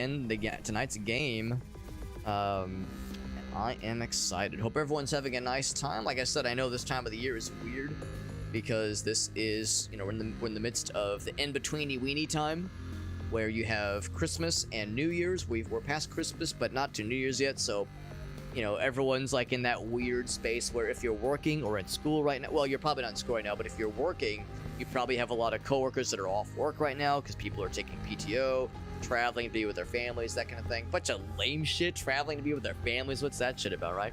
in tonight's game. I am excited. Hope everyone's having a nice time. Like I said, I know this time of the year is weird because this is, you know, we're in the midst of the in-betweeny weenie time where you have Christmas and New Year's. We're past Christmas, but not to New Year's yet, so, you know, everyone's like in that weird space where if you're working or in school right now, well, you're probably not in school right now, but if you're working, you probably have a lot of coworkers that are off work right now because people are taking PTO, traveling to be with their families, that kind of thing. Bunch of lame shit, traveling to be with their families. What's that shit about, right?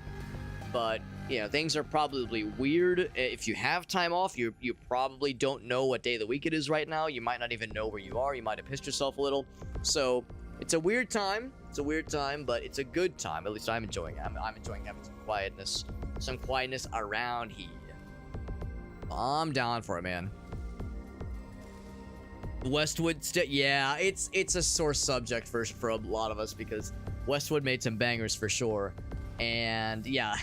But, you know, things are probably weird. If you have time off, you probably don't know what day of the week it is right now. You might not even know where you are. You might have pissed yourself a little. So, it's a weird time. It's a weird time, but it's a good time. At least I'm enjoying it. I'm enjoying having some quietness around here. I'm down for it, man. Westwood, yeah, it's a sore subject for a lot of us because Westwood made some bangers for sure. And yeah,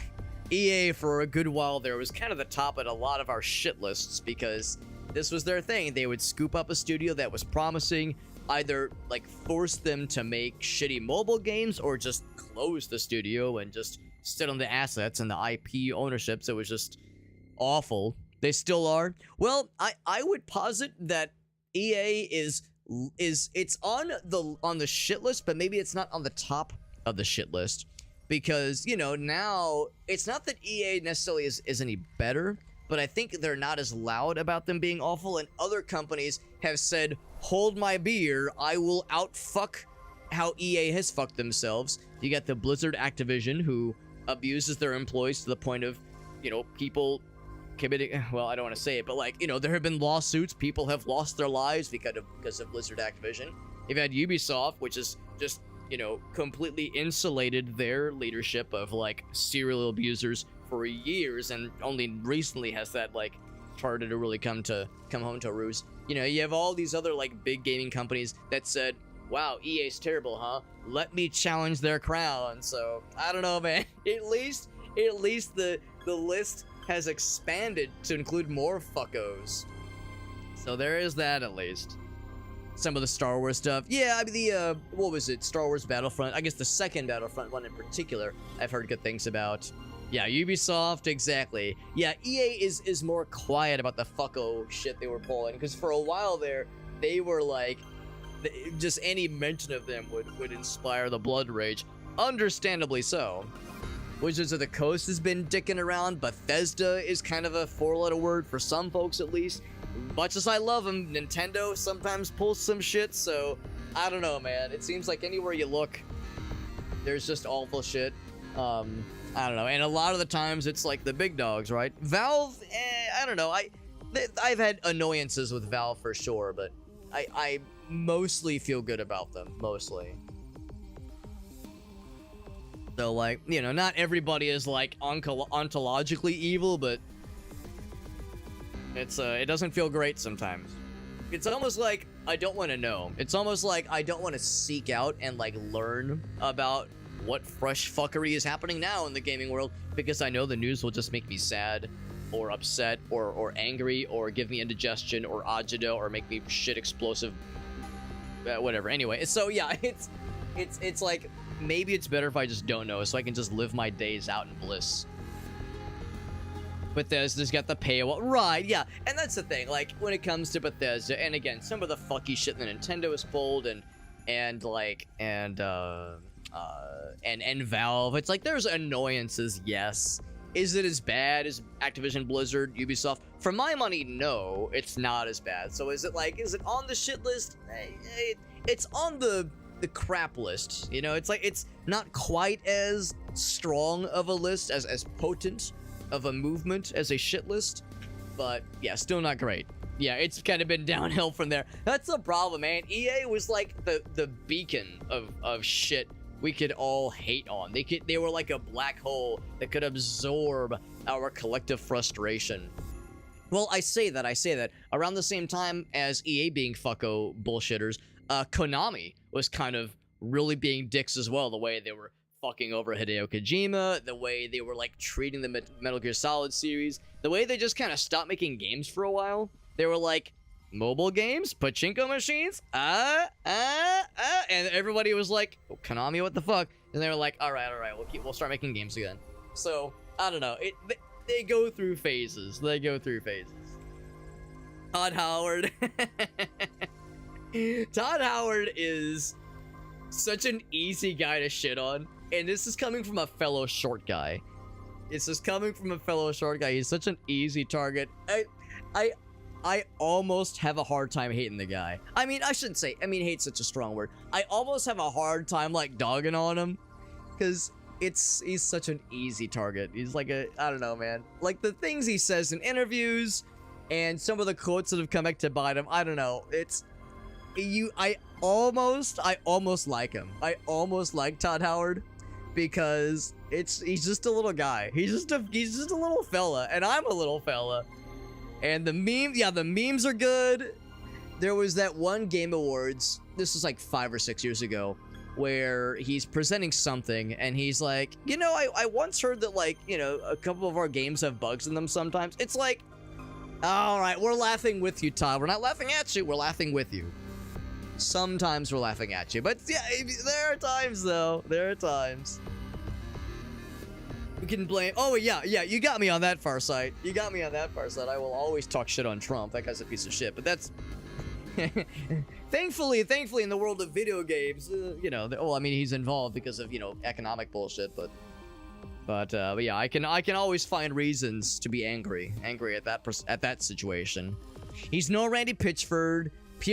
EA for a good while there was kind of the top at a lot of our shit lists because this was their thing. They would scoop up a studio that was promising, either like force them to make shitty mobile games or just close the studio and just sit on the assets and the IP ownerships. It was just awful. They still are. Well, I would posit that EA is it's on the shit list, but maybe it's not on the top of the shit list because, you know, now it's not that EA necessarily is any better, but I think they're not as loud about them being awful, and other companies have said, hold my beer, I will outfuck how EA has fucked themselves. You got the Blizzard Activision, who abuses their employees to the point of, you know, people committing, well, I don't want to say it, but like, you know, there have been lawsuits, people have lost their lives because of Blizzard Activision. You've had Ubisoft, which is just, you know, completely insulated their leadership of like serial abusers for years, and only recently has that like started to really come home to roost. You know, you have all these other like big gaming companies that said, wow, EA's terrible, huh? Let me challenge their crown. So I don't know, man. At least the list has expanded to include more fuckos. So there is that, at least. Some of the Star Wars stuff. Yeah, I mean, the, what was it? Star Wars Battlefront. I guess the second Battlefront one in particular, I've heard good things about. Yeah, Ubisoft, exactly. Yeah, EA is more quiet about the fucko shit they were pulling, because for a while there, they were like, just any mention of them would inspire the blood rage. Understandably so. Wizards of the Coast has been dicking around. Bethesda is kind of a four-letter word for some folks, at least. Much as I love them, Nintendo sometimes pulls some shit, so I don't know, man. It seems like anywhere you look, there's just awful shit. I don't know, and a lot of the times it's like the big dogs, right? Valve, I don't know. I've had annoyances with Valve for sure, but I mostly feel good about them, mostly. So, like, you know, not everybody is, like, ontologically evil, but it doesn't feel great sometimes. It's almost like I don't want to know. It's almost like I don't want to seek out and, like, learn about what fresh fuckery is happening now in the gaming world, because I know the news will just make me sad or upset or angry or give me indigestion or agita or make me shit explosive, whatever. Anyway, so, yeah, it's like, maybe it's better if I just don't know, so I can just live my days out in bliss. Bethesda's got the paywall. Right, yeah. And that's the thing, like, when it comes to Bethesda, and again, some of the fucky shit that Nintendo has pulled, and Valve, it's like, there's annoyances, yes. Is it as bad as Activision, Blizzard, Ubisoft? For my money, no, it's not as bad. So is it on the shit list? It's on the crap list, you know? It's like, it's not quite as strong of a list, as potent of a movement as a shit list, but yeah, still not great. Yeah, it's kind of been downhill from there. That's the problem, man. EA was like the beacon of shit we could all hate on. They were like a black hole that could absorb our collective frustration. Well, I say that around the same time as EA being fucko bullshitters, Konami was kind of really being dicks as well, the way they were fucking over Hideo Kojima, the way they were like treating the Metal Gear Solid series, the way they just kind of stopped making games for a while. They were like, mobile games, pachinko machines, and everybody was like, oh, Konami, what the fuck? And they were like, all right, we'll start making games again. So I don't know. They go through phases. Todd Howard. Todd Howard is such an easy guy to shit on, and this is coming from a fellow short guy. He's such an easy target. I almost have a hard time hating the guy. I mean, I shouldn't say, hate's such a strong word. I almost have a hard time, like, dogging on him, because he's such an easy target. He's like I don't know, man. Like, the things he says in interviews, and some of the quotes that have come back to bite him, I don't know. I almost like him. I almost like Todd Howard, because he's just a little guy. He's just a little fella, and I'm a little fella. And the memes are good. There was that one Game Awards, this was like 5 or 6 years ago, where he's presenting something, and he's like, I once heard that, like, a couple of our games have bugs in them sometimes. It's like, all right, we're laughing with you, Todd. We're not laughing at you, we're laughing with you. Sometimes we're laughing at you, but yeah, there are times, though. There are times. We can blame. Oh, yeah, you got me on that far side. I will always talk shit on Trump. That guy's a piece of shit, but that's... thankfully, in the world of video games, he's involved because of, economic bullshit, but yeah, I can always find reasons to be angry at that situation. He's no Randy Pitchford.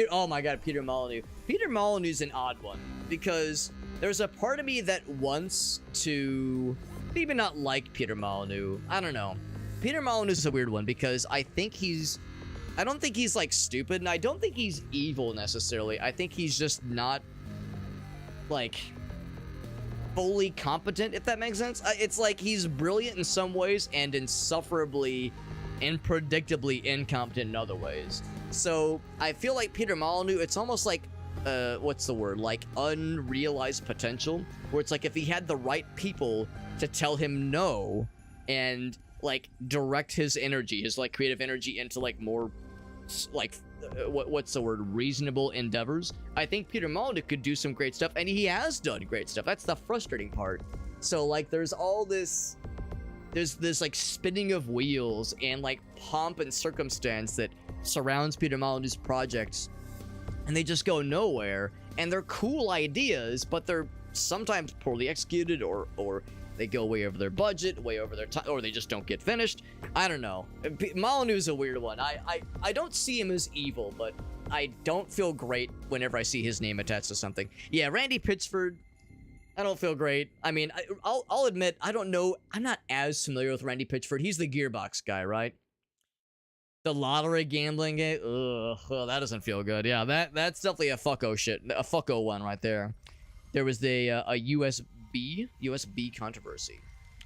Oh my god, Peter Molyneux. Peter Molyneux's an odd one, because there's a part of me that wants to maybe not like Peter Molyneux. I don't know. Peter Molyneux is a weird one, because I don't think he's like stupid, and I don't think he's evil necessarily. I think he's just not like fully competent, if that makes sense. It's like he's brilliant in some ways and insufferably and predictably incompetent in other ways. So I feel like Peter Molyneux, it's almost like what's the word, like unrealized potential, where it's like if he had the right people to tell him no and like direct his energy, his like creative energy, into like more like what's the word, reasonable endeavors, I think Peter Molyneux could do some great stuff, and he has done great stuff. That's the frustrating part. So like there's this like spinning of wheels and like pomp and circumstance that surrounds Peter Molyneux's projects, and they just go nowhere, and they're cool ideas, but they're sometimes poorly executed, or they go way over their budget, way over their time, or they just don't get finished. I don't know. Molyneux is a weird one. I don't see him as evil, but I don't feel great whenever I see his name attached to something. Yeah, Randy Pitchford, I don't feel great. I mean, I'll admit, I don't know. I'm not as familiar with Randy Pitchford. He's the Gearbox guy, right? The lottery gambling game. Ugh, that doesn't feel good. Yeah, that's definitely a fucko shit. A fucko one right there. There was a USB controversy.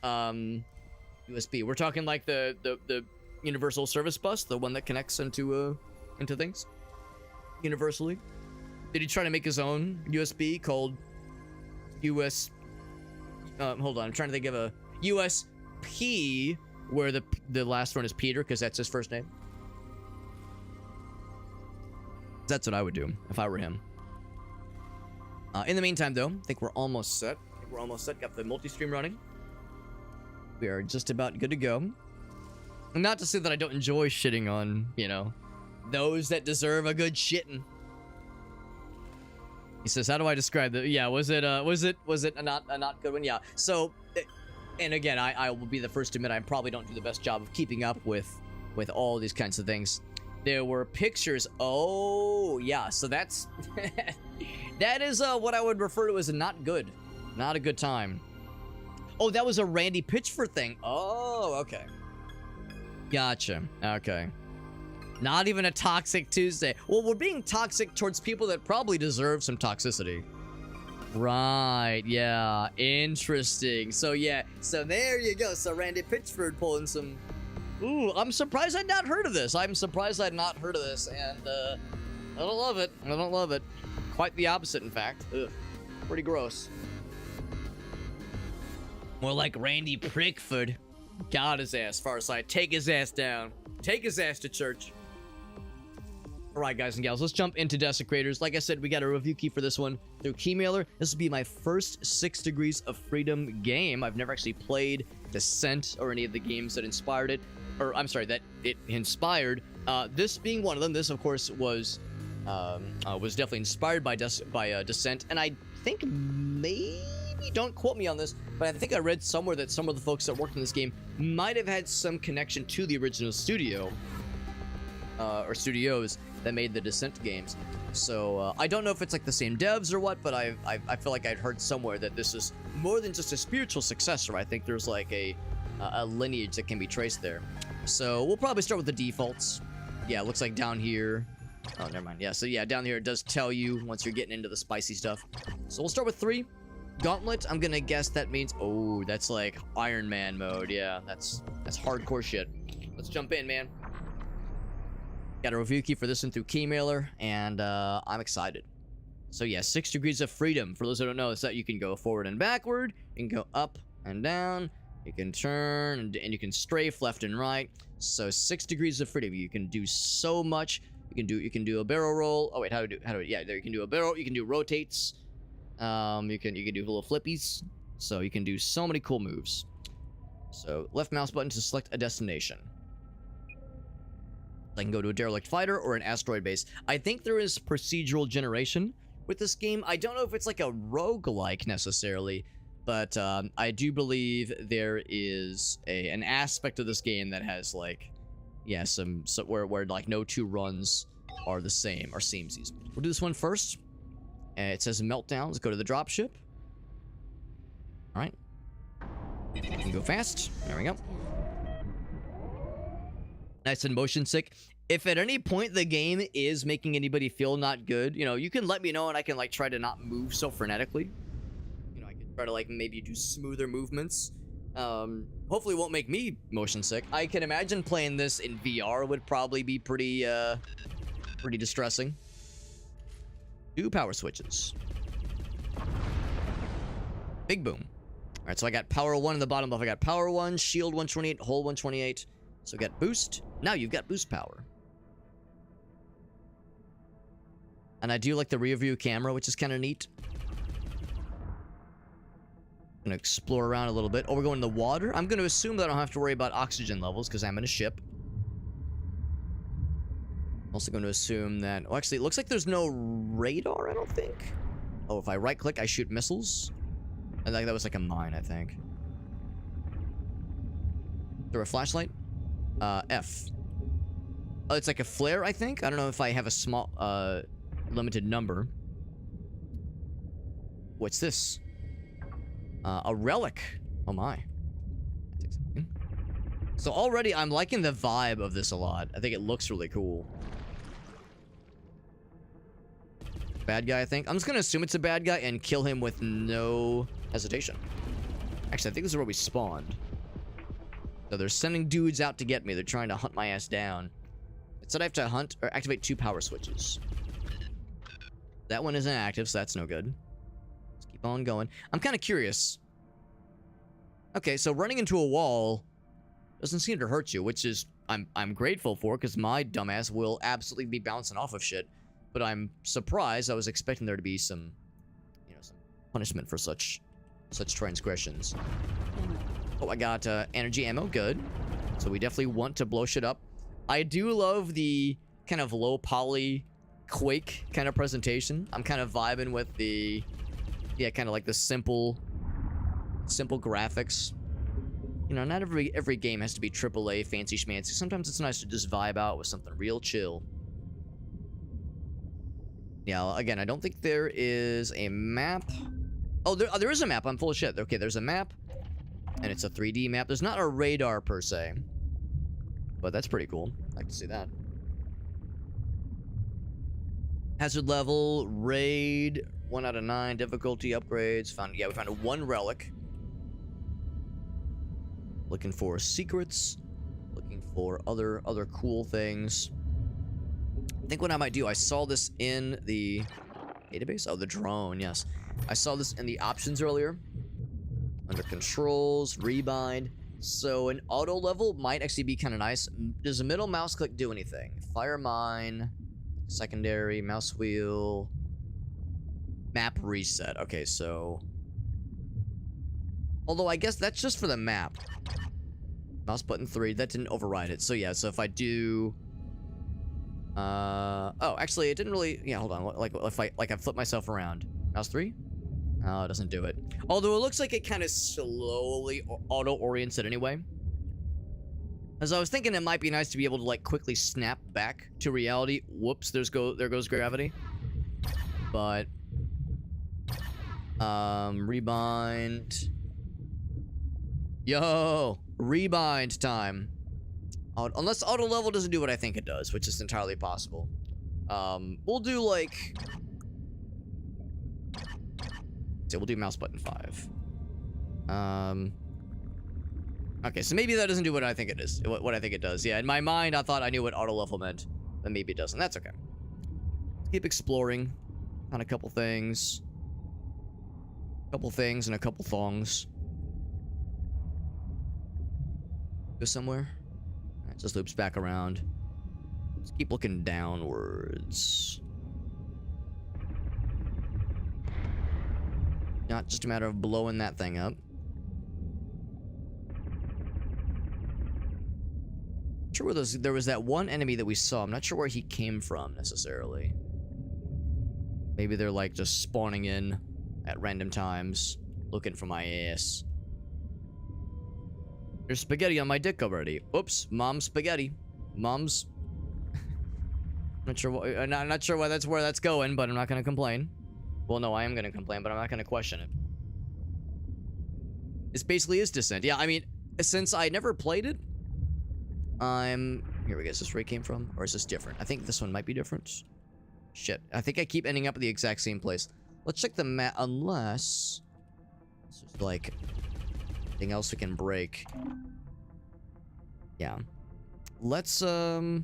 USB. We're talking like the universal service bus, the one that connects into things universally. Did he try to make his own USB called US? Hold on, I'm trying to think of a USP where the last one is Peter, because that's his first name. That's what I would do if I were him. In the meantime, though, I think we're almost set. Got the multi-stream running. We are just about good to go. Not to say that I don't enjoy shitting on, those that deserve a good shitting. He says, "How do I describe that?" Yeah, was it a not good one? Yeah. So, and again, I will be the first to admit I probably don't do the best job of keeping up with all these kinds of things. There were pictures. Oh, yeah. So that's that is what I would refer to as a not a good time. Oh, that was a Randy Pitchford thing. Oh, okay. Gotcha. Okay. Not even a toxic Tuesday. Well, we're being toxic towards people that probably deserve some toxicity. Right, yeah. Interesting. So, yeah. So, there you go. So, Randy Pitchford pulling some... Ooh, I'm surprised I'd not heard of this. And, I don't love it. Quite the opposite, in fact. Ugh. Pretty gross. More like Randy Prickford. Got his ass, Farside. Take his ass down. Take his ass to church. All right, guys and gals, let's jump into Desecrators. Like I said, we got a review key for this one through Keymailer. This will be my first 6 Degrees of Freedom game. I've never actually played Descent or any of the games that inspired it. Or, I'm sorry, that it inspired. This being one of them. This, of course, was definitely inspired by Descent. And I think maybe, don't quote me on this, but I think I read somewhere that some of the folks that worked in this game might have had some connection to the original studio. Or studios that made the Descent games. So I don't know if it's like the same devs or what, but I feel like I'd heard somewhere that this is more than just a spiritual successor. I think there's like a lineage that can be traced there. So we'll probably start with the defaults. Yeah, it looks like down here. Oh, never mind. Yeah, so yeah, down here it does tell you once you're getting into the spicy stuff. So we'll start with 3. Gauntlet, I'm gonna guess that means, oh, that's like Iron Man mode. Yeah, that's hardcore shit. Let's jump in, man. Got a review key for this one through Keymailer, and I'm excited. So yeah, 6 Degrees of Freedom. For those who don't know, it's that you can go forward and backward, you can go up and down, you can turn, and you can strafe left and right. So 6 Degrees of Freedom. You can do so much. You can do a barrel roll. Oh wait, yeah, there you can do a barrel. You can do rotates. You can do little flippies. So you can do so many cool moves. So left mouse button to select a destination. I can go to a derelict fighter or an asteroid base. I think there is procedural generation with this game. I don't know if it's like a roguelike necessarily, but I do believe there is an aspect of this game that has like, yeah, where like no 2 runs are the same or seamsies. We'll do this one first. It says Meltdown. Let's go to the dropship. All right. You can go fast. There we go. Nice and motion sick. If at any point the game is making anybody feel not good, you know, you can let me know and I can like try to not move so frenetically. You know, I can try to like maybe do smoother movements. Hopefully it won't make me motion sick. I can imagine playing this in VR would probably be pretty distressing. 2 power switches. Big boom. All right, so I got power 1 in the bottom left. I got power 1, shield 128, hold 128. So get boost. Now you've got boost power. And I do like the rear view camera, which is kind of neat. I'm gonna explore around a little bit. Oh, we're going in the water? I'm gonna assume that I don't have to worry about oxygen levels because I'm in a ship. Also going to assume that... Oh, actually, it looks like there's no radar, I don't think. Oh, if I right click, I shoot missiles. I think that was like a mine, I think. Is there a flashlight? F. Oh, it's like a flare, I think. I don't know if I have a small, limited number. What's this? A relic. Oh my. So already I'm liking the vibe of this a lot. I think it looks really cool. Bad guy, I think. I'm just gonna assume it's a bad guy and kill him with no hesitation. Actually, I think this is where we spawned. So they're sending dudes out to get me. They're trying to hunt my ass down. It said I have to hunt or activate 2 power switches. That one isn't active, so that's no good. Let's keep on going. I'm kind of curious. Okay, so running into a wall doesn't seem to hurt you, which is I'm grateful for, because my dumbass will absolutely be bouncing off of shit. But I'm surprised. I was expecting there to be some, you know, some punishment for such transgressions. Oh, I got energy ammo. Good. So we definitely want to blow shit up. I do love the kind of low poly Quake kind of presentation. I'm kind of vibing with the, yeah, kind of like the simple graphics. You know, not every game has to be AAA fancy schmancy. Sometimes it's nice to just vibe out with something real chill. Yeah, again, I don't think there is a map. Oh, there is a map. I'm full of shit. Okay, there's a map. And it's a 3D map. There's not a radar per se. But that's pretty cool. I like to see that. Hazard level, raid, 1 out of 9. Difficulty upgrades. We found 1 relic. Looking for secrets. Looking for other cool things. I think what I might do, I saw this in the database. Oh, the drone, yes. I saw this in the options earlier. Under controls, rebind. So an auto level might actually be kind of nice. Does a middle mouse click do anything? Fire mine. Secondary, mouse wheel. Map reset. Okay, so... Although I guess that's just for the map. Mouse button 3, that didn't override it. So yeah, so if I do... Oh, actually, it didn't really... Yeah, hold on. Like, if I flip myself around. Mouse 3? No, it doesn't do it. Although it looks like it kind of slowly auto-orients it anyway. As I was thinking, it might be nice to be able to, like, quickly snap back to reality. Whoops, there goes gravity. But... rebind... Yo! Rebind time. Unless auto level doesn't do what I think it does, which is entirely possible. We'll do, like... So we'll do mouse button 5. Okay, so maybe that doesn't do what I think it is. What I think it does. Yeah, in my mind, I thought I knew what auto level meant. But maybe it doesn't. That's okay. Let's keep exploring on a couple things. Couple things and a couple thongs. Go somewhere. It just loops back around. Let's keep looking downwards. Not just a matter of blowing that thing up. Sure, there was that one enemy that we saw. I'm not sure where he came from necessarily. Maybe they're like just spawning in at random times, looking for my ass. There's spaghetti on my dick already. Oops, mom's spaghetti. Mom's. Not sure. I'm not sure why that's where that's going, but I'm not gonna complain. Well, no, I am gonna complain, but I'm not gonna question it. This basically is Descent. Yeah, I mean, since I never played it, here we go. Is this where it came from? Or is this different? I think this one might be different. Shit. I think I keep ending up at the exact same place. Let's check the map, unless... It's just like... anything else we can break. Yeah. Let's, I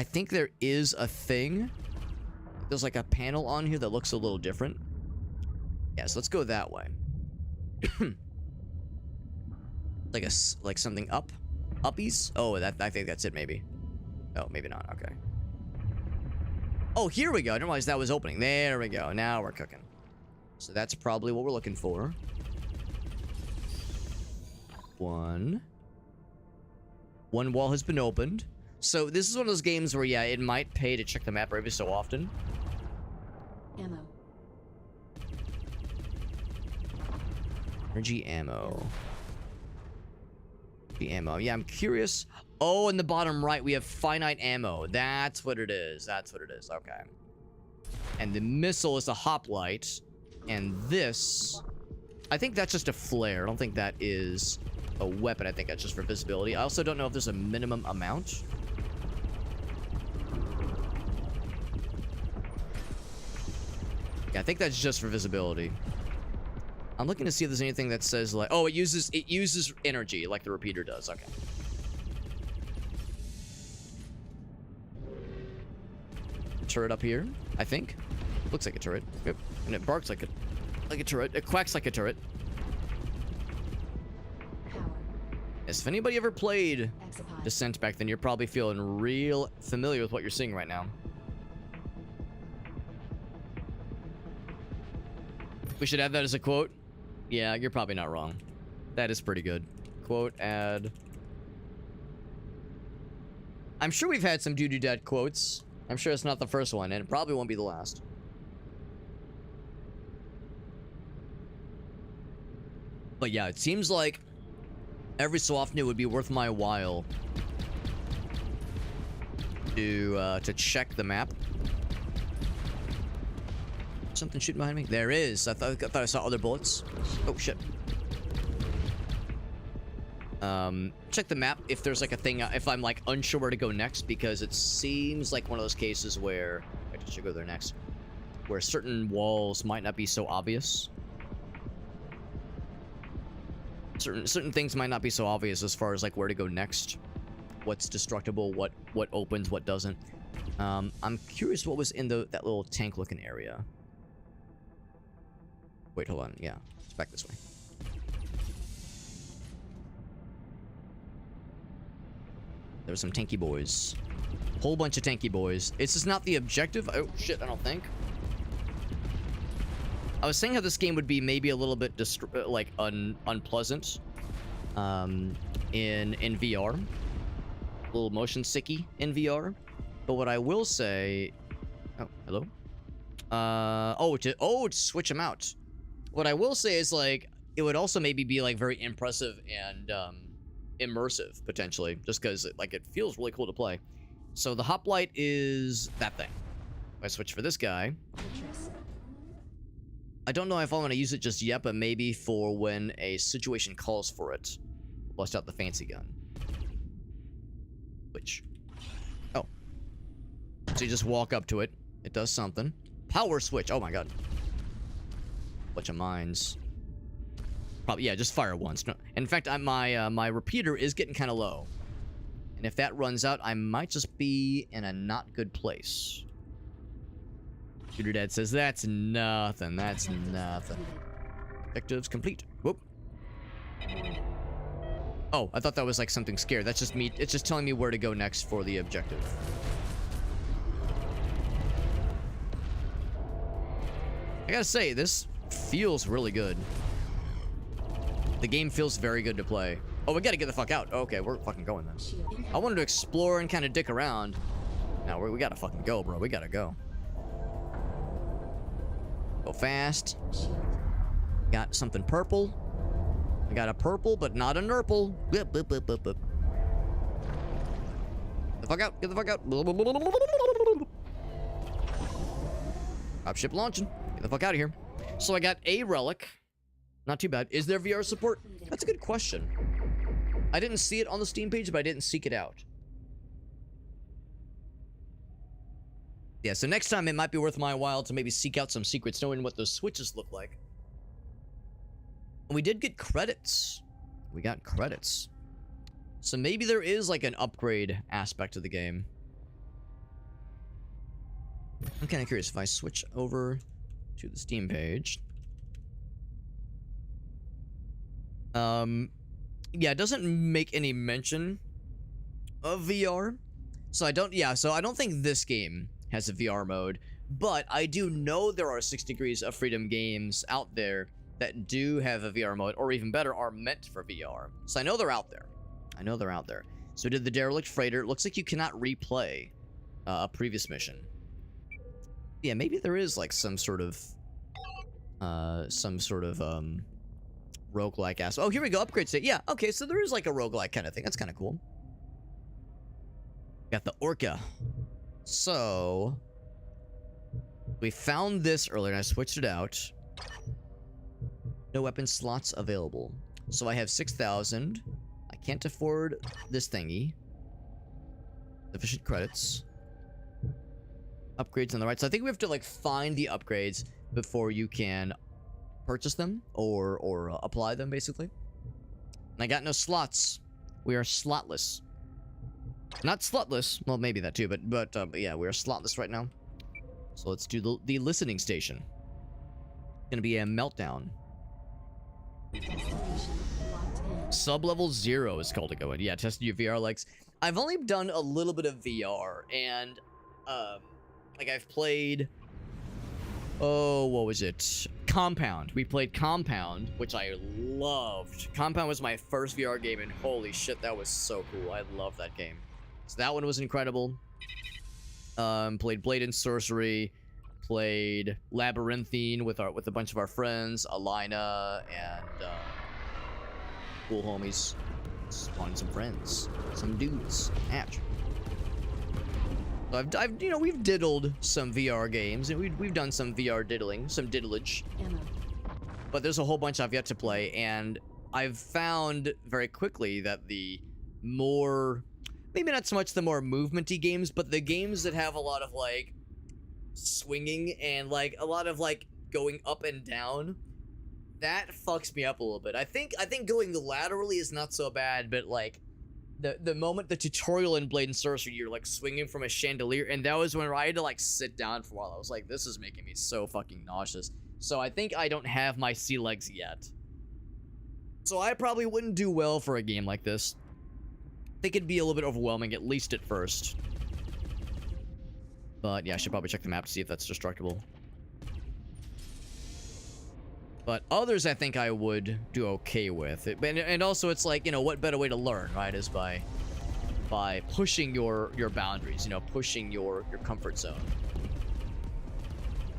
think there is a thing. There's like a panel on here that looks a little different. Yeah, so let's go that way. like something up? Uppies? Oh, I think that's it, maybe. Oh, maybe not. Okay. Oh, here we go. I didn't realize that was opening. There we go. Now we're cooking. So that's probably what we're looking for. One wall has been opened. So this is one of those games where, yeah, it might pay to check the map every so often. Ammo. Energy ammo. Ammo. Yeah, I'm curious. Oh, in the bottom right, we have finite ammo. That's what it is. That's what it is. Okay. And the missile is a hoplite. And this... I think that's just a flare. I don't think that is a weapon. I think that's just for visibility. I also don't know if there's a minimum amount. Yeah, I think that's just for visibility. I'm looking to see if there's anything that says like, oh, it uses energy like the repeater does. Okay. Turret up here, I think. Looks like a turret. Yep. And it barks like a turret. It quacks like a turret. Power. Yes, if anybody ever played Descent back then, you're probably feeling real familiar with what you're seeing right now. We should have that as a quote. Yeah, you're probably not wrong. That is pretty good. Quote, add. I'm sure we've had some doo-doo-dad quotes. I'm sure it's not the first one, and it probably won't be the last. But yeah, it seems like every so often it would be worth my while to check the map. Something shooting behind me? There is. I thought I saw other bullets. Oh shit. Check the map if there's like a thing, if I'm like unsure where to go next, because it seems like one of those cases where I just should go there next, where certain walls might not be so obvious. Certain things might not be so obvious as far as like where to go next, what's destructible, what opens, what doesn't. I'm curious what was in that little tank looking area. Wait, hold on. Yeah, it's back this way. There's some tanky boys. Whole bunch of tanky boys. It's just not the objective. Oh, shit, I don't think. I was saying how this game would be maybe a little bit unpleasant in VR. A little motion sicky in VR. But what I will say... Oh, hello? To switch them out. What I will say is, like, it would also maybe be, like, very impressive and immersive, potentially. Just because, like, it feels really cool to play. So the hoplite is that thing. If I switch for this guy... I don't know if I want to use it just yet, but maybe for when a situation calls for it. Bust out the fancy gun. Which? Oh. So you just walk up to it. It does something. Power switch. Oh my god. Bunch of mines. Probably, yeah, just fire once. No, in fact, my repeater is getting kind of low. And if that runs out, I might just be in a not good place. Shooter Dad says, that's nothing. That's nothing. Objectives complete. Whoop. Oh, I thought that was like something scared. That's just me. It's just telling me where to go next for the objective. I gotta say, this feels really good. The game feels very good to play. Oh, we gotta get the fuck out. Okay, we're fucking going then. I wanted to explore and kind of dick around. Now, we gotta fucking go, bro. We gotta go. Go fast. Got something purple. I got a purple, but not a nurple. Get the fuck out. Get the fuck out. Dropship launching. Get the fuck out of here. So I got a relic. Not too bad. Is there VR support? That's a good question. I didn't see it on the Steam page, but I didn't seek it out. Yeah, so next time it might be worth my while to maybe seek out some secrets, knowing what those switches look like. And we did get credits. We got credits. So maybe there is like an upgrade aspect to the game. I'm kind of curious if I switch over to the Steam page. Yeah, it doesn't make any mention of VR. So I don't think this game has a VR mode, but I do know there are 6 Degrees of Freedom games out there that do have a VR mode, or even better, are meant for VR. So I know they're out there. I know they're out there. So we did the Derelict Freighter. It looks like you cannot replay a previous mission. Yeah, maybe there is like some sort of roguelike ass. Oh, here we go. Upgrade state. Yeah, okay, so there is like a roguelike kind of thing. That's kind of cool. Got the Orca. So we found this earlier and I switched it out. No weapon slots available. So I have 6,000. I can't afford this thingy. Sufficient credits. Upgrades on the right. So I think we have to like find the upgrades before you can purchase them or apply them, basically. And I got no slots. We are slotless. Not slutless. Well, maybe that too, but yeah, we're slotless right now. So let's do the listening station. It's gonna be a meltdown. Sub-level 0 is called to go in. Yeah, test your VR likes. I've only done a little bit of VR, and like I've played. Oh, what was it? Compound. We played Compound, which I loved. Compound was my first VR game, and holy shit, that was so cool. I love that game. So that one was incredible. Played Blade and Sorcery. Played Labyrinthine with a bunch of our friends, Alina and cool homies. Spawning some friends, some dudes. Ouch. So I've you know, we've diddled some VR games, and we've done some VR diddling, some diddlage. But there's a whole bunch I've yet to play, and I've found very quickly that the more, maybe not so much the more movementy games, but the games that have a lot of like swinging and like a lot of like going up and down, that fucks me up a little bit. I think going laterally is not so bad, but like the moment the tutorial in Blade and Sorcery, you're like swinging from a chandelier, and that was when I had to like sit down for a while. I was like, this is making me so fucking nauseous. So I think I don't have my sea legs yet. So I probably wouldn't do well for a game like this. I think it'd be a little bit overwhelming, at least at first. But yeah, I should probably check the map to see if that's destructible. But others I think I would do okay with. And also it's like, you know, what better way to learn, right? Is by pushing your boundaries, you know, pushing your comfort zone.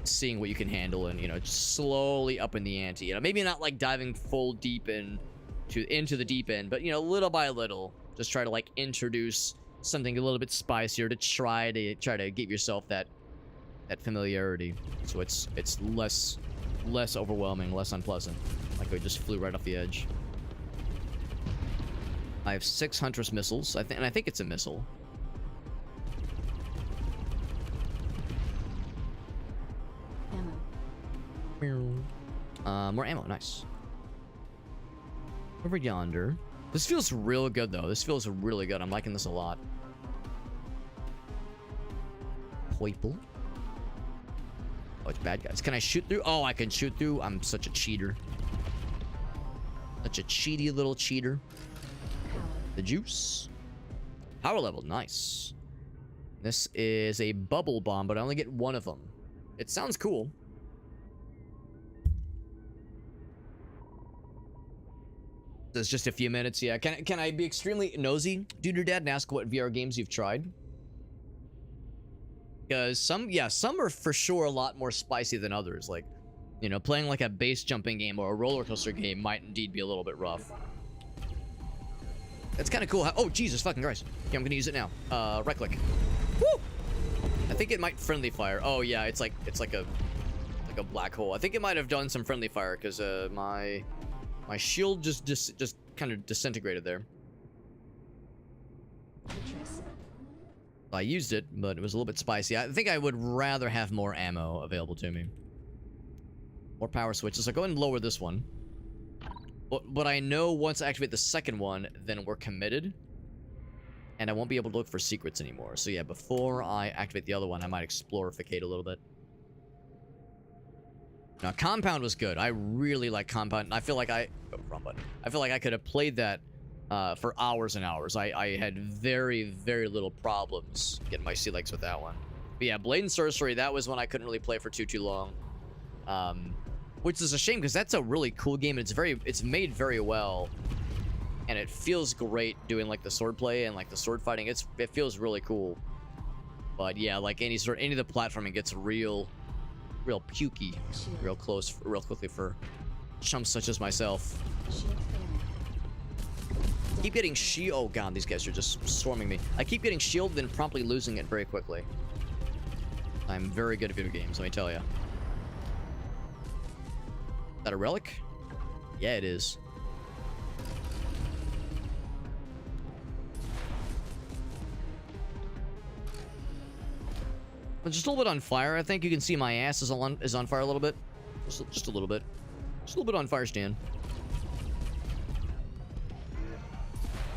Seeing what you can handle and, you know, just slowly up in the ante. You know, maybe not like diving full deep into the deep end, but, you know, little by little, just try to like introduce something a little bit spicier to try to give yourself that familiarity, so it's less overwhelming, less unpleasant. Like I just flew right off the edge. I have 6 Huntress missiles, and I think it's a missile. Ammo. More ammo, nice. Over yonder. This feels real good though. This feels really good. I'm liking this a lot. Poiple. Oh, it's bad guys. Can I shoot through? Oh, I can shoot through. I'm such a cheater. Such a cheaty little cheater. The juice. Power level, nice. This is a bubble bomb, but I only get one of them. It sounds cool. There's just a few minutes, yeah. Can I be extremely nosy, dude or dad, and ask what VR games you've tried? Because some are for sure a lot more spicy than others. Like, you know, playing like a base jumping game or a roller coaster game might indeed be a little bit rough. That's kind of cool. Oh, Jesus fucking Christ. Okay, I'm gonna use it now. Right click. Woo! I think it might friendly fire. Oh yeah, it's like a black hole. I think it might have done some friendly fire because my shield just kind of disintegrated there. I used it, but it was a little bit spicy. I think I would rather have more ammo available to me. More power switches. So go ahead and lower this one. But I know once I activate the second one, then we're committed. And I won't be able to look for secrets anymore. So yeah, before I activate the other one, I might explorificate a little bit. Now, Compound was good. I really like Compound. I feel like I feel like I could have played that for hours and hours. I had very, very little problems getting my sea legs with that one. But yeah, Blade and Sorcery, that was one I couldn't really play for too long. Which is a shame because that's a really cool game. And it's made very well. And it feels great doing like the sword play and like the sword fighting. It feels really cool. But yeah, like any of the platforming gets real pukey, real close, real quickly for chumps such as myself. Keep getting shield. Oh god, these guys are just swarming me. I keep getting shield, then promptly losing it very quickly. I'm very good at video games, let me tell you. Is that a relic? Yeah, it is. I'm just a little bit on fire. I think you can see my ass is on fire a little bit. Just a little bit. Just a little bit on fire, Stan.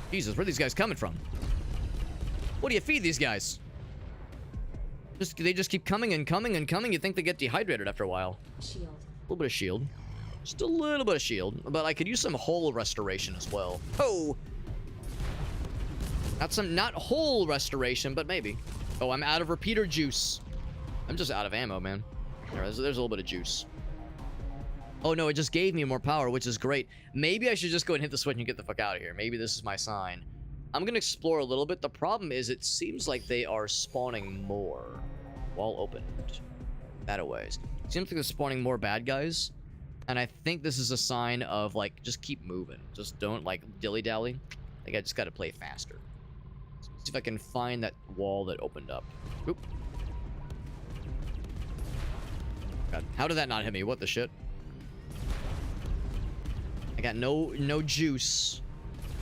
Jesus, where are these guys coming from? What do you feed these guys? They just keep coming and coming and coming. You think they get dehydrated after a while. Shield. A little bit of shield. Just a little bit of shield. But I could use some hull restoration as well. Oh! Not hull restoration, but maybe. Oh, I'm out of repeater juice. I'm just out of ammo, man. There's a little bit of juice. Oh no, it just gave me more power, which is great. Maybe I should just go and hit the switch and get the fuck out of here. Maybe this is my sign. I'm gonna explore a little bit. The problem is it seems like they are spawning more. Wall opened. That-a-ways. Seems like they're spawning more bad guys. And I think this is a sign of, like, just keep moving. Just don't, like, dilly-dally. I think I just gotta play faster. Let's see if I can find that wall that opened up. Oop. God, how did that not hit me? What the shit? I got no juice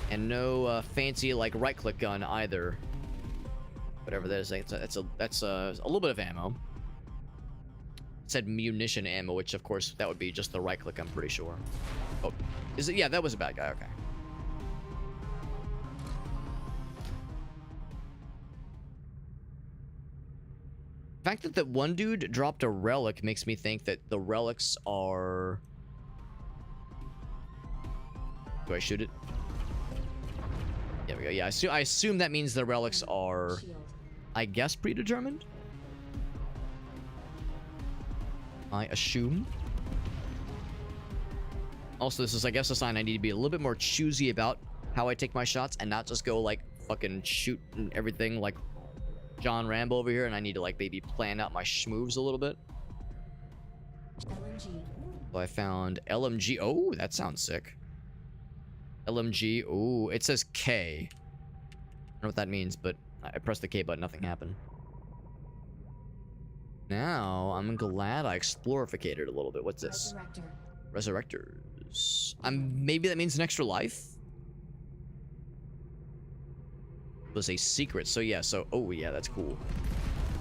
and no fancy like right click gun either. Whatever that is, that's a little bit of ammo. It said munition ammo, which of course that would be just the right click. I'm pretty sure. Oh, is it? Yeah, that was a bad guy. Okay. The fact that one dude dropped a relic makes me think that the relics are... Do I shoot it? There we go. Yeah, I assume that means the relics are, I guess, predetermined? I assume. Also, this is, I guess, a sign I need to be a little bit more choosy about how I take my shots and not just go, like, fucking shoot and everything like John Rambo over here, and I need to, like, maybe plan out my schmoves a little bit. LMG. So I found LMG. Oh, that sounds sick. LMG. Oh, it says K. I don't know what that means, but I pressed the K button, nothing happened. Now, I'm glad I explorificated a little bit. What's this? Resurrector. Resurrectors. Maybe that means an extra life? It was a secret. So yeah, oh yeah, that's cool.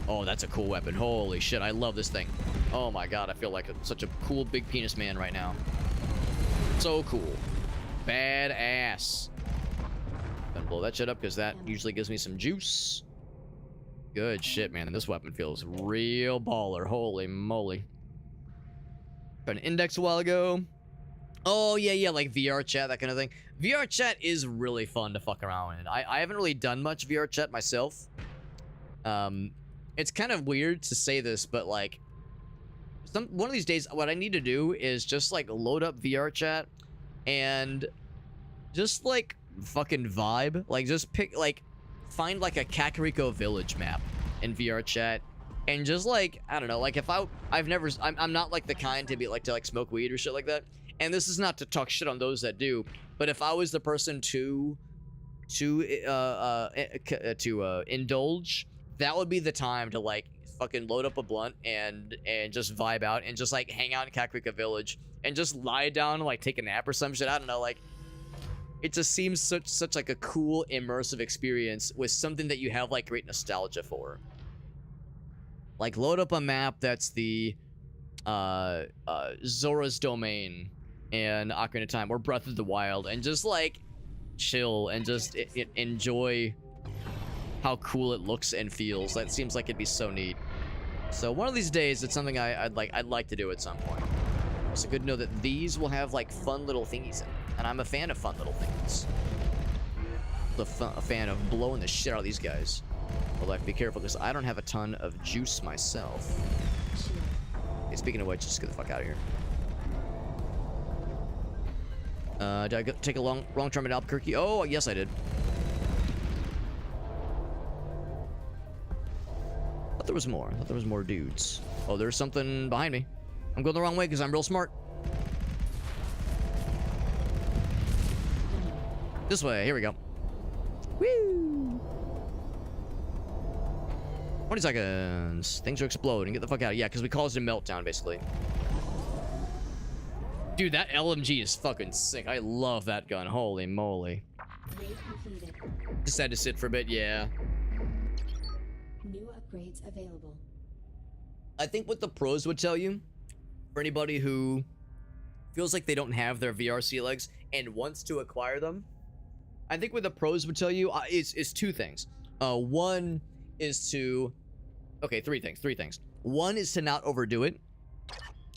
Oh, that's a cool weapon. Holy shit, I love this thing. Oh my god, I feel like such a cool big penis man right now. So cool. Badass. Gonna blow that shit up because that usually gives me some juice. Good shit, man. And this weapon feels real baller. Holy moly. Got an index a while ago. Oh, yeah, like VR chat, that kind of thing. VR chat is really fun to fuck around in. I haven't really done much VR chat myself. It's kind of weird to say this, but like, one of these days, what I need to do is just like load up VR chat and just like fucking vibe. Like just pick, like, find like a Kakariko village map in VR chat and just like, I don't know, like if I'm not like the kind to be like to smoke weed or shit like that. And this is not to talk shit on those that do, but if I was the person to indulge, that would be the time to like fucking load up a blunt and just vibe out and just like hang out in Kakariko Village and just lie down and like take a nap or some shit. I don't know, like it just seems such like a cool immersive experience with something that you have like great nostalgia for. Like load up a map that's the Zora's Domain and Ocarina of Time or Breath of the Wild and just like chill and just enjoy how cool it looks and feels. That seems like it'd be so neat. So one of these days, it's something I'd like to do at some point. It's good to know that these will have like fun little thingies in them, and I'm a fan of fun little things. A fan of blowing the shit out of these guys. Although I have to be careful because I don't have a ton of juice myself. Okay, speaking of which, just get the fuck out of here. Did I take a wrong turn at Albuquerque? Oh, yes, I did. I thought there was more. I thought there was more dudes. Oh, there's something behind me. I'm going the wrong way because I'm real smart. This way. Here we go. Woo! 20 seconds. Things are exploding. Get the fuck out of here. Yeah, because we caused a meltdown, basically. Dude, that LMG is fucking sick. I love that gun. Holy moly. Just had to sit for a bit, yeah. New upgrades available. I think what the pros would tell you, for anybody who feels like they don't have their VRC legs and wants to acquire them, I think what the pros would tell you is two things. One is to... Okay, three things. One is to not overdo it.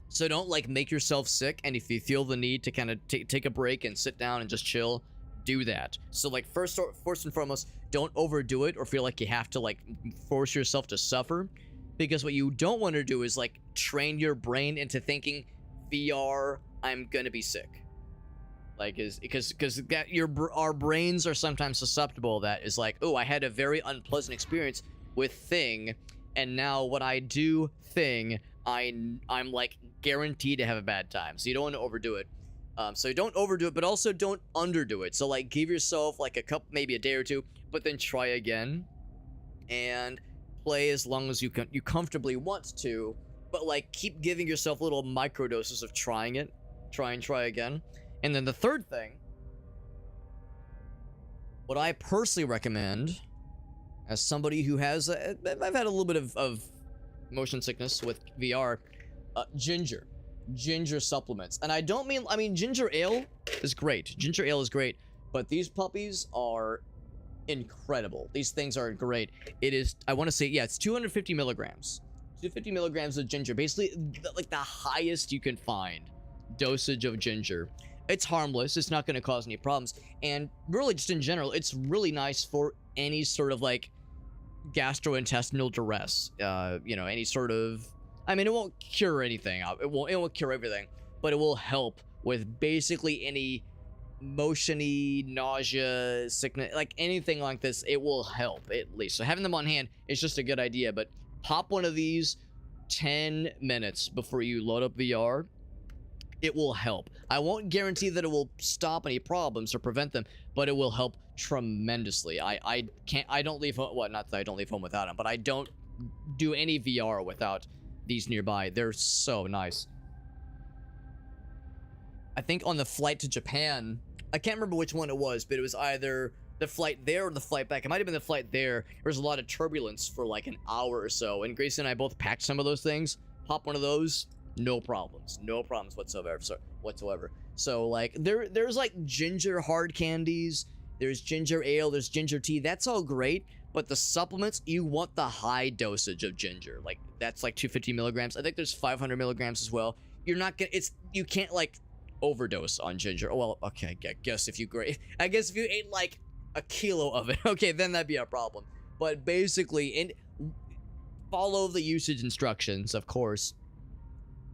So don't like make yourself sick, and if you feel the need to kind of take a break and sit down and just chill, do that. So like first and foremost, don't overdo it or feel like you have to like force yourself to suffer, because what you don't want to do is like train your brain into thinking VR, I'm gonna be sick. Like because our brains are sometimes susceptible. That is like, oh, I had a very unpleasant experience with Thing, and now when I do Thing, I'm like guaranteed to have a bad time. So you don't want to overdo it. So don't overdo it, but also don't underdo it. So like give yourself like maybe a day or two, but then try again and play as long as you comfortably want to, but like keep giving yourself little micro doses of trying it. Try again. And then the third thing, what I personally recommend as somebody who has, I've had a little bit of motion sickness with VR, ginger supplements. And I mean ginger ale is great. Ginger ale is great, but these puppies are incredible. These things are great. It is, I want to say, yeah, it's 250 milligrams. 250 milligrams of ginger, basically like the highest you can find dosage of ginger. It's harmless. It's not going to cause any problems. And really just in general, it's really nice for any sort of like gastrointestinal duress, you know, any sort of I mean, it won't cure anything. It won't cure everything, but it will help with basically any motiony, nausea, sickness, like anything like this. It will help at least. So having them on hand is just a good idea. But pop one of these 10 minutes before you load up VR. It will help. I won't guarantee that it will stop any problems or prevent them, but it will help tremendously. I don't leave home, well, not that I don't leave home without them, but I don't do any VR without these nearby. They're so nice. I think on the flight to Japan, I can't remember which one it was, but it was either the flight there or the flight back. It might have been the flight there. There was a lot of turbulence for like an hour or so, and Grace and I both packed some of those things. Pop one of those, no problems whatsoever. So like there's like ginger hard candies, there's ginger ale, there's ginger tea. That's all great, but the supplements, you want the high dosage of ginger. Like that's like 250 milligrams. I think there's 500 milligrams as well. You're not gonna, you can't like overdose on ginger. Oh, well, okay, I guess if you ate like a kilo of it, okay, then that'd be a problem. But basically, follow the usage instructions, of course.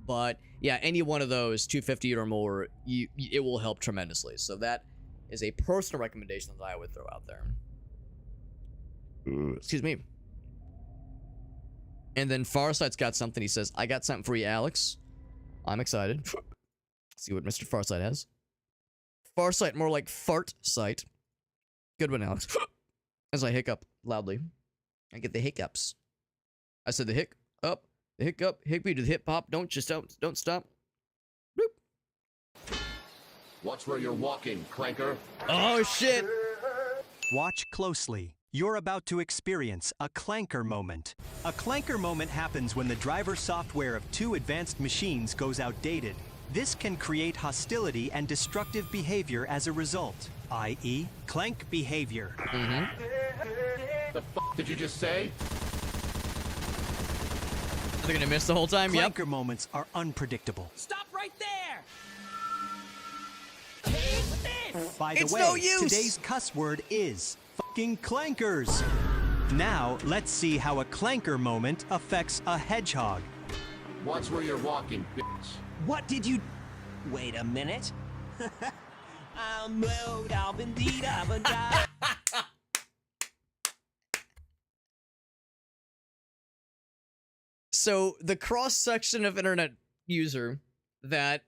But yeah, any one of those 250 or more, it will help tremendously. So that is a personal recommendation that I would throw out there. Excuse me. And then Farsight's got something. He says, I got something for you, Alex. I'm excited. See what Mr. Farsight has. Farsight, more like fart sight. Good one, Alex. As I hiccup loudly. I get the hiccups. I said the hic up, the hiccup, hickby to the hip hop. Don't stop. Boop. Watch where you're walking, clanker. Oh shit. Watch closely. You're about to experience a clanker moment. A clanker moment happens when the driver software of two advanced machines goes outdated. This can create hostility and destructive behavior as a result, i.e., clank behavior. The f did you just say? They're gonna miss the whole time. Yep. Clanker moments are unpredictable. Stop right there! By the It's way, no use. today's cuss word is fucking clankers. Now, let's see how a clanker moment affects a hedgehog. Watch where you're walking, bitch. What did you... Wait a minute. So the cross section of internet user that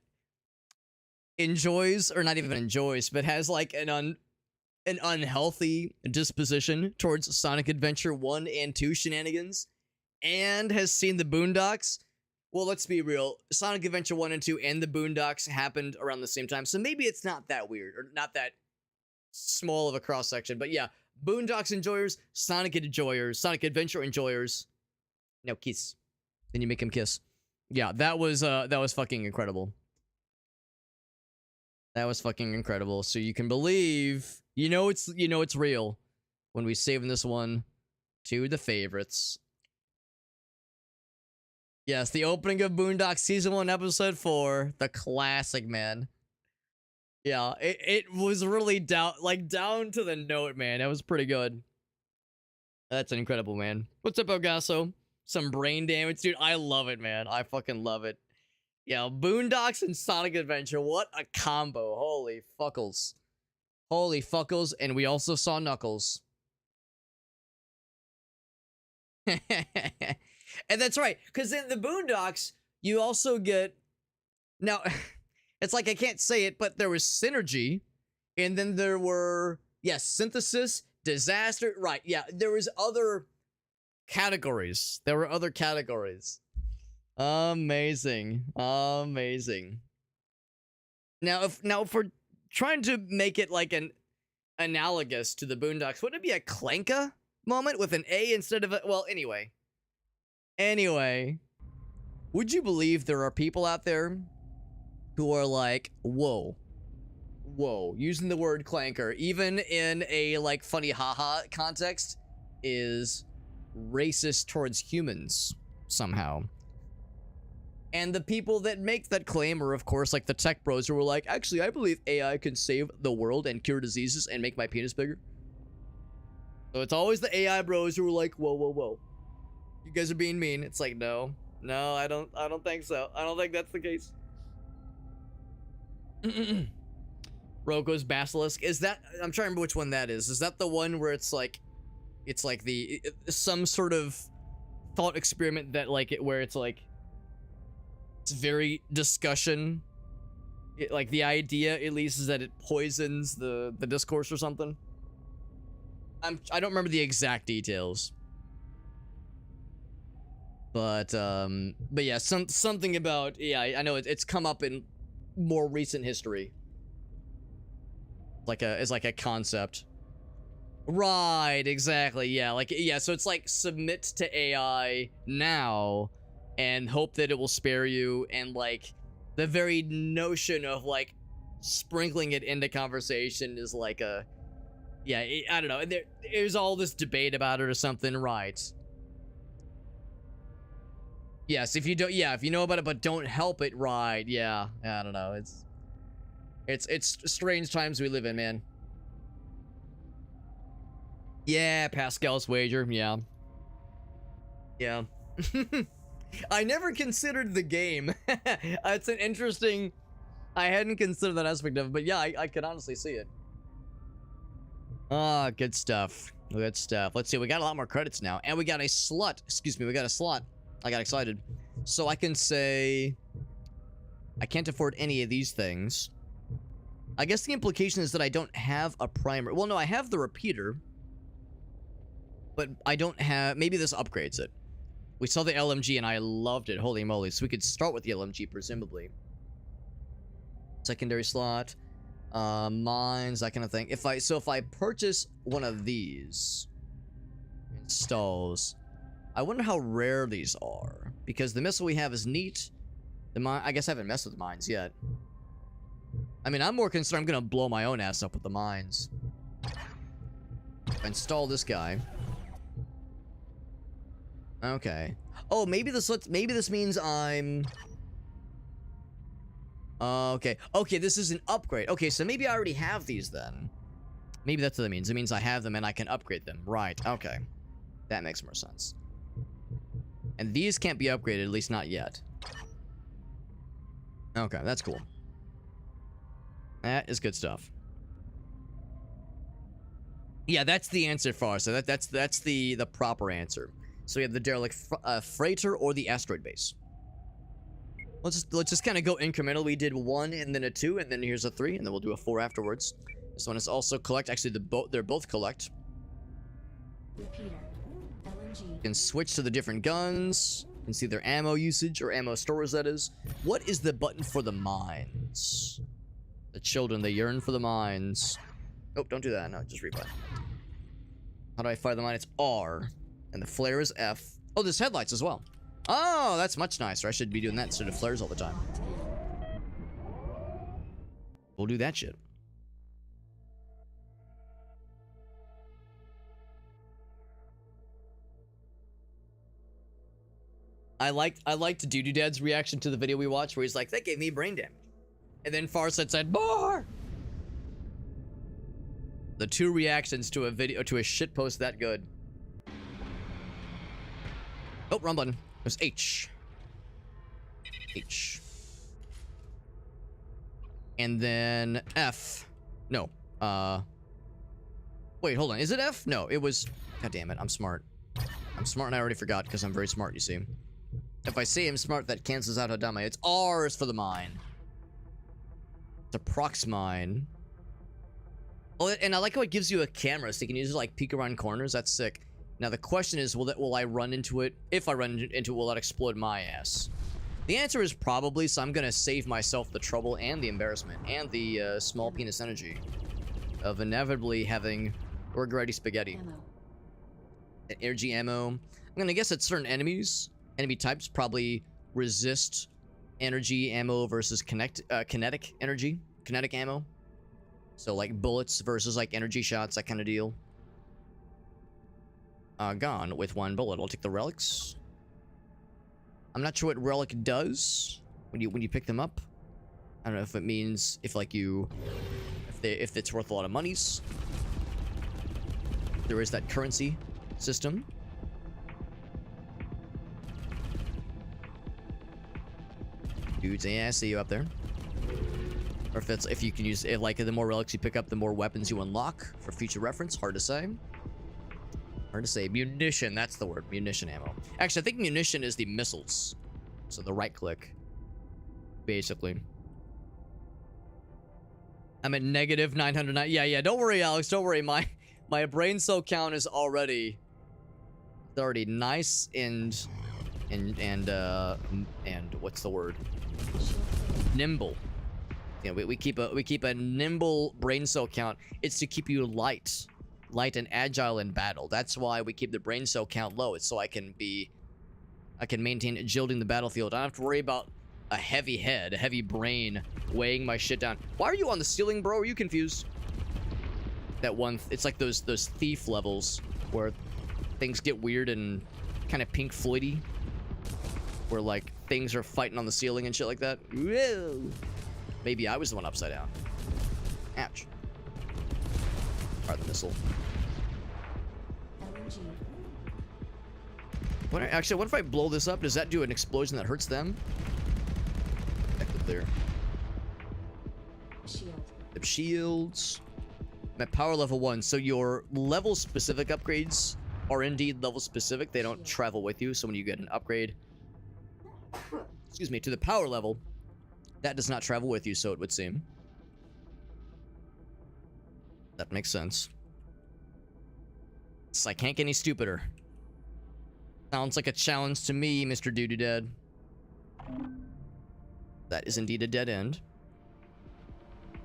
enjoys, or not even enjoys, but has like an unhealthy disposition towards Sonic Adventure 1 and 2 shenanigans, and has seen the Boondocks. Well, let's be real. Sonic Adventure 1 and 2 and the Boondocks happened around the same time, so maybe it's not that weird, or not that small of a cross-section. But yeah, Boondocks enjoyers, Sonic enjoyers, Sonic Adventure enjoyers. Now kiss. Then you make him kiss. Yeah, that was fucking incredible. That was fucking incredible. So you can believe, it's real when we save this one to the favorites. Yes, the opening of Boondocks Season 1, Episode 4. The classic, man. Yeah, it was really down to the note, man. It was pretty good. That's incredible, man. What's up, Elgaso? Some brain damage, dude. I love it, man. I fucking love it. Yeah, Boondocks and Sonic Adventure. What a combo. Holy fuckles. Holy fuckles. And we also saw Knuckles. And that's right, because in the Boondocks, you also get... Now, it's like I can't say it, but there was synergy, and then there were, yes, synthesis, disaster, right, yeah, there was other categories. There were other categories. Amazing. Amazing. Now, if we're trying to make it like an analogous to the Boondocks, wouldn't it be a Clanka moment with an A instead of a... Well, Anyway, would you believe there are people out there who are like, whoa, using the word clanker, even in a like funny haha context, is racist towards humans somehow. And the people that make that claim are, of course, like the tech bros who are like, actually, I believe AI can save the world and cure diseases and make my penis bigger. So it's always the AI bros who are like, whoa. You guys are being mean. It's like, no, No, I don't think so. I don't think that's the case. Roko's Basilisk. Is that, I'm trying to remember which one that is. Is that the one where it's like the some sort of thought experiment that like it where it's like it's very discussion. Like the idea at least is that it poisons the discourse or something. I don't remember the exact details. But yeah, something about, yeah, I know it's come up in more recent history. It's like a concept. Right, exactly. Yeah, so it's like submit to AI now and hope that it will spare you, and like the very notion of like sprinkling it into conversation is like a, yeah, I don't know. There's all this debate about it or something, right? Yes, if you know about it but don't help it, right? Yeah, I don't know. It's strange times we live in, man. Yeah, Pascal's wager. Yeah. Yeah. I never considered the game. It's an interesting. I hadn't considered that aspect of it, but yeah, I could honestly see it. Ah, good stuff. Good stuff. Let's see. We got a lot more credits now, and we got a slot. Excuse me. We got a slot. I got excited. So I can say I can't afford any of these things. I guess the implication is that I don't have a primer. Well, no, I have the repeater, but I don't have, maybe this upgrades it. We saw the LMG and I loved it. Holy moly. So we could start with the LMG, presumably. Secondary slot, mines, that kind of thing. If I purchase one of these installs, I wonder how rare these are, because the missile we have is neat. The mine, I guess I haven't messed with the mines yet. I mean, I'm more concerned I'm gonna blow my own ass up with the mines. Install this guy. Okay. Oh, maybe this means I'm. Okay. Okay, this is an upgrade. Okay, so maybe I already have these then. Maybe that's what it means. It means I have them and I can upgrade them. Right. Okay. That makes more sense. And these can't be upgraded, at least not yet. Okay, that's cool. That is good stuff. Yeah, that's the answer for us. So that's the proper answer. So we have the derelict freighter or the asteroid base. Let's just kind of go incremental. We did 1 and then a 2, and then here's a 3, and then we'll do a 4 afterwards. This one is also collect. Actually, they're both collect. Repeater. LNG. You can switch to the different guns. You can see their ammo usage, or ammo storage, that is. What is the button for the mines? The children, they yearn for the mines. Oh, don't do that. No, just replay. How do I fire the mine? It's R. And the flare is F. Oh, there's headlights as well. Oh, that's much nicer. I should be doing that instead of flares all the time. We'll do that shit. I liked Doodoo Dad's reaction to the video we watched, where he's like, "That gave me brain damage," and then Farsight said, "More." The two reactions to a video, to a shitpost that good. Oh, wrong button. It was H. H. And then F. No. Wait, hold on. Is it F? No, it was. God damn it. I'm smart. I'm smart and I already forgot because I'm very smart, you see. If I say I'm smart, that cancels out how dumb I am. It's R is for the mine. It's a prox mine. Oh, and I like how it gives you a camera so you can use it to like peek around corners. That's sick. Now the question is, will I run into it? If I run into it, will that explode my ass? The answer is probably, so I'm gonna save myself the trouble and the embarrassment and the small penis energy of inevitably having orgretti spaghetti. Ammo. Energy ammo. I'm gonna guess that certain enemy types probably resist energy ammo versus kinetic energy, kinetic ammo. So like bullets versus like energy shots, that kind of deal. Gone with one bullet. I'll take the relics. I'm not sure what relic does when you pick them up. I don't know if it means if it's worth a lot of monies. There is that currency system. dudes. Yeah, I see you up there. Or if you can use it, like the more relics you pick up, the more weapons you unlock. For future reference, hard to say. Hard to say. Munition, that's the word. Munition ammo. Actually, I think munition is the missiles. So the right click. Basically. I'm at negative 909. Yeah, don't worry, Alex. Don't worry. My brain cell count is already nice and what's the word? Nimble. You know, we keep a nimble brain cell count. It's to keep you light and agile in battle. That's why we keep the brain cell count low. It's so I can maintain agility in the battlefield. I don't have to worry about a heavy head, a heavy brain weighing my shit down. Why are you on the ceiling, bro? Are you confused? That one, it's like those thief levels where things get weird and kind of Pink Floydy, where like things are fighting on the ceiling and shit like that. Whoa. Maybe I was the one upside down. Ouch. Fire the missile. LNG. Actually, what if I blow this up? Does that do an explosion that hurts them? There. Shield. The shields. I'm at power level 1, so your level specific upgrades are indeed level specific. They don't travel with you, so when you get an upgrade, excuse me, to the power level, that does not travel with you, so it would seem. That makes sense. So I can't get any stupider. Sounds like a challenge to me, Mr. Duty Dead. That is indeed a dead end.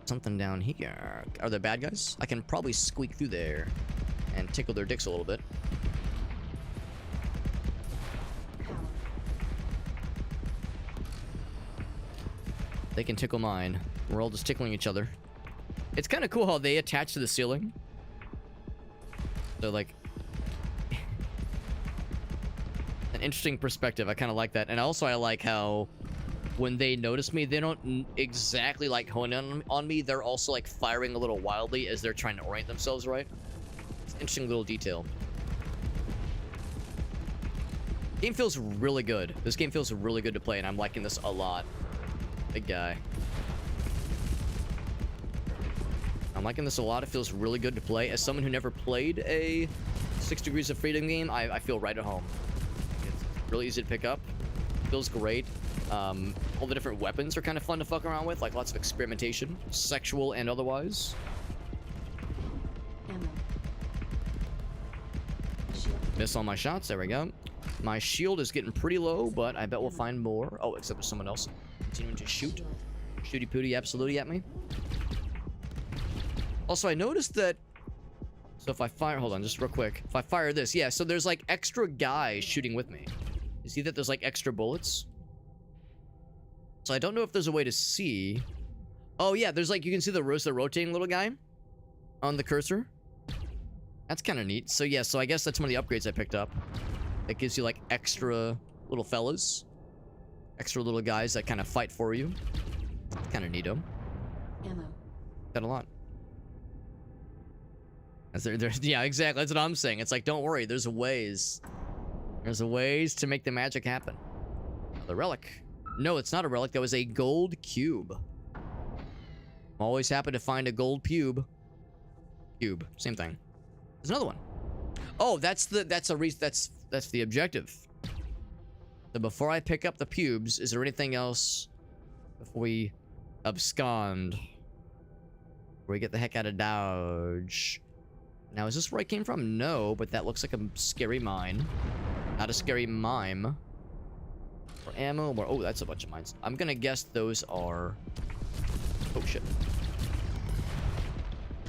Something down here. Are there bad guys? I can probably squeak through there and tickle their dicks a little bit. They can tickle mine. We're all just tickling each other. It's kind of cool how they attach to the ceiling. They're like... an interesting perspective. I kind of like that. And also I like how... when they notice me, they don't exactly like hone in on me. They're also like firing a little wildly as they're trying to orient themselves right. It's an interesting little detail. Game feels really good. This game feels really good to play, and I'm liking this a lot. Big guy. I'm liking this a lot. It feels really good to play. As someone who never played a 6 Degrees of Freedom game, I feel right at home. It's really easy to pick up. Feels great. All the different weapons are kind of fun to fuck around with, like lots of experimentation, sexual and otherwise. Ammo. Shield. Miss all my shots, there we go. My shield is getting pretty low, but I bet we'll find more. Oh, except there's someone else continuing to shoot. Shield. Shooty pooty absolutely at me. Also, I noticed that... so if I fire... hold on, just real quick. If I fire this, yeah, so there's like extra guys shooting with me. You see that there's like extra bullets? So I don't know if there's a way to see. Oh yeah, there's like, you can see the rotating little guy on the cursor. That's kind of neat. So yeah, so I guess that's one of the upgrades I picked up. It gives you like extra little fellas. Extra little guys that kind of fight for you. Kind of neato. Ammo. Got a lot. Yeah, exactly. That's what I'm saying. It's like, don't worry, there's ways. There's ways to make the magic happen. The relic. No, it's not a relic. That was a gold cube. I'm always happy to find a gold cube. Cube, same thing. There's another one. Oh, that's the objective. So before I pick up the pubes, is there anything else before we abscond? Before we get the heck out of Dodge? Now, is this where I came from? No, but that looks like a scary mine. Not a scary mime. Or ammo, or... oh, that's a bunch of mines. I'm gonna guess those are... oh, shit.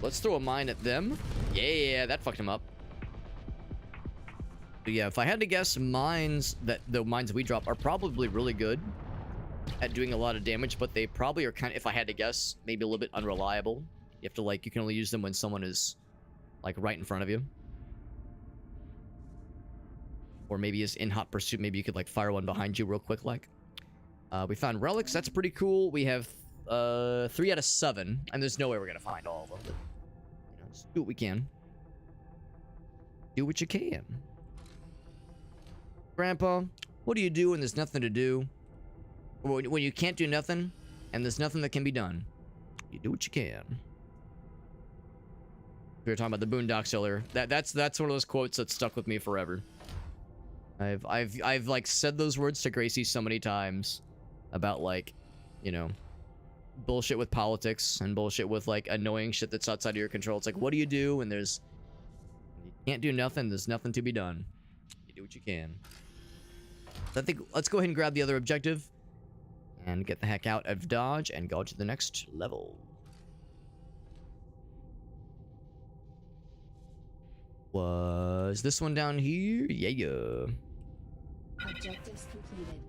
Let's throw a mine at them. Yeah, that fucked him up. But yeah, if I had to guess, mines... the mines we drop are probably really good at doing a lot of damage, but they probably are kind of, if I had to guess, maybe a little bit unreliable. You have to, like, you can only use them when someone is, like, right in front of you. Or maybe is in hot pursuit. Maybe you could like fire one behind you real quick like. We found relics. That's pretty cool. We have 3 out of 7. And there's no way we're going to find all of them. But, you know, just do what we can. Do what you can. Grandpa, what do you do when there's nothing to do? When you can't do nothing, and there's nothing that can be done, you do what you can. We were talking about the Boondocks earlier. That's one of those quotes that stuck with me forever. I've like said those words to Gracie so many times about, like, you know, bullshit with politics and bullshit with like annoying shit that's outside of your control. It's like, what do you do when you can't do nothing? There's nothing to be done. You do what you can. So I think let's go ahead and grab the other objective and get the heck out of Dodge and go to the next level. Was this one down here? Yeah. Objectives completed.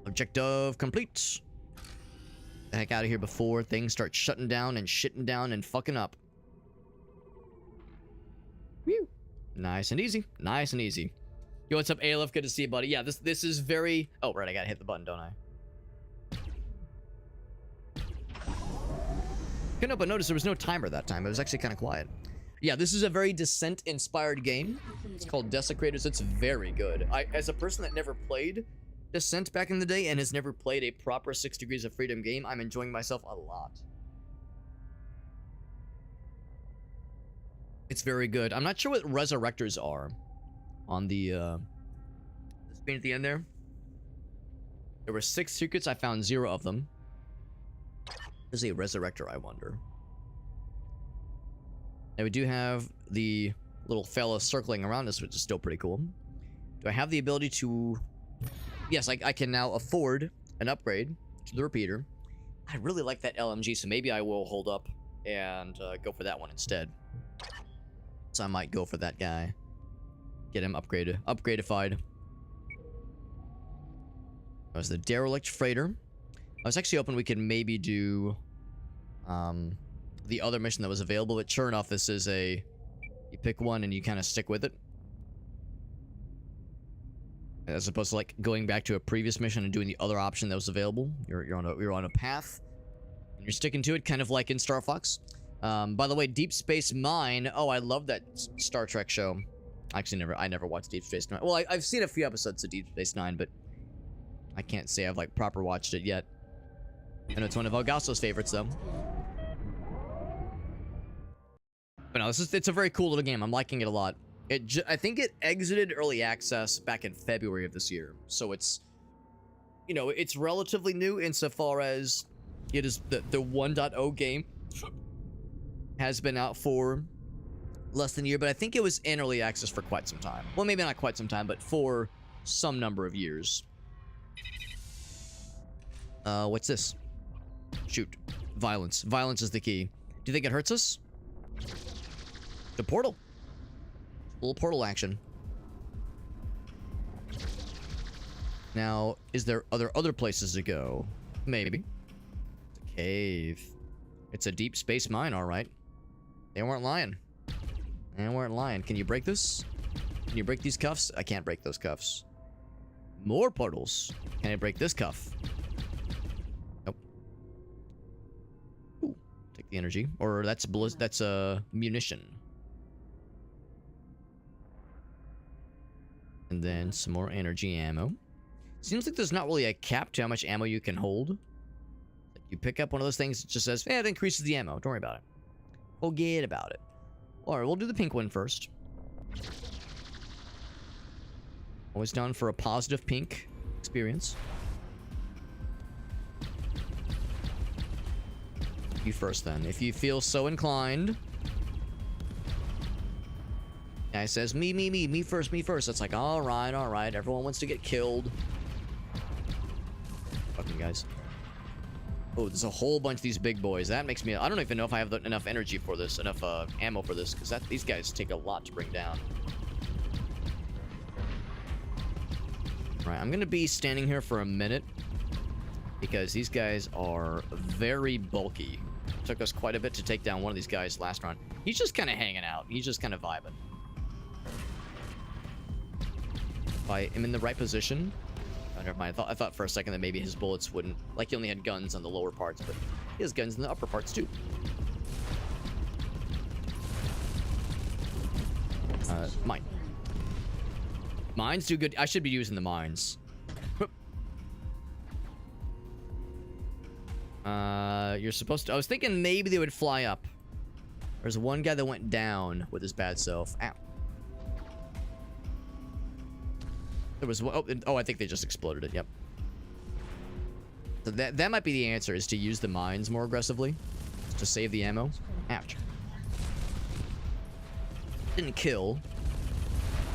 Objective complete. Get the heck out of here before things start shutting down and shitting down and fucking up. Whew. Nice and easy. Nice and easy. Yo, what's up, Aleph? Good to see you, buddy. Yeah, this is very... Oh, right, I gotta hit the button, don't I? Couldn't help but notice there was no timer that time. It was actually kind of quiet. Yeah, this is a very Descent-inspired game. It's called Desecrators. It's very good. As a person that never played Descent back in the day and has never played a proper 6 Degrees of Freedom game, I'm enjoying myself a lot. It's very good. I'm not sure what Resurrectors are on the screen at the end there. There were 6 secrets. I found 0 of them. There's a Resurrector, I wonder. Now we do have the little fella circling around us, which is still pretty cool. Do I have the ability to... Yes, I can now afford an upgrade to the repeater. I really like that LMG, so maybe I will hold up and go for that one instead. So I might go for that guy. Get him upgradified. That was the Derelict Freighter. I was actually hoping we could maybe do... the other mission that was available, but sure enough, this is you pick one and you kind of stick with it. As opposed to like going back to a previous mission and doing the other option that was available. You're on a path and you're sticking to it, kind of like in Star Fox. By the way, Deep Space Nine. Oh, I love that Star Trek show. Actually, I never watched Deep Space Nine. Well, I've seen a few episodes of Deep Space Nine, but I can't say I've like proper watched it yet. I know it's one of Elgaso's favorites though. But no, it's a very cool little game. I'm liking it a lot. I think it exited early access back in February of this year. So it's, you know, it's relatively new insofar as it is the 1.0 game has been out for less than a year, but I think it was in early access for quite some time. Well, maybe not quite some time, but for some number of years. What's this? Shoot. Violence. Violence is the key. Do you think it hurts us? The portal. A little portal action. Now, are there other places to go? Maybe. It's a cave. It's a deep space mine, alright. They weren't lying. They weren't lying. Can you break this? Can you break these cuffs? I can't break those cuffs. More portals. Can I break this cuff? Nope. Ooh. Take the energy. Or that's munition. And then some more energy ammo. Seems like there's not really a cap to how much ammo you can hold. You pick up one of those things, it just says, hey, it increases the ammo. Don't worry about it. Forget about it. Alright, we'll do the pink one first. Always down for a positive pink experience. You first then, if you feel so inclined. Guy says, me first, me first. It's like, alright. Everyone wants to get killed. Fucking guys. Oh, there's a whole bunch of these big boys. That makes me... I don't even know if I have enough energy for this, enough ammo for this, because these guys take a lot to bring down. Right, I'm gonna be standing here for a minute, because these guys are very bulky. It took us quite a bit to take down one of these guys last round. He's just kind of hanging out. He's just kind of vibing. If I am in the right position... Oh, never mind. I thought for a second that maybe his bullets wouldn't... Like, he only had guns on the lower parts, but he has guns in the upper parts, too. Mine. Mines do good. I should be using the mines. You're supposed to... I was thinking maybe they would fly up. There's one guy that went down with his bad self. Ow. There was... Oh, I think they just exploded it. Yep. So that might be the answer, is to use the mines more aggressively. To save the ammo. Ouch. Didn't kill.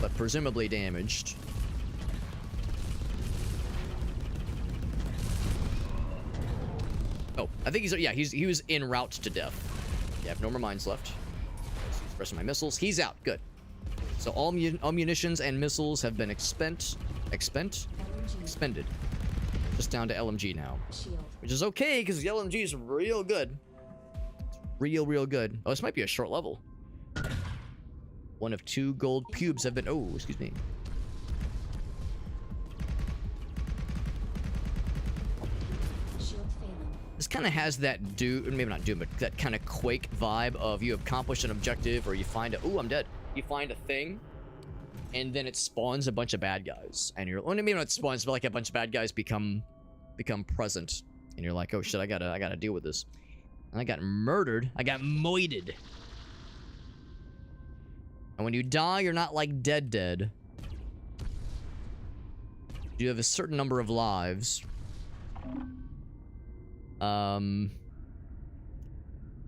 But presumably damaged. Oh, I think he was en route to death. Yeah, I have no more mines left. Let's use the rest of my missiles. He's out. Good. So all munitions and missiles have been expended. Just down to LMG now. Shield. Which is okay, because the LMG is real good. Real good. Oh, this might be a short level. One of 2 gold pubes have been... Oh, excuse me. Shield failing. This kind of has that maybe not Doom, but that kind of Quake vibe of you accomplish an objective, or you find a... Ooh, I'm dead. You find a thing, and then it spawns a bunch of bad guys. And you're... Well, maybe not spawns, but like a bunch of bad guys become present. And you're like, oh shit, I gotta deal with this. And I got murdered. I got moided. And when you die, you're not like dead. You have a certain number of lives.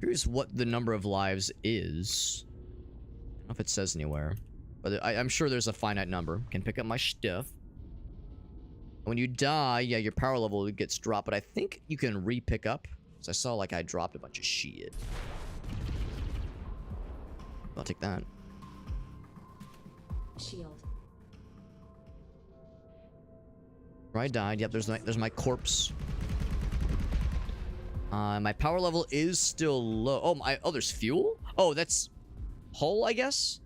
Here's what the number of lives is. I don't know if it says anywhere. But I'm sure there's a finite number. Can pick up my stuff. When you die, yeah, your power level gets dropped. But I think you can re-pick up. So I saw like I dropped a bunch of shit. I'll take that. Shield. Where I died. Yep, there's my corpse. My power level is still low. Oh, there's fuel? Oh, that's hull, I guess?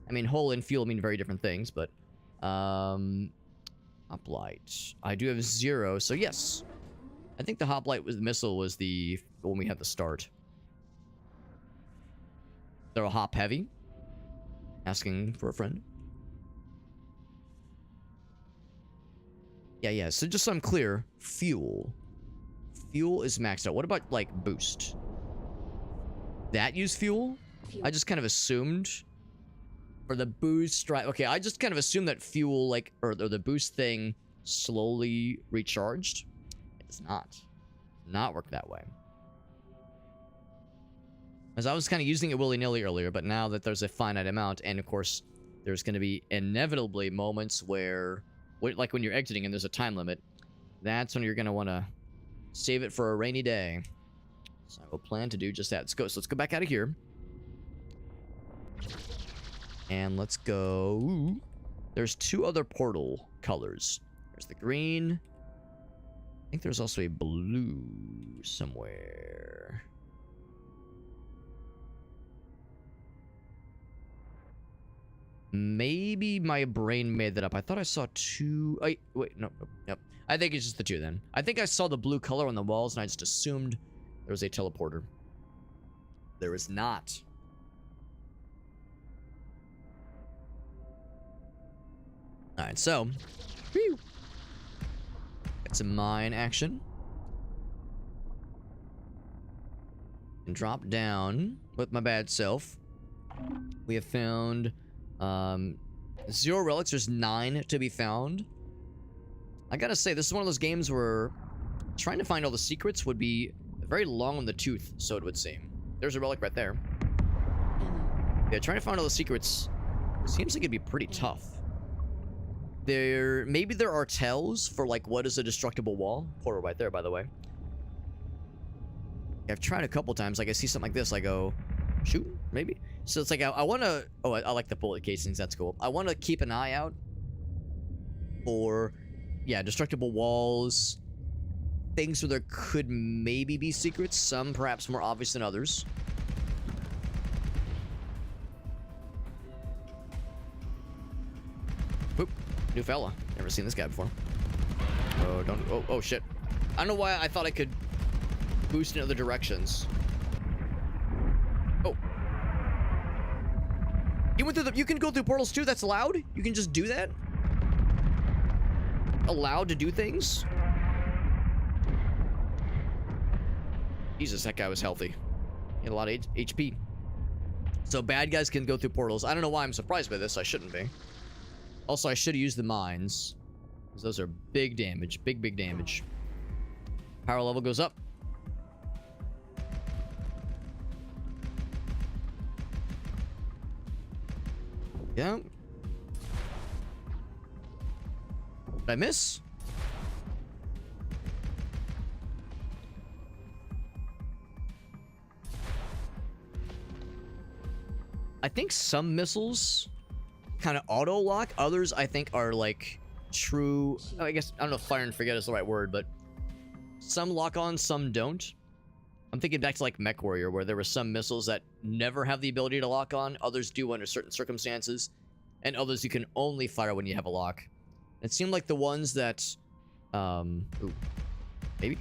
I mean, hull and fuel mean very different things, but... Hoplite. I do have 0, so yes. I think the hoplite was the missile was the one we had to start. They're a hop heavy. Asking for a friend. Yeah. So just so I'm clear, fuel. Fuel is maxed out. What about, like, boost? That use fuel? I just kind of assumed. For the boost, right? Okay, I just kind of assumed that fuel, like, or the boost thing slowly recharged. It does not. Not work that way. As I was kind of using it willy-nilly earlier, but now that there's a finite amount, and of course, there's going to be inevitably moments where, like when you're exiting and there's a time limit, that's when you're going to want to save it for a rainy day. So I will plan to do just that. So let's go back out of here. And let's go... There's 2 other portal colors. There's the green. I think there's also a blue somewhere. Maybe my brain made that up. I thought I saw 2... Wait, no. I think it's just the 2 then. I think I saw the blue color on the walls and I just assumed there was a teleporter. There is not. Alright, so... Whew. Got some mine action. And drop down with my bad self. We have found 0 relics. There's 9 to be found. I gotta say, this is one of those games where trying to find all the secrets would be very long on the tooth, so it would seem. There's a relic right there. Ammo. Yeah, trying to find all the secrets seems like it'd be pretty tough. Maybe there are tells for, like, what is a destructible wall. Portal right there, by the way. I've tried a couple times. Like, I see something like this, I go, shoot, maybe. So it's like, I want to... Oh, I like the bullet casings. That's cool. I want to keep an eye out for, yeah, destructible walls. Things where there could maybe be secrets. Some perhaps more obvious than others. Whoop. New fella. Never seen this guy before. Oh, don't... Oh, shit. I don't know why I thought I could boost in other directions. Oh. You went through the... You can go through portals too? That's allowed? You can just do that? Allowed to do things? Jesus, that guy was healthy. He had a lot of HP. So bad guys can go through portals. I don't know why I'm surprised by this. I shouldn't be. Also, I should have used the mines. Because those are big damage. Big damage. Power level goes up. Yeah. Did I miss? I think some missiles kind of auto lock. Others I think are like true. I guess I don't know if fire and forget is the right word, but some lock on, some don't. I'm thinking back to like Mech Warrior, where there were some missiles that never have the ability to lock on. Others do under certain circumstances, and others you can only fire when you have a lock. It seemed like the ones that, ooh, maybe,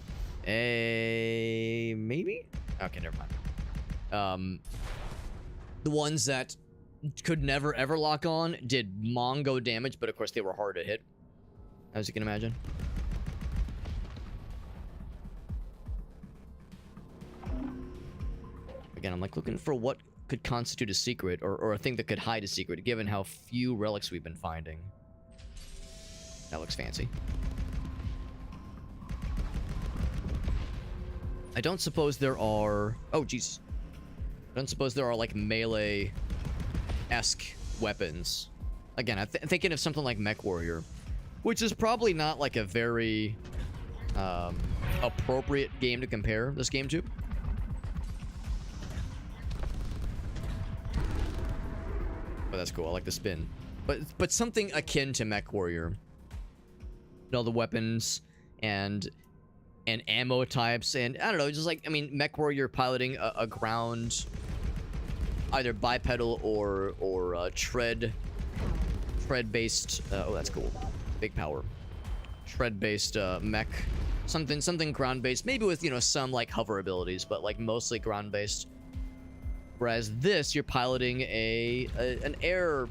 maybe. Okay, never mind. The ones that could never ever lock on did Mongo damage, but of course they were hard to hit, as you can imagine. Again, I'm like looking for what could constitute a secret or a thing that could hide a secret, given how few relics we've been finding. That looks fancy. I don't suppose there are... Oh, jeez. I don't suppose there are, like, melee-esque weapons. Again, I'm thinking of something like Mech Warrior, which is probably not, like, a very appropriate game to compare this game to. Oh, that's cool. I like the spin. But something akin to Mech Warrior. All the weapons and ammo types, and I don't know, just like, I mean, Mech Warrior piloting a ground, either bipedal or tread based. Oh, that's cool. Big power. Tread based mech, something ground based, maybe with, you know, some like hover abilities, but like mostly ground based. Whereas this, you're piloting an air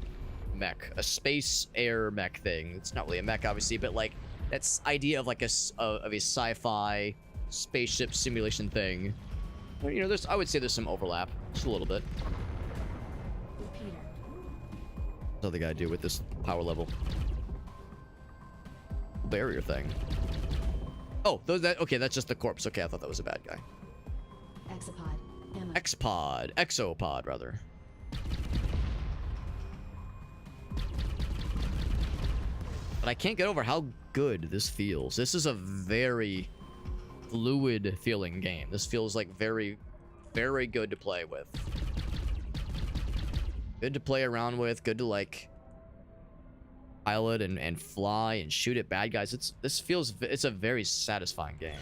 mech, a space air mech thing. It's not really a mech, obviously, but like that's idea of like a sci-fi spaceship simulation thing. Well, you know, I would say there's some overlap, just a little bit. Repeater. What's the guy do with this power level? Barrier thing. Oh, okay, that's just the corpse. Okay, I thought that was a bad guy. Exopod. Ammo. Exopod, rather. But I can't get over how good this feels. This is a very fluid feeling game. This feels like very, very good to play with. Good to play around with. Good to like pilot and fly and shoot at bad guys. It's a very satisfying game.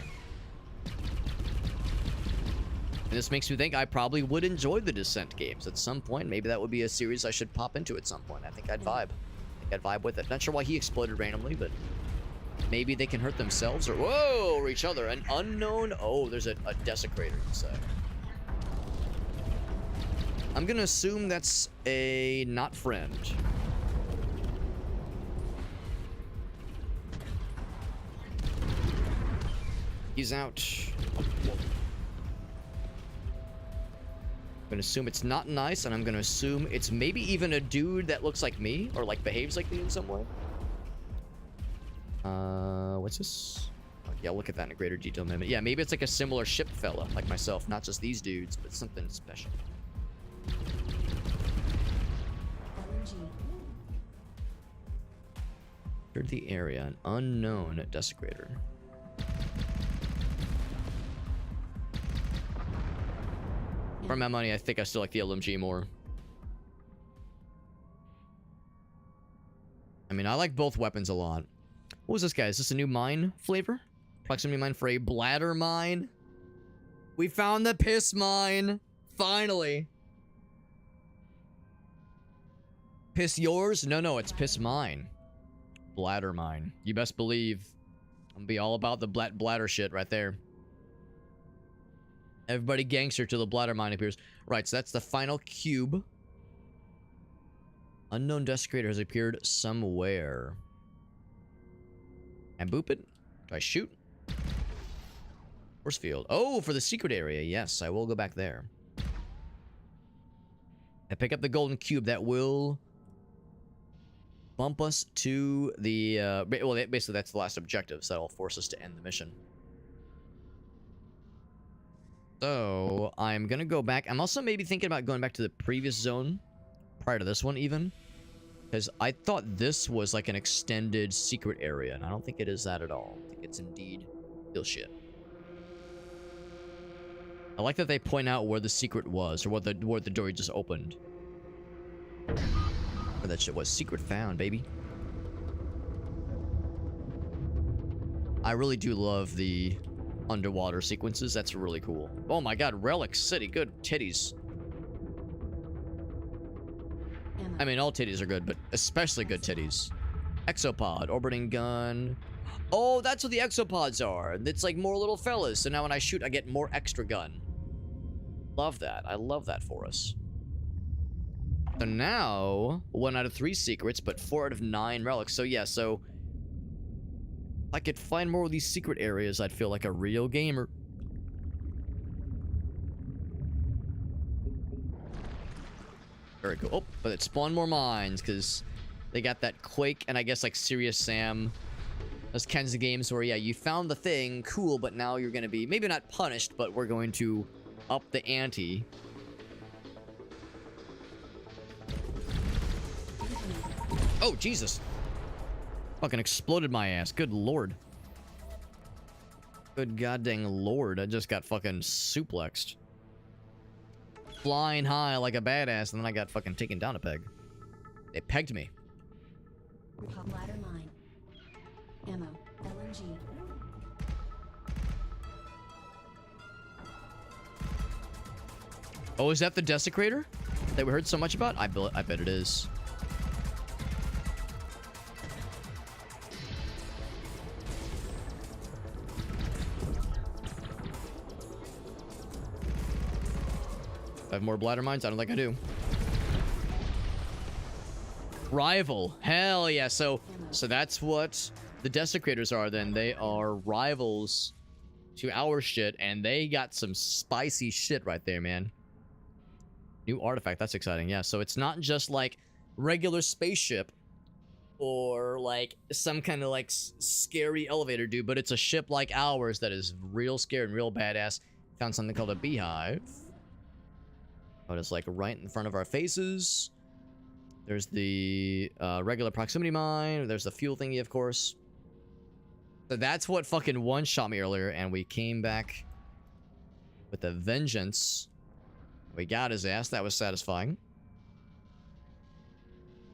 And this makes me think I probably would enjoy the Descent games at some point. Maybe that would be a series I should pop into at some point. I think I'd vibe. With it. Not sure why he exploded randomly, but maybe they can hurt themselves or whoa, or each other. An unknown. Oh, there's a Desecrator, you say. I'm gonna assume that's a not friend. He's out. I'm gonna assume it's not nice, and I'm gonna assume it's maybe even a dude that looks like me or like behaves like me in some way. What's this? Oh, yeah, I'll look at that in greater detail in a minute. Yeah, maybe it's like a similar ship fella like myself, not just these dudes, but something special. LNG. Entered the area, an unknown Desecrator. For my money, I think I still like the LMG more. I mean, I like both weapons a lot. What was this guy? Is this a new mine flavor? Proximity mine for a bladder mine? We found the piss mine! Finally! Piss yours? No, it's piss mine. Bladder mine. You best believe I'm gonna be all about the bladder shit right there. Everybody gangster till the bladder mine appears. Right, so that's the final cube. Unknown Desecrator has appeared somewhere. And boop it. Do I shoot? Force field. Oh, for the secret area. Yes, I will go back there. And pick up the golden cube that will bump us to the well, basically that's the last objective, so that'll force us to end the mission. So I'm gonna go back. I'm also maybe thinking about going back to the previous zone prior to this one even, because I thought this was like an extended secret area, and I don't think it is that at all. I think it's indeed real shit. I like that they point out where the secret was, or where the door just opened. Where that shit was. Secret found, baby. I really do love the underwater sequences. That's really cool. Oh my god, Relic City. Good titties. Ammo. I mean, all titties are good, but especially good titties. Exopod, orbiting gun. Oh, that's what the exopods are. It's like more little fellas. So now when I shoot, I get more extra gun. Love that. I love that for us. So now, 1 out of 3 secrets, but 4 out of 9 relics. So yeah, so if I could find more of these secret areas, I'd feel like a real gamer. Very cool. Oh, but it spawned more mines because they got that Quake and I guess like Serious Sam. Those kinds of games where, yeah, you found the thing, cool, but now you're going to be, maybe not punished, but we're going to up the ante. Oh, Jesus. Fucking exploded my ass. Good lord. Good goddamn lord. I just got fucking suplexed. Flying high like a badass, and then I got fucking taken down a peg. They pegged me. Hot ladder mine. Ammo. LNG. Oh, is that the Desecrator that we heard so much about? I bet it is. I have more bladder mines? I don't think I do. Rival. Hell yeah. So that's what the Desecrators are then. They are rivals to our shit, and they got some spicy shit right there, man. New artifact. That's exciting. Yeah, so it's not just like regular spaceship or like some kind of like scary elevator dude, but it's a ship like ours that is real scary and real badass. Found something called a beehive. But it's like right in front of our faces. There's the regular proximity mine. There's the fuel thingy, of course. So that's what fucking one-shot me earlier, and we came back with a vengeance. We got his ass. That was satisfying.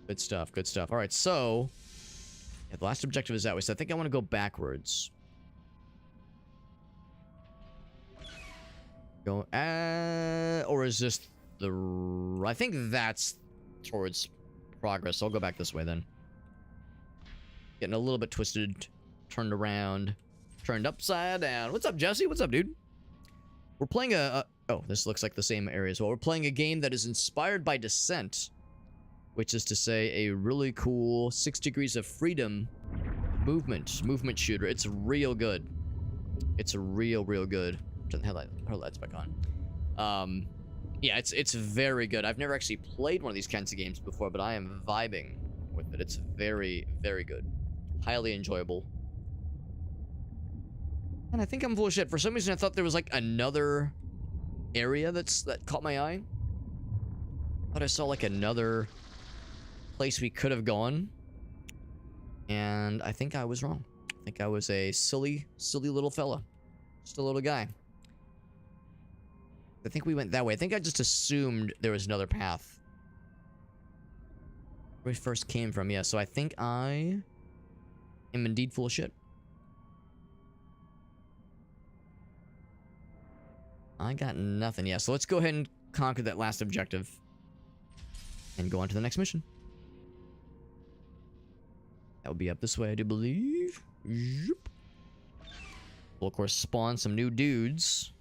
Good stuff. Good stuff. All right, so yeah, the last objective is that way. So I think I want to go backwards. Go, or is this the? I think that's towards progress. So I'll go back this way then. Getting a little bit twisted, turned around, turned upside down. What's up, Jesse? What's up, dude? We're playing a oh, this looks like the same area as well. We're playing a game that is inspired by Descent, which is to say a really cool 6 Degrees of Freedom movement shooter. It's real good. It's real good. Turn the headlights back on. Yeah, it's very good. I've never actually played one of these kinds of games before, but I am vibing with it. It's very good. Highly enjoyable. And I think I'm full of shit. For some reason, I thought there was like another area that caught my eye. Thought I saw like another place we could have gone. And I think I was wrong. I think I was a silly little fella. Just a little guy. I think we went that way. I think I just assumed there was another path. Where we first came from, yeah. So I think I am indeed full of shit. I got nothing. Yeah, so let's go ahead and conquer that last objective. And go on to the next mission. That would be up this way, I do believe. Yep. We'll, of course, spawn some new dudes.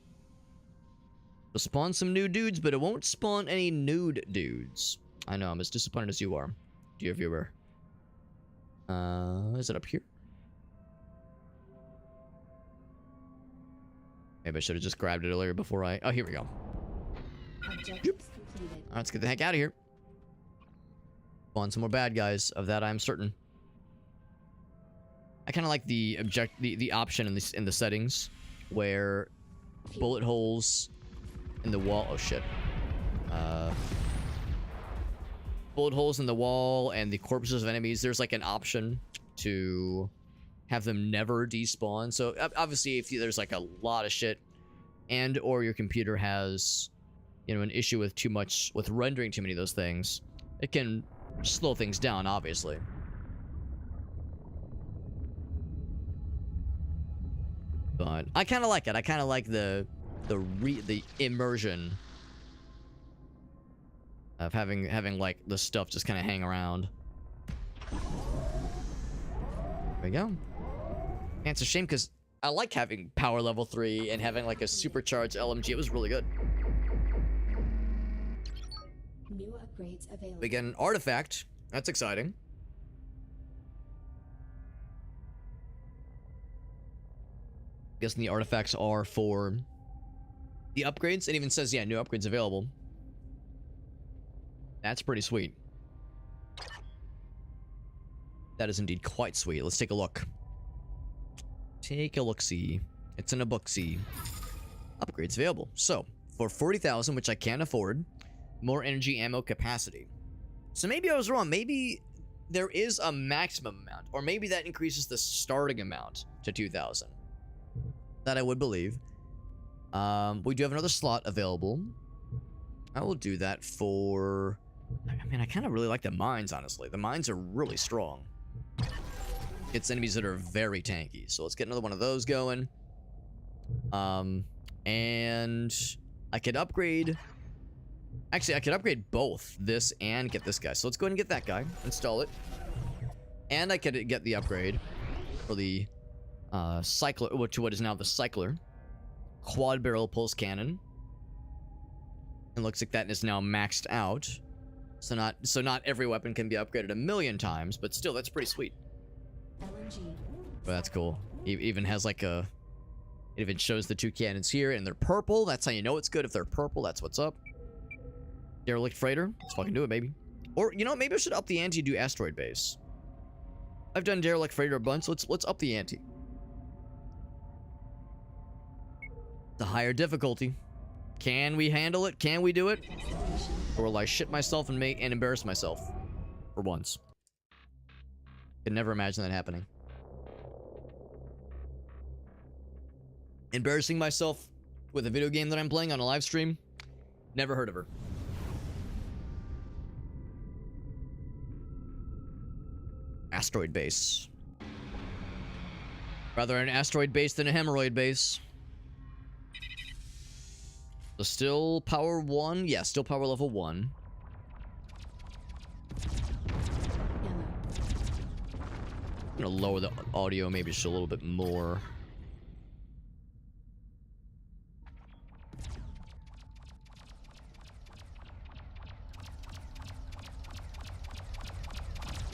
We'll spawn some new dudes, but it won't spawn any nude dudes. I know, I'm as disappointed as you are, dear viewer. Is it up here? Maybe I should have just grabbed it earlier before I... Oh, here we go. Objectives completed. All right, let's get the heck out of here. On some more bad guys. Of that, I'm certain. I kind of like the option in the settings where bullet holes in the wall. Oh shit. Bullet holes in the wall and the corpses of enemies. There's like an option to have them never despawn. So obviously, if there's like a lot of shit, and or your computer has, you know, an issue with rendering too many of those things, it can slow things down, obviously. But I kind of like it. I kind of like the immersion of having like the stuff just kind of hang around. There we go. And it's a shame because I like having power level 3 and having like a supercharged LMG. It was really good. New upgrades available. We get an artifact. That's exciting. Guessing the artifacts are for the upgrades. It even says, yeah, new upgrades available. That's pretty sweet. That is indeed quite sweet. Let's take a look. Take a look-see. It's in a book-see. Upgrades available. So, for 40,000, which I can't afford, more energy ammo capacity. So maybe I was wrong. Maybe there is a maximum amount, or maybe that increases the starting amount to 2,000. That I would believe. We do have another slot available. I will do that for... I mean, I kind of really like the mines, honestly. The mines are really strong. It's enemies that are very tanky. So let's get another one of those going. And I could upgrade... Actually, I could upgrade both this and get this guy. So let's go ahead and get that guy. Install it. And I could get the upgrade for the cycler, to what is now the cycler. Quad barrel pulse cannon. It looks like that is now maxed out. So not every weapon can be upgraded a million times, but still, that's pretty sweet. LNG. But that's cool. It even has like a... It even shows the 2 cannons here, and they're purple. That's how you know it's good. If they're purple, that's what's up. Derelict freighter. Let's fucking do it, baby. Or, you know, maybe I should up the ante, do asteroid base. I've done derelict freighter a bunch, so let's up the ante. The higher difficulty. Can we handle it? Can we do it? Or will I shit myself and embarrass myself? For once. Could never imagine that happening. Embarrassing myself with a video game that I'm playing on a live stream? Never heard of her. Asteroid base. Rather an asteroid base than a hemorrhoid base. So still power 1? Yeah, still power level 1. Ammo. I'm gonna lower the audio maybe just a little bit more.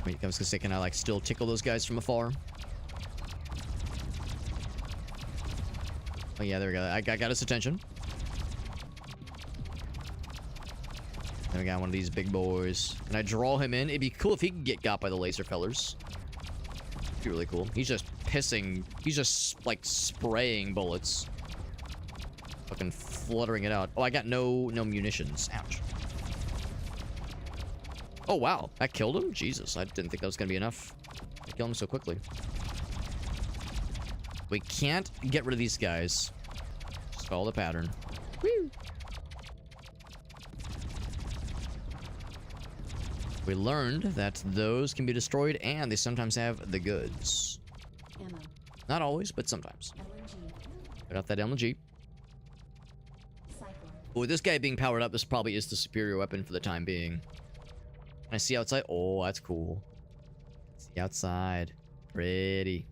Wait, I was gonna say, can I like still tickle those guys from afar? Oh yeah, there we go. I got his attention. Then we got one of these big boys. Can I draw him in? It'd be cool if he could get got by the laser fellers. It'd be really cool. He's just pissing. He's just like spraying bullets. Fucking fluttering it out. Oh, I got no munitions. Ouch. Oh, wow. That killed him? Jesus, I didn't think that was going to be enough to kill him so quickly. We can't get rid of these guys. Just follow the pattern. Woo! We learned that those can be destroyed, and they sometimes have the goods. Ammo. Not always, but sometimes. LNG. Got that LMG. Cycler. But with this guy being powered up, this probably is the superior weapon for the time being. I see outside. Oh, that's cool. See outside. Pretty.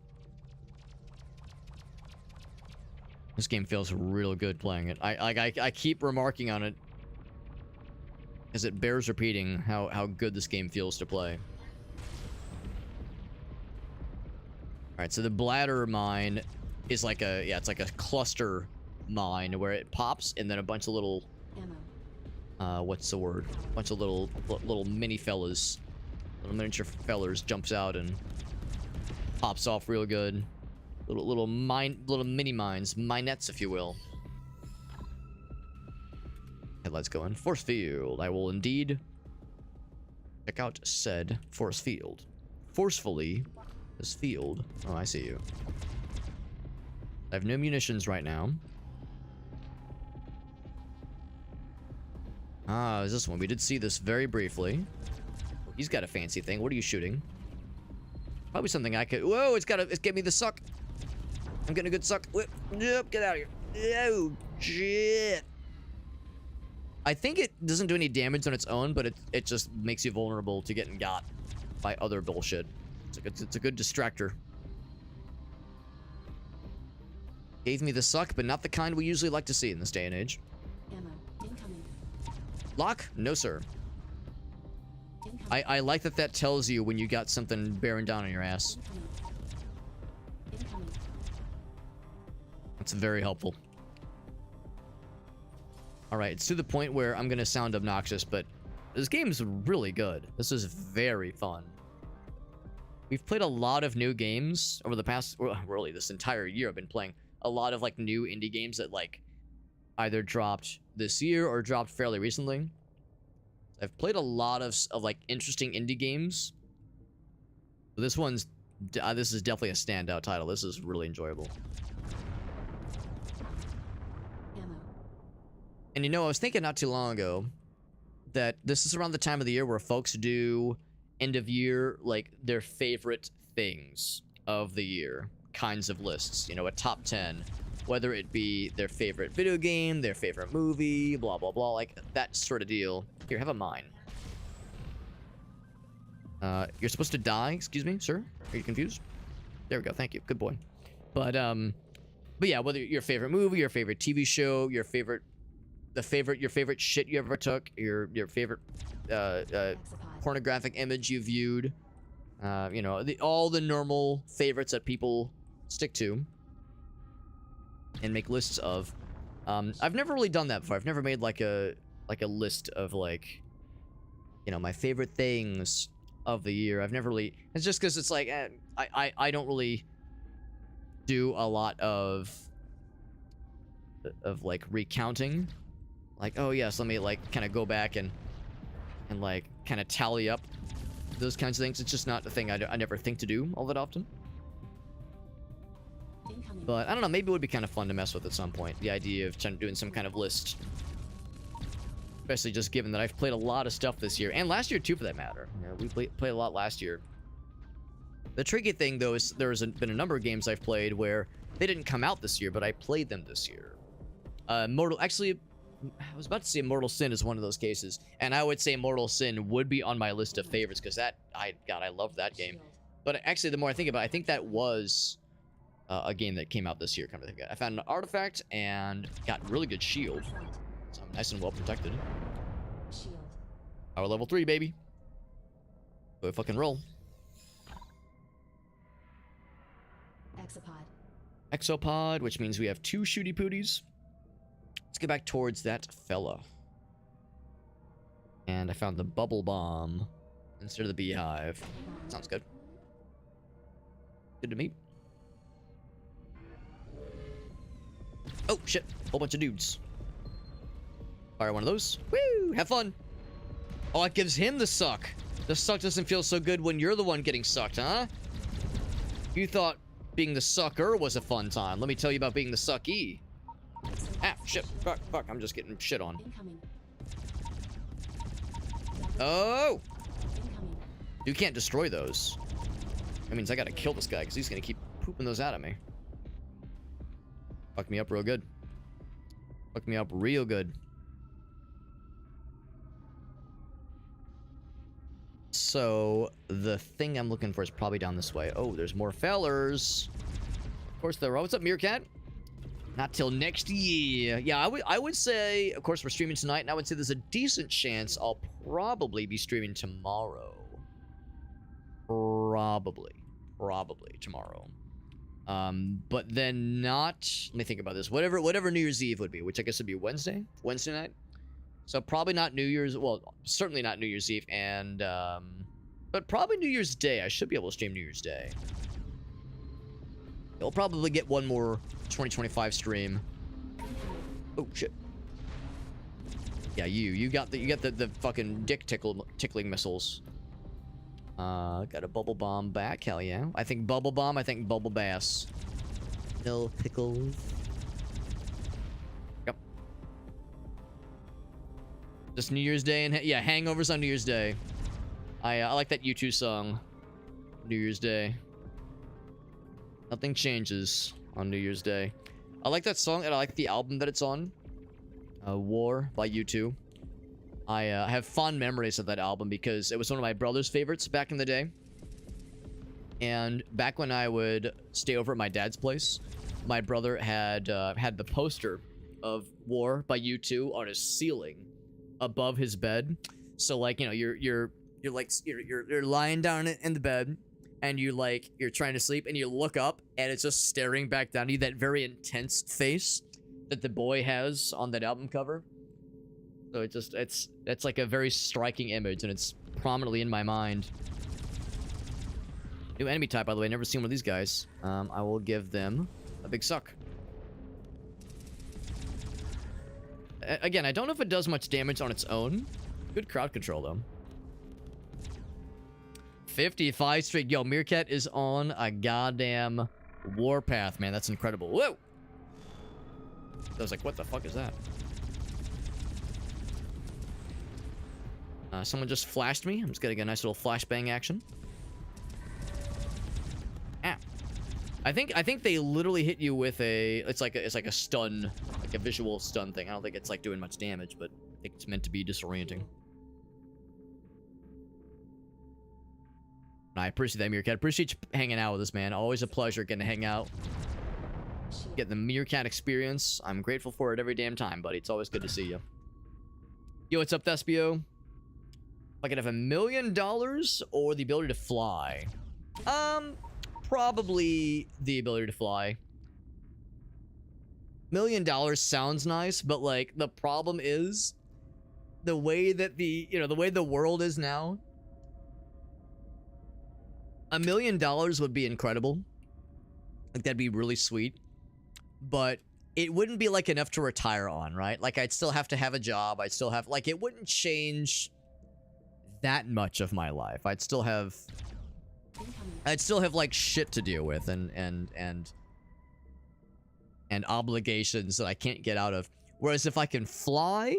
This game feels real good playing it. I keep remarking on it, as it bears repeating how good this game feels to play. Alright, so the bladder mine is like a, yeah, it's like a cluster mine where it pops and then a bunch of little Ammo. what's the word? A bunch of little mini fellas, little miniature fellers jumps out and pops off real good. Little mini mines, minettes, if you will. Headlights going. Force field. I will indeed check out said force field. Forcefully, this field. Oh, I see you. I have no munitions right now. Ah, is this one? We did see this very briefly. He's got a fancy thing. What are you shooting? Probably something I could. Whoa! It's getting me the suck. I'm getting a good suck. Yep, get out of here. Oh shit! I think it doesn't do any damage on its own, but it just makes you vulnerable to getting got by other bullshit. It's a good distractor. Gave me the suck, but not the kind we usually like to see in this day and age. Ammo. Incoming. Lock? No, sir. Incoming. I like that tells you when you got something bearing down on your ass. Incoming. Incoming. That's very helpful. Alright, it's to the point where I'm gonna sound obnoxious, but this game is really good. This is very fun. We've played a lot of new games over the past, well, really this entire year. I've been playing a lot of like new indie games that like either dropped this year or dropped fairly recently. I've played a lot of like interesting indie games. This one's this is definitely a standout title. This is really enjoyable. Ammo. And you know, I was thinking not too long ago that this is around the time of the year where folks do end of year, like their favorite things of the year kinds of lists. You know, a top 10, whether it be their favorite video game, their favorite movie, blah, blah, blah, like that sort of deal. Here, have a mine. You're supposed to die, excuse me, sir? Are you confused? There we go, thank you, good boy. But yeah, whether your favorite movie, your favorite TV show, your favorite shit you ever took, your favorite Hexapod. pornographic image you viewed, you know, all the normal favorites that people stick to and make lists of. I've never really done that before. I've never made like a list of like, you know, my favorite things of the year. I've never really. It's just because it's like I don't really do a lot of like recounting. Like, oh yes, let me like kind of go back and like kind of tally up those kinds of things. It's just not a thing I never think to do all that often. Incoming. But I don't know, maybe it would be kind of fun to mess with at some point. The idea of doing some kind of list. Especially just given that I've played a lot of stuff this year. And last year too, for that matter. You know, we played a lot last year. The tricky thing though is been a number of games I've played where they didn't come out this year, but I played them this year. Actually, I was about to say Mortal Sin is one of those cases, and I would say Mortal Sin would be on my list of favorites because I loved that game. But actually, the more I think about it, I think that was a game that came out this year. Come to think of it, I found an artifact and got really good shield, Front. so I'm nice and well protected. Shield. Power level 3, baby. Go fucking roll. Hexapod. Exopod, which means we have 2 shooty pooties. Let's get back towards that fella. And I found the bubble bomb instead of the beehive. Sounds good. Good to meet. Oh, shit. Whole bunch of dudes. Fire one of those. Woo! Have fun. Oh, it gives him the suck. The suck doesn't feel so good when you're the one getting sucked, huh? You thought being the sucker was a fun time. Let me tell you about being the sucky. Ah, shit. Fuck. I'm just getting shit on. Incoming. Oh! Incoming. You can't destroy those. That means I gotta kill this guy because he's gonna keep pooping those out at me. Fuck me up real good. Fuck me up real good. So, the thing I'm looking for is probably down this way. Oh, there's more fellers. Of course there are. What's up, Meerkat? Not till next year. Yeah, I would say, of course, we're streaming tonight, and I would say there's a decent chance I'll probably be streaming tomorrow. Probably tomorrow. But then not. Let me think about this. Whatever New Year's Eve would be, which I guess would be Wednesday night. So probably not New Year's. Well, certainly not New Year's Eve, and but probably New Year's Day. I should be able to stream New Year's Day. I'll probably get one more 2025 stream. Oh shit. Yeah, you got the fucking dick tickling missiles. Got a bubble bomb back. Hell yeah. I think bubble bomb. I think bubble bass. No pickles. Yep. Just New Year's Day and yeah, hangovers on New Year's Day. I like that U2 song. New Year's Day. Nothing changes on New Year's Day. I like that song and I like the album that it's on. War by U2. I have fond memories of that album because it was one of my brother's favorites back in the day. And back when I would stay over at my dad's place, my brother had had the poster of War by U2 on his ceiling above his bed. So like, you know, you're lying down in the bed and you're trying to sleep and you look up and it's just staring back down at you, that very intense face that the boy has on that album cover. So it's like a very striking image and it's prominently in my mind. New enemy type, by the way. Never seen one of these guys. I will give them a big suck. Again, I don't know if it does much damage on its own. Good crowd control though. 55 streak. Yo, Meerkat is on a goddamn warpath, man. That's incredible. Whoa! I was like, what the fuck is that? Someone just flashed me. I'm just getting a nice little flashbang action. Ah. I think they literally hit you with a it's like a stun, like a visual stun thing. I don't think it's like doing much damage, but I think it's meant to be disorienting. I appreciate that, Meerkat. Appreciate you hanging out with us, man. Always a pleasure getting to hang out. Get the Meerkat experience. I'm grateful for it every damn time, buddy. It's always good to see you. Yo, what's up, Thespio? If I could have $1 million or the ability to fly. Probably the ability to fly. $1 million sounds nice, but like the problem is the way that the way the world is now. $1 million would be incredible. Like that'd be really sweet. But it wouldn't be like enough to retire on, right? Like I'd still have to have a job. I'd still have like it wouldn't change that much of my life. I'd still have like shit to deal with and obligations that I can't get out of. Whereas if I can fly,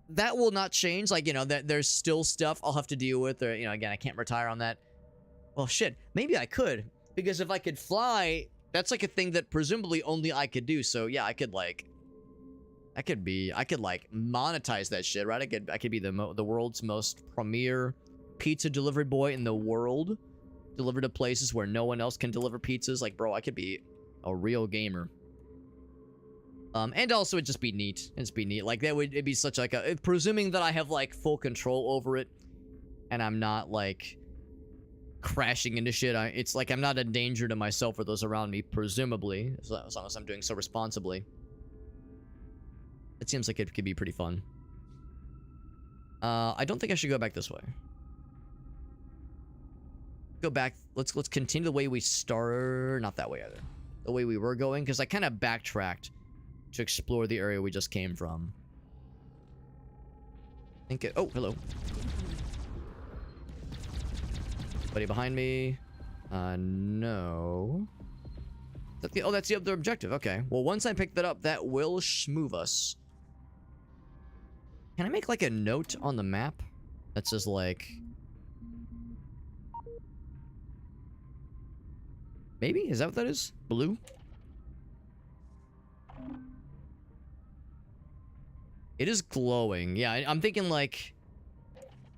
that will not change. Like, you know, that there's still stuff I'll have to deal with, or, you know, again, I can't retire on that. Well, shit, maybe I could, because if I could fly, that's like a thing that presumably only I could do. So yeah, I could like monetize that shit, right? I could be the world's most premier pizza delivery boy in the world, deliver to places where no one else can deliver pizzas. Like, bro, I could be a real gamer. And also it'd just be neat. Like it'd be such like a, presuming that I have like full control over it and I'm not like crashing into shit. It's like I'm not a danger to myself or those around me, presumably, as long as I'm doing so responsibly. It seems like it could be pretty fun. I don't think I should go back this way. Go back. Let's continue the way we started. Not that way either. The way we were going, because I kind of backtracked to explore the area we just came from. I think it. Oh, hello. Buddy behind me. No. Oh, that's the other objective. Okay. Well, once I pick that up, that will move us. Can I make like a note on the map that says like... Maybe? Is that what that is? Blue? It is glowing. Yeah, I'm thinking like...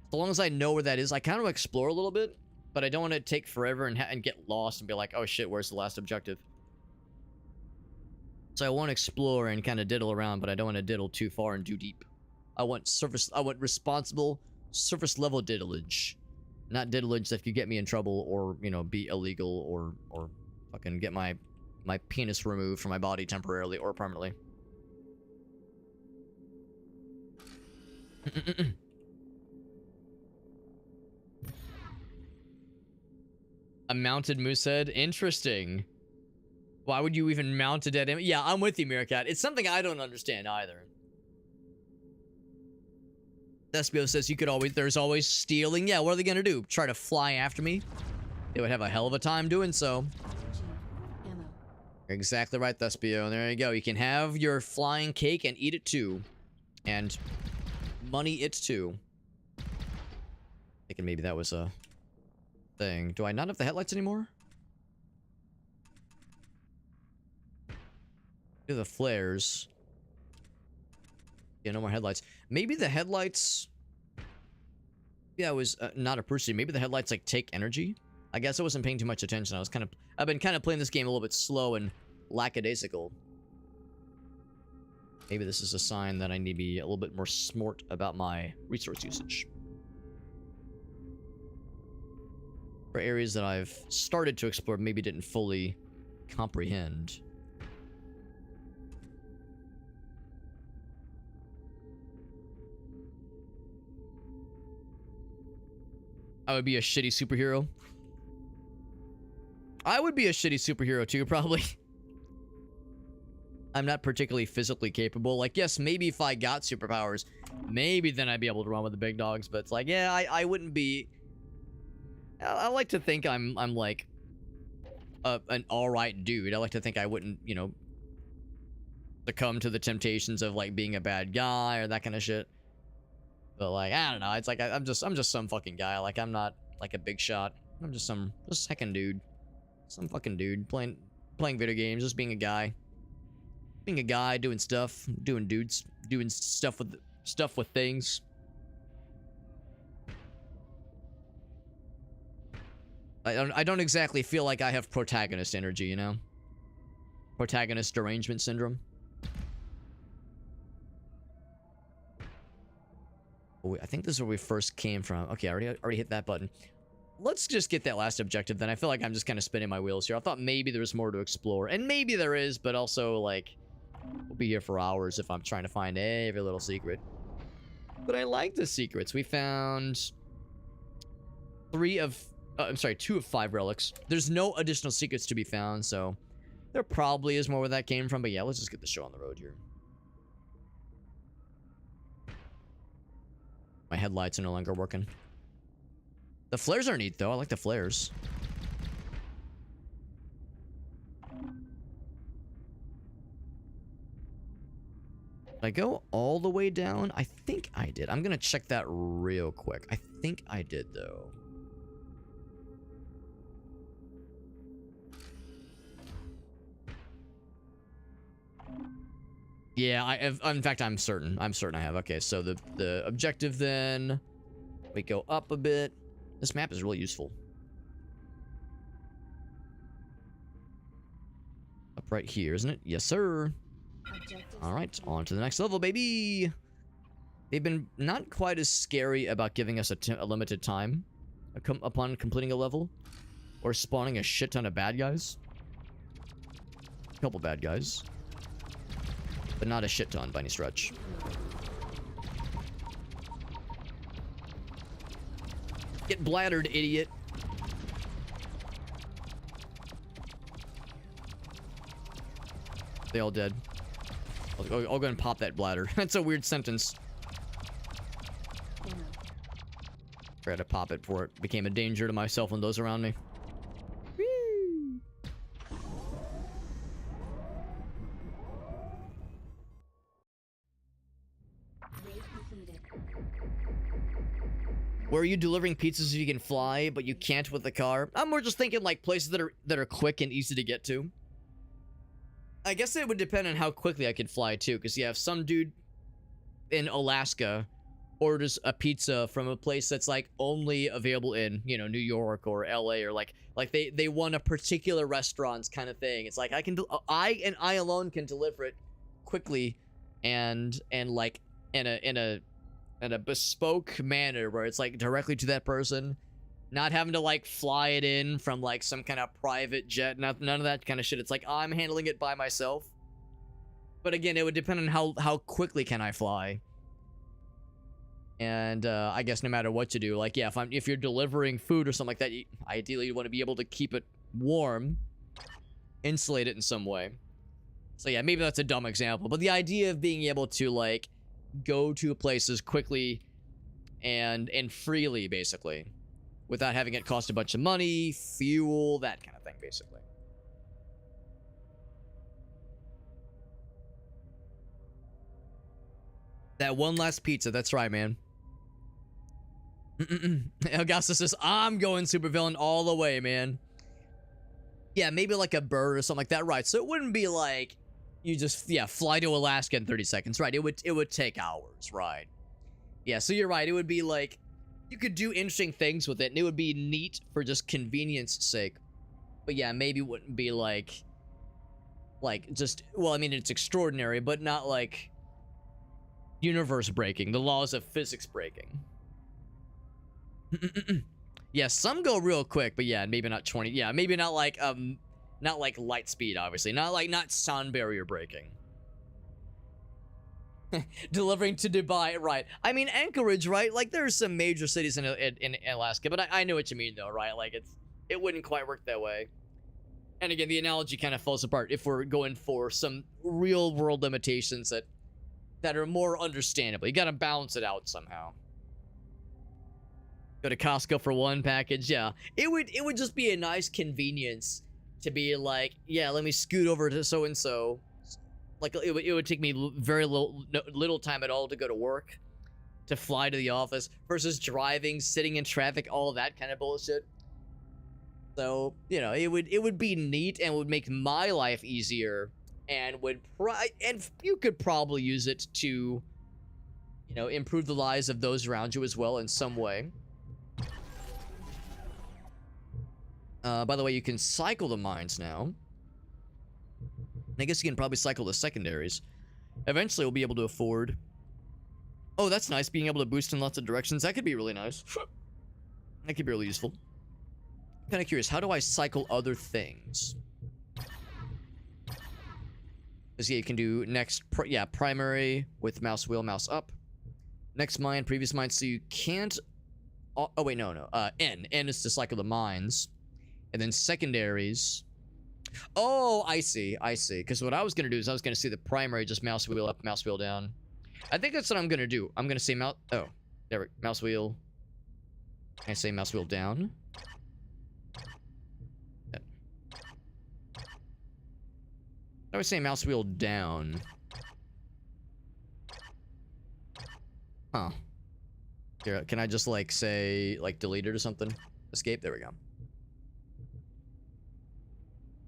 As long as I know where that is, I kind of explore a little bit, but I don't want to take forever and get lost and be like, oh shit, where's the last objective? So I want to explore and kind of diddle around, but I don't want to diddle too far and too deep. I want responsible surface level diddleage. Not diddleage that could get me in trouble or, you know, be illegal or fucking get my penis removed from my body temporarily or permanently. A mounted moose head? Interesting. Why would you even mount a dead image? Yeah, I'm with you, Meerkat. It's something I don't understand either. Despio says you could always, there's always stealing. Yeah, what are they gonna do? Try to fly after me? They would have a hell of a time doing so. Ammo. You're exactly right, Despio. There you go. You can have your flying cake and eat it too. And money it too. Thinking maybe that was a thing. Do I not have the headlights anymore? Do the flares. Yeah, no more headlights. Maybe the headlights... Yeah, I was not appreciating. Maybe the headlights, like, take energy? I guess I wasn't paying too much attention. I've been kind of playing this game a little bit slow and lackadaisical. Maybe this is a sign that I need to be a little bit more smart about my resource usage. For areas that I've started to explore, maybe didn't fully comprehend. I would be a shitty superhero. I would be a shitty superhero too, probably. I'm not particularly physically capable. Like, yes, maybe if I got superpowers, maybe then I'd be able to run with the big dogs. But it's like, yeah, I wouldn't be... I like to think I'm like an alright dude. I like to think I wouldn't, you know, succumb to the temptations of like being a bad guy or that kind of shit. But like, I don't know. It's like I'm just some fucking guy. Like, I'm not like a big shot. I'm just some heckin' dude. Some fucking dude playing video games, just being a guy. Being a guy, doing stuff, doing stuff with things. I don't exactly feel like I have protagonist energy, you know? Protagonist derangement syndrome. Oh, I think this is where we first came from. Okay, I already hit that button. Let's just get that last objective then. I feel like I'm just kind of spinning my wheels here. I thought maybe there was more to explore. And maybe there is, but also, like, we'll be here for hours if I'm trying to find every little secret. But I like the secrets. We found 2 of 5 relics. There's no additional secrets to be found, so there probably is more where that came from. But yeah, let's just get the show on the road here. My headlights are no longer working. The flares are neat, though. I like the flares. Did I go all the way down? I think I did. I'm gonna check that real quick. I think I did, though. Yeah, in fact, I'm certain. I'm certain I have. Okay, so the objective then, we go up a bit. This map is really useful. Up right here, isn't it? Yes, sir. All right, on to the next level, baby. They've been not quite as scary about giving us a limited time upon completing a level or spawning a shit ton of bad guys. A couple bad guys. But not a shit ton by any stretch. Get bladdered, idiot. They all dead. I'll go and pop that bladder. That's a weird sentence. I had to pop it before it became a danger to myself and those around me. Woo! Where are you delivering pizzas if you can fly, but you can't with the car? I'm more just thinking like places that are quick and easy to get to. I guess it would depend on how quickly I could fly too, because yeah, if some dude in Alaska orders a pizza from a place that's like only available in, you know, New York or LA, or like they want a particular restaurant's kind of thing. It's like I alone can deliver it quickly and like in a bespoke manner where it's like directly to that person. Not having to like fly it in from like some kind of private jet, none of that kind of shit. It's like I'm handling it by myself. But again, it would depend on how quickly can I fly. And I guess no matter what you do, like yeah, if you're delivering food or something like that, ideally you want to be able to keep it warm, insulate it in some way. So yeah, maybe that's a dumb example, but the idea of being able to like go to places quickly and freely, basically, without having it cost a bunch of money, fuel, that kind of thing, basically. That one last pizza, that's right, man. Augusta says, I'm going supervillain all the way, man. Yeah, maybe like a bird or something like that, right? So it wouldn't be like you just, yeah, fly to Alaska in 30 seconds, right? It would take hours, right? Yeah, so you're right. It would be like, you could do interesting things with it, and it would be neat for just convenience sake. But yeah, maybe it wouldn't be like just, well, I mean, it's extraordinary, but not like universe breaking, the laws of physics breaking. Yeah, some go real quick, but yeah, maybe not 20. Yeah, maybe not like light speed, obviously. Not sound barrier breaking. Delivering to Dubai, right? I mean, Anchorage, right? Like, there's some major cities in Alaska, but I know what you mean, though, right? Like, it wouldn't quite work that way. And again, the analogy kind of falls apart if we're going for some real world limitations that are more understandable. You got to balance it out somehow. Go to Costco for one package. Yeah, it would just be a nice convenience to be like, yeah, let me scoot over to so and so. Like it would take me very little time at all to go to work, to fly to the office versus driving, sitting in traffic, all of that kind of bullshit. So you know, it would be neat and would make my life easier, and and you could probably use it to, you know, improve the lives of those around you as well in some way. By the way, you can cycle the mines now. I guess you can probably cycle the secondaries. Eventually, we'll be able to afford... Oh, that's nice, being able to boost in lots of directions. That could be really nice. That could be really useful. I'm kind of curious, how do I cycle other things? Because yeah, you can do next... primary with mouse wheel, mouse up. Next mine, previous mine, so you can't... Oh, wait, no. N. N is to cycle the mines. And then secondaries. Oh, I see. Because what I was going to do is I was going to see the primary, just mouse wheel up, mouse wheel down. I think that's what I'm going to do. I'm going to say mouse... Oh, there we go. Mouse wheel. I say mouse wheel down. I would say mouse wheel down. Huh. Here, can I just, like, say, like, delete it or something? Escape? There we go.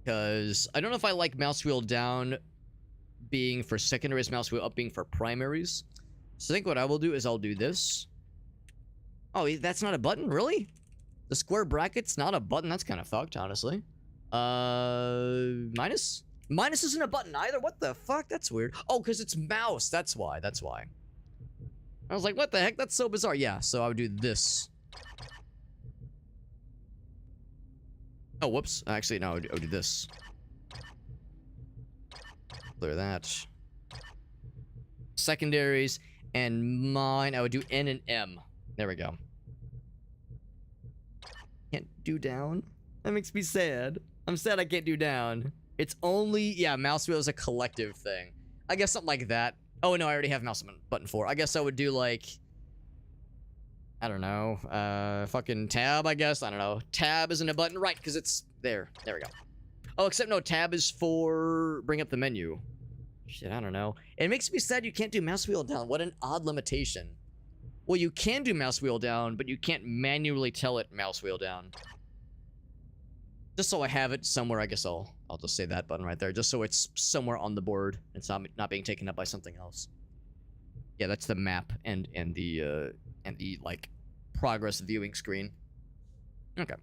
Because I don't know if I like mouse wheel down being for secondaries, mouse wheel up being for primaries. So I think what I will do is I'll do this. Oh, that's not a button? Really? The square bracket's not a button? That's kind of fucked, honestly. Minus? Minus isn't a button either? What the fuck? That's weird. Oh, because it's mouse. That's why. I was like, what the heck? That's so bizarre. Yeah, so I would do this. Oh, whoops. Actually, no, I would do this. Clear that. Secondaries and mine, I would do N and M. There we go. Can't do down? That makes me sad. I'm sad I can't do down. It's only, yeah, mouse wheel is a collective thing. I guess something like that. Oh, no, I already have mouse button 4. I guess I would do, like... I don't know. Fucking tab, I guess. I don't know. Tab isn't a button. Right, because it's there. There we go. Oh, except no, tab is for bring up the menu. Shit, I don't know. It makes me sad you can't do mouse wheel down. What an odd limitation. Well, you can do mouse wheel down, but you can't manually tell it mouse wheel down. Just so I have it somewhere, I guess I'll just say that button right there. Just so it's somewhere on the board. It's not being taken up by something else. Yeah, that's the map and the like progress viewing screen. Okay.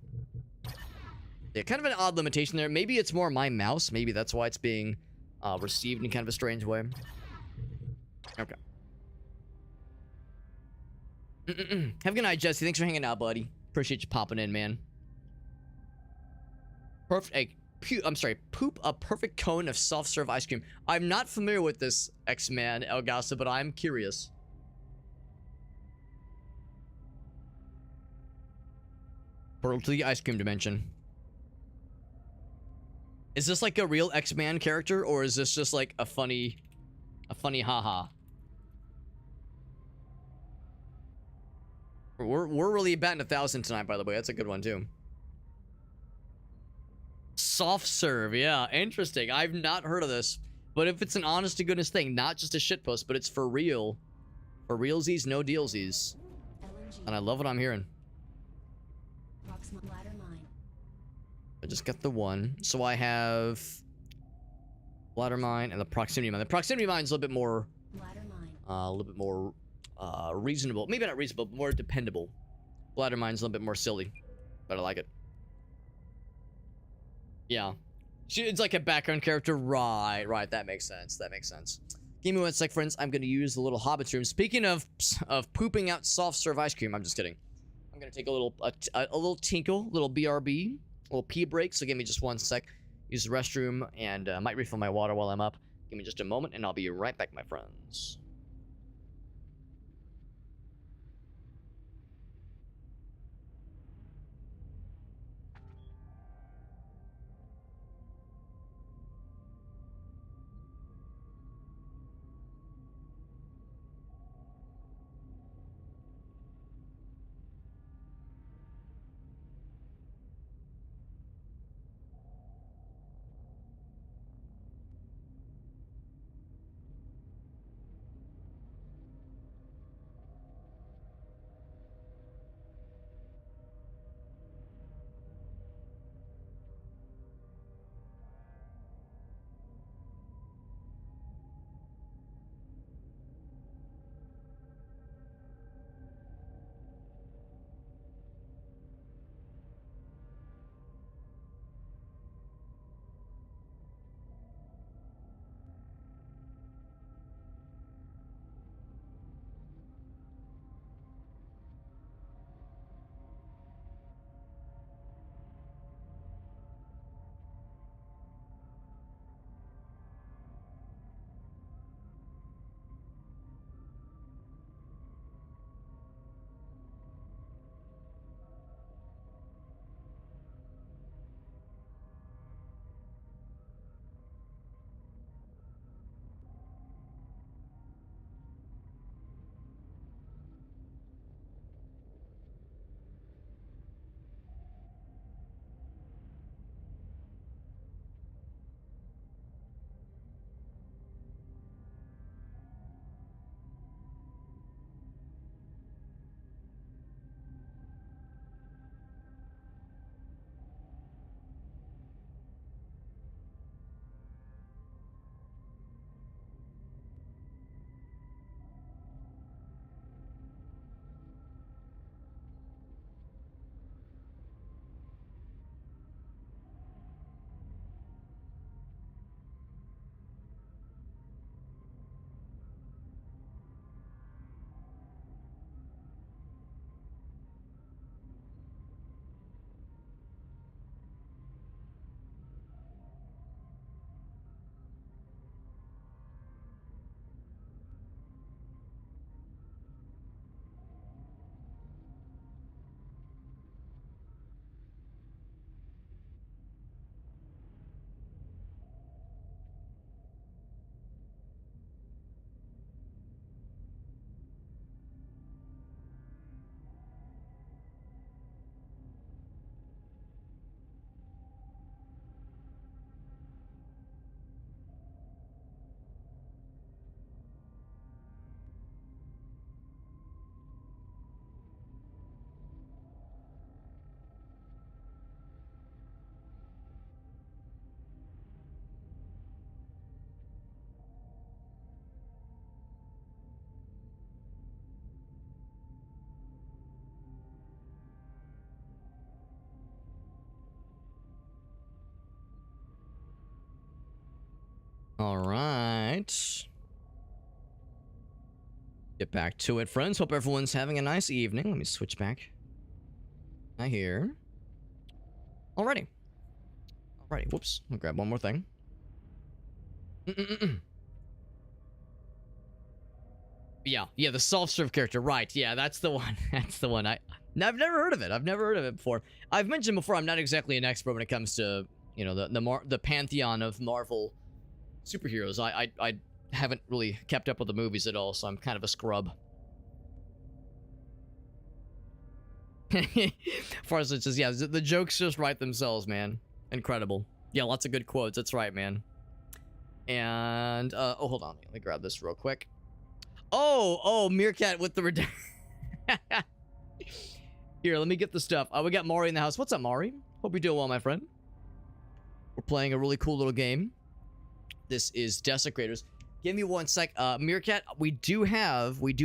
Yeah, kind of an odd limitation there. Maybe it's more my mouse. Maybe that's why it's being received in kind of a strange way. Okay. Have a good night, Jesse. Thanks for hanging out, buddy. Appreciate you popping in, man. Perfect. I'm sorry. Poop a perfect cone of soft-serve ice cream. I'm not familiar with this, X-Man Elgaso, but I'm curious. Portal to the ice cream dimension. Is this like a real X-Man character, or is this just like a funny haha? We're really batting 1,000 tonight, by the way. That's a good one too. Soft serve, yeah, interesting. I've not heard of this, but if it's an honest to goodness thing, not just a shitpost, but it's for real, for realsies, no dealsies, LNG. and I love what I'm hearing. Proxima ladder mine. I just got the one, so I have bladder mine and the proximity mine. The proximity mine is a little bit more, reasonable. Maybe not reasonable, but more dependable. Bladder mine's a little bit more silly, but I like it. Yeah, it's like a background character. Right. That makes sense. Give me 1 sec, friends. I'm gonna use the little hobbit's room. Speaking of pooping out soft serve ice cream, I'm just kidding. I'm gonna take a little tinkle, little BRB, a little pee break. So give me just 1 sec. Use the restroom and might refill my water while I'm up. Give me just a moment, and I'll be right back, my friends. All right. Get back to it, friends. Hope everyone's having a nice evening. Let me switch back. I hear. Alrighty. Alrighty. Whoops. I'll grab one more thing. Yeah, the soft-serve character. Right. Yeah, that's the one. That's the one. I've never heard of it. I've never heard of it before. I've mentioned before I'm not exactly an expert when it comes to, you know, the pantheon of Marvel superheroes. I haven't really kept up with the movies at all, so I'm kind of a scrub. As far as it's just, yeah, the jokes just write themselves, man. Incredible. Yeah, lots of good quotes. That's right, man. And, oh, hold on. Let me grab this real quick. Oh, Meerkat with the Here, let me get the stuff. We got Mari in the house. What's up, Mari? Hope you're doing well, my friend. We're playing a really cool little game. This is Desecrators. Give me one sec. Meerkat, we do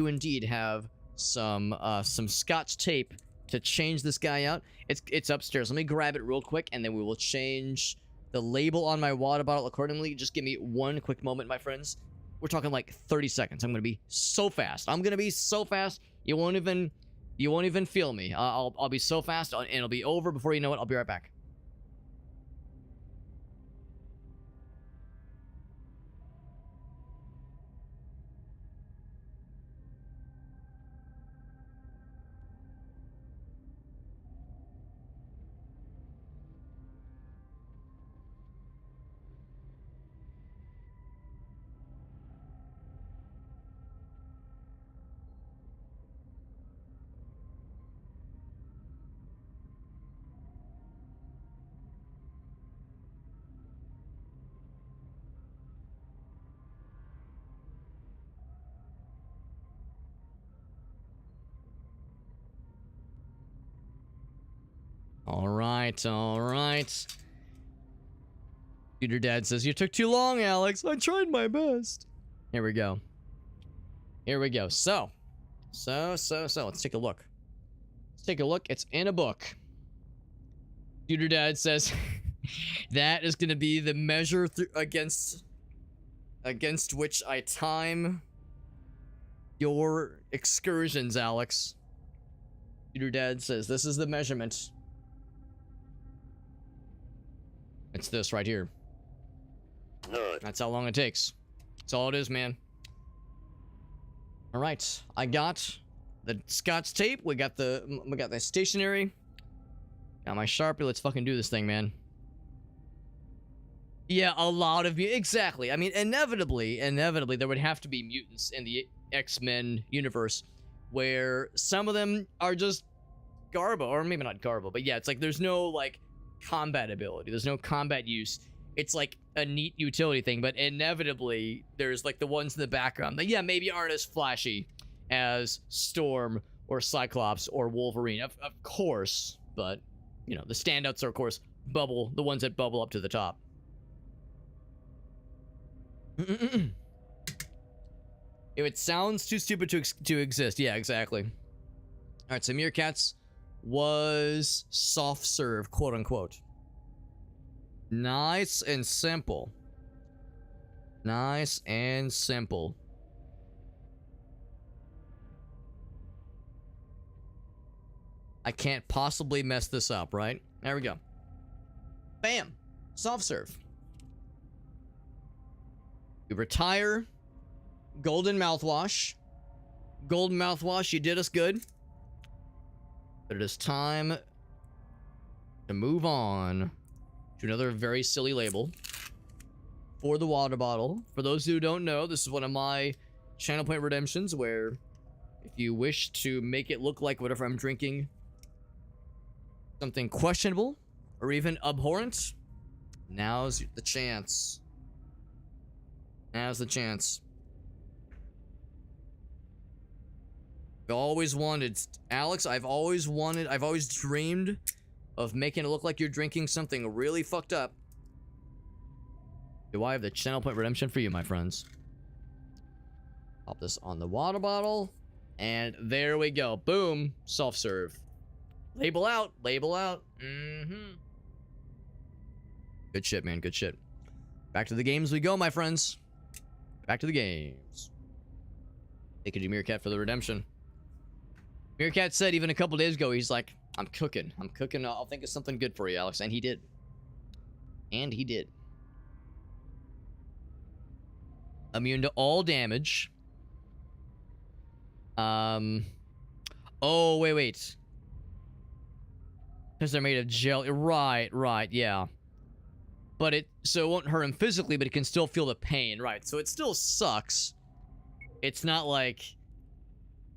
indeed have some Scotch tape to change this guy out. It's upstairs. Let me grab it real quick, and then we will change the label on my water bottle accordingly. Just give me one quick moment, my friends. We're talking like 30 seconds. I'm gonna be so fast. You won't even feel me. I'll be so fast, and it'll be over before you know it. I'll be right back. All right. Your dad says, you took too long, Alex. I tried my best. Here we go. So, let's take a look. It's in a book. Your dad says, that is going to be the measure against which I time your excursions, Alex. Your dad says, this is the measurement. It's this right here. That's how long it takes. That's all it is, man. All right, I got the Scotch tape. We got the stationery. Got my Sharpie. Let's fucking do this thing, man. Yeah, a lot of you. Exactly. I mean, inevitably, there would have to be mutants in the X-Men universe where some of them are just garbo, or maybe not garbo, but yeah, it's like there's no like combat ability. There's no combat use. It's like a neat utility thing, but inevitably there's like the ones in the background that, yeah, maybe aren't as flashy as Storm or Cyclops or Wolverine, of course, but you know, the standouts are of course the ones that bubble up to the top. If it sounds too stupid to exist, yeah, exactly. All right, so Meerkats was soft serve, quote unquote. Nice and simple. Nice and simple. I can't possibly mess this up, right? There we go. Bam! Soft serve. You retire. Golden mouthwash. Golden mouthwash, you did us good. But it is time to move on to another very silly label for the water bottle. For those who don't know, this is one of my channel point redemptions where if you wish to make it look like whatever I'm drinking something questionable or even abhorrent, now's the chance. Now's the chance. I've always wanted, Alex, I've always dreamed of making it look like you're drinking something really fucked up. Do I have the channel point redemption for you, my friends? Pop this on the water bottle. And there we go. Boom. Self-serve. Label out. Label out. Mm-hmm. Good shit, man. Good shit. Back to the games we go, my friends. Back to the games. Thank you to Meerkat for the redemption. Meerkat said even a couple days ago, he's like, I'm cooking. I'm cooking. I'll think of something good for you, Alex. And he did. And he did. Immune to all damage. Oh, wait. Because they're made of jelly. Right, yeah. But so it won't hurt him physically, but it can still feel the pain, right? So it still sucks. It's not like...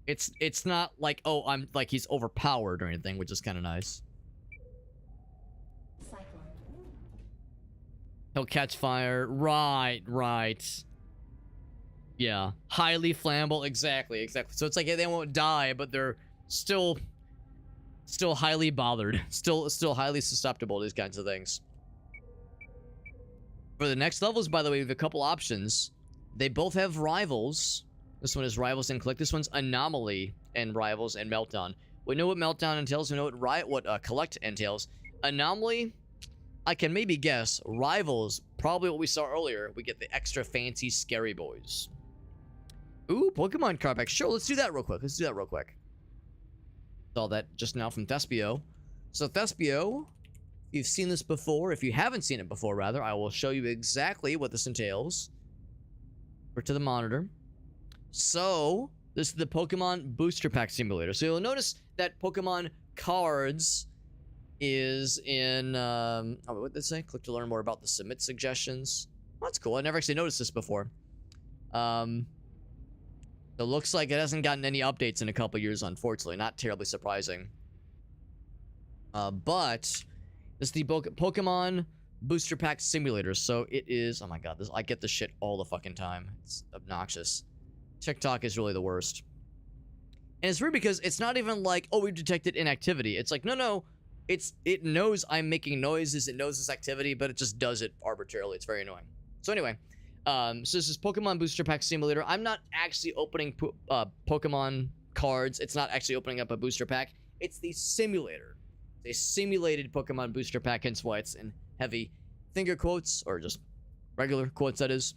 It's not like, oh, I'm like he's overpowered or anything, which is kind of nice. Cyclone. He'll catch fire. Right. Yeah. Highly flammable. Exactly. So it's like they won't die, but they're still highly bothered. Still highly susceptible to these kinds of things. For the next levels, by the way, we have a couple options. They both have rivals. This one is Rivals and Collect. This one's Anomaly and Rivals and Meltdown. We know what Meltdown entails. We know what Collect entails. Anomaly, I can maybe guess. Rivals, probably what we saw earlier. We get the extra fancy scary boys. Ooh, Pokemon card pack. Sure, let's do that real quick. Saw that just now from Thespio. So Thespio, you've seen this before. If you haven't seen it before, rather, I will show you exactly what this entails. Over to the monitor. So, this is the Pokemon Booster Pack Simulator. So you'll notice that Pokemon Cards is in, what did it say? Click to learn more about the submit suggestions. Well, that's cool. I never actually noticed this before. It looks like it hasn't gotten any updates in a couple years, unfortunately. Not terribly surprising. But this is the Pokemon Booster Pack Simulator. So it is, oh my god, I get this shit all the fucking time. It's obnoxious. TikTok is really the worst. And it's weird because it's not even like, oh, we've detected inactivity. It's like, no. It knows I'm making noises. It knows this activity, but it just does it arbitrarily. It's very annoying. So anyway, so this is Pokemon Booster Pack Simulator. I'm not actually opening Pokemon cards. It's not actually opening up a booster pack. It's the simulator. It's a simulated Pokemon Booster Pack, hence why it's in heavy finger quotes, or just regular quotes, that is.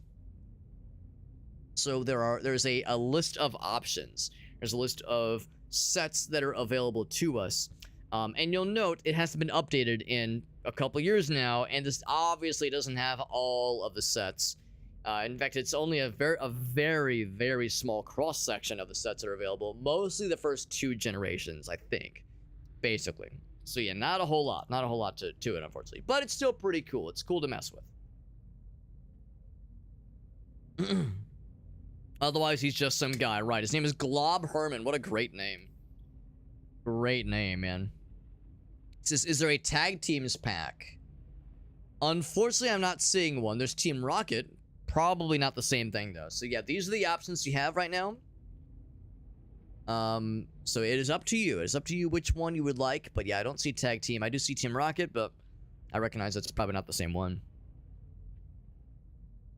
So there's a list of options. There's a list of sets that are available to us. And you'll note it hasn't been updated in a couple years now, and this obviously doesn't have all of the sets. In fact, it's only a very, very small cross-section of the sets that are available. Mostly the first 2 generations, I think, basically. So yeah, not a whole lot. Not a whole lot to it, unfortunately. But it's still pretty cool. It's cool to mess with. Otherwise, he's just some guy, right? His name is Glob Herman. What a great name. Great name, man. It says, is there a tag teams pack? Unfortunately, I'm not seeing one. There's Team Rocket. Probably not the same thing, though. So yeah, these are the options you have right now. So it is up to you. It's up to you which one you would like. But yeah, I don't see tag team. I do see Team Rocket, but I recognize it's probably not the same one.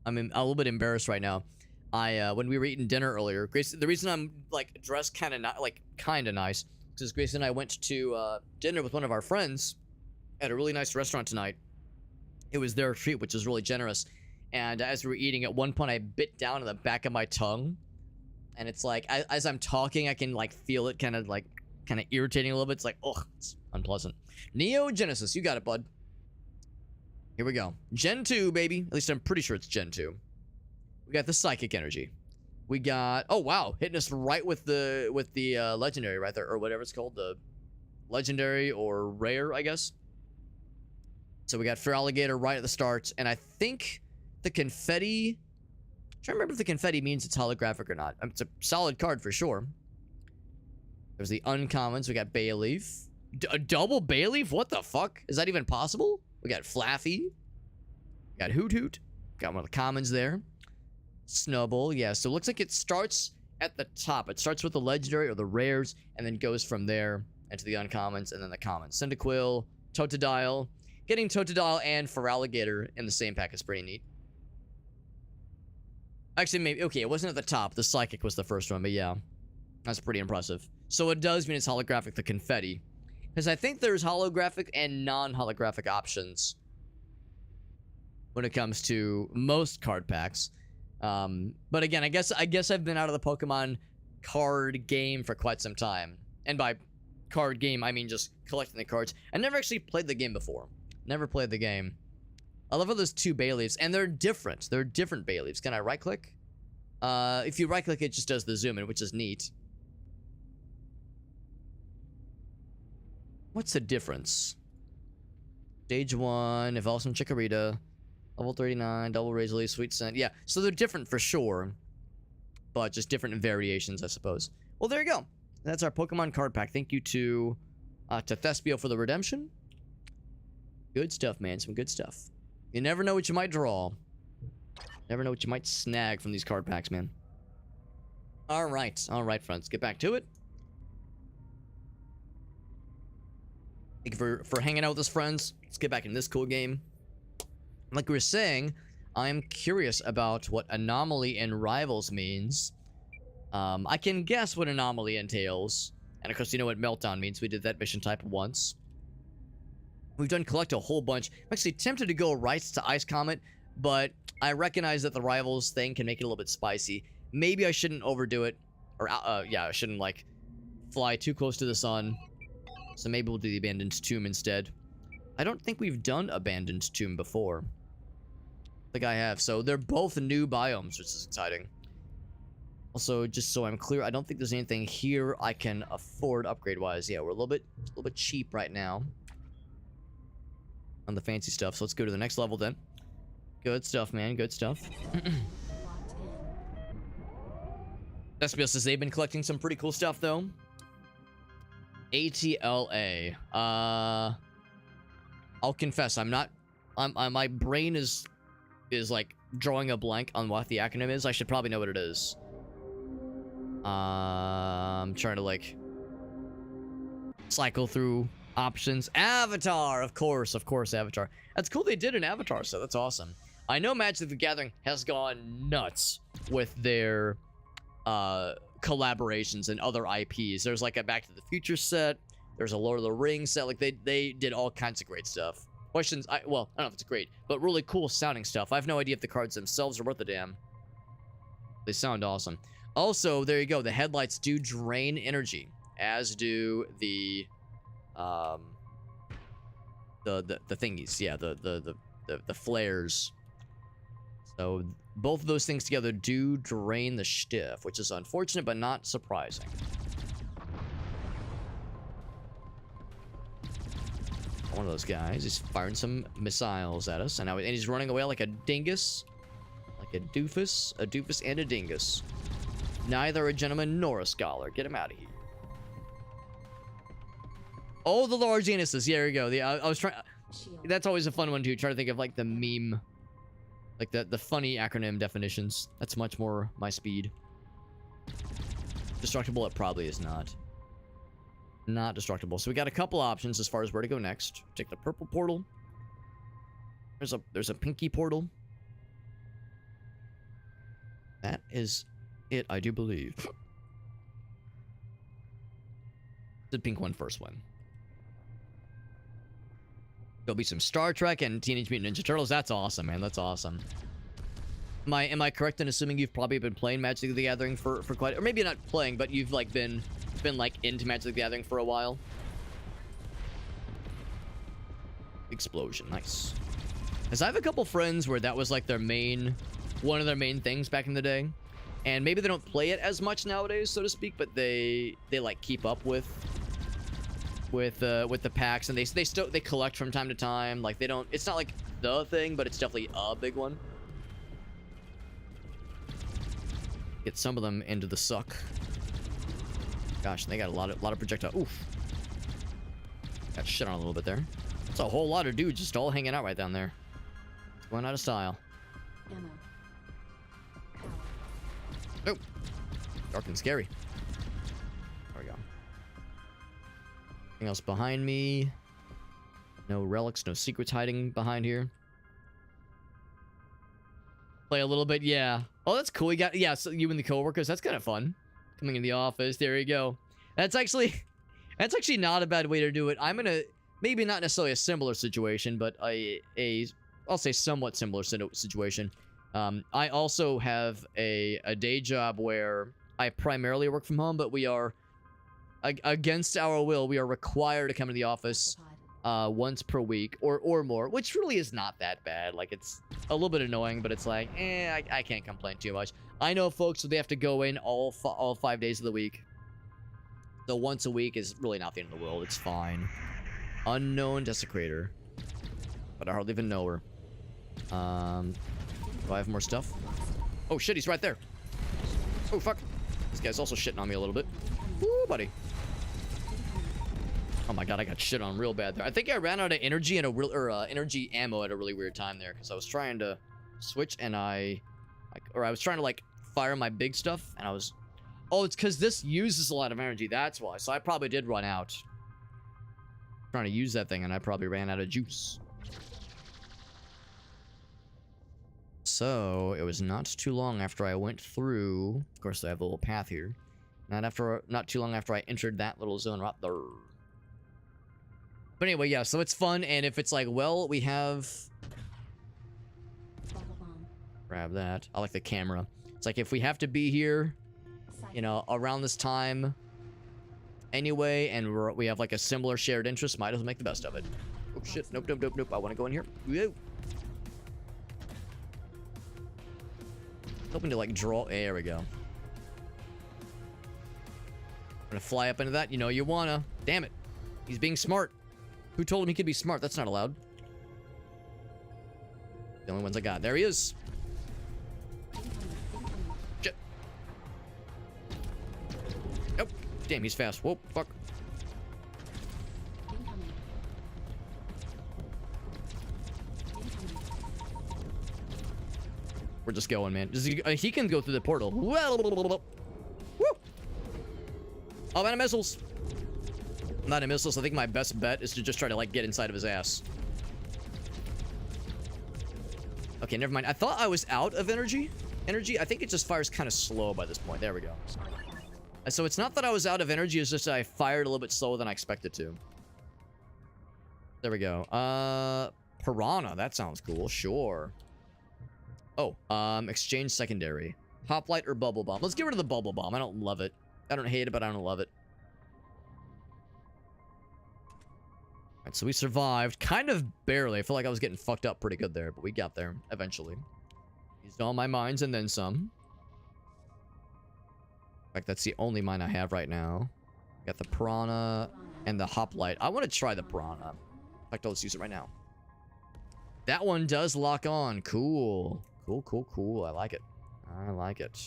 I'm a little bit embarrassed right now. When we were eating dinner earlier, Grace, the reason I'm like dressed kind of nice is Grace and I went to dinner with one of our friends at a really nice restaurant tonight. It was their treat, which is really generous. And as we were eating, at one point I bit down on the back of my tongue, and it's like as I'm talking, I can like feel it kind of irritating a little bit. It's like, oh, it's unpleasant. Neo Genesis, you got it, bud. Here we go. Gen 2, baby. At least I'm pretty sure it's Gen 2. We got the Psychic Energy. We got, oh wow, hitting us right with the Legendary right there, or whatever it's called, the Legendary or Rare, I guess. So we got Feraligatr right at the start, and I think the Confetti, I'm trying to remember if the Confetti means it's holographic or not. It's a solid card for sure. There's the uncommons. We got Bayleaf. A double Bayleaf? What the fuck? Is that even possible? We got Flaffy. We got Hoot Hoot. Got one of the commons there. Snubbull, yeah. So it looks like it starts at the top. It starts with the legendary or the rares, and then goes from there into the uncommons, and then the commons. Cyndaquil, Totodile. Getting Totodile and Feraligatr in the same pack is pretty neat. Actually, maybe, okay, it wasn't at the top. The Psychic was the first one, but yeah. That's pretty impressive. So it does mean it's holographic, the Confetti. Because I think there's holographic and non-holographic options when it comes to most card packs. But again, I guess I've been out of the Pokemon card game for quite some time. And by card game, I mean just collecting the cards. I never actually played the game before. Never played the game. I love how there's 2 bay leaves, and they're different. They're different bay leaves. Can I right click? If you right click, it just does the zoom in, which is neat. What's the difference? Stage 1, Evolve some Chikorita. Level 39, Double Razor Leaf, Sweet Scent. Yeah, so they're different for sure. But just different in variations, I suppose. Well, there you go. That's our Pokemon card pack. Thank you to Thespio for the redemption. Good stuff, man. Some good stuff. You never know what you might draw. Never know what you might snag from these card packs, man. Alright, friends. Get back to it. Thank you for hanging out with us, friends. Let's get back in this cool game. Like we were saying, I'm curious about what Anomaly and Rivals means. I can guess what Anomaly entails. And of course, you know what Meltdown means. We did that mission type once. We've done collect a whole bunch. I'm actually tempted to go rights to Ice Comet, but I recognize that the Rivals thing can make it a little bit spicy. Maybe I shouldn't overdo it. Or, yeah, I shouldn't, like, fly too close to the sun. So maybe we'll do the Abandoned Tomb instead. I don't think we've done Abandoned Tomb before. I think I have. So they're both new biomes, which is exciting. Also, just so I'm clear, I don't think there's anything here I can afford upgrade-wise. Yeah, we're a little bit cheap right now on the fancy stuff. So let's go to the next level then. Good stuff, man. Good stuff. Despio says they've been collecting some pretty cool stuff, though. ATLA. I'll confess, I'm not... my brain is like drawing a blank on what the acronym is. I should probably know what it is. I'm trying to, like, cycle through options. Avatar, of course, Avatar. That's cool they did an Avatar, so that's awesome. I know Magic the Gathering has gone nuts with their collaborations and other IPs. There's like a Back to the Future set. There's a Lord of the Rings set. Like they did all kinds of great stuff. Questions, well, I don't know if it's great, but really cool sounding stuff. I have no idea if the cards themselves are worth a damn. They sound awesome. Also, there you go. The headlights do drain energy, as do the thingies. Yeah, the flares. So both of those things together do drain the stiff, which is unfortunate but not surprising. One of those guys is firing some missiles at us, and now he's running away like a dingus, like a doofus and a dingus. Neither a gentleman nor a scholar. Get him out of here. Oh, the large anuses. Yeah, there you go. I was trying. That's always a fun one too. Trying to think of like the meme, like the funny acronym definitions. That's much more my speed. Destructible, it probably is not. Not destructible. So we got a couple options as far as where to go next. Take the purple portal. There's a pinky portal. That is it, I do believe. The pink one first one. There'll be some Star Trek and Teenage Mutant Ninja Turtles. That's awesome, man. That's awesome. Am I correct in assuming you've probably been playing Magic the Gathering for quite, or maybe not playing, but you've like been like into Magic the Gathering for a while? Explosion, nice. Because I have a couple friends where that was like their main, one of their main things back in the day, and maybe they don't play it as much nowadays, so to speak, but they like keep up with the packs, and they collect from time to time. Like they don't, it's not like the thing, but it's definitely a big one. Get some of them into the suck. Gosh, they got a lot of projectile. Oof. Got shit on a little bit there. That's a whole lot of dudes just all hanging out right down there. It's going out of style. Ammo. Oh. Dark and scary. There we go. Anything else behind me? No relics, no secrets hiding behind here. Play a little bit, yeah. Oh, that's cool. You got, yeah, so you and the coworkers, that's kind of fun. Coming in the office, there you go. That's actually not a bad way to do it. I'm in a, maybe not necessarily a similar situation, but I'll say somewhat similar situation. I also have a day job where I primarily work from home, but we are against our will, we are required to come to the office once per week or more, which really is not that bad. Like, it's a little bit annoying, but it's like, I can't complain too much. I know folks, so they have to go in all 5 days of the week. So once a week is really not the end of the world. It's fine. Unknown Desecrator. But I hardly even know her. Do I have more stuff? Oh shit, he's right there. Oh fuck. This guy's also shitting on me a little bit. Woo, buddy. Oh my god, I got shit on real bad there. I think I ran out of energy and energy ammo at a really weird time there, because I was trying to switch and I was trying to like fire my big stuff and I was. Oh, it's because this uses a lot of energy. That's why. So I probably did run out. Trying to use that thing and I probably ran out of juice. So it was not too long after I went through. Of course, I have a little path here. Not too long after I entered that little zone right there. But anyway, yeah. So it's fun, and if it's like, well, we have. Grab that. I like the camera. It's like if we have to be here, you know, around this time. Anyway, and we have like a similar shared interest, might as well make the best of it. Oh shit! Nope, nope, nope, nope. I want to go in here. Whoa. Hoping to like draw. There we go. I'm gonna fly up into that. You know you wanna. Damn it. He's being smart. Who told him he could be smart? That's not allowed. The only ones I got. There he is. Shit. Nope. Damn, he's fast. Whoa, fuck. We're just going, man. He can go through the portal. Woo! Oh, man, missiles. Not a missiles. I think my best bet is to just try to like get inside of his ass. Okay, never mind. I thought I was out of energy. I think it just fires kind of slow by this point. There we go. So it's not that I was out of energy. It's just that I fired a little bit slower than I expected to. There we go. Piranha. That sounds cool. Sure. Oh, exchange secondary. Hoplite or bubble bomb? Let's get rid of the bubble bomb. I don't love it. I don't hate it, but I don't love it. Alright, so we survived. Kind of barely. I feel like I was getting fucked up pretty good there, but we got there eventually. Used all my mines and then some. In fact, that's the only mine I have right now. Got the piranha and the hoplite. I want to try the piranha. In fact, let's use it right now. That one does lock on. Cool. Cool, cool, cool. I like it. I like it.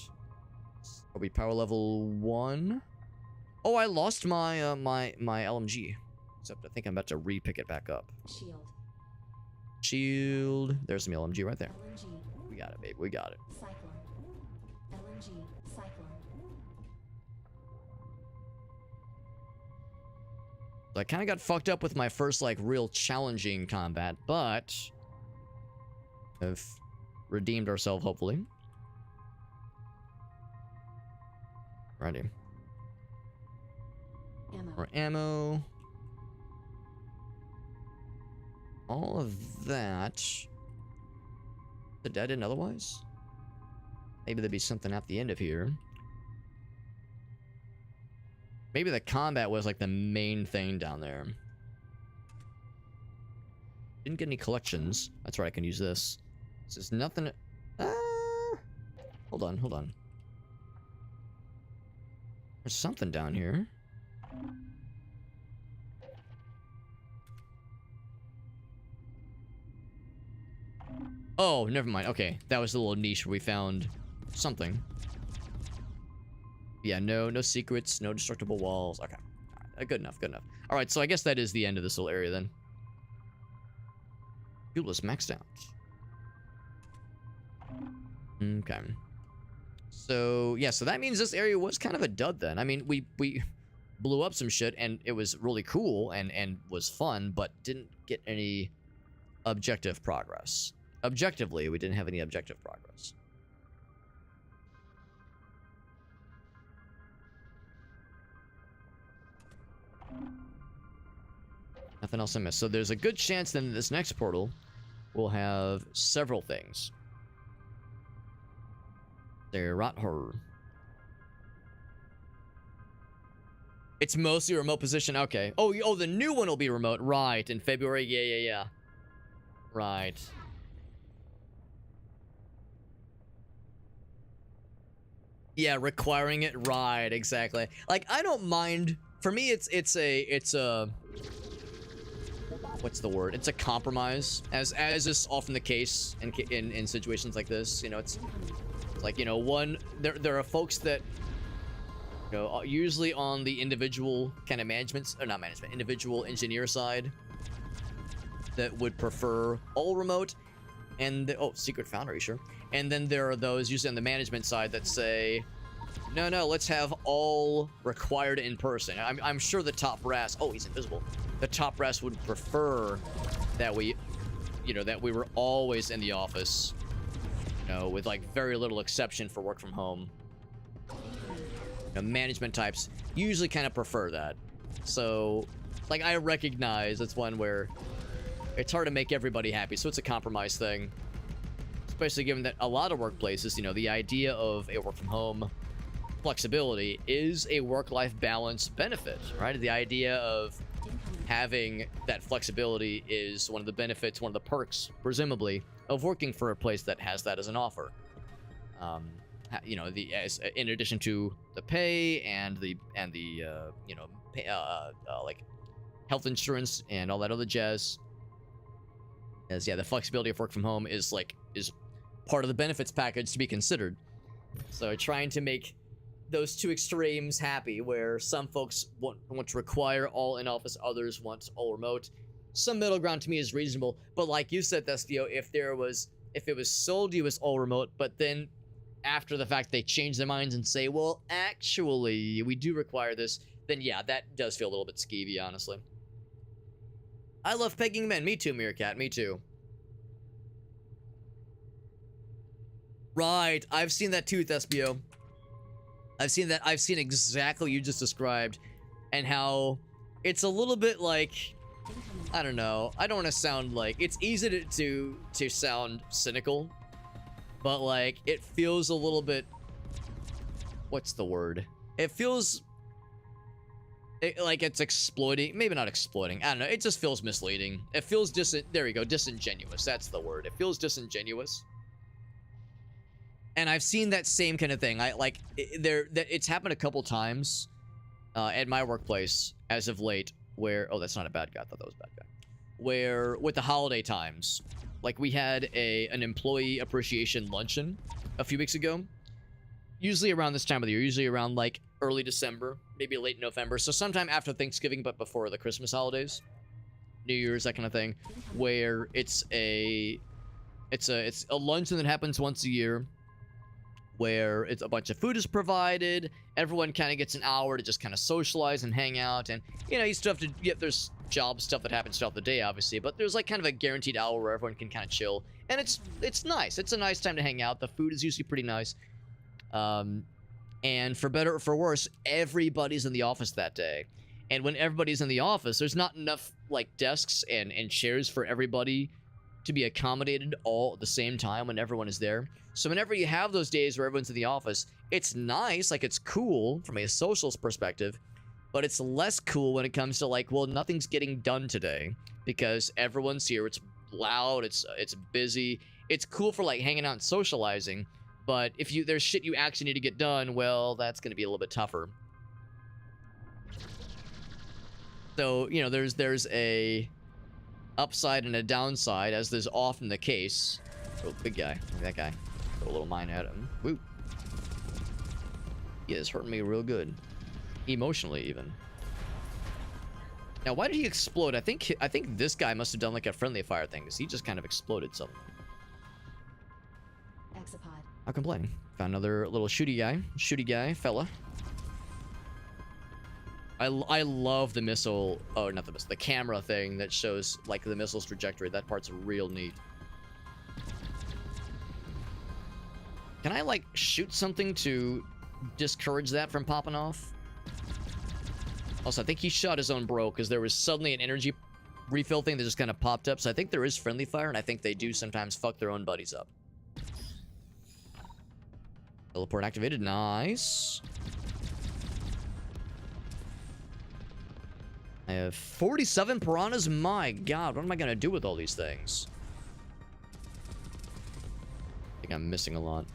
Are we power level 1? Oh, I lost my my LMG. Except I think I'm about to re-pick it back up. Shield. Shield. There's some LMG right there. LNG. We got it, babe. We got it. Cyclone. LNG. Cyclone. So I kind of got fucked up with my first, like, real challenging combat, but have redeemed ourselves, hopefully. Ready. Ammo. More ammo. All of that. The dead and otherwise? Maybe there'd be something at the end of here. Maybe the combat was like the main thing down there. Didn't get any collections. That's right, I can use this. This is nothing. Hold on, hold on. There's something down here. Oh, never mind. Okay, that was the little niche where we found something. Yeah, no secrets, no destructible walls. Okay, right, good enough, good enough. All right, so I guess that is the end of this little area then. Fuel is maxed out. Okay. So yeah, so that means this area was kind of a dud then. I mean, we blew up some shit and it was really cool and was fun, but didn't get any objective progress. Objectively, we didn't have any objective progress. Nothing else I missed. So there's a good chance then this next portal will have several things. There, rot horror. It's mostly a remote position. Okay. Oh, the new one will be remote. Right. In February. Yeah. Right. Yeah, requiring it. Right. Exactly. Like, I don't mind. For me, it's a what's the word? It's a compromise, as is often the case in situations like this. You know, it's like, you know, there are folks that, you know, usually on the individual kind of individual engineer side that would prefer all remote, and secret foundry, sure. And then there are those usually on the management side that say, no, let's have all required in person. I'm sure the top brass, he's invisible. The top brass would prefer that we were always in the office, you know, with like very little exception for work from home. You know, management types usually kind of prefer that. So, like, I recognize it's one where it's hard to make everybody happy, so it's a compromise thing. Especially given that a lot of workplaces, you know, the idea of a work from home flexibility is a work-life balance benefit, right? The idea of having that flexibility is one of the benefits, one of the perks, presumably, of working for a place that has that as an offer. You know, in addition to the pay and the like health insurance and all that other jazz. As the flexibility of work from home is part of the benefits package to be considered. So trying to make those two extremes happy, where some folks want to require all in office, others want all remote. Some middle ground to me is reasonable, but like you said, Thestio, if it was sold to you as all remote, but then after the fact they change their minds and say, well, actually, we do require this, then yeah, that does feel a little bit skeevy, honestly. I love pegging men. Me too, Meerkat. Me too. Right. I've seen that too, Thespio. I've seen that. I've seen exactly what you just described, and how it's a little bit like, I don't know. I don't want to sound like, it's easy to sound cynical, but like it feels a little bit, what's the word? It feels like it's exploiting, maybe not exploiting. I don't know. It just feels misleading. It feels there you go, disingenuous. That's the word. It feels disingenuous. And I've seen that same kind of thing. It's happened a couple times at my workplace as of late, where, that's not a bad guy. I thought that was a bad guy. Where with the holiday times, like we had an employee appreciation luncheon a few weeks ago. Usually around this time of the year, usually around like early December, maybe late November. So sometime after Thanksgiving, but before the Christmas holidays, New Year's, that kind of thing, where it's a luncheon that happens once a year, where it's a bunch of food is provided. Everyone kind of gets an hour to just kind of socialize and hang out, and you know, you still have to get, there's job stuff that happens throughout the day, obviously, but there's like kind of a guaranteed hour where everyone can kind of chill, and it's nice. It's a nice time to hang out. The food is usually pretty nice. And for better or for worse, everybody's in the office that day. And when everybody's in the office, there's not enough like desks and chairs for everybody to be accommodated all at the same time when everyone is there. So whenever you have those days where everyone's in the office, it's nice, like it's cool from a socials perspective, but it's less cool when it comes to like, well, nothing's getting done today because everyone's here. It's loud, it's busy. It's cool for like hanging out and socializing, but if there's shit you actually need to get done, well, that's going to be a little bit tougher. So, you know, there's a upside and a downside, as there's often the case. Oh, big guy. Look at that guy. Throw a little mine at him. Woo. He is hurting me real good. Emotionally, even. Now, why did he explode? I think this guy must have done like a friendly fire thing, because he just kind of exploded something. Exopod. I'll complain. Found another little shooty guy, fella. I love the missile. Oh, not the missile. The camera thing that shows like the missile's trajectory. That part's real neat. Can I like shoot something to discourage that from popping off? Also, I think he shot his own bro because there was suddenly an energy refill thing that just kind of popped up. So I think there is friendly fire, and I think they do sometimes fuck their own buddies up. Teleport activated. Nice. I have 47 piranhas. My god, what am I gonna do with all these things? I think I'm missing a lot.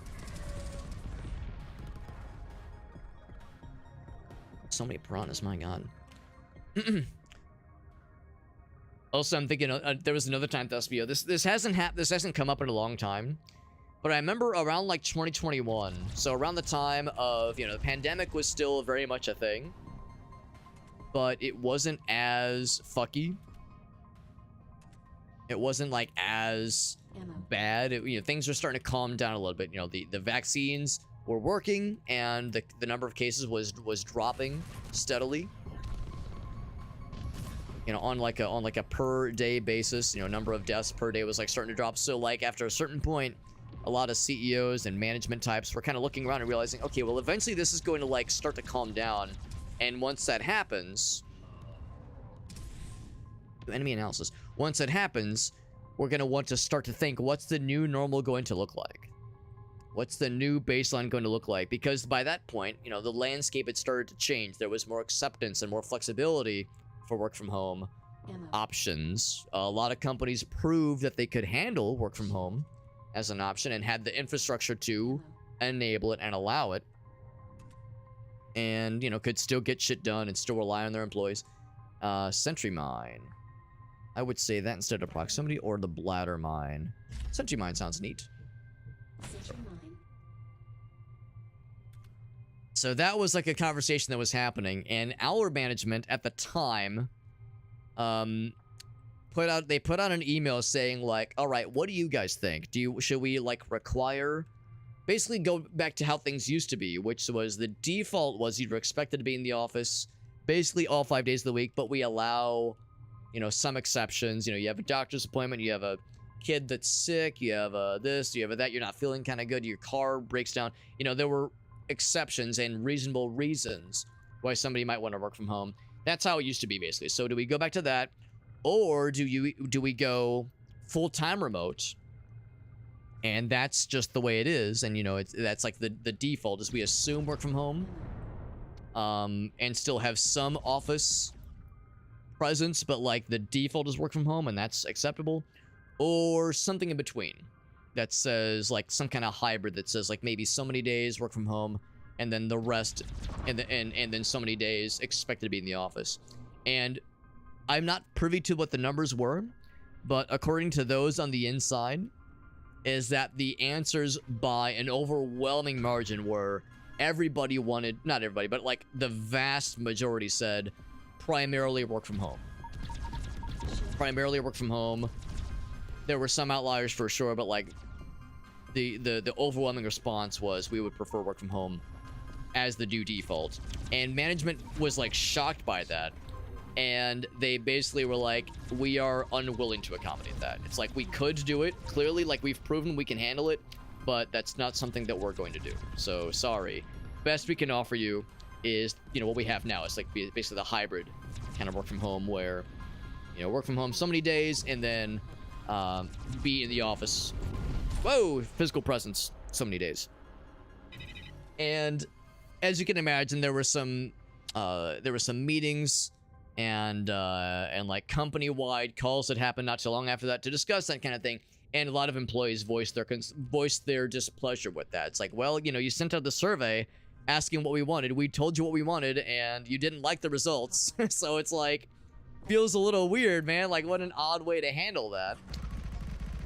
So many piranhas, my god. Also, I'm thinking there was another time at SBO. This hasn't come up in a long time, but I remember around like 2021. So around the time of, you know, the pandemic was still very much a thing, but it wasn't as fucky. It wasn't like as bad. You know, things were starting to calm down a little bit. You know, the vaccines were working, and the number of cases was dropping steadily. You know, on like a per day basis, you know, number of deaths per day was like starting to drop. So like after a certain point, a lot of CEOs and management types were kind of looking around and realizing, okay, well, eventually this is going to like start to calm down. And once that happens, enemy analysis. Once that happens, we're going to want to start to think, what's the new normal going to look like? What's the new baseline going to look like? Because by that point, you know, the landscape had started to change. There was more acceptance and more flexibility for work from home options. A lot of companies proved that they could handle work from home as an option and had the infrastructure to enable it and allow it. And, you know, could still get shit done and still rely on their employees. Sentry Mine. I would say that instead of Proximity or the Bladder Mine. Sentry Mine sounds neat. So that was like a conversation that was happening, and our management at the time put out an email saying like, all right, what do you guys think? Should we like require, basically go back to how things used to be, which was the default was you were expected to be in the office basically all 5 days of the week, but we allow, you know, some exceptions. You know, you have a doctor's appointment, you have a kid that's sick, you have this, you have that, you're not feeling kind of good, your car breaks down. You know, there were exceptions and reasonable reasons why somebody might want to work from home. That's how it used to be, basically. So do we go back to that, or do we go full-time remote, and that's just the way it is, and you know, that's like the default is we assume work from home, and still have some office presence, but like the default is work from home, and that's acceptable, or something in between that says like some kind of hybrid that says like maybe so many days work from home and then the rest and then so many days expected to be in the office. And I'm not privy to what the numbers were, but according to those on the inside is that the answers by an overwhelming margin were everybody wanted, not everybody, but like the vast majority said primarily work from home. Primarily work from home. There were some outliers for sure, but like the overwhelming response was we would prefer work from home as the new default. And management was like shocked by that. And they basically were like, we are unwilling to accommodate that. It's like we could do it. Clearly, like we've proven we can handle it, but that's not something that we're going to do. So sorry. Best we can offer you is, you know, what we have now. It's like basically the hybrid kind of work from home where, you know, work from home so many days and then be in the office. Whoa, physical presence so many days. And as you can imagine, there were some meetings and like company-wide calls that happened not too long after that to discuss that kind of thing. And a lot of employees voiced their displeasure with that. It's like, well, you know, you sent out the survey asking what we wanted. We told you what we wanted, and you didn't like the results. So it's like, feels a little weird, man. Like, what an odd way to handle that.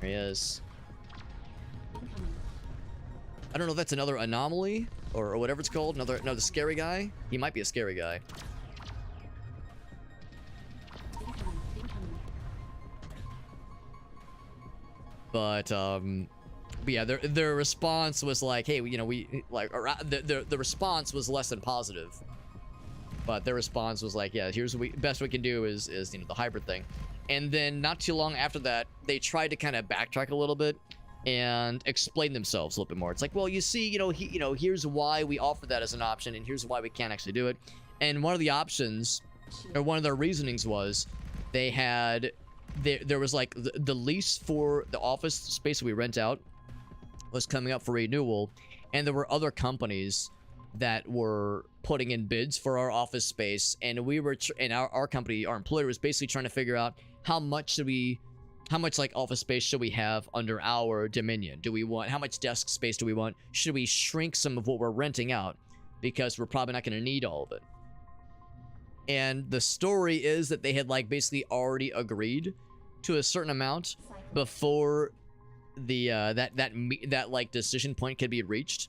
There he is. I don't know if that's another anomaly or whatever it's called. Another scary guy. He might be a scary guy. But yeah, their response was like, hey, you know, we like the response was less than positive. But their response was like, yeah, here's what best we can do is you know, the hybrid thing. And then not too long after that, they tried to kind of backtrack a little bit and explain themselves a little bit more. It's like, well, you see, you know, here's why we offer that as an option, and here's why we can't actually do it. And one of the options, or one of their reasonings was, they had there was like the lease for the office space that we rent out was coming up for renewal, and there were other companies that were putting in bids for our office space, and we were and our company, our employer, was basically trying to figure out how much like office space should we have under our dominion. Do we want, how much desk space do we want? Should we shrink some of what we're renting out, because we're probably not going to need all of it? And the story is that they had like basically already agreed to a certain amount before the that like decision point could be reached.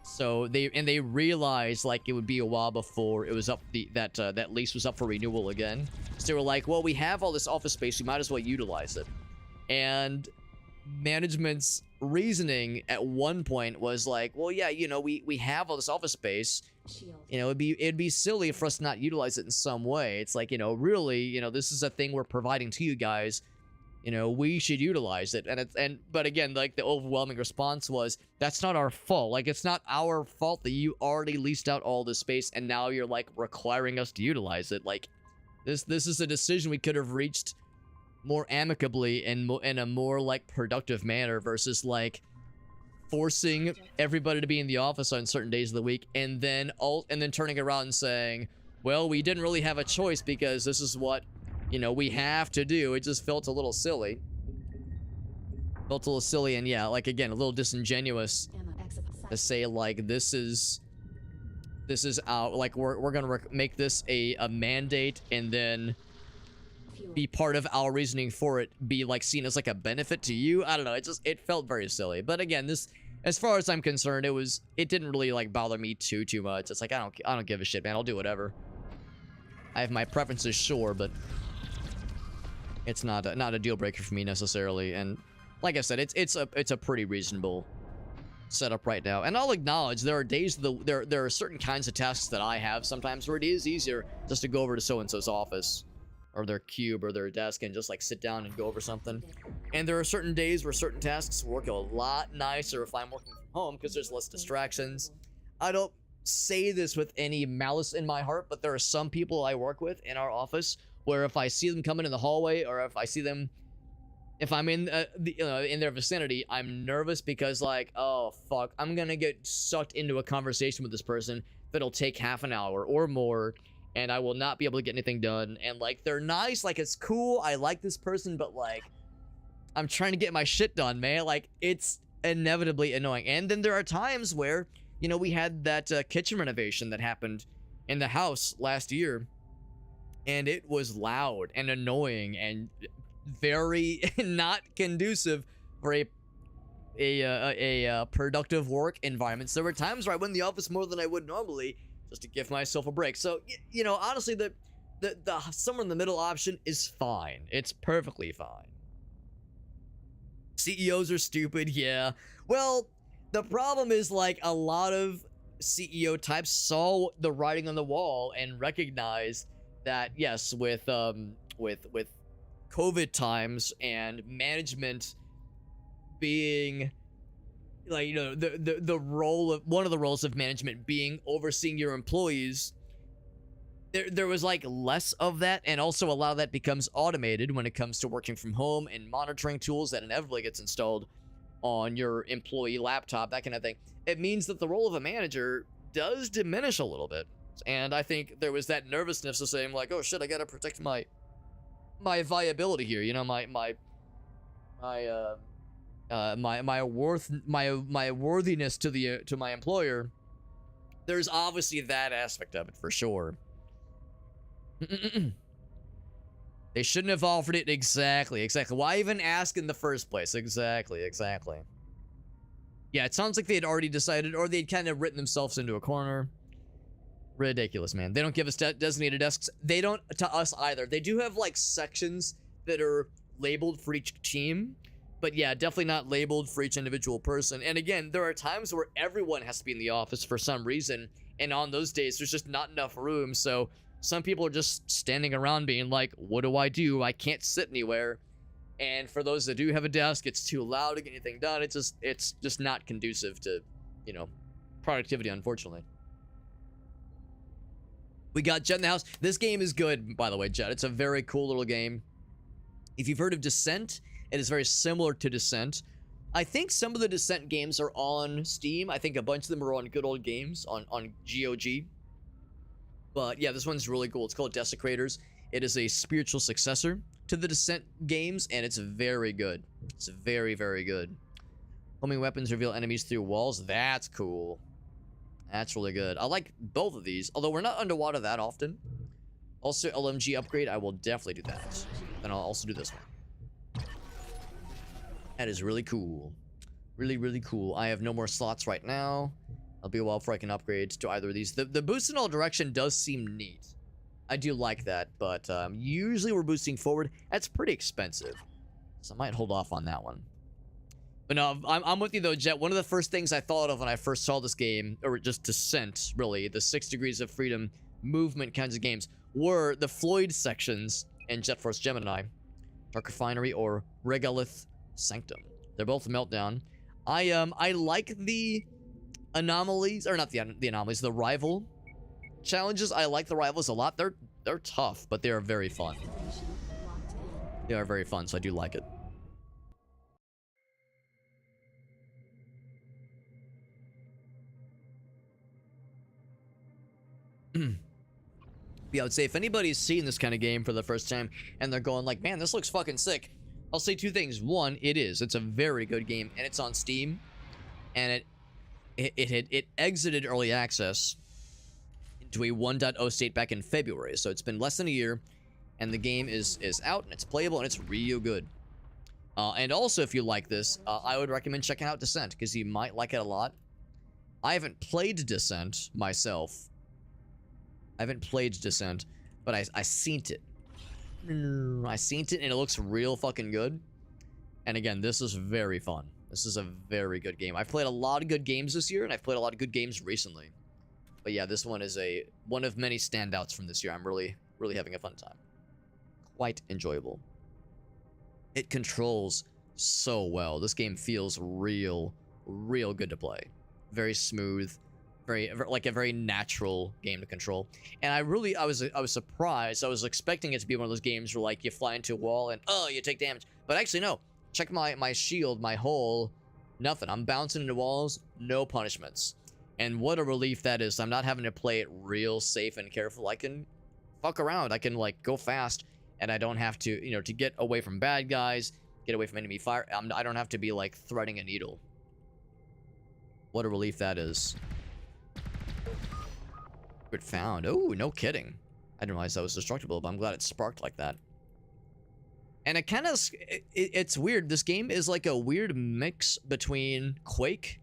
So they realized like it would be a while before it was up, that lease was up for renewal again. So they were like, well, we have all this office space, we might as well utilize it. And management's reasoning at one point was like, well, yeah, you know, we have all this office space, you know, it'd be silly for us to not utilize it in some way. It's like, you know, really, you know, this is a thing we're providing to you guys, you know, we should utilize it. But again, like the overwhelming response was, that's not our fault. Like, it's not our fault that you already leased out all this space and now you're like requiring us to utilize it. Like, this is a decision we could have reached more amicably and in a more like productive manner, versus like forcing everybody to be in the office on certain days of the week and then turning around and saying, well, we didn't really have a choice because this is what, you know, we have to do. It just felt a little silly. And yeah, like again, a little disingenuous to say like this is our, like we're gonna make this a mandate and then be part of our reasoning for it be like seen as like a benefit to you. I don't know, it felt very silly. But again, this, as far as I'm concerned, it didn't really like bother me too much. It's like I don't give a shit, man. I'll do whatever. I have my preferences, sure, but it's not a deal breaker for me necessarily. And like I said, it's a pretty reasonable setup right now. And I'll acknowledge there are days there are certain kinds of tasks that I have sometimes where it is easier just to go over to so-and-so's office or their cube or their desk and just like sit down and go over something. And there are certain days where certain tasks work a lot nicer if I'm working from home because there's less distractions. I don't say this with any malice in my heart, but there are some people I work with in our office where if I see them coming in the hallway, or if I see them, if I'm in in their vicinity, I'm nervous because like, oh fuck, I'm gonna get sucked into a conversation with this person that'll take half an hour or more, and I will not be able to get anything done. And like, they're nice, like it's cool, I like this person, but like, I'm trying to get my shit done, man. Like, it's inevitably annoying. And then there are times where, you know, we had that kitchen renovation that happened in the house last year, and it was loud and annoying and very not conducive for a productive work environment. So there were times where I went in the office more than I would normally just to give myself a break. So, you know, honestly, the somewhere in the middle option is fine. It's perfectly fine. CEOs are stupid, yeah. Well, the problem is like a lot of CEO types saw the writing on the wall and recognized that yes, with COVID times and management being like, you know, the role of one of the roles of management being overseeing your employees, there was like less of that, and also a lot of that becomes automated when it comes to working from home and monitoring tools that inevitably gets installed on your employee laptop, that kind of thing. It means that the role of a manager does diminish a little bit. And I think there was that nervousness of saying like, oh shit, I gotta protect my viability here, you know, my worthiness to my employer. There's obviously that aspect of it for sure. They shouldn't have offered it. Exactly. Why even ask in the first place? Exactly. Yeah, it sounds like they had already decided, or they'd kind of written themselves into a corner. Ridiculous, man. They don't give us designated desks. They don't to us either. They do have like sections that are labeled for each team, but yeah, definitely not labeled for each individual person. And again, there are times where everyone has to be in the office for some reason, and on those days there's just not enough room, so some people are just standing around being like, what do? I can't sit anywhere. And for those that do have a desk, it's too loud to get anything done. It's just not conducive to, you know, productivity, unfortunately. We got Jet in the house. This game is good, by the way, Jet. It's a very cool little game. If you've heard of Descent, it is very similar to Descent. I think some of the Descent games are on Steam. I think a bunch of them are on good old games on GOG. But yeah, this one's really cool. It's called Desecrators. It is a spiritual successor to the Descent games, and it's very good. It's very, very good. Homing weapons reveal enemies through walls. That's cool. That's really good. I like both of these, although we're not underwater that often. Also, LMG upgrade. I will definitely do that. And I'll also do this one. That is really cool. Really, really cool. I have no more slots right now. It'll be a while before I can upgrade to either of these. The boost in all direction does seem neat. I do like that, but usually we're boosting forward. That's pretty expensive. So I might hold off on that one. But no, I'm with you though, Jet. One of the first things I thought of when I first saw this game, or just Descent, really, the 6 Degrees of Freedom movement kinds of games, were the Floyd sections in Jet Force Gemini, Dark Refinery, or Regolith Sanctum. They're both Meltdown. I like the anomalies, or not the anomalies, the rival challenges. I like the rivals a lot. They're tough, but they are very fun. They are very fun, so I do like it. Yeah, I would say if anybody's seeing this kind of game for the first time and they're going like, man, this looks fucking sick, I'll say 2 things. One, it's a very good game, and it's on Steam, and it exited early access into a 1.0 state back in February, so it's been less than a year, and the game is out, and it's playable, and it's real good. And also, if you like this, I would recommend checking out Descent, because you might like it a lot. I haven't played Descent myself. But I seen it. I seen it, and it looks real fucking good. And again, this is very fun. This is a very good game. I've played a lot of good games this year, and I've played a lot of good games recently. But yeah, this one is one of many standouts from this year. I'm really, really having a fun time. Quite enjoyable. It controls so well. This game feels real good to play. Very smooth. Like a very natural game to control. And I was surprised. I was expecting it to be one of those games where like you fly into a wall and you take damage. But actually no. Check my shield, my hull, nothing. I'm bouncing into walls, no punishments. And what a relief that is. I'm not having to play it real safe and careful. I can fuck around. I can like go fast, and I don't have to, to get away from bad guys, get away from enemy fire. I don't have to be like threading a needle. What a relief that is. It found. Oh, no kidding. I didn't realize that was destructible, but I'm glad it sparked like that. And it kind of, it's weird. This game is like a weird mix between Quake,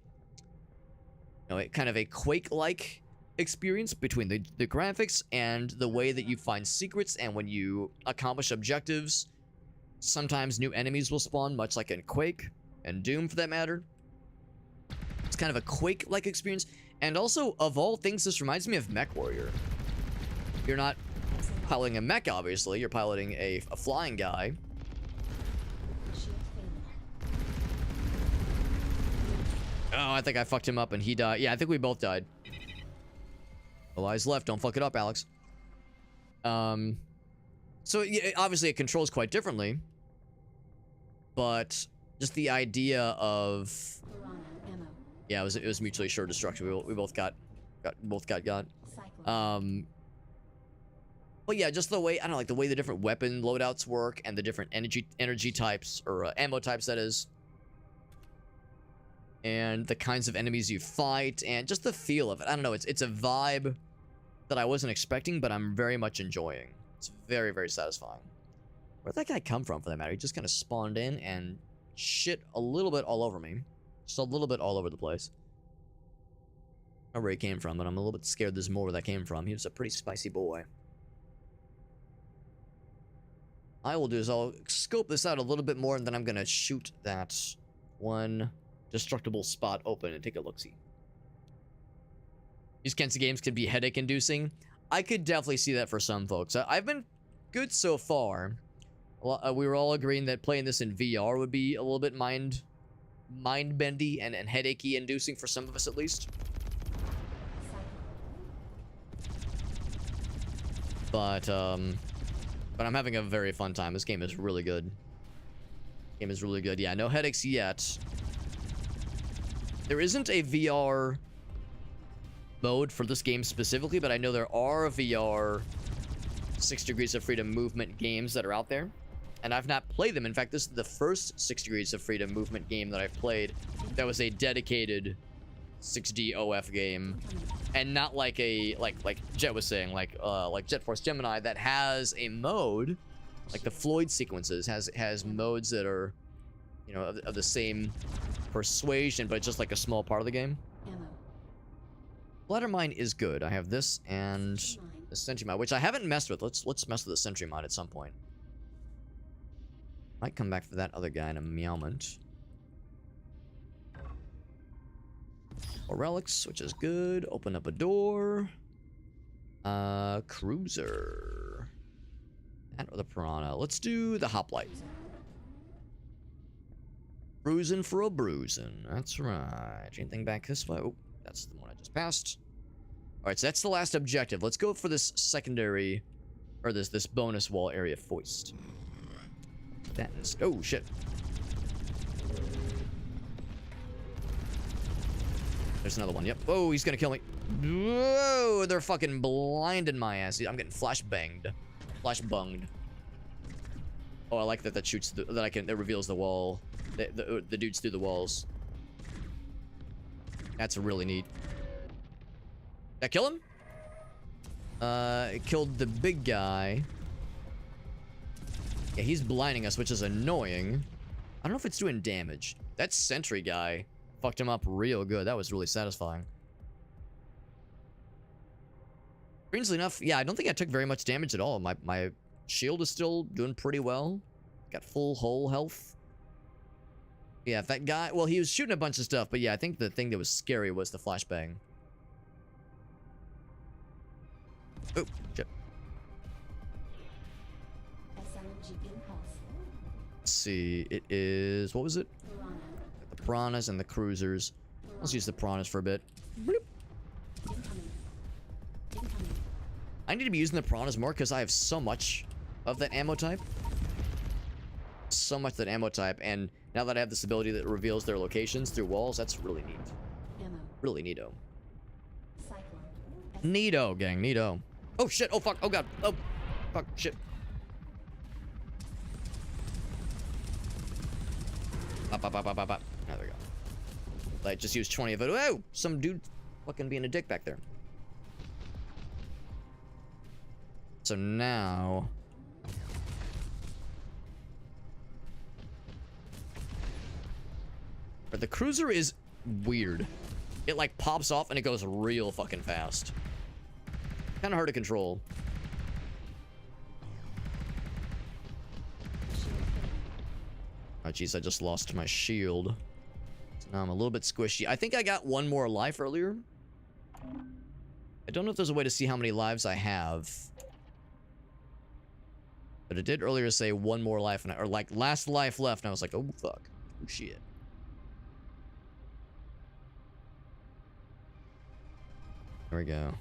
kind of a Quake-like experience between the graphics and the way that you find secrets, and when you accomplish objectives, sometimes new enemies will spawn, much like in Quake and Doom for that matter. It's kind of a Quake-like experience. And also, of all things, this reminds me of MechWarrior. You're not piloting a mech, obviously. You're piloting a flying guy. Oh, I think I fucked him up and he died. Yeah, I think we both died. No eyes left. Don't fuck it up, Alex. So, yeah, obviously, it controls quite differently. But just the idea of... Yeah, it was mutually assured destruction. We both got. But yeah, just the way, I don't know, like the way the different weapon loadouts work and the different energy types, or ammo types, that is. And the kinds of enemies you fight, and just the feel of it. I don't know, it's a vibe that I wasn't expecting, but I'm very much enjoying. It's very, very satisfying. Where'd that guy come from, for that matter? He just kind of spawned in and shit a little bit all over me. Just a little bit all over the place. I don't know where he came from, but I'm a little bit scared there's more where that came from. He was a pretty spicy boy. I will do is I'll scope this out a little bit more, and then I'm gonna shoot that one destructible spot open and take a look-see. These kinds of games could be headache-inducing. I could definitely see that for some folks. I've been good so far. We were all agreeing that playing this in VR would be a little bit mind-bendy and headachy inducing for some of us at least. But I'm having a very fun time. This game is really good. Yeah, no headaches yet. There isn't a VR mode for this game specifically, but I know there are VR 6 Degrees of Freedom movement games that are out there. And I've not played them. In fact, this is the first 6 Degrees of Freedom movement game that I've played that was a dedicated 6D OF game, and not like a like Jet was saying, like Jet Force Gemini that has a mode like the Floyd sequences has modes that are, you know, of the same persuasion, but just like a small part of the game. Ammo. Bladder Mine is good. I have this and the Sentry Mine, which I haven't messed with. Let's mess with the Sentry Mine at some point. Might come back for that other guy in a meowment. Or relics, which is good. Open up a door. Cruiser. That or the Piranha. Let's do the Hoplite. Cruising for a bruising. That's right. Anything back this way? Oh, that's the one I just passed. Alright, so that's the last objective. Let's go for this secondary, or this bonus wall area foist. That is, oh shit. There's another one. Yep. Oh, he's gonna kill me. Whoa, they're fucking blinding my ass. I'm getting flash banged. Flash bunged. Oh, I like that shoots that reveals the wall. The dudes through the walls. That's really neat. Did that kill him? It killed the big guy. Yeah, he's blinding us, which is annoying. I don't know if it's doing damage. That sentry guy fucked him up real good. That was really satisfying. Strangely enough, yeah, I don't think I took very much damage at all. My shield is still doing pretty well. Got full whole health. Yeah, if that guy... Well, he was shooting a bunch of stuff, but yeah, I think the thing that was scary was the flashbang. Oh, shit. SLG impulse. Let's see. It is... What was it? Piranha. The piranhas and the cruisers. Let's use the piranhas for a bit. Bloop. Incoming. Incoming. I need to be using the piranhas more because I have so much of that ammo type. So much of that ammo type, and now that I have this ability that reveals their locations through walls, that's really neat. Ammo. Really neato. Cyclone. Neato, gang, neato. Oh shit, oh fuck, oh god, oh fuck, shit. Up. There we go. I just used 20 of it. Oh, some dude fucking being a dick back there. So now... But the cruiser is weird. It like pops off and it goes real fucking fast. Kind of hard to control. Oh jeez, I just lost my shield. So now I'm a little bit squishy. I think I got one more life earlier. I don't know if there's a way to see how many lives I have. But it did earlier say one more life, or like last life left, and I was like, oh fuck. Oh shit. There we go.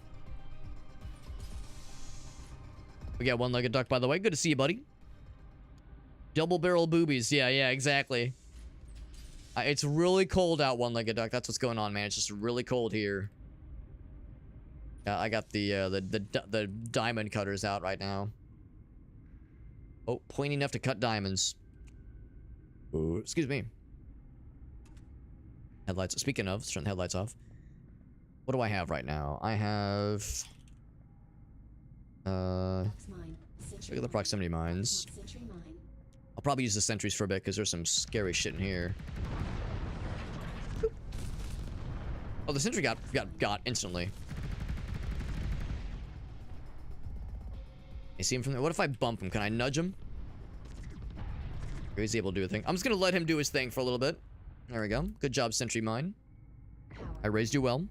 We got one-legged duck, by the way. Good to see you, buddy. Double barrel boobies. Yeah, exactly. It's really cold out, one-legged duck. That's what's going on, man. It's just really cold here. I got the diamond cutters out right now. Oh, pointy enough to cut diamonds. Ooh, excuse me. Headlights. Speaking of, let's turn the headlights off. What do I have right now? I have... Look at the proximity mines. I'll probably use the sentries for a bit because there's some scary shit in here. Boop. Oh, the sentry got instantly. You see him from there? What if I bump him? Can I nudge him? He's able to do a thing. I'm just gonna let him do his thing for a little bit. There we go. Good job, sentry mine. I raised you well.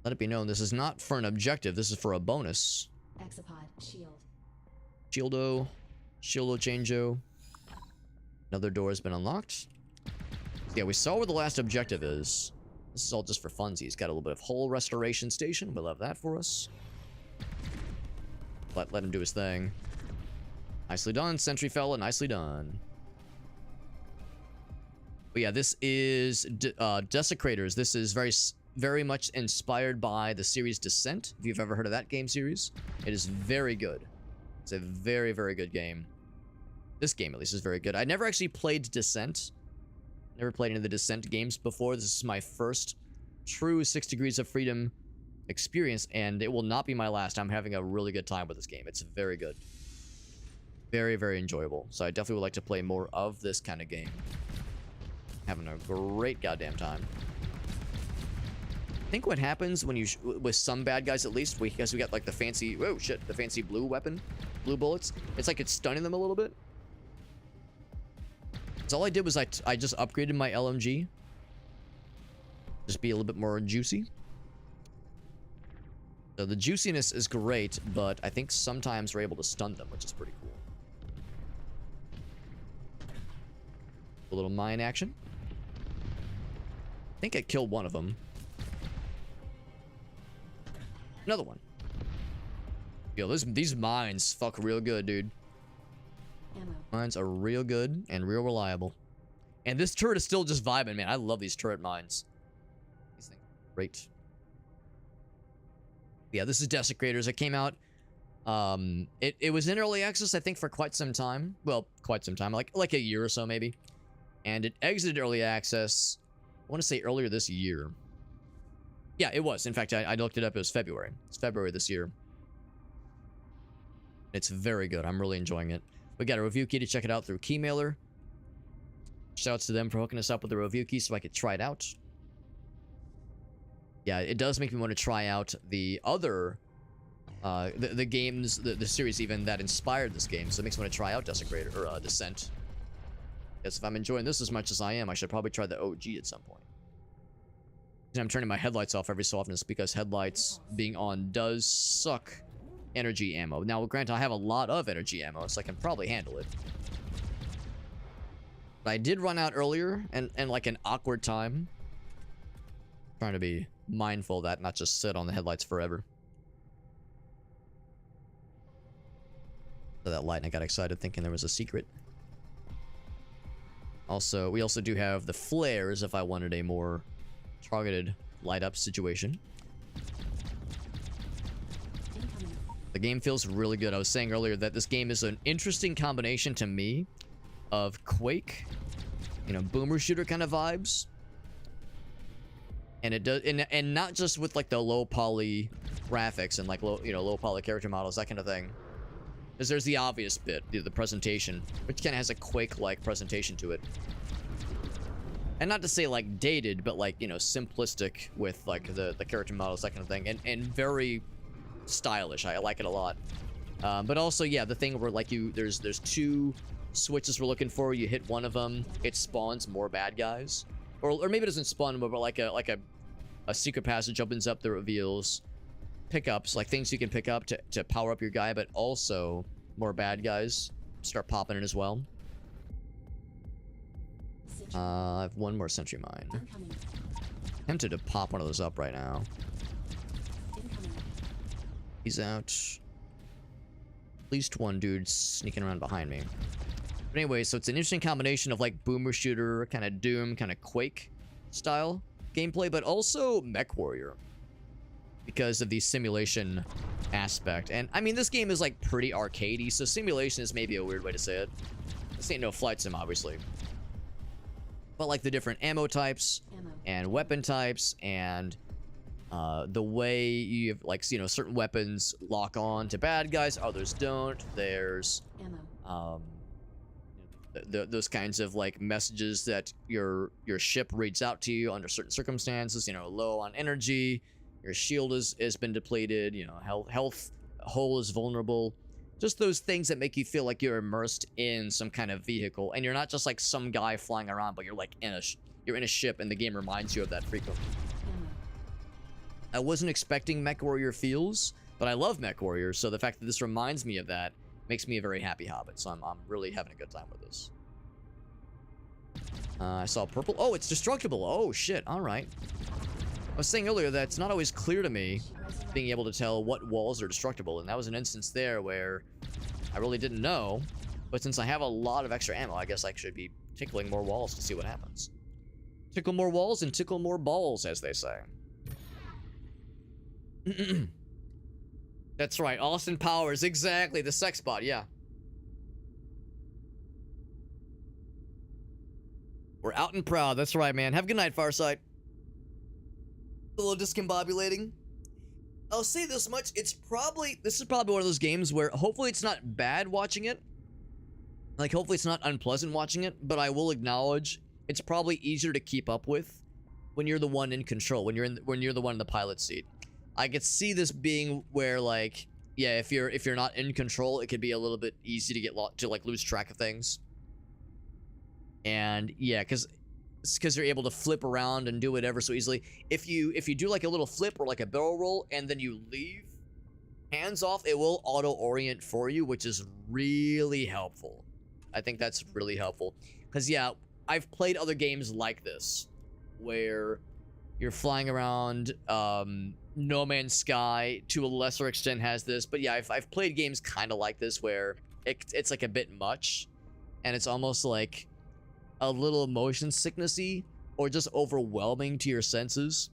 Let it be known, this is not for an objective, this is for a bonus. Exopod shield. Shieldo. Shieldo changeo. Another door has been unlocked. Yeah, we saw where the last objective is. This is all just for funsies. Got a little bit of hull restoration station. We'll have that for us. Let him do his thing. Nicely done, sentry fella. Nicely done. But yeah, this is Desecrators. This is very much inspired by the series Descent. If you've ever heard of that game series, it is very good. It's a very, very good game. This game, at least, is very good. I never actually played Descent. Never played any of the Descent games before. This is my first true 6 Degrees of Freedom experience, and it will not be my last. I'm having a really good time with this game. It's very good. Very, very enjoyable. So I definitely would like to play more of this kind of game. Having a great goddamn time. I think what happens when you with some bad guys, at least, because we got like the fancy, oh shit, the fancy blue weapon, blue bullets, it's like it's stunning them a little bit. So all I did was I just upgraded my LMG, just be a little bit more juicy. So the juiciness is great, but I think sometimes we're able to stun them, which is pretty cool. A little mine action. I think I killed one of them. Another one. Yo, these mines fuck real good, dude. Ammo. Mines are real good and real reliable. And this turret is still just vibing, man. I love these turret mines. These things are great. Yeah, this is Desecrators. It came out. It was in early access, I think, for quite some time. Well, quite some time, like a year or so, maybe. And it exited early access, I want to say earlier this year. Yeah, it was. In fact, I looked it up. It was February. It's February this year. It's very good. I'm really enjoying it. We got a review key to check it out through Keymailer. Shouts to them for hooking us up with the review key so I could try it out. Yeah, it does make me want to try out the other, the games, the series even that inspired this game. So it makes me want to try out Desecrator or Descent. Because if I'm enjoying this as much as I am, I should probably try the OG at some point. And I'm turning my headlights off every so often is because headlights being on does suck energy ammo. Now, granted, I have a lot of energy ammo, so I can probably handle it. But I did run out earlier, and like an awkward time. Trying to be mindful of that, not just sit on the headlights forever. So that light, and I got excited thinking there was a secret. Also, we also do have the flares if I wanted a more targeted light up situation. Incoming. The game feels really good. I was saying earlier that this game is an interesting combination to me of Quake, you know, boomer shooter kind of vibes. And it does, and not just with like the low poly graphics and like low poly character models, that kind of thing. Because there's the obvious bit, the presentation, which kind of has a Quake-like presentation to it. And not to say like dated, but like, you know, simplistic with like the character models, that kind of thing, and very stylish. I like it a lot. But also, yeah, the thing where like there's 2 switches we're looking for. You hit one of them, it spawns more bad guys, or maybe it doesn't spawn more, but like a secret passage opens up that reveals pickups, like things you can pick up to power up your guy, but also more bad guys start popping in as well. I have one more sentry mine. Incoming. Tempted to pop one of those up right now. Incoming. He's out. At least one dude sneaking around behind me. But anyway, so it's an interesting combination of like boomer shooter, kind of Doom, kind of Quake style gameplay, but also Mech Warrior because of the simulation aspect. And I mean, this game is like pretty arcadey, so simulation is maybe a weird way to say it. This ain't no flight sim, obviously. But like the different ammo types Ammo. and weapon types and the way you have, like, you know, certain weapons lock on to bad guys, others don't. There's Ammo. those kinds of like messages that your ship reads out to you under certain circumstances. You know, low on energy, your shield has been depleted. You know, health hull is vulnerable. Just those things that make you feel like you're immersed in some kind of vehicle, and you're not just like some guy flying around, but you're like you're in a ship, and the game reminds you of that frequently. Ammo. I wasn't expecting Mech Warrior feels, but I love Mech Warrior, so the fact that this reminds me of that makes me a very happy hobbit, so I'm really having a good time with this. I saw purple. Oh, it's destructible. Oh, shit. All right. I was saying earlier that it's not always clear to me being able to tell what walls are destructible, and that was an instance there where I really didn't know, but since I have a lot of extra ammo, I guess I should be tickling more walls to see what happens. Tickle more walls and tickle more balls, as they say. That's right, Austin Powers, exactly, the sex bot, yeah. We're out and proud, that's right, man. Have a good night, Farsight. A little discombobulating. I'll say this much, this is probably one of those games where hopefully it's not bad watching it. Like, hopefully it's not unpleasant watching it, but I will acknowledge it's probably easier to keep up with when you're the one in control, when you're the one in the pilot seat. I could see this being where, like, yeah, if you're not in control, it could be a little bit easy to get like lose track of things. And yeah, because you're able to flip around and do whatever so easily. If you do like a little flip or like a barrel roll and then you leave hands off, it will auto orient for you, which is really helpful. I think that's really helpful because yeah, I've played other games like this where you're flying around. No Man's Sky to a lesser extent has this, but yeah, I've played games kind of like this where it's like a bit much, and it's almost like a little motion sicknessy or just overwhelming to your senses.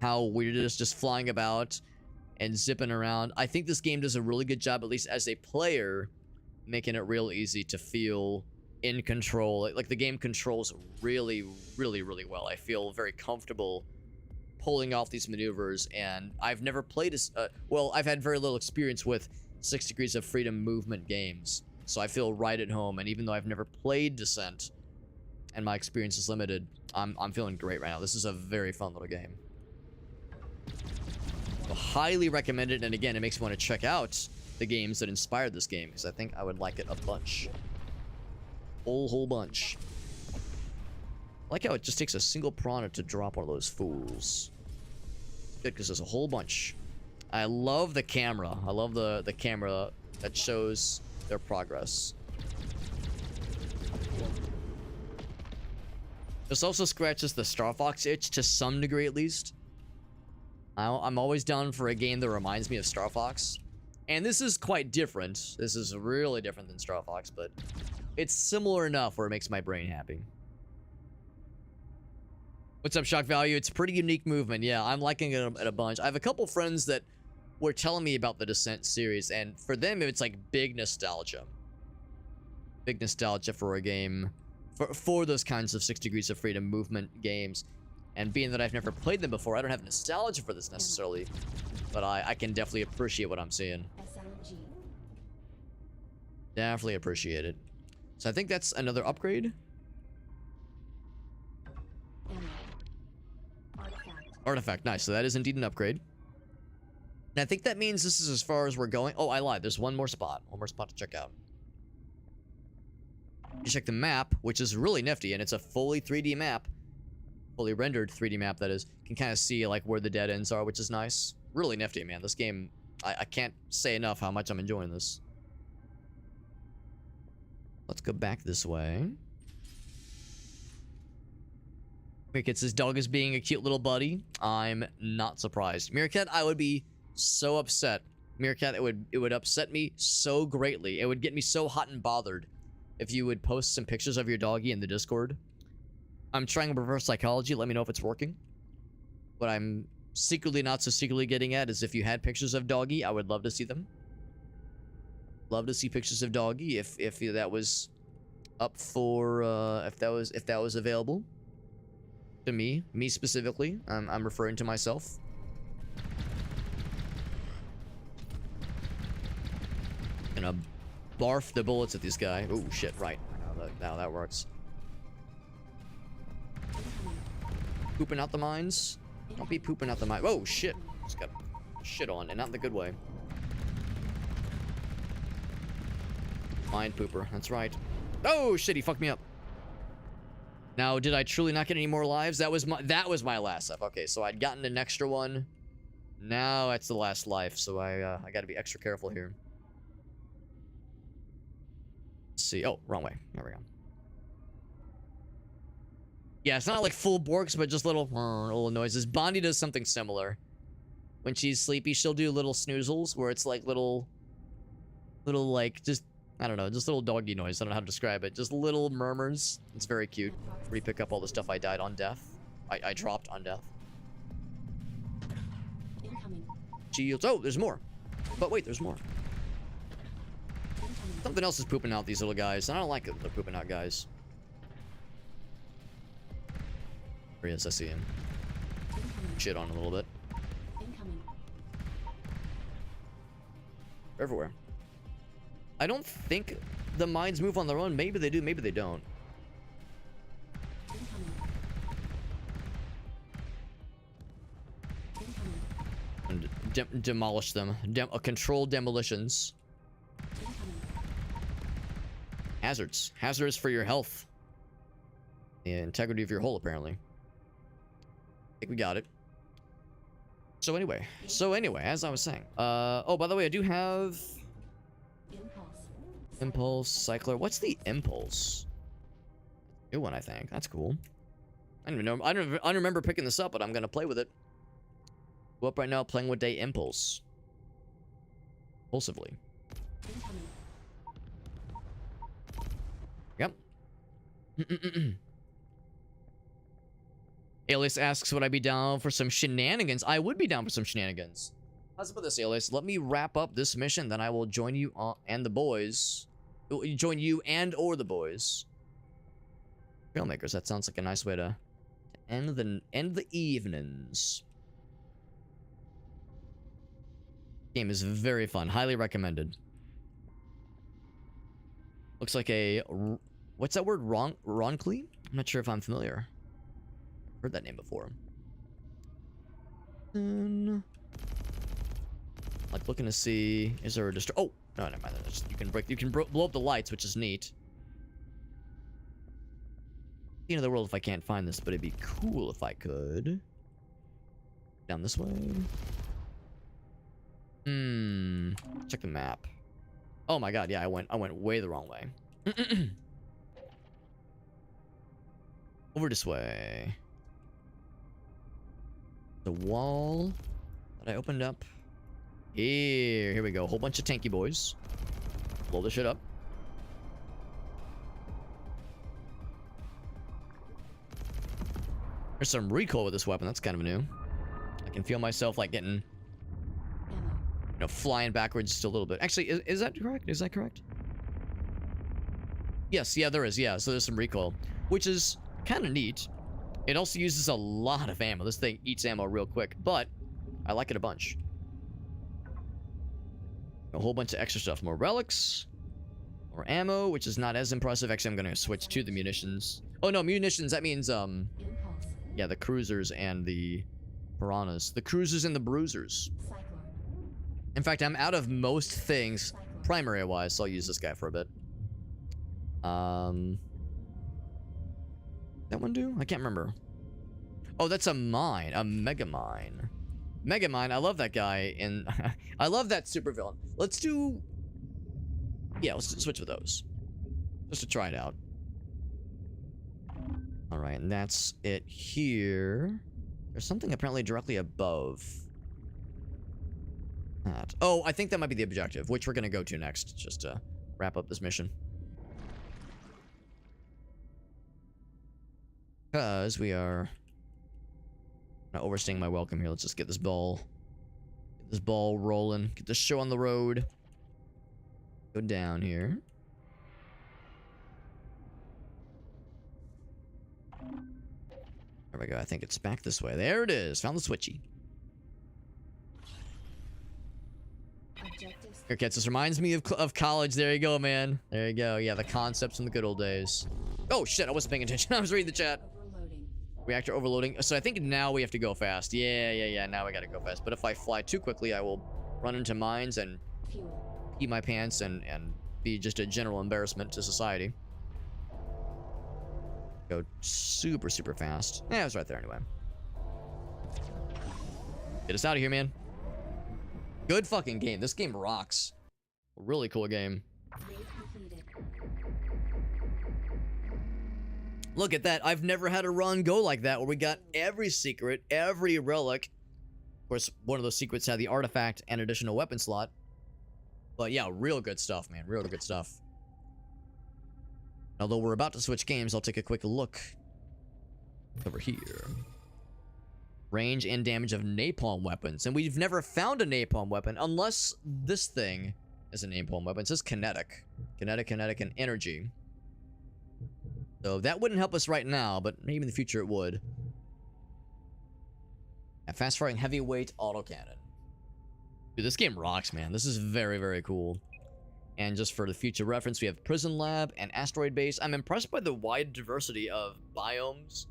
How weird it is just flying about and zipping around. I think this game does a really good job, at least as a player, making it real easy to feel in control. Like the game controls really, really, really well. I feel very comfortable pulling off these maneuvers, and I've never played well, I've had very little experience with 6 Degrees of Freedom movement games, so I feel right at home. And even though I've never played Descent and my experience is limited, I'm feeling great right now. This is a very fun little game. So highly recommend it, and again, it makes me want to check out the games that inspired this game, because I think I would like it a bunch. Whole bunch. I like how it just takes a single piranha to drop one of those fools. Good, because there's a whole bunch. I love the camera. I love the camera that shows their progress. This also scratches the Star Fox itch to some degree, at least. I'm always down for a game that reminds me of Star Fox. And this is quite different. This is really different than Star Fox, but it's similar enough where it makes my brain happy. What's up, Shock Value? It's pretty unique movement. Yeah, I'm liking it a bunch. I have a couple friends that were telling me about the Descent series, and for them, it's like big nostalgia. Big nostalgia for a game, for those kinds of 6 Degrees of Freedom movement games. And being that I've never played them before, I don't have nostalgia for this necessarily, but I can definitely appreciate what I'm seeing. SLG. Definitely appreciate it. So I think that's another upgrade. Ammo. Artifact. Artifact, nice. So that is indeed an upgrade. And I think that means this is as far as we're going. Oh, I lied. There's one more spot. One more spot to check out. You check the map, which is really nifty, and it's a fully 3D map. Fully rendered 3D map, that is. You can kind of see like where the dead ends are, which is nice. Really nifty, man. This game, I can't say enough how much I'm enjoying this. Let's go back this way. Meerkat says dog is being a cute little buddy. I'm not surprised. Meerkat, I would be so upset. Meerkat, it would upset me so greatly. It would get me so hot and bothered if you would post some pictures of your doggy in the Discord. I'm trying reverse psychology. Let me know if it's working. What I'm secretly not so secretly getting at is if you had pictures of doggy, I would love to see them. Love to see pictures of doggy if that was up for if that was available to me specifically. I'm referring to myself. Gonna barf the bullets at this guy. Oh shit! Right now that works. Pooping out the mines. Don't be pooping out the mine. Oh shit! Just got shit on, and not in the good way. Mine pooper. That's right. Oh shit! He fucked me up. Now, did I truly not get any more lives? That was my last life. Okay, so I'd gotten an extra one. Now that's the last life, so I got to be extra careful here. Let's see. Oh, wrong way. There we go. Yeah, it's not like full Borks, but just little noises. Bondi does something similar. When she's sleepy, she'll do little snoozles where it's like little like just I don't know, just little doggy noise. I don't know how to describe it. Just little murmurs. It's very cute. Where you pick up all the stuff I died on death. I dropped on death. Incoming. Shields. Oh, there's more. But wait, there's more. Incoming. Something else is pooping out these little guys. And I don't like it when they're pooping out guys. There he is, I see him. Incoming. Shit on him a little bit. Incoming. Everywhere. I don't think the mines move on their own. Maybe they do, maybe they don't. Incoming. Incoming. And demolish them. Controlled demolitions. Incoming. Hazards. Hazards for your health. The integrity of your hull, apparently. I think we got it. So anyway, as I was saying. Oh, by the way, I do have Impulse. Impulse, Cycler. What's the Impulse? New one, I think. That's cool. I don't even know. I don't remember picking this up, but I'm gonna play with it. Go up right now, playing with Day Impulse. Impulsively. Incoming. Yep. Alias asks, would I be down for some shenanigans? I would be down for some shenanigans. How's about this, Alias? Let me wrap up this mission, then I will join you and the boys. Join you and or the boys. Trailmakers, that sounds like a nice way to end the evenings. Game is very fun. Highly recommended. Looks like a... What's that word? Ronclea? I'm not sure if I'm familiar. Heard that name before. Like looking to see, is there a oh no, never mind. You can blow up the lights, which is neat. The end of the world if I can't find this, but it'd be cool if I could. Down this way. Check the map. Oh my god, yeah, I went way the wrong way. Over this way. The wall that I opened up. Here we go. A whole bunch of tanky boys. Blow this shit up. There's some recoil with this weapon. That's kind of new. I can feel myself like getting, Ammo. flying backwards just a little bit. Actually, is that correct? Is that correct? Yes, yeah, there is. Yeah, so there's some recoil, which is kind of neat. It also uses a lot of ammo. This thing eats ammo real quick, but I like it a bunch. A whole bunch of extra stuff. More relics. More ammo, which is not as impressive. Actually, I'm going to switch to the munitions. Oh, no, munitions. That means, Impulse. yeah, the cruisers and the piranhas. The cruisers and the bruisers. Cyclone. In fact, I'm out of most things, primary-wise, so I'll use this guy for a bit. That one do? I can't remember. Oh, that's a mine. A mega mine. Mega mine. I love that guy. And I love that supervillain. Let's do... Yeah, let's switch with those. Just to try it out. Alright, and that's it here. There's something apparently directly above that. Oh, I think that might be the objective, which we're going to go to next, just to wrap up this mission. Because we are not overstaying my welcome here. Let's just get this ball rolling. Get this show on the road. Go down here. There we go. I think it's back this way. There it is. Found the switchy. Objectives. Here, kids. This reminds me of college. There you go, man. There you go. Yeah, the concepts from the good old days. Oh, shit. I wasn't paying attention. I was reading the chat. Overloading. Reactor overloading. So I think now we have to go fast. Yeah. Now we gotta go fast. But if I fly too quickly, I will run into mines and Fuel. pee my pants and be just a general embarrassment to society. Go super, super fast. Yeah, it was right there anyway. Get us out of here, man. Good fucking game. This game rocks. Really cool game. Raid completed. Look at that. I've never had a run go like that where we got every secret, every relic. Of course, one of those secrets had the artifact and additional weapon slot. But yeah, real good stuff, man. Real good stuff. Although we're about to switch games, I'll take a quick look over here. Range and damage of napalm weapons. And we've never found a napalm weapon unless this thing is a napalm weapon. It says kinetic. Kinetic, and energy. So that wouldn't help us right now, but maybe in the future it would. A fast-firing heavyweight autocannon. Dude, this game rocks, man. This is very, very cool. And just for the future reference, we have Prison Lab and Asteroid Base. I'm impressed by the wide diversity of biomes.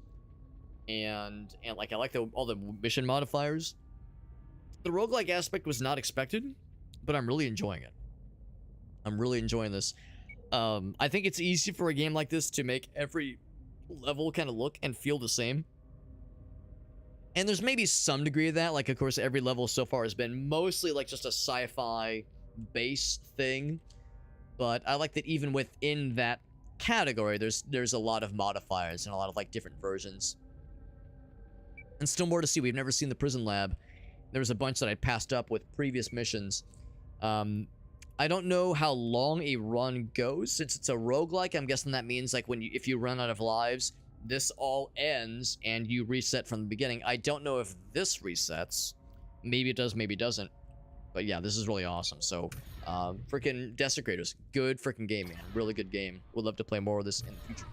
And like, I like all the mission modifiers. The roguelike aspect was not expected, but I'm really enjoying it. I'm really enjoying this. I think it's easy for a game like this to make every level kind of look and feel the same. And there's maybe some degree of that. Like, of course, every level so far has been mostly like just a sci-fi base thing. But I like that even within that category, there's a lot of modifiers and a lot of like different versions. And still more to see. We've never seen the Prison Lab. There was a bunch that I passed up with previous missions. I don't know how long a run goes. Since it's a roguelike, I'm guessing that means like if you run out of lives, this all ends and you reset from the beginning. I don't know if this resets. Maybe it does, maybe it doesn't. But yeah, this is really awesome. So, freaking Desecrators. Good freaking game, man. Really good game. Would love to play more of this in the future.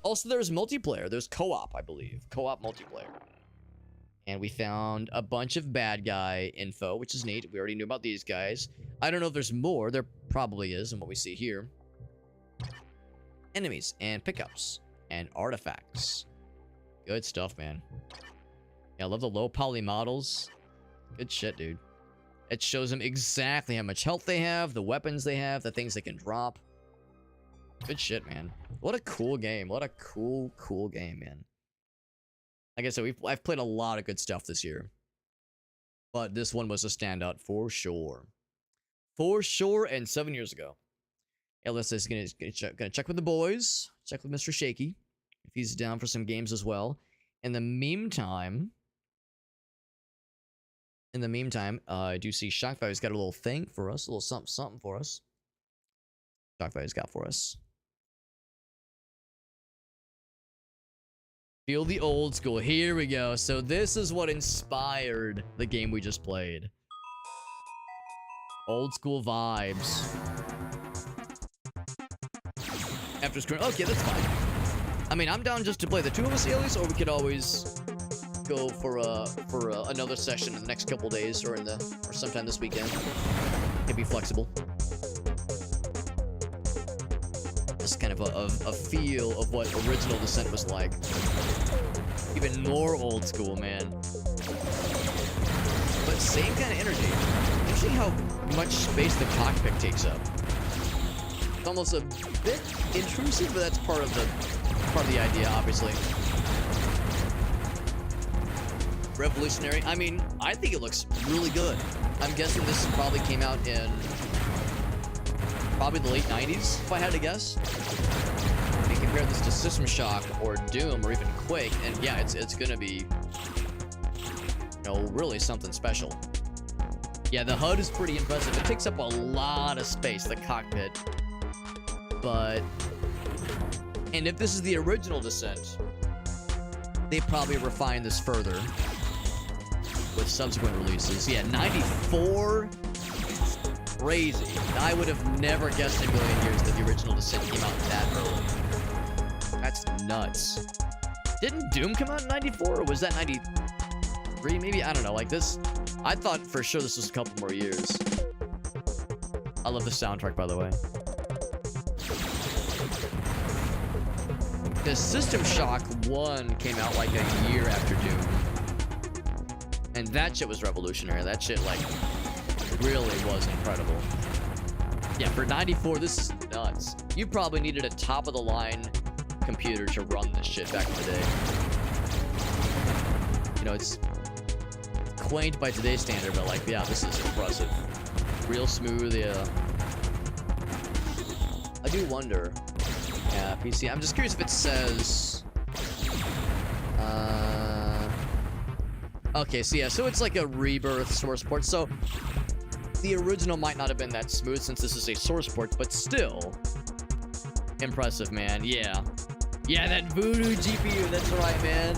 Also, there's multiplayer. There's co-op, I believe. Co-op multiplayer. And we found a bunch of bad guy info, which is neat. We already knew about these guys. I don't know if there's more. There probably is in what we see here. Enemies and pickups and artifacts. Good stuff, man. Yeah, I love the low poly models. Good shit, dude. It shows them exactly how much health they have, the weapons they have, the things they can drop. Good shit, man. What a cool game. What a cool, cool game, man. Like I said, I've played a lot of good stuff this year. But this one was a standout for sure. For sure, and 7 years ago. Ellis gonna check with the boys. Check with Mr. Shaky. If he's down for some games as well. In the meantime, I do see Shockfire's got a little thing for us. A little something for us. Shockfire's got for us. Feel the old school. Here we go. So this is what inspired the game we just played. Old school vibes. After screen. Okay, that's fine. I mean, I'm down just to play the two of us, Alias, or we could always go for another session in the next couple days, or sometime this weekend. Can be flexible. Just kind of a feel of what original Descent was like. Even more old school, man. But same kind of energy. You see how much space the cockpit takes up. It's almost a bit intrusive, but that's part of the idea, obviously. Revolutionary. I mean, I think it looks really good. I'm guessing this probably came out in probably the late 90s, if I had to guess. If you compare this to System Shock or Doom or even Quake, and yeah, it's gonna be, really something special. Yeah, the HUD is pretty impressive. It takes up a lot of space, the cockpit. And if this is the original Descent, they probably refined this further with subsequent releases. Yeah, 94. Crazy. I would have never guessed in a million years that the original Descent came out that early. That's nuts. Didn't Doom come out in 94, or was that 93? Maybe, I don't know. Like this, I thought for sure this was a couple more years. I love the soundtrack, by the way. Because System Shock 1 came out like a year after Doom. And that shit was revolutionary. That shit, like, really was incredible. Yeah, for 94, this is nuts. You probably needed a top-of-the-line computer to run this shit back in the day. It's quaint by today's standard, but like, yeah, this is impressive. Real smooth, yeah. I do wonder. Yeah, PC. I'm just curious if it says... Okay, so yeah, so it's like a rebirth source port. So the original might not have been that smooth since this is a source port, but still, Impressive, man. Yeah. Yeah, that Voodoo GPU. That's right, man.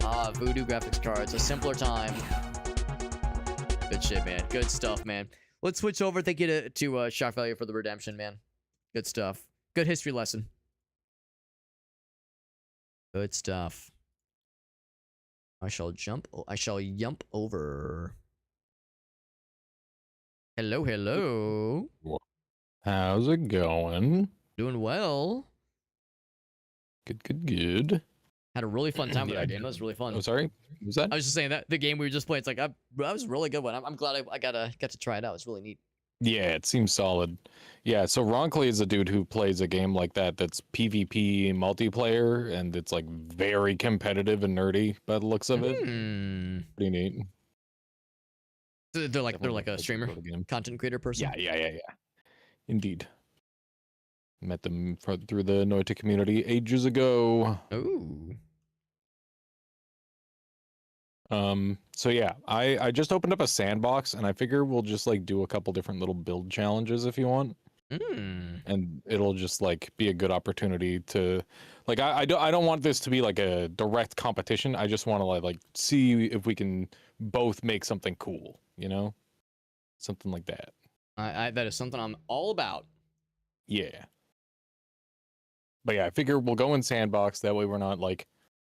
Ah, Voodoo graphics cards. A simpler time. Good shit, man. Good stuff, man. Let's switch over. Thank you to Shock Value for the redemption, man. Good stuff. Good history lesson. Good stuff. I shall yump over. Hello, hello. How's it going? Doing well. Good. Had a really fun time with Yeah, that game. That was really fun. Oh, sorry. What was that? I was just saying that the game we were just playing, it's like that was a really good one. I'm glad I got to try it out. It's really neat. Yeah, it seems solid. Yeah, so Ronkley is a dude who plays a game like that that's PvP multiplayer, and it's like very competitive and nerdy by the looks of it. Pretty neat. They're like Definitely a streamer, the game. content creator person. Yeah. Indeed. Met them through the Noita community ages ago. Ooh. So yeah, I just opened up a sandbox, and I figure we'll just like do a couple different little build challenges if you want. And it'll just like be a good opportunity to like I don't want this to be like a direct competition. I just want to like see if we can both make something cool, you know? Something like that. That is something I'm all about. Yeah. But yeah, I figure we'll go in sandbox, that way we're not like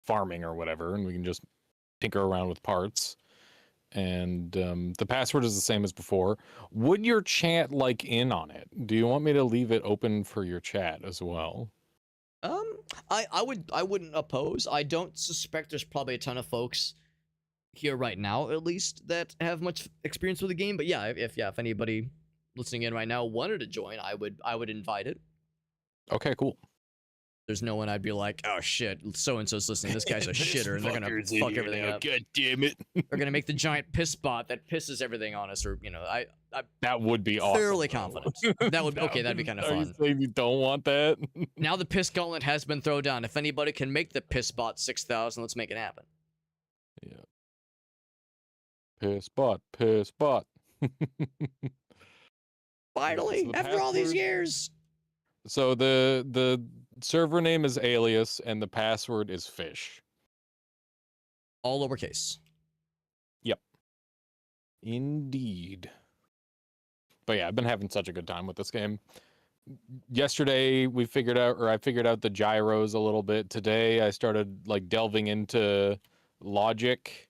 farming or whatever, and we can just tinker around with parts. And the password is the same as before. Would your chat like in on it? Do you want me to leave it open for your chat as well? I wouldn't oppose. I don't suspect there's probably a ton of folks here right now, at least, that have much experience with the game. But yeah, if anybody listening in right now wanted to join, I would invite it. Okay, cool. There's no one I'd be like, oh shit, so and so's listening. This guy's a shitter, and they're gonna fuck everything up. God damn it! They're gonna make the giant piss bot that pisses everything on us, or I that would be awesome. fairly confident. That would okay. That'd be kind of Are you fun. saying you don't want that? Now the piss gauntlet has been thrown down. If anybody can make the piss bot 6,000, let's make it happen. Yeah. Piss bot. Finally, So the after all these password- years. So the server name is Alias and the password is Fish. All lowercase. Indeed. But yeah, I've been having such a good time with this game. Yesterday I figured out the gyros a little bit. Today I started like delving into logic,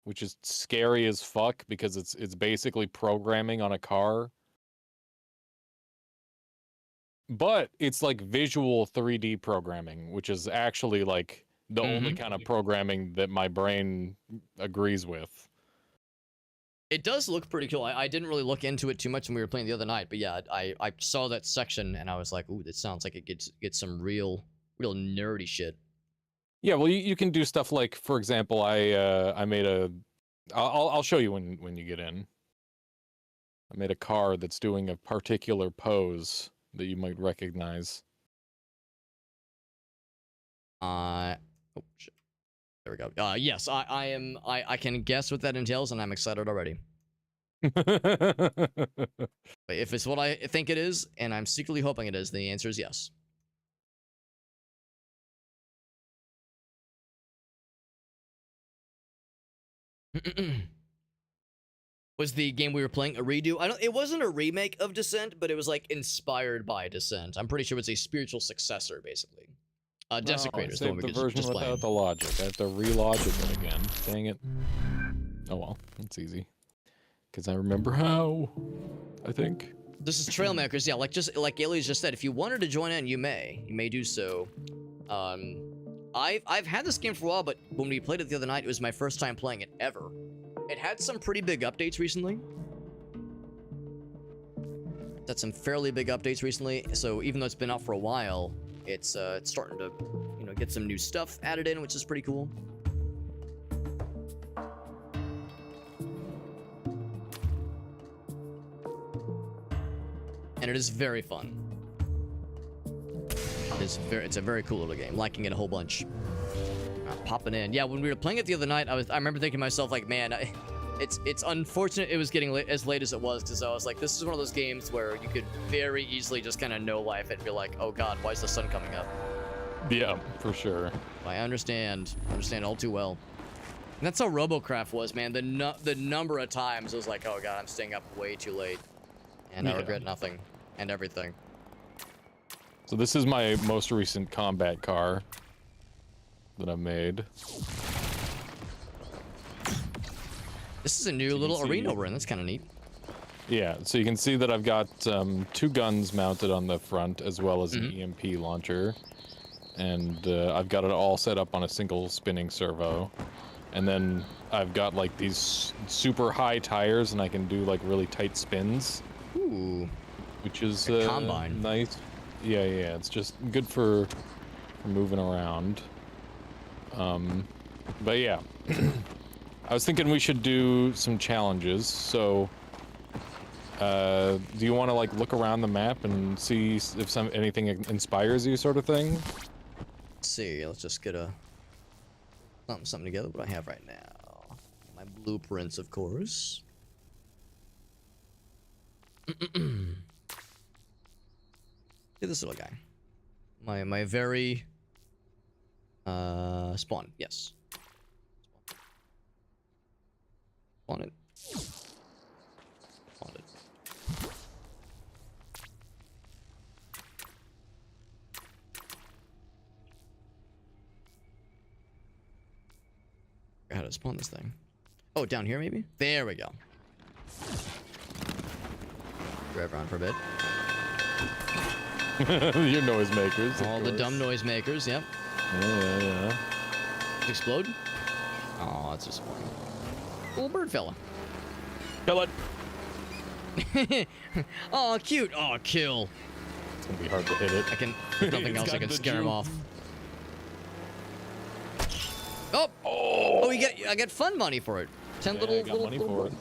which is scary as fuck because it's basically programming on a car. But it's like visual 3D programming, which is actually like the only kind of programming that my brain agrees with. It does look pretty cool. I didn't really look into it too much when we were playing the other night, but yeah, I saw that section and I was like, ooh, that sounds like it gets some real nerdy shit. Yeah, well, you can do stuff like, for example, I made a, I'll show you when you get in. I made a car that's doing a particular pose that you might recognize. Oh shit. There we go. Yes, I can guess what that entails, and I'm excited already. If it's what I think it is, and I'm secretly hoping it is, the answer is yes. Was the game we were playing a redo? It wasn't a remake of Descent, but it was like inspired by Descent. I'm pretty sure it's a spiritual successor, basically. Desecrators, the one we the were version just without playing. the logic. I have to relogic it again. Dang it. Oh well, it's easy. Because I remember how, I think. This is Trailmakers, yeah, like Alias just said, if you wanted to join in, you may do so. I've had this game for a while, but when we played it the other night, it was my first time playing it ever. It had some pretty big updates recently. That's some fairly big updates recently, so even though it's been out for a while, it's starting to, get some new stuff added in, which is pretty cool. And it is very fun. It's a very cool little game. Liking it a whole bunch. Popping in. Yeah, when we were playing it the other night, I remember thinking to myself, like, man, it's unfortunate it was getting as late as it was, because I was like, this is one of those games where you could very easily just kind of no life it and be like, oh god, why is the sun coming up? Yeah, for sure. I understand all too well. And that's how Robocraft was, man. The number of times I was like, oh god, I'm staying up way too late, and I regret nothing and everything. So this is my most recent combat car that I made. This is a new little arena we're in. That's kind of neat. Yeah, so you can see that I've got 2 guns mounted on the front, as well as an EMP launcher. And I've got it all set up on a single spinning servo. And then I've got like these super high tires, and I can do like really tight spins. Ooh. Which is combine. Nice. Yeah, it's just good for moving around. But yeah. I was thinking we should do some challenges, so do you want to like look around the map and see if anything inspires you, sort of thing? Let's see, let's just get something together. What do I have right now? My blueprints, of course. Look at this little guy. My very spawn, yes. Spawn it. Spawn it. How to spawn this thing? Oh, down here maybe? There we go. Drive around for a bit. Your noisemakers. All the dumb noisemakers, yep. Yeah. Explode? Oh, that's just funny. Little bird fella. Kill it. Oh, cute. Oh, kill. It's gonna be hard to hit it. I can. There's nothing else I can scare him off. Oh! Oh, I get fun money for it. 10 I got money for it.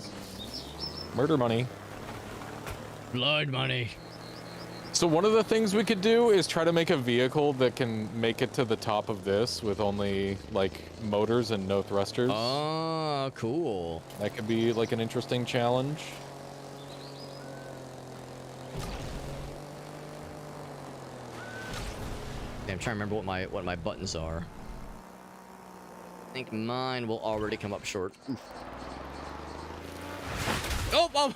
Murder money. Blood money. So one of the things we could do is try to make a vehicle that can make it to the top of this with only like motors and no thrusters. Oh, cool. That could be like an interesting challenge. Yeah, I'm trying to remember what my buttons are. I think mine will already come up short. Oof. Oh!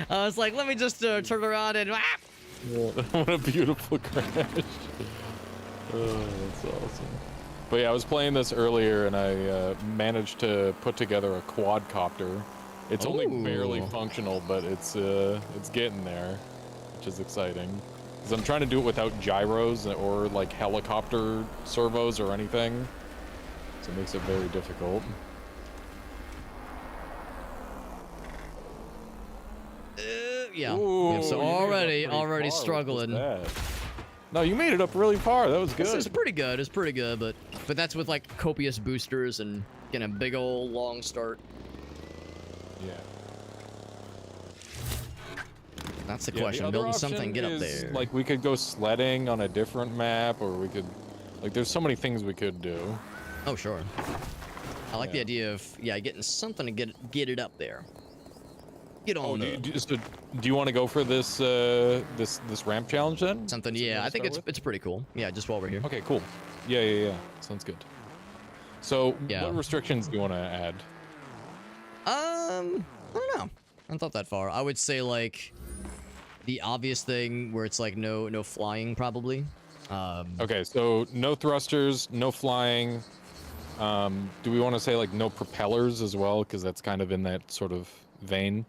I was like, let me just turn around and. What a beautiful crash. Oh, that's awesome. But yeah, I was playing this earlier and I managed to put together a quadcopter. It's only barely functional, but it's getting there, which is exciting. Because I'm trying to do it without gyros or like helicopter servos or anything. So it makes it very difficult. Yeah. Ooh, Yeah, so you made it up already pretty far. struggling. What was that? No, you made it up really far. That was good. It's pretty good. It's pretty good, but that's with like copious boosters and getting a big old long start. Yeah. That's the Yeah, question. other Building something, option get up is, there. Like we could go sledding on a different map, or we could, like, there's so many things we could do. Oh sure. I like the idea of getting something to get it up there. Get on. Do you want to go for this this ramp challenge then? Something. That's what you Yeah, wanna I think start with? it's pretty cool. Yeah, just while we're here. Okay, cool. Yeah. Sounds good. So, Yeah. what restrictions do you want to add? I don't know. I haven't thought that far. I would say like the obvious thing where it's like no flying probably. Okay, so no thrusters, no flying. Do we want to say like no propellers as well? Because that's kind of in that sort of vein.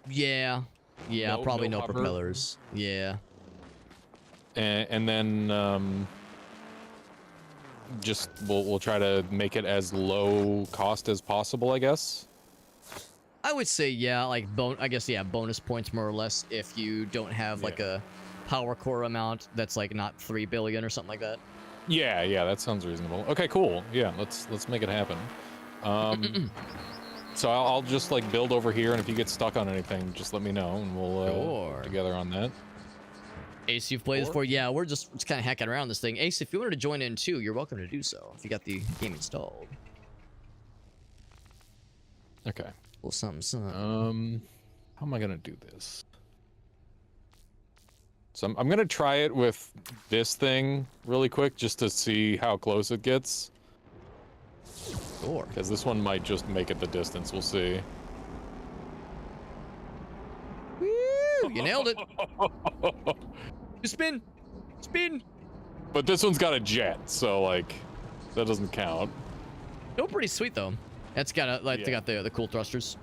Yeah, probably no no hover? propellers. Yeah. And then just we'll try to make it as low cost as possible, I guess. I would say like bonus points more or less if you don't have like a power core amount that's like not 3 billion or something like that. Yeah, that sounds reasonable. Okay, cool. Yeah, let's make it happen. So I'll just like build over here, and if you get stuck on anything, just let me know, and we'll work together on that. Ace, you've played this before? Yeah, we're just kind of hacking around this thing. Ace, if you wanted to join in too, you're welcome to do so if you got the game installed. Okay. Well, something. How am I gonna do this? So I'm gonna try it with this thing really quick just to see how close it gets. Sure. Because this one might just make it the distance. We'll see. Woo! You nailed it. You spin. Spin. But this one's got a jet, so like that doesn't count. Still pretty sweet though. That's got like they Yeah. got the cool thrusters.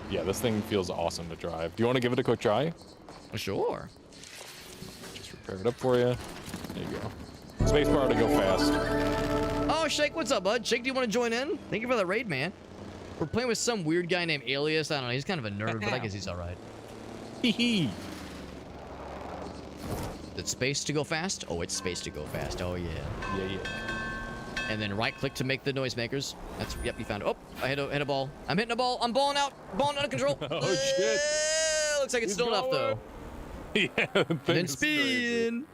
Yeah, this thing feels awesome to drive. Do you want to give it a quick try? Sure. Just repair it up for you. There you go. Spacebar to go fast. Oh, Shake, what's up, bud? Shake, do you want to join in? Thank you for the raid, man. We're playing with some weird guy named Alias. I don't know. He's kind of a nerd, but I guess he's all right. Hee hee. Is it space to go fast? Oh, it's space to go fast. Oh, yeah. Yeah, yeah. And then right click to make the noisemakers. That's, yep, you found it. Oh, I hit a ball. I'm hitting a ball. I'm balling out. Balling out of control. Oh, shit. Looks like it's still enough, though. Yeah, Then spin.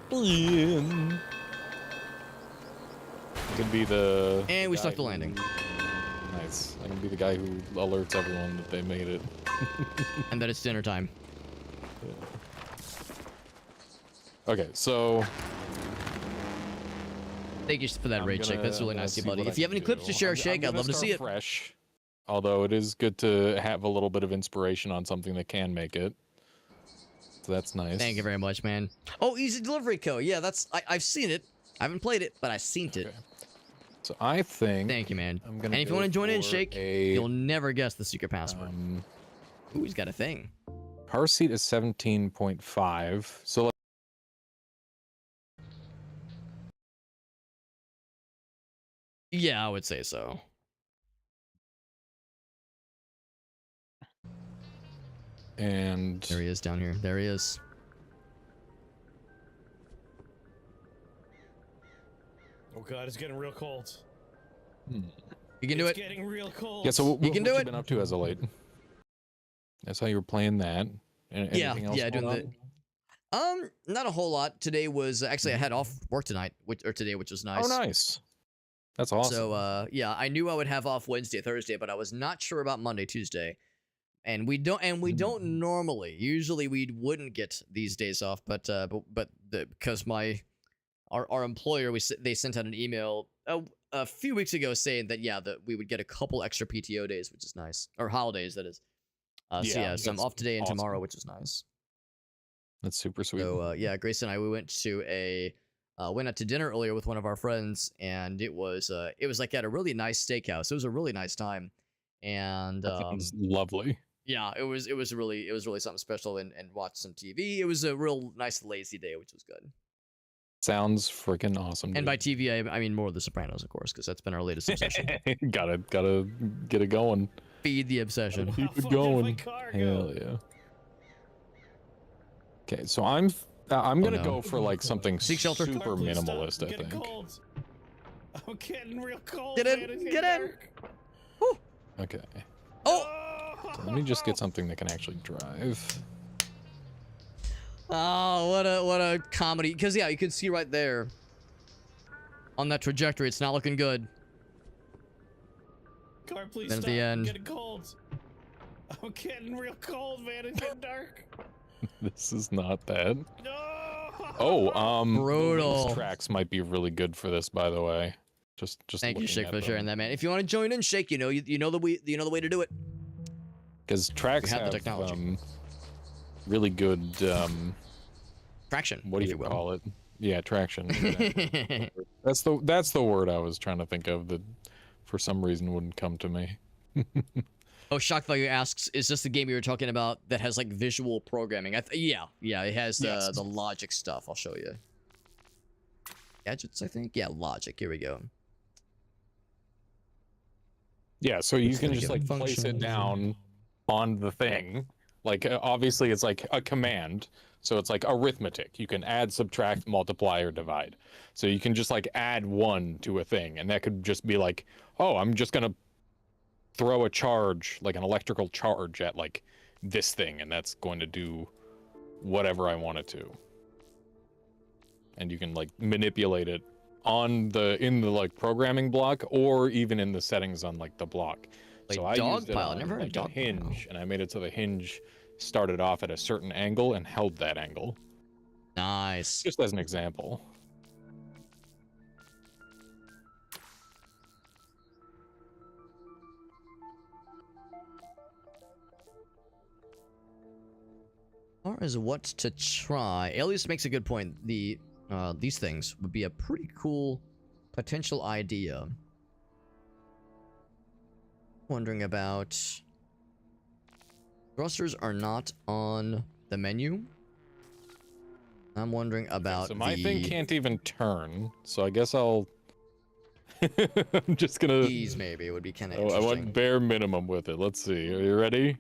Spin. Could be the. And we guy stuck the who- landing. Nice. I can be the guy who alerts everyone that they made it. And that it's dinner time. Okay, so Thank you for that raid, Shake. That's really nice of you, buddy. If you have any clips to share, Shake, I'd gonna love to start see it. fresh. Although it is good to have a little bit of inspiration on something that can make it. So that's nice. Thank you very much, man. Oh, Easy Delivery Co. Yeah, that's I've seen it. I haven't played it, but I've seen it. Okay. So I think. Thank you, man. I'm And gonna if you go want to join in, for Shake, a, you'll never guess the secret password. Ooh, he's got a thing. Car seat is 17.5. So like, Yeah, I would say so. and There he is down here. There he is. Oh god, it's getting real cold. You can do It's it. getting real cold. yeah. So You can do what it. you been up to as of late? That's how you were playing that. Yeah, Anything else yeah, going doing on? Not a whole lot. Today was actually I had off work tonight, which was nice. Oh, nice. That's awesome. So yeah, I knew I would have off Wednesday, Thursday, but I was not sure about Monday, Tuesday. And we don't normally. Usually we wouldn't get these days off, but because our employer they sent out an email a few weeks ago saying that that we would get a couple extra PTO days, which is nice, or holidays that is. So I'm that's off today and awesome. tomorrow, which is nice. That's super sweet. So Grace and I we went out to dinner earlier with one of our friends, and it was like at a really nice steakhouse. It was a really nice time, and That sounds lovely. yeah, it was really something special, and watched some TV. It was a real nice lazy day, which was good. Sounds freaking awesome. And by TV, I mean more of The Sopranos, of course, because that's been our latest obsession. gotta get it going. Feed the obsession. How Keep it far did my going. car go? Hell yeah. Okay, so I'm gonna no. go for like something Seek shelter. super Car, please stop. minimalist. I Getting think. cold. I'm getting real cold. Get in, man. It's get getting in. dark. Okay. Oh, So let me just get something that can actually drive. oh, what a comedy! Because you can see right there on that trajectory, it's not looking good. Car, please Then at stop. the I'm end- getting cold. I'm getting real cold, man. It's getting dark. This is not bad. No. Oh, Brutal. those tracks might be really good for this, by the way. Just Thank you, looking Shake, at for them. sharing that, man. If you want to join in, Shake, you know the way to do it. Because tracks have the have technology. really good Traction. what do if you will. call it? Yeah, traction. Exactly. that's the word I was trying to think of that for some reason wouldn't come to me. Oh, Shock Value asks, is this the game you were talking about that has like visual programming? Yeah, it has Yes. the logic stuff. I'll show you. Gadgets, I think. Yeah, logic. Here we go. Yeah, so you It's can like just a like place it function. down on the thing. Like obviously it's like a command. So it's like arithmetic. You can add, subtract, multiply, or divide. So you can just like add one to a thing, and that could just be like, oh, I'm just gonna throw a charge, like an electrical charge at like this thing, and that's going to do whatever I want it to. And you can like manipulate it on in the like programming block or even in the settings on like the block. Like so I dog used it pile. on Never heard of like, dog a hinge, pile. and I made it so the hinge started off at a certain angle and held that angle. Nice. Just as an example. As far as what to try, Alias makes a good point. These things would be a pretty cool potential idea. Wondering about thrusters are not on the menu. I'm wondering about So my thing can't even turn, so I guess I'll I'm just gonna these maybe would be kind of I interesting. went bare minimum with it. Let's see. Are you ready?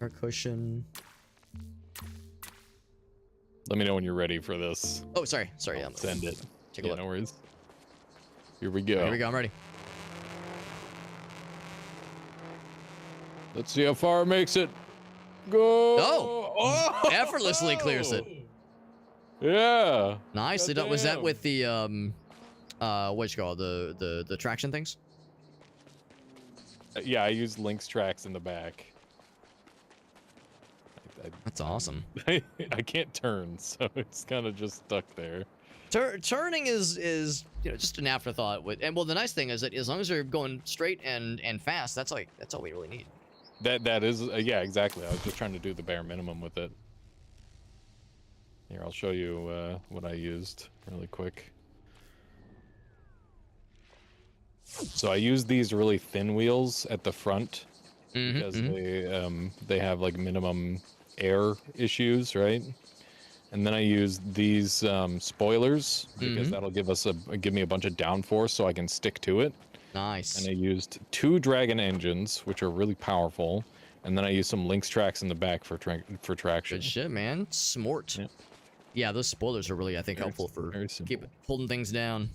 Air cushion. Let me know when you're ready for this. Oh, sorry. Yeah. Send it. Take a Yeah, look. no worries. Here we go. Here we go. I'm ready. Let's see how far it makes it. Go! Oh! Effortlessly clears it. Yeah. Nicely done. Was that Goddamn. with the what you call it? the traction things? Yeah, I used Link's tracks in the back. That's awesome. I can't turn, so it's kind of just stuck there. Turning is just an afterthought. And well, the nice thing is that as long as you're going straight and fast, that's all we really need. That is yeah, exactly. I was just trying to do the bare minimum with it. Here, I'll show you what I used really quick. So I used these really thin wheels at the front because they have like minimum air issues, right? And then I used these spoilers because that'll give me a bunch of downforce so I can stick to it. Nice. And I used 2 Dragon engines, which are really powerful, and then I used some Lynx tracks in the back for traction. Good shit, man. Smart. Yep. Yeah, those spoilers are really, I think, helpful for very simple. holding things down.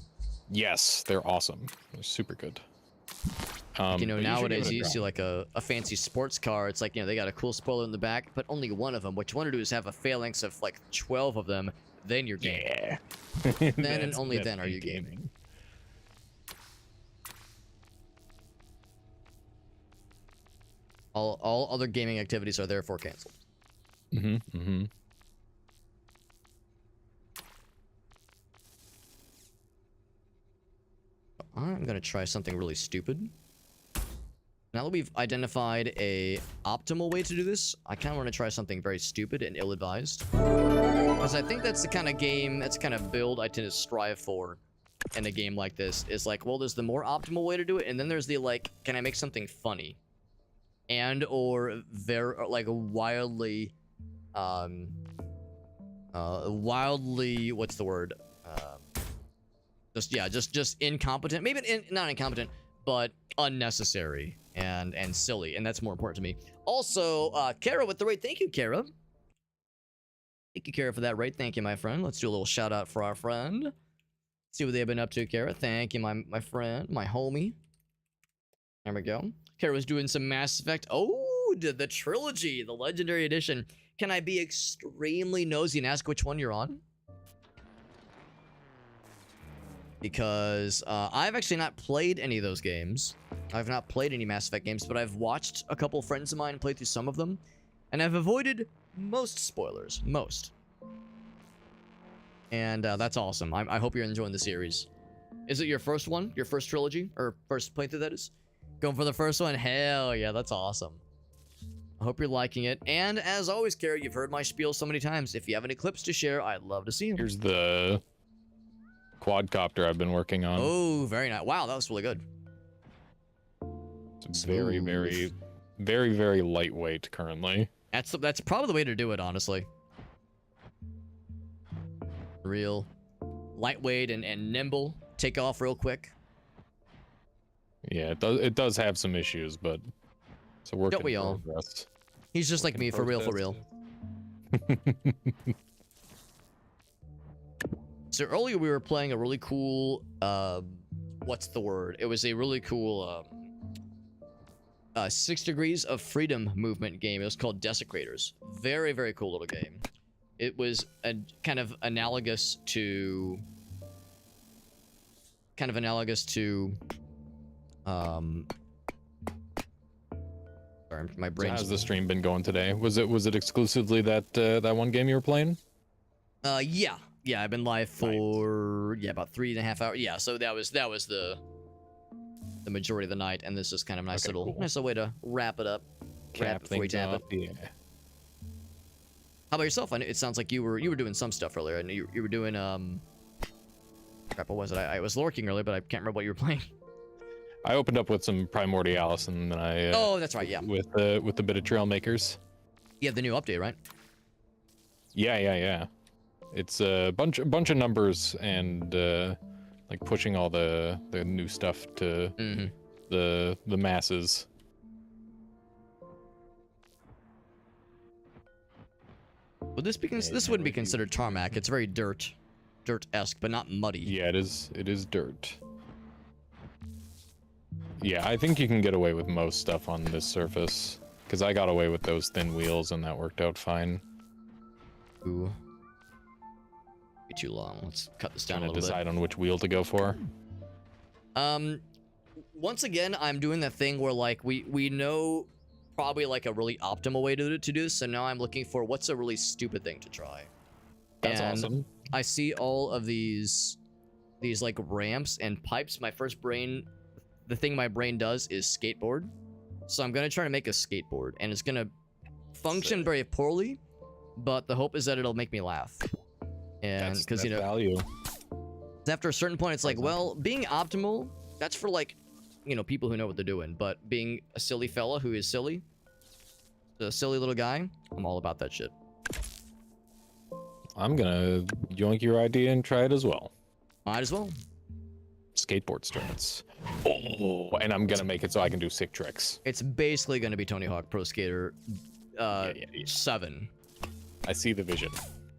Yes, they're awesome. They're super good. You know, but should nowadays give it a you try. see like a fancy sports car. It's like, they got a cool spoiler in the back, but only one of them. What you want to do is have a phalanx of like 12 of them. Then you're gaming. Yeah. Then and only then are you peak gaming. All other gaming activities are therefore canceled. I'm gonna try something really stupid. Now that we've identified a optimal way to do this, I kind of want to try something very stupid and ill-advised. Because I think that's the kind of game, that's the kind of build I tend to strive for in a game like this. Is like, well, there's the more optimal way to do it, and then there's the like, can I make something funny? And or very like wildly, wildly, what's the word? Just incompetent. Maybe not incompetent, but unnecessary and silly, and that's more important to me. Also, Kara with the raid. Thank you, Kara. Thank you, Kara, for that raid. Thank you, my friend. Let's do a little shout out for our friend. See what they've been up to, Kara. Thank you, my friend, my homie. There we go. Kara was doing some Mass Effect. Oh, the trilogy, the Legendary Edition. Can I be extremely nosy and ask which one you're on? Because I've actually not played any of those games. I've not played any Mass Effect games, but I've watched a couple friends of mine play through some of them, and I've avoided most spoilers. Most. And that's awesome. I hope you're enjoying the series. Is it your first one? Your first trilogy? Or first playthrough, that is? Going for the first one? Hell yeah, that's awesome. I hope you're liking it. And as always, Kara, you've heard my spiel so many times. If you have any clips to share, I'd love to see them. Here's the quadcopter I've been working on. Oh, very nice. Wow, that was really good. It's very, very, very, very lightweight currently. That's probably the way to do it, honestly. Real lightweight and nimble. Take off real quick. Yeah, it does have some issues, but it's a work Don't in we all? progress. He's just like me, for real, for real. So earlier we were playing a really cool what's the word? It was a really cool 6 Degrees of Freedom movement game. It was called Desecrators. Very, very cool little game. It was a kind of analogous to sorry, my So brain. how's the stream been going today? Was it exclusively that that one game you were playing? Yeah, I've been live for about 3.5 hours. Yeah, so that was the majority of the night, and this is kind of a nice Okay, little cool. way to wrap it up. Wrap it before we tap it. Yeah. How about yourself? I know it sounds like you were doing some stuff earlier. I know you were doing crap. What was it? I was lurking earlier, but I can't remember what you were playing. I opened up with some Primordialis, and then I Oh, that's right. Yeah. with the bit of Trailmakers. You have the new update, right? Yeah. It's a bunch of numbers and like pushing all the new stuff to the masses. Would this be this wouldn't be considered tarmac? It's very dirt-esque, but not muddy. Yeah, it is dirt. Yeah, I think you can get away with most stuff on this surface, because I got away with those thin wheels and that worked out fine. Ooh. Be too long. Let's cut this down a Trying to little decide on which wheel to go for. bit. Once again, I'm doing that thing where like we know probably like a really optimal way to do this, so now I'm looking for what's a really stupid thing to try. That's And awesome. I see all of these like ramps and pipes. The thing my brain does is skateboard. So I'm gonna try to make a skateboard, and it's gonna function Sick. very poorly, but the hope is that it'll make me laugh. And because that's value. after a certain point, it's like, well, being optimal, that's for like, people who know what they're doing. But being a silly fella who is silly, the silly little guy, I'm all about that shit. I'm gonna yoink your idea and try it as well. Might as well. Skateboard strats. Oh, and I'm gonna make it so I can do sick tricks. It's basically going to be Tony Hawk Pro Skater Yeah. 7. I see the vision.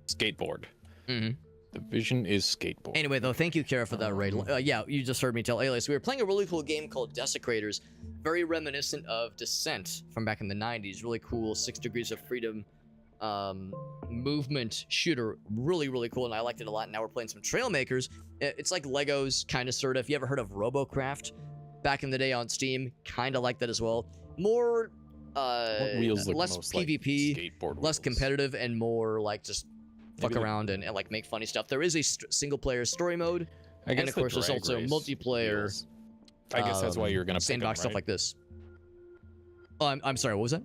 Skateboard. Mm-hmm. The vision is skateboard. Anyway, though, thank you, Kara, for that raid. Yeah, you just heard me tell Alias. We were playing a really cool game called Desecrators, very reminiscent of Descent from back in the 90s. Really cool 6 Degrees of Freedom movement shooter. Really, really cool, and I liked it a lot. Now we're playing some Trailmakers. It's like Legos, kind of, sort of. If you ever heard of Robocraft back in the day on Steam, kind of like that as well. More, What wheels look less most like PvP, skateboard less wheels? competitive, and more like just fuck Maybe the- around and like make funny stuff. There is a single-player story mode, I guess and of the course there's drag also race multiplayer. wheels. I guess that's why you're gonna pick 'em, sandbox stuff right? like this. Oh, I'm sorry. What was that?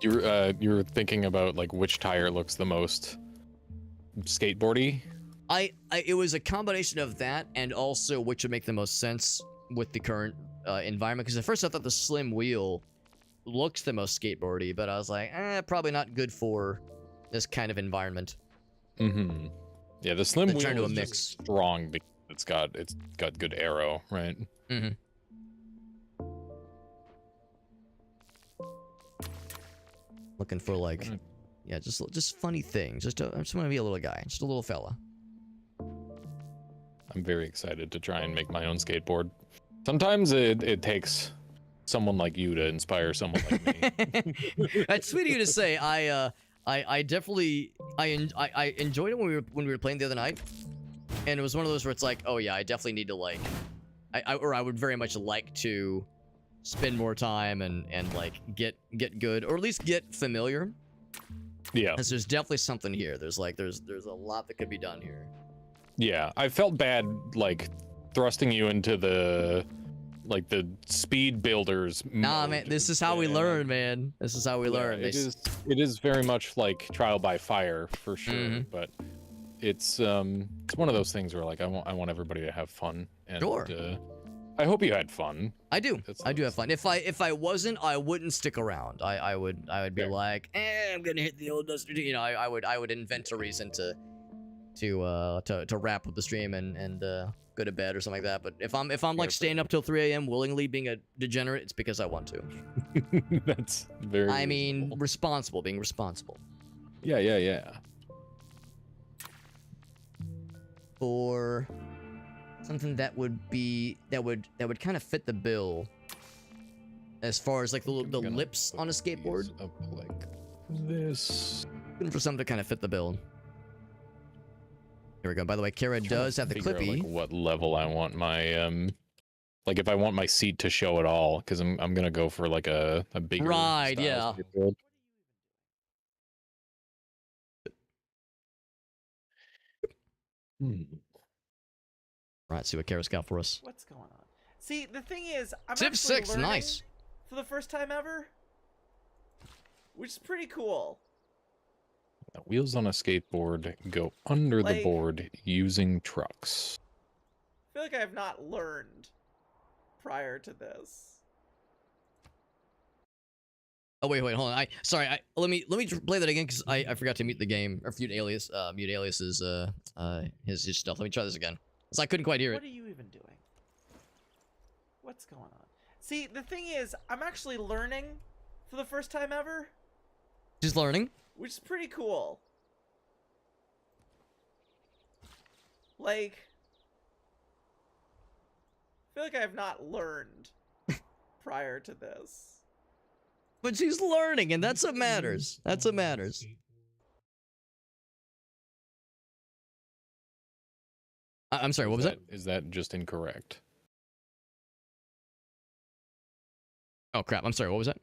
You're thinking about like which tire looks the most skateboardy. It was a combination of that and also which would make the most sense with the current environment. Because at first I thought the slim wheel looks the most skateboardy, but I was like, probably not good for this kind of environment. Mm-hmm. Yeah, the slim Then wheel turn to a is mix. just strong because it's got good arrow, right? Mm-hmm. Looking for like, yeah, just funny things. I just want to be a little guy, just a little fella. I'm very excited to try and make my own skateboard. Sometimes it takes someone like you to inspire someone like me. That's sweet of you to say. I definitely I enjoyed it when we were playing the other night, and it was one of those where it's like, oh yeah, I definitely need to like, I would very much like to spend more time and like get good, or at least get familiar. Yeah. Because there's definitely something here. There's a lot that could be done here. Yeah, I felt bad like thrusting you into the speed builders Nah, mode. man, this is how we Yeah. learn, man. This is how we Yeah, learn. it is very much like trial by fire for sure, Mhm. but it's one of those things where like I want everybody to have fun, and Sure. I hope you had fun. I do. That's I do have fun. If I wasn't, I wouldn't stick around. I would be Fair. like, I'm gonna hit the old dusty. You know, I would invent a reason to wrap up the stream and go to bed or something like that. But if I'm like staying up till 3 a.m. willingly being a degenerate, it's because I want to. That's very. I mean, reasonable. being responsible. Yeah. For something that would be that would kind of fit the bill as far as like the I'm gonna lips on a put skateboard. these up like this. Looking for something to kind of fit the bill. Here we go. By the way, Kara Trying to does have the figure out, clippy. like, what level I want my like if I want my seat to show at all, because I'm gonna go for like a bigger Right, style yeah. skateboard. Hmm. Right, see what Kara's got for us. What's going on? See, the thing is, I'm Civ actually 6, learning nice. for the first time ever, which is pretty cool. The wheels on a skateboard go under the Like- board using trucks. I feel like I have not learned prior to this. Oh wait, hold on. Let me play that again because I forgot to mute the game or mute alias's his stuff. Let me try this again. So I couldn't quite hear What it. are you even doing? What's going on? See, the thing is, I'm actually learning for the first time ever, She's learning. which is pretty cool. Like, I feel like I have not learned prior to this. But she's learning, and that's what matters. That's what matters. I'm sorry, what was that? Is that just incorrect? Oh crap, I'm sorry, what was that?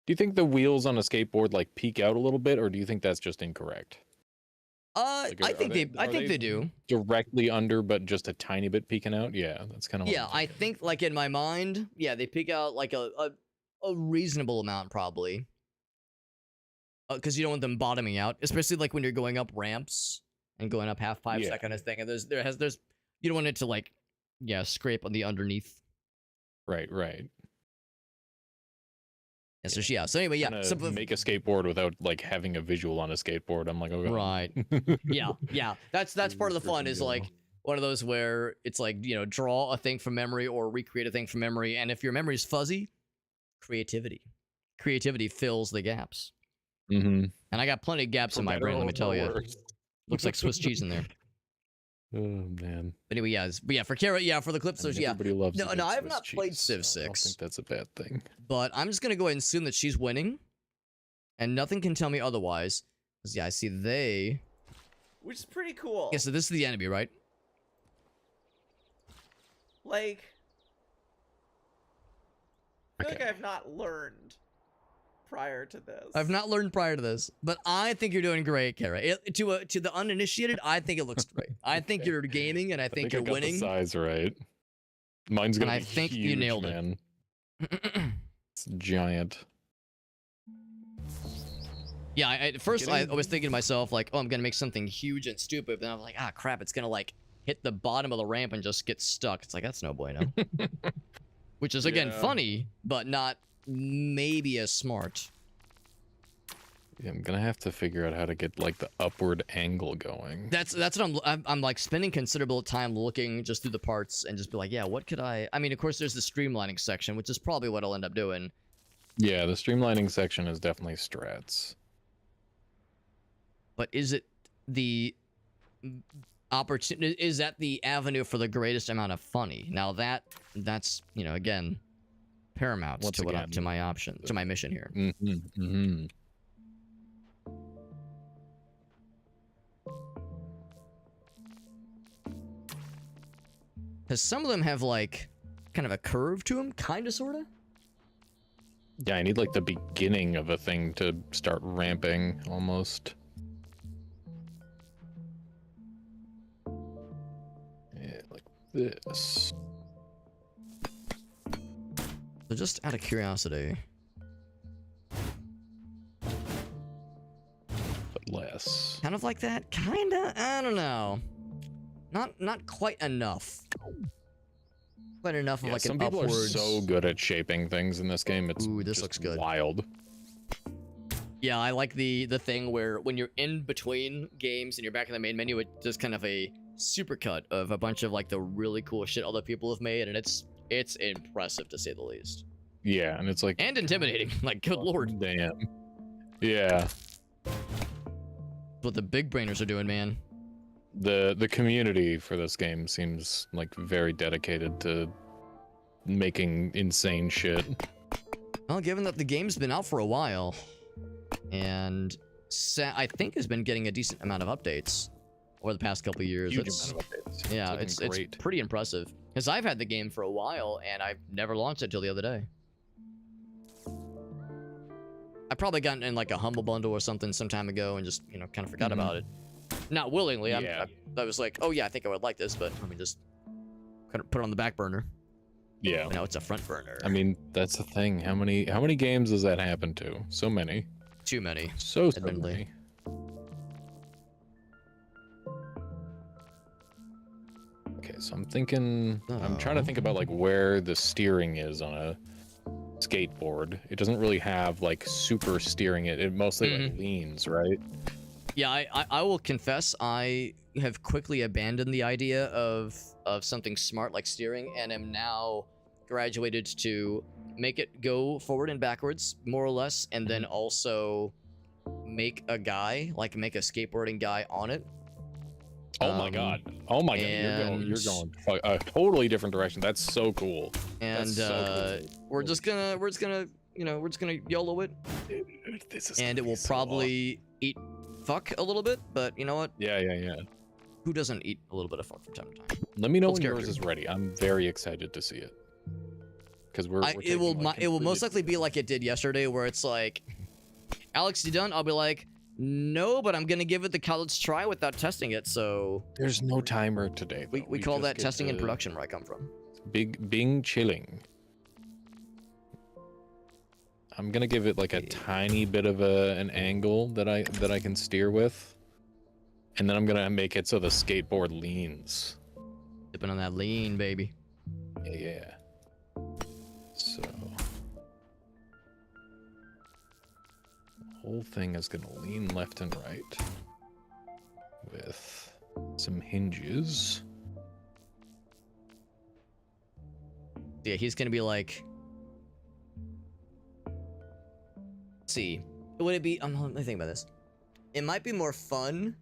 Do you think the wheels on a skateboard like peek out a little bit, or do you think that's just incorrect? Like, I are think they do. Directly under, but just a tiny bit peeking out. Yeah, that's kind of. Yeah, I think like in my mind, yeah, they peek out like a reasonable amount probably. Because you don't want them bottoming out, especially like when you're going up ramps and going up half pipes, Yeah. that kind of thing. And there's you don't want it to like, yeah, scrape on the underneath. Right. Yeah, so anyway, yeah. Trying So, to make a skateboard without like having a visual on a skateboard. I'm like, okay. right. Yeah. That's part of the fun is like one of those where it's like, you know, draw a thing from memory or recreate a thing from memory. And if your memory is fuzzy, creativity fills the gaps. Mm-hmm. And I got plenty of gaps in my brain, let me tell you. Looks like Swiss cheese in there. Oh man. Anyway, yeah, for Kara, yeah, for the clip, so yeah. Everybody loves. No, a good I have Swiss not played cheese, Civ so I don't 6. think that's a bad thing. But I'm just gonna go ahead and assume that she's winning. And nothing can tell me otherwise. 'Cause, yeah, I see they... Which is pretty cool. Yeah, so this is the enemy, right? Like, I feel like Okay. I have not learned prior to this. I've not learned prior to this, but I think you're doing great, Kara. To the uninitiated, I think it looks great. I think you're gaming, and I think I you're got winning. the size right. Mine's gonna And be I think you huge, nailed it. man. It's giant. Yeah, at first I was thinking to myself, like, oh, I'm gonna make something huge and stupid, but then I was like, ah, crap, it's gonna like hit the bottom of the ramp and just get stuck. It's like, that's no bueno. Which is again Yeah. funny, but not maybe as smart. Yeah, I'm gonna have to figure out how to get like the upward angle going. That's what I'm like spending considerable time looking just through the parts and just be like, yeah, what could I mean, of course there's the streamlining section, which is probably what I'll end up doing. Yeah, the streamlining section is definitely strats. But is it the opportunity, is that the avenue for the greatest amount of funny? Now that's, you know, again, paramount Once to again, to my option, to my mission here. Mm-hmm, mm-hmm. Because some of them have like kind of a curve to them, kind of, sort of. Yeah, I need like the beginning of a thing to start ramping almost. Yeah, like this. So just out of curiosity, But less. kind of like that, kinda. I don't know. Not quite enough. Quite enough of Yeah, like some an people upwards. are so good at shaping things in this game. It's Ooh, this just looks good. wild. Yeah, I like the thing where when you're in between games and you're back in the main menu, it does kind of a supercut of a bunch of like the really cool shit other people have made, and it's impressive to say the least. Yeah, and it's like And intimidating. Like, good lord. damn. Yeah. What the big brainers are doing, man. the community for this game seems like very dedicated to making insane shit. Well, given that the game's been out for a while, and I think has been getting a decent amount of updates over the past couple of years. Huge It's, amount of updates. yeah, looking it's great. pretty impressive. Because I've had the game for a while, and I've never launched it till the other day. I probably got in like a Humble Bundle or something some time ago and just, you know, kind of forgot about it. Not willingly. Yeah. I was like, oh yeah, I think I would like this, but let me just kind of put it on the back burner. Yeah. But now it's a front burner. I mean, that's the thing. How many games does that happen to? So many. Too many. So Admittedly. many. Okay, so I'm thinking. I'm trying to think about like where the steering is on a skateboard. It doesn't really have like super steering. It mostly like leans, right? Yeah, I will confess I have quickly abandoned the idea of something smart like steering and am now graduated to make it go forward and backwards more or less, and then also make a guy, like make a skateboarding guy on it. Oh my god. Oh my god. You're going a totally different direction. That's so cool. And That's so cool. we're just gonna YOLO it, Dude, this is and it gonna be will so probably eat fuck a little bit, but you know what? awesome. Yeah. Who doesn't eat a little bit of fuck from time to time? Let me know Let's when get yours it. is ready. I'm very excited to see it. Because It will most likely be like it did yesterday, where it's like, Alex, you done? I'll be like, no, but I'm gonna give it the college try without testing it. So There's no timer today. we though. call just that get testing in to production, where I come from. Being chilling. I'm gonna give it like a tiny bit of an angle that I can steer with, and then I'm gonna make it so the skateboard leans. Dipping on that lean, baby. Yeah. So the whole thing is gonna lean left and right with some hinges. Yeah, he's gonna be like. Let's see, would it be? Let me think about this. It might be more fun.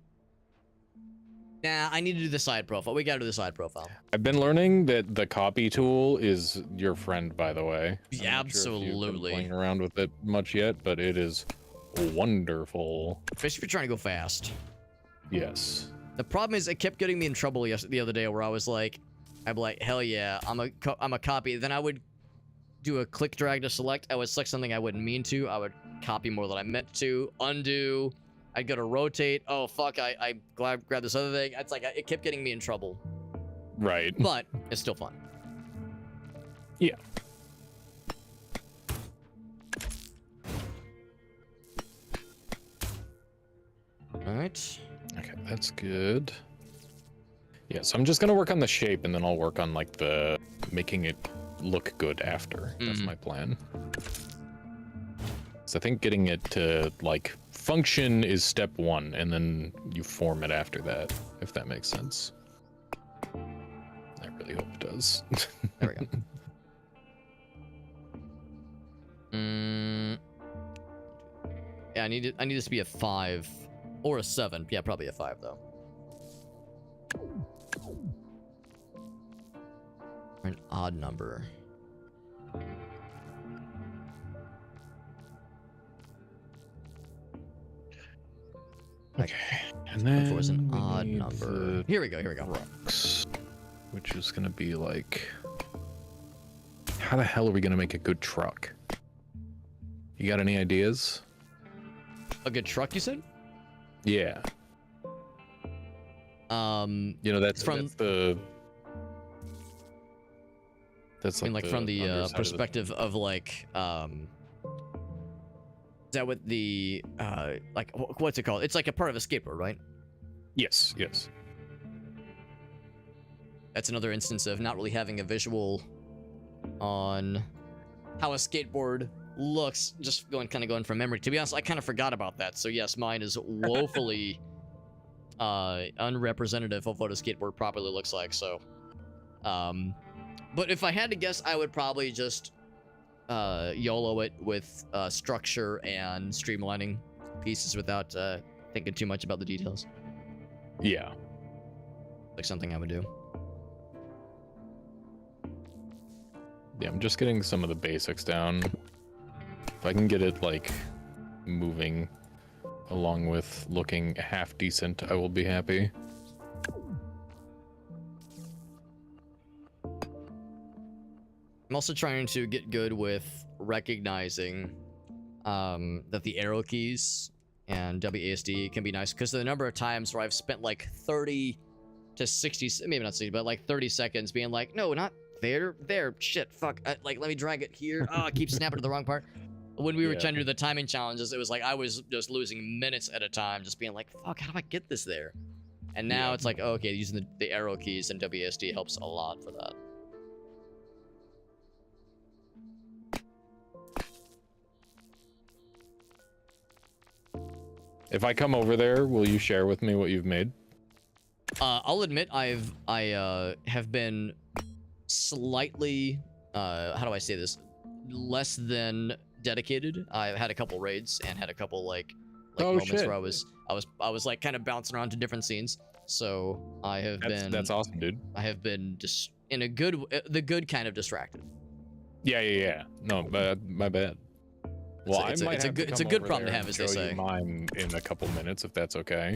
Nah, I need to do the side profile. We gotta do the side profile. I've been learning that the copy tool is your friend, by the way. Yeah, I'm not sure if you've been absolutely. playing around with it much yet, but it is wonderful. Especially if you're trying to go fast. Yes. The problem is, it kept getting me in trouble the other day, where I was like, I'd be like, hell yeah, I'm a copy. Then I would do a click drag to select. I would select something I wouldn't mean to. I would copy more than I meant to. Undo. I'd go to rotate. Oh fuck! I grabbed this other thing. It's like it kept getting me in trouble. Right. But it's still fun. Yeah. All right. Okay, that's good. Yeah, so I'm just gonna work on the shape, and then I'll work on like the making it look good after. That's my plan. So I think getting it to like function is step one, and then you form it after that, if that makes sense. I really hope it does. There we go. Yeah, I need this to be a 5 or a 7. Yeah, probably a 5 though. Or an odd number. Okay, and then Four is an we odd need number. the Here we go. trucks, which is gonna be like, how the hell are we gonna make a good truck? You got any ideas? A good truck, you said? Yeah. You know, that's from- that's I mean, like from the underside of perspective of like, is that what the like what's it called? It's like a part of a skateboard, right? Yes, yes. That's another instance of not really having a visual on how a skateboard looks, just going from memory. To be honest, I kind of forgot about that. So yes, mine is woefully unrepresentative of what a skateboard properly looks like. So but if I had to guess, I would probably just YOLO it with structure and streamlining pieces without thinking too much about the details. Yeah. Like something I would do. Yeah, I'm just getting some of the basics down. If I can get it like moving along with looking half decent, I will be happy. I'm also trying to get good with recognizing that the arrow keys and WASD can be nice, because the number of times where I've spent like 30 to 60, maybe not 60, but like 30 seconds being like, no, not there, shit, fuck, like let me drag it here. Oh, I keep snapping to the wrong part. When we were trying to do the timing challenges, it was like I was just losing minutes at a time, just being like, fuck, how do I get this there? And now it's like, oh, okay, using the arrow keys and WASD helps a lot for that. If I come over there, will you share with me what you've made? I'll admit I have been slightly how do I say this, less than dedicated. I've had a couple raids and had a couple like moments shit. where I was like kind of bouncing around to different scenes. So I have been That's awesome, dude. I have been just in a good the good kind of distracted. Yeah. No, my bad. Well, it's a good problem to have, as they say. Mine in a couple minutes, if that's okay,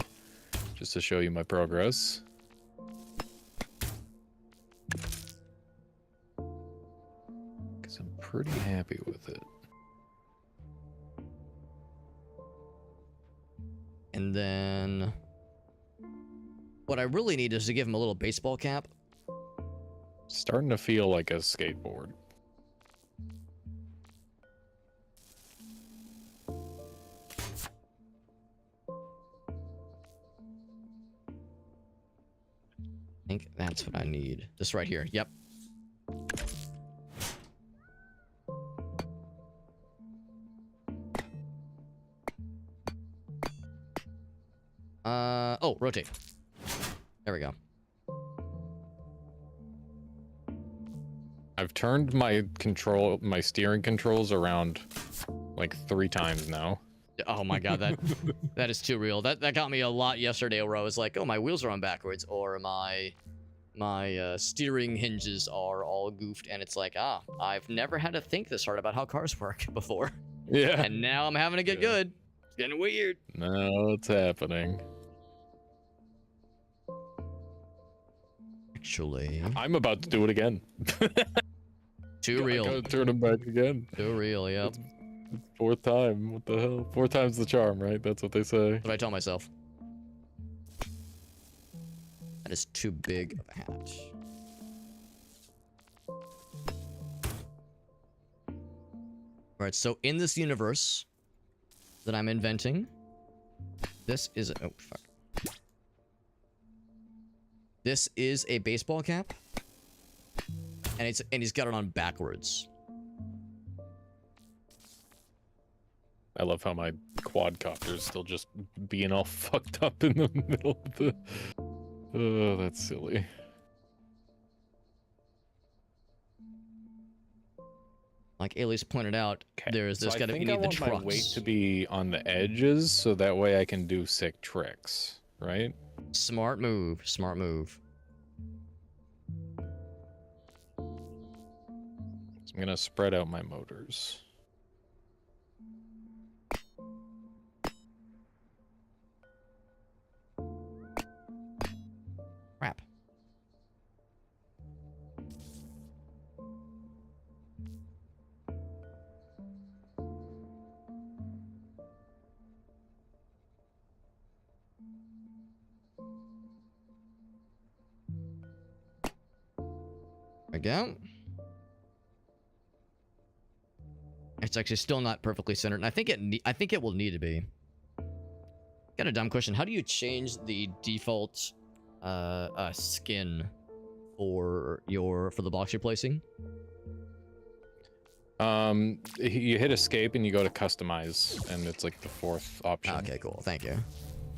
just to show you my progress. Because I'm pretty happy with it. And then what I really need is to give him a little baseball cap. Starting to feel like a skateboard. I think that's what I need. This right here. Yep. Oh, rotate. There we go. I've turned my steering controls around like 3 times now. Oh my god, that is too real. That got me a lot yesterday, where I was like, oh, my wheels are on backwards, or my steering hinges are all goofed, and it's like, I've never had to think this hard about how cars work before. Yeah. And now I'm having to get good. It's getting weird. No, it's happening. Actually, I'm about to do it again. too real. I gotta turn them back again. Too real, yep. It's 4th time. What the hell? 4 times the charm, right? That's what they say. That's what I tell myself. That is too big of a hat. Alright, so in this universe that I'm inventing, this is oh fuck. This is a baseball cap. And he's got it on backwards. I love how my quadcopter's still just being all fucked up in the middle of the... Oh, that's silly. Like Ailey's pointed out, there's so gotta I be think I the want trucks. my weight to be on the edges, so that way I can do sick tricks, right? Smart move. Smart move. So I'm gonna spread out my motors. Crap. There we go. It's actually still not perfectly centered, and I think it will need to be. Got a dumb question. How do you change the default skin for the box you're placing? You hit escape and you go to customize, and it's like the 4th option. Okay, cool. Thank you.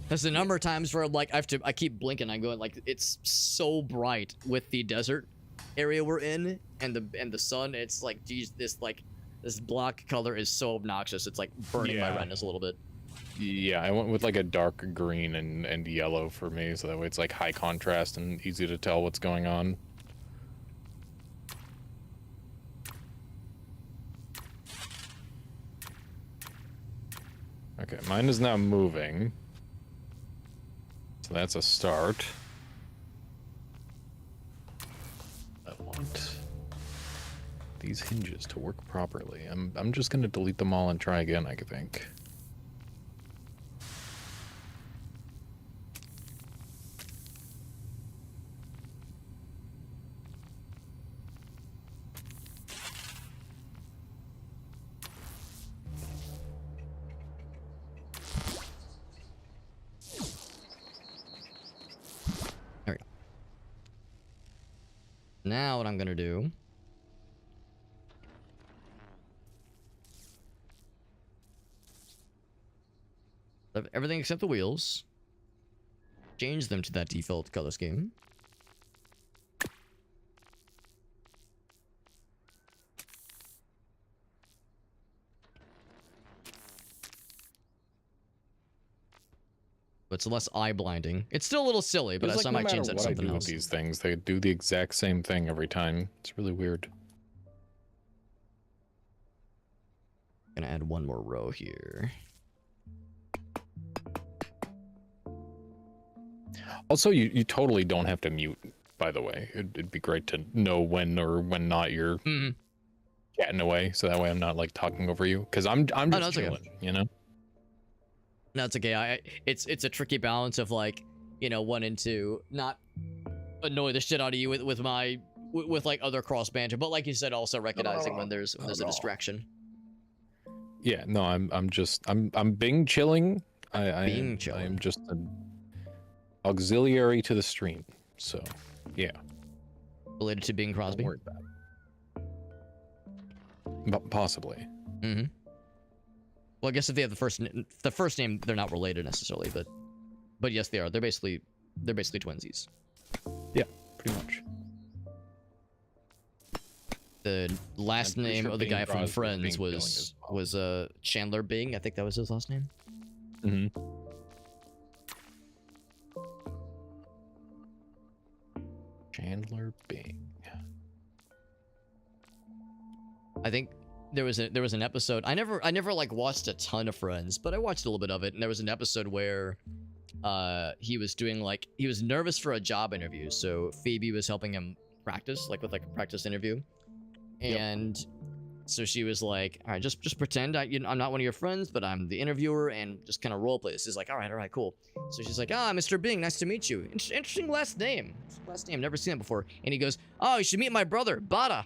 There's a number of times where like I keep blinking. I'm going like, it's so bright with the desert area we're in and the sun. It's like, geez, this block color is so obnoxious. It's like burning my retinas a little bit. Yeah, I went with like a dark green and yellow for me, so that way it's like high contrast and easy to tell what's going on. Okay, mine is now moving. So that's a start. I want these hinges to work properly. I'm just gonna delete them all and try again, I think. Now what I'm gonna do everything except the wheels, change them to that default color scheme. But it's less eye blinding. It's still a little silly, but Feels I like might change that to what I something do else. with these things, they do the exact same thing every time. It's really weird. Gonna add one more row here. Also, you totally don't have to mute, by the way. It'd be great to know when or when not you're chatting away, so that way I'm not like talking over you. Because I'm just no, it's chilling, okay. you know? No, it's okay. It's a tricky balance of like, you know, wanting to not annoy the shit out of you with like other cross banter, but like you said, also recognizing when there's a distraction. Yeah, no, I'm being chilling. Being I chilling. am just an auxiliary to the stream. So, yeah. Related to Bing Crosby. Don't worry about it. Possibly. Mm-hmm. Well, I guess if they have the first name, they're not related necessarily, but yes, they are. They're basically twinsies. Yeah, pretty much. The last I'm pretty name sure of the Bing guy from Crosby's Friends Bing Billing as well. was Chandler Bing. I think that was his last name. Mm-hmm. Chandler Bing. I think there was an episode. I never like watched a ton of Friends, but I watched a little bit of it, and there was an episode where he was nervous for a job interview, so Phoebe was helping him practice, like with like a practice interview, and so she was like, all right, just pretend I'm not one of your friends, but I'm the interviewer, and just kind of role play this. He's like, all right, cool. So she's like, Mr. Bing, nice to meet you. Interesting last name. Never seen it before. And he goes, oh, you should meet my brother, Bada.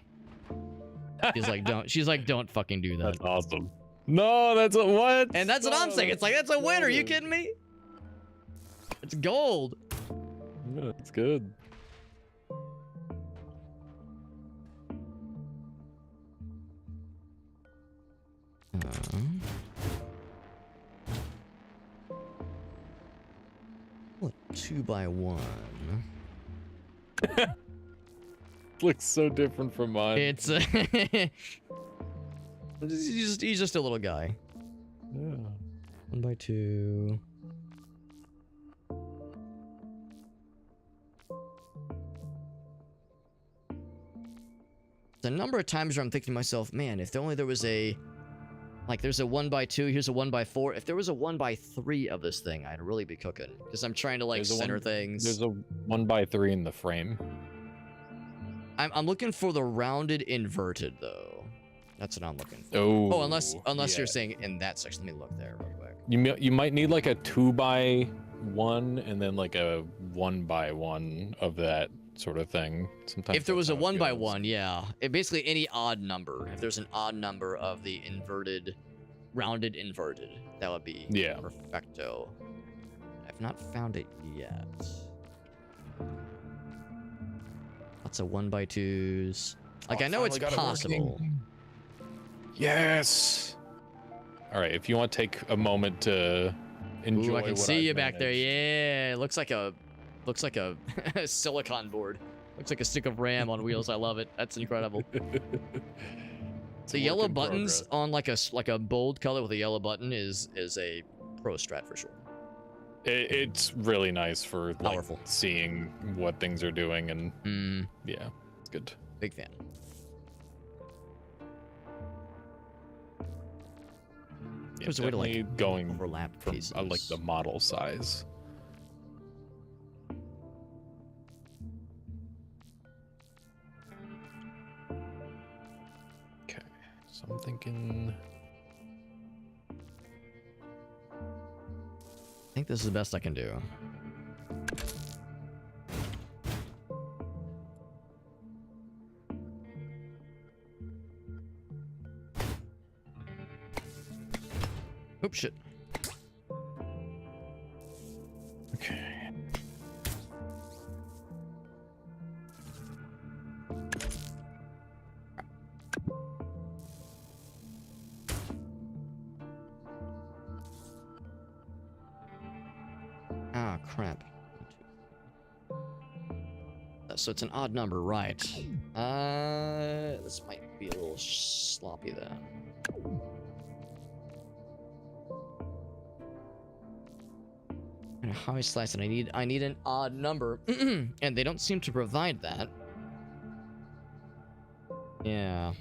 She's like, don't fucking do that. That's awesome. No, that's a what? And that's what I'm saying. It's like, that's a winner. Are you kidding me? It's gold. Yeah, it's good. What, 2x1? Looks so different from mine. It's he's just a little guy. Yeah. 1x2. The number of times where I'm thinking to myself, man, if only there was a, like, there's a 1x2, here's a 1x4. If there was a 1x3 of this thing, I'd really be cooking. Because I'm trying to, like, center things. There's a 1x3 in the frame. I'm looking for the rounded inverted, though. That's what I'm looking for. Oh, unless yeah. you're saying in that section. Let me look there real quick. You might need like a 2x1 and then like a 1x1 of that sort of thing. Sometimes If there was a that's how it 1x1, yeah. Basically any odd number. If there's an odd number of the inverted, rounded inverted, that would be perfecto. I've not found it yet. Lots of 1x2s. Like, I know it's possible. Yes. All right, if you want to take a moment to enjoy. Ooh, I can what see I've you back there. managed. Yeah, it looks like a silicon board. Looks like a stick of RAM on wheels. I love it. That's incredible. It's The a yellow work in buttons progress. on like a bold color with a yellow button is a pro strat for sure. It's really nice for like, Powerful. seeing what things are doing, and Mm, yeah, it's good. big fan. Yeah, There's a way to, like, definitely going overlap from pieces. like the model size. Okay, so I'm thinking. I think this is the best I can do. Oops, shit. Okay. Ah, crap. So it's an odd number, right? This might be a little sloppy then. And a high slice, and I need an odd number, and they don't seem to provide that. Yeah.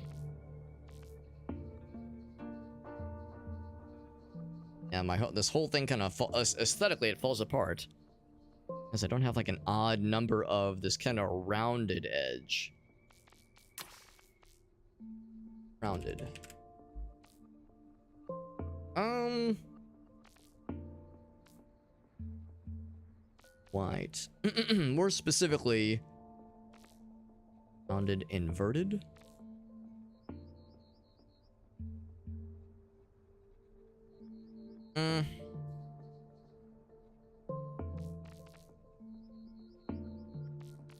Yeah, this whole thing kind of aesthetically it falls apart. Because I don't have like an odd number of this kind of rounded edge. Rounded. White. More specifically, rounded inverted.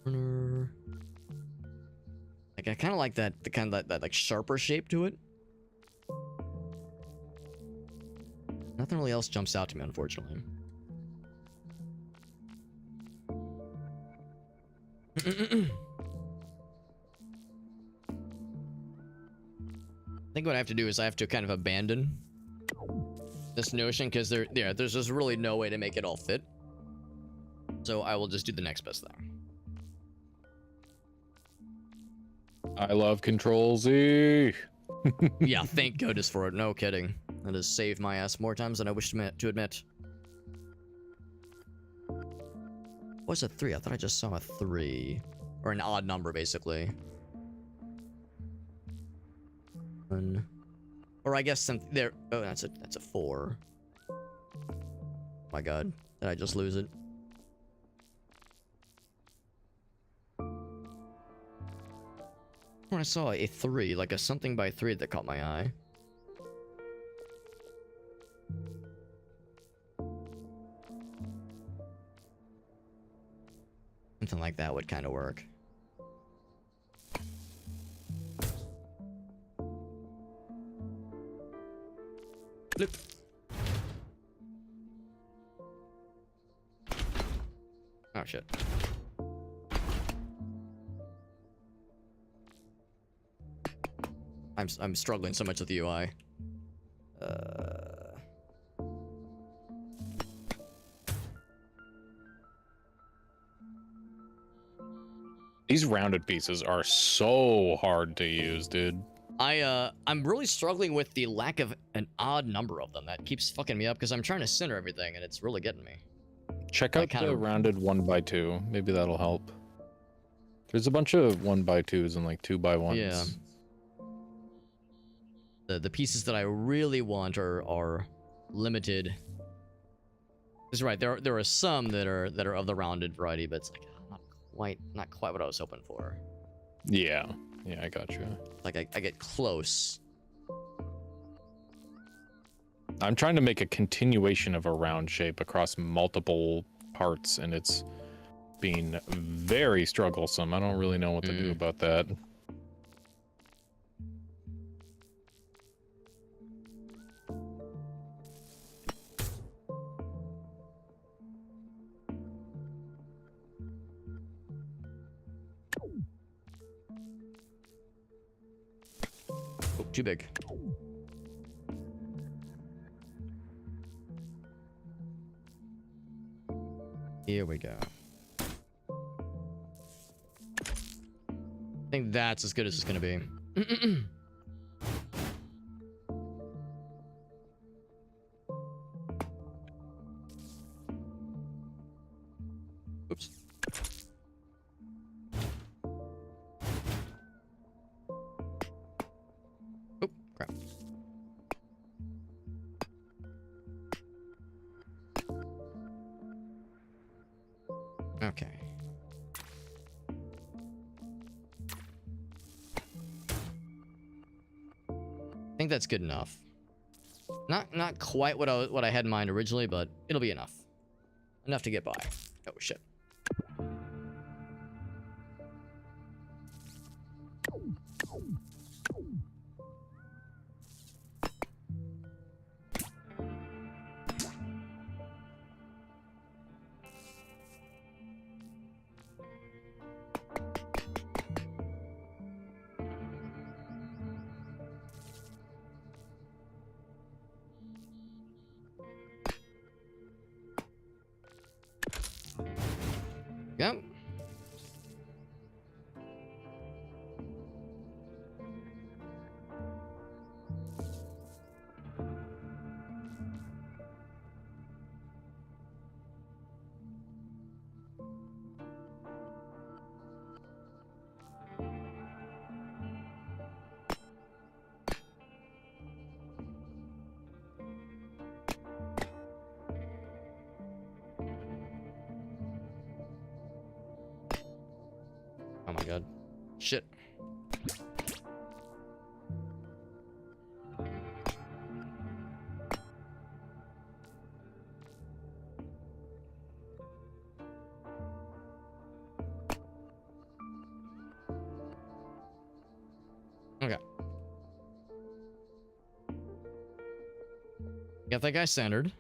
Corner. Like I kind of like that, the kind of that like sharper shape to it. Nothing really else jumps out to me, unfortunately. I think what I have to do is I have to kind of abandon this notion because there's just really no way to make it all fit. So I will just do the next best thing. I love Control Z. Yeah, thank goodness for it. No kidding. That has saved my ass more times than I wish to admit. What's a 3? I thought I just saw a 3. Or an odd number, basically. Or I guess something there. Oh, that's a 4. Oh my god. Did I just lose it? When I saw a 3, like a something by 3 that caught my eye. Something like that would kind of work. Flip. Oh shit. I'm struggling so much with the UI. These rounded pieces are so hard to use, dude. I'm really struggling with the lack of an odd number of them. That keeps fucking me up because I'm trying to center everything and it's really getting me. Check Like, out kinda- the rounded 1x2. Maybe that'll help. There's a bunch of 1x2s and like 2x1s. Yeah. The pieces that I really want are limited. That's right. There are some that are of the rounded variety, but it's like not quite what I was hoping for. Yeah. Yeah, I got you. Like I get close. I'm trying to make a continuation of a round shape across multiple parts, and it's been very strugglesome. I don't really know what to do about that. Oh, too big. Here we go. I think that's as good as it's gonna be. Oops. Oh, crap. Okay. I think that's good enough. Not quite what I had in mind originally, but it'll be enough. Enough to get by. Oh shit. Yep. Oh my god. Shit. Okay. Got that guy centered.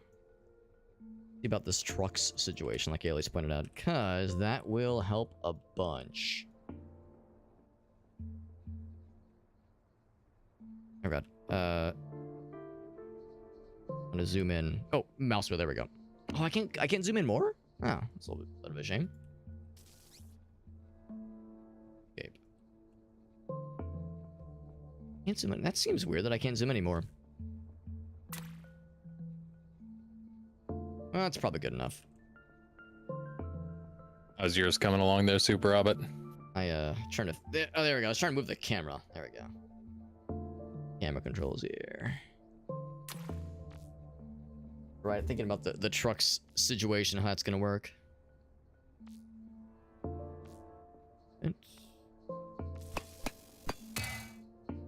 See about this trucks situation, like Ailey's pointed out, because that will help a bunch. Oh god. I'm gonna zoom in. Oh, mouse wheel. There we go. Oh, I can't zoom in more. Oh, that's a little bit of a shame. Okay. Can't zoom in. That seems weird that I can't zoom anymore. Well, that's probably good enough. How's yours coming along there, Super Rabbit? I trying to. Oh, there we go. I was trying to move the camera. There we go. Camera controls here. Right, thinking about the trucks situation, how that's gonna work.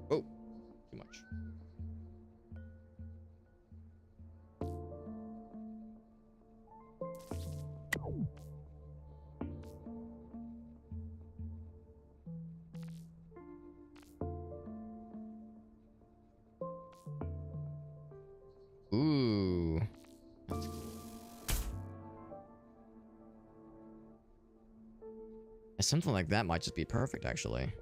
Oh, too much. Ooh. That's cool. Yeah, something like that might just be perfect, actually.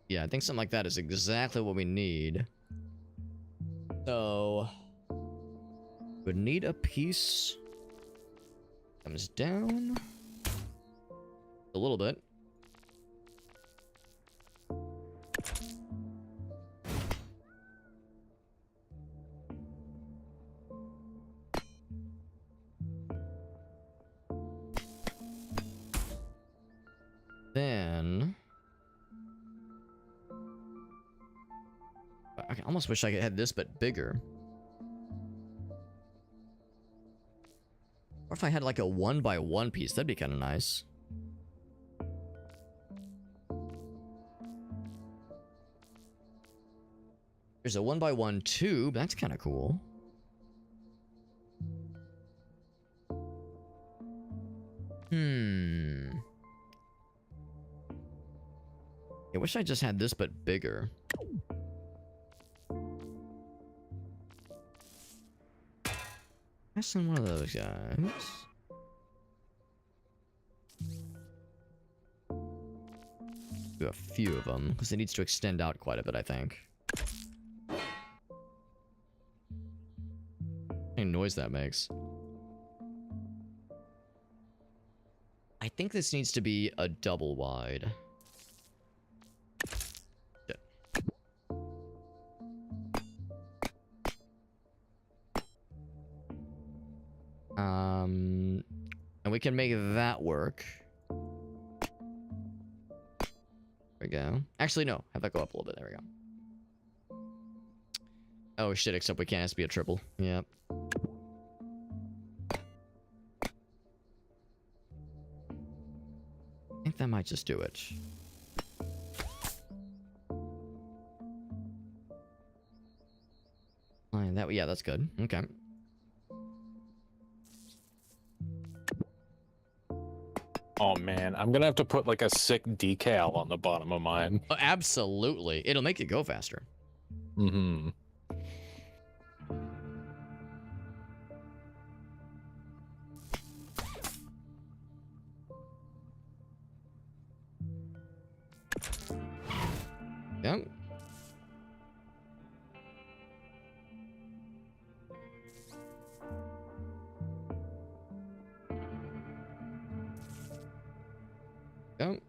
Yeah, I think something like that is exactly what we need. So, would need a piece. Comes down a little bit. Then I almost wish I had this but bigger. Or if I had like a 1x1 piece, that'd be kind of nice. There's a 1x1 tube, that's kind of cool. I wish I just had this but bigger. That's in one of those guys. Do a few of them because it needs to extend out quite a bit, I think. kind of noise that makes. I think this needs to be a double wide. Shit. And we can make that work. There we go. Actually, no. Have that go up a little bit. There we go. Oh shit, except we can't. It has to be a triple. Yep. I think that might just do it. Fine, that, yeah, that's good. Okay. Oh man, I'm gonna have to put like a sick decal on the bottom of mine. Oh, absolutely. It'll make it go faster. Mm-hmm. Yep. Yep.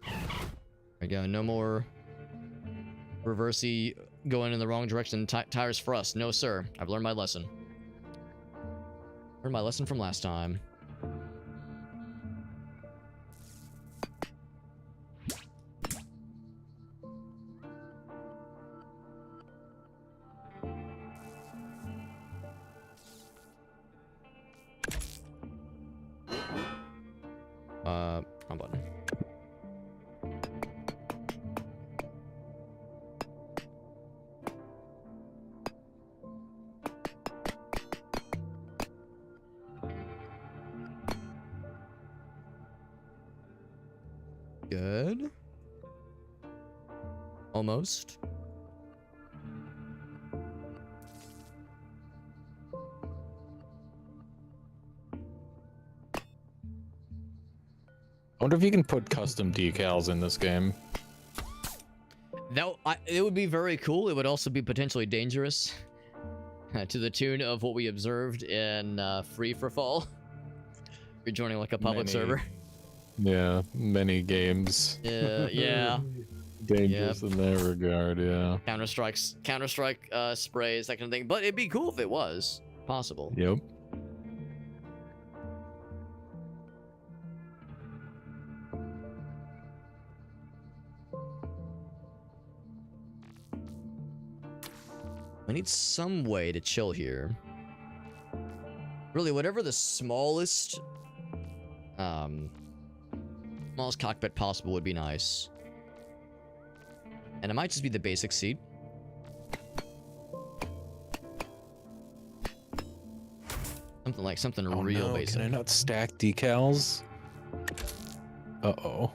There we go. No more reversey going in the wrong direction. Tires for us. No, sir. I've learned my lesson. Learned my lesson from last time. Wrong button. Good. Almost. I wonder if you can put custom decals in this game. It would be very cool. It would also be potentially dangerous. To the tune of what we observed in Free for Fall. You're joining like a public server. Yeah, many games. Yeah. Dangerous in that regard, yeah. Counter-Strike sprays, that kind of thing. But it'd be cool if it was possible. Yep. I need some way to chill here. Really, whatever the smallest cockpit possible would be nice. And it might just be the basic seat. Something Oh, real no. basic. Can I not stack decals? Uh-oh.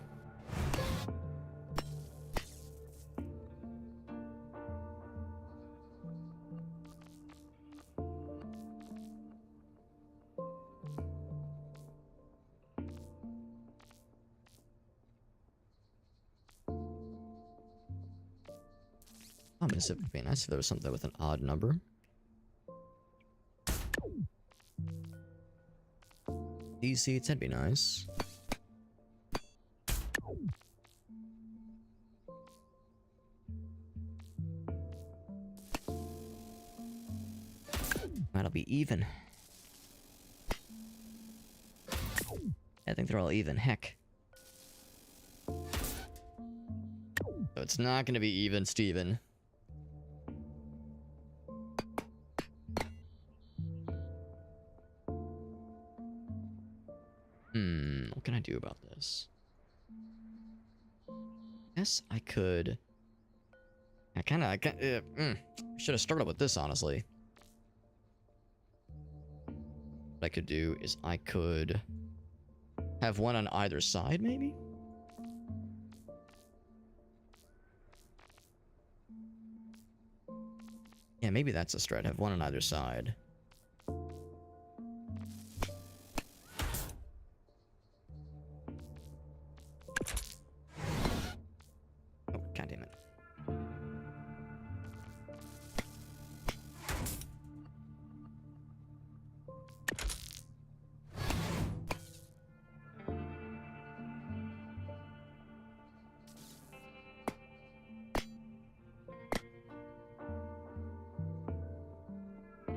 Oh, it would be nice if there was something with an odd number. These seats, that'd be nice. That'll be even. I think they're all even. Heck. So it's not gonna be even, Steven. What can I do about this? Yes, I could. Should have started with this, honestly. What I could do is I could have one on either side, maybe? Yeah, maybe that's a strat. Have one on either side.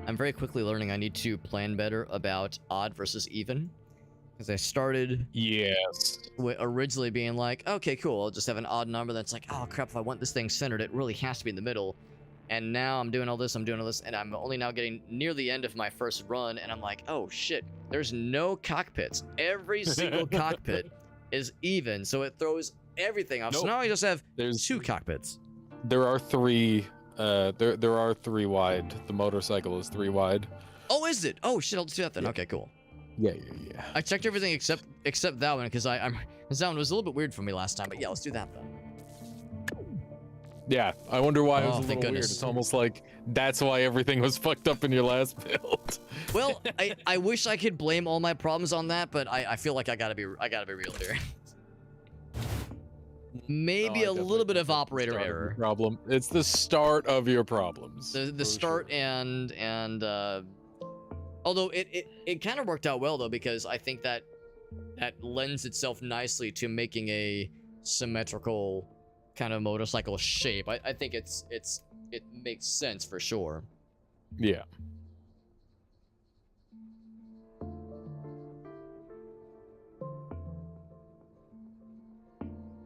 I'm very quickly learning I need to plan better about odd versus even. Because I started Yes. originally being like, okay, cool, I'll just have an odd number that's like, oh crap, if I want this thing centered, it really has to be in the middle. And now I'm doing all this, and I'm only now getting near the end of my first run, and I'm like, oh shit, there's no cockpits. Every single cockpit is even, so it throws everything off. So Nope. now I just have There's 2 cockpits. There are 3. There are 3 wide. The motorcycle is 3 wide. Oh, is it? Oh shit, I'll do that then. Yeah. Okay, cool. Yeah. I checked everything except that one, because that one was a little bit weird for me last time, but yeah, let's do that then. Yeah, I wonder why it was Oh, a thank little weird. goodness. It's almost like that's why everything was fucked up in your last build. Well, I wish I could blame all my problems on that, but I feel like I gotta be real here. Maybe No, I a little definitely bit think of that's the operator start of your error. Problem. It's the start of your problems. The for start sure. and although it kind of worked out well though, because I think that lends itself nicely to making a symmetrical kind of motorcycle shape. I think it makes sense for sure. Yeah.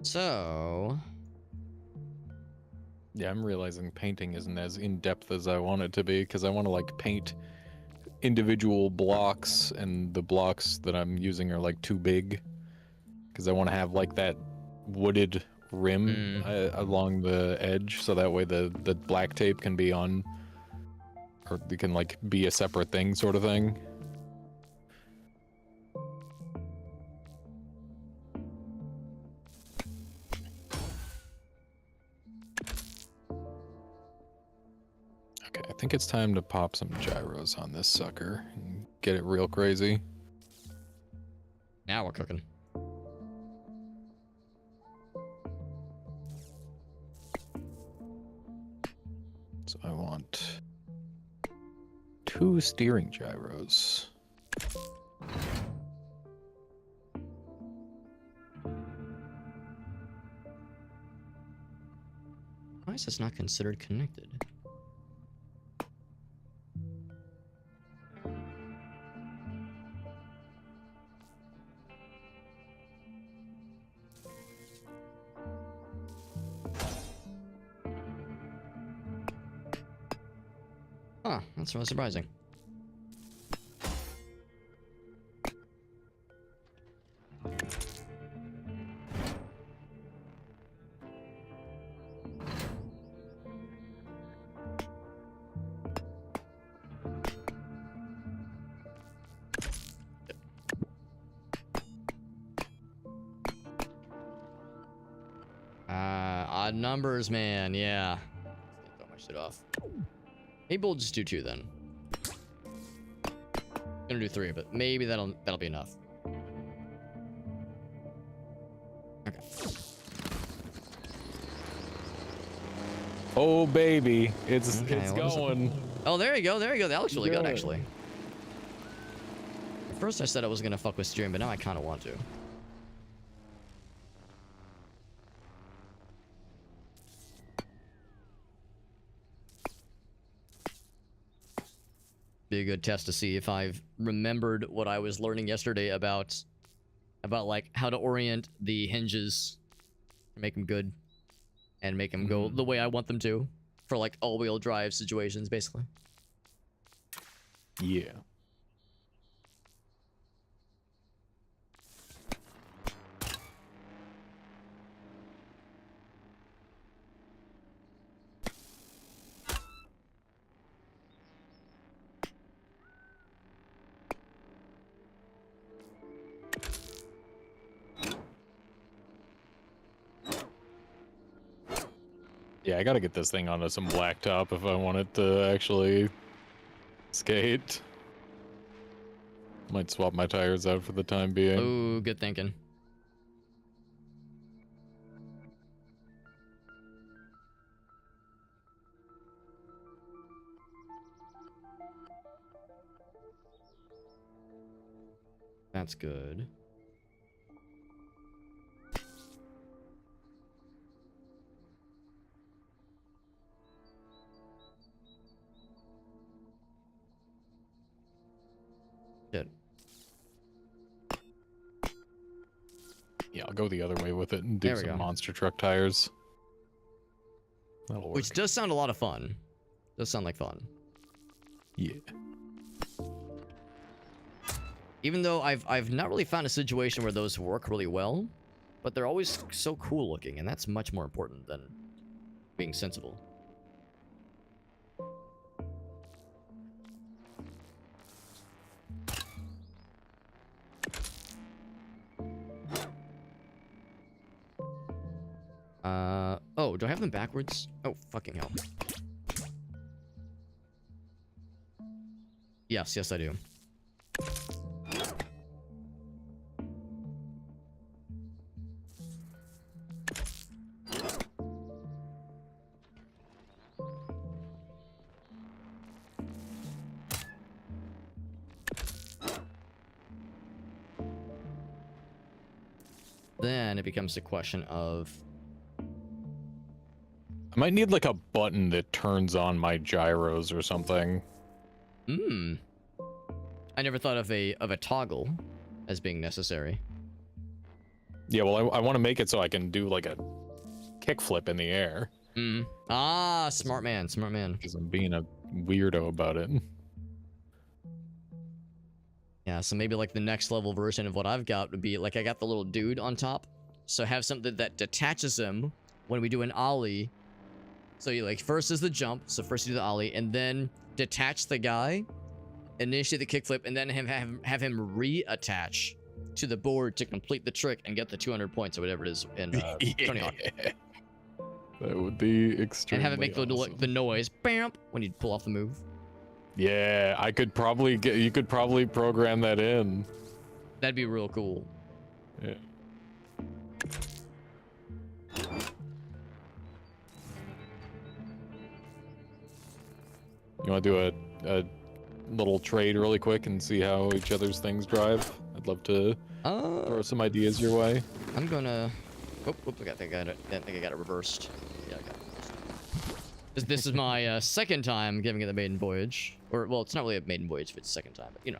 So Yeah, I'm realizing painting isn't as in-depth as I want it to be, because I want to like paint individual blocks, and the blocks that I'm using are like too big, because I want to have like that wooded rim along the edge, so that way the black tape can be on, or it can like be a separate thing sort of thing. Okay, I think it's time to pop some gyros on this sucker and get it real crazy. now we're cooking. So I want 2 steering gyros. Why is this not considered connected? Huh, that's really surprising. Odd numbers, man, yeah. Let's get that much shit off. Maybe we'll just do 2 then. Gonna do 3, but maybe that'll be enough. Okay. Oh baby, it's Okay, it's what was it? going. Oh, there you go, there you go. That looks really good, Yeah. actually. At first I said I wasn't gonna fuck with steering, but now I kind of want to. Be a good test to see if I've remembered what I was learning yesterday about like how to orient the hinges, make them good, and make them go the way I want them to for like all-wheel drive situations, basically. Yeah. Yeah, I gotta get this thing onto some blacktop if I want it to actually skate. Might swap my tires out for the time being. Ooh, good thinking. That's good. Yeah, I'll go the other way with it and do There we some go. monster truck tires. That'll work. Which does sound a lot of fun. Does sound like fun. Yeah. Even though I've not really found a situation where those work really well, but they're always so cool looking, and that's much more important than being sensible. Oh, do I have them backwards? Oh, fucking hell. Yes, I do. Then it becomes a question of... I might need like a button that turns on my gyros or something. I never thought of a toggle as being necessary. Yeah, well, I want to make it so I can do like a kickflip in the air. Ah, smart man, smart man. Because I'm being a weirdo about it. Yeah, so maybe like the next level version of what I've got would be like I got the little dude on top. So have something that detaches him when we do an ollie. So you like first is the jump, so first you do the ollie, and then detach the guy, initiate the kickflip, and then have him reattach to the board to complete the trick and get the 200 points or whatever it is in Tony Hawk. That would be extremely And have it make awesome. the noise bam when you pull off the move. Yeah, I could probably get. You could probably program that in. That'd be real cool. Yeah. You want to do a little trade really quick and see how each other's things drive? I'd love to throw some ideas your way. I'm gonna. Oh, I think I got it reversed. Yeah, I got it reversed. This is my second time giving it the maiden voyage. Or, well, it's not really a maiden voyage if it's the second time, but you know.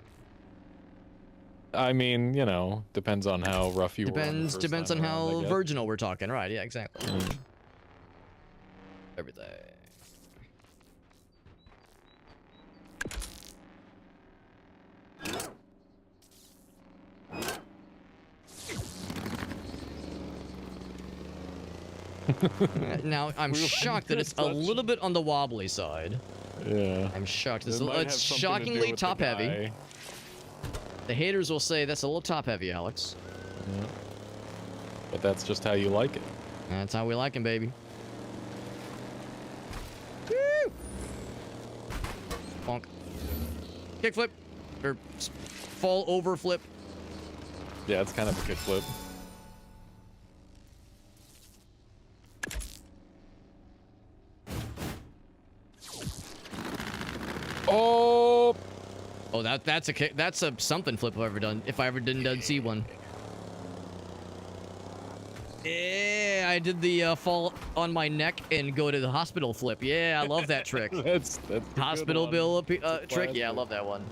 I mean, you know, depends on how rough you were. Depends on how virginal we're talking. Right, yeah, exactly. Everything. Now, I'm shocked that it's a little bit on the wobbly side. Yeah. I'm shocked. It might have It's something to do shockingly with the top heavy. guy. The haters will say that's a little top heavy, Alex. Yeah. But that's just how you like it. That's how we like him, baby. Woo! Bonk. Kick flip. Or fall over flip. Yeah, it's kind of a kickflip. Oh! Oh, that's a something flip I've ever done. If I ever didn't see one. Yeah, I did the fall on my neck and go to the hospital flip. Yeah, I love that trick. That's a good Hospital one. bill It's a trick. Yeah, I classic. love that one.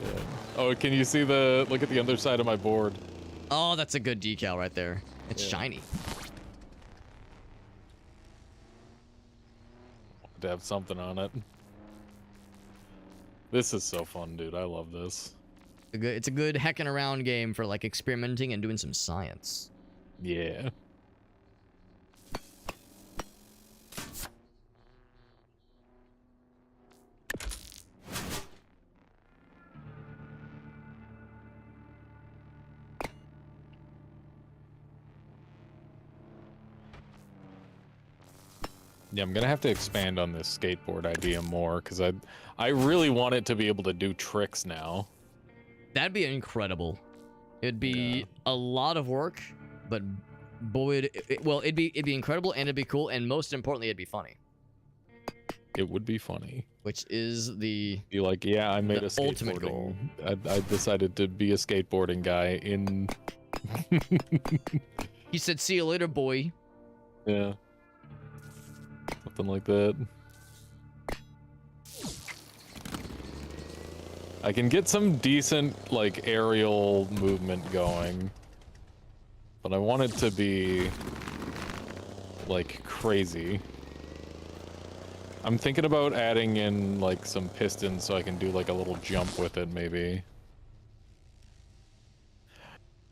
Yeah. Oh, can you see look at the other side of my board? Oh, that's a good decal right there. It's Yeah. shiny. To have something on it. This is so fun, dude. I love this. It's a good hecking around game for like experimenting and doing some science. Yeah. Yeah, I'm gonna have to expand on this skateboard idea more because I really want it to be able to do tricks now. That'd be incredible. It'd be a lot of work, but boy, it'd be incredible and it'd be cool, and most importantly, it'd be funny. It would be funny. Which is the Be like, yeah, I made the a skateboarding. ultimate goal. I decided to be a skateboarding guy in. He said, "See you later, boy." Yeah. Something like that. I can get some decent, like, aerial movement going. but I want it to be like crazy. I'm thinking about adding in like some pistons so I can do like a little jump with it maybe.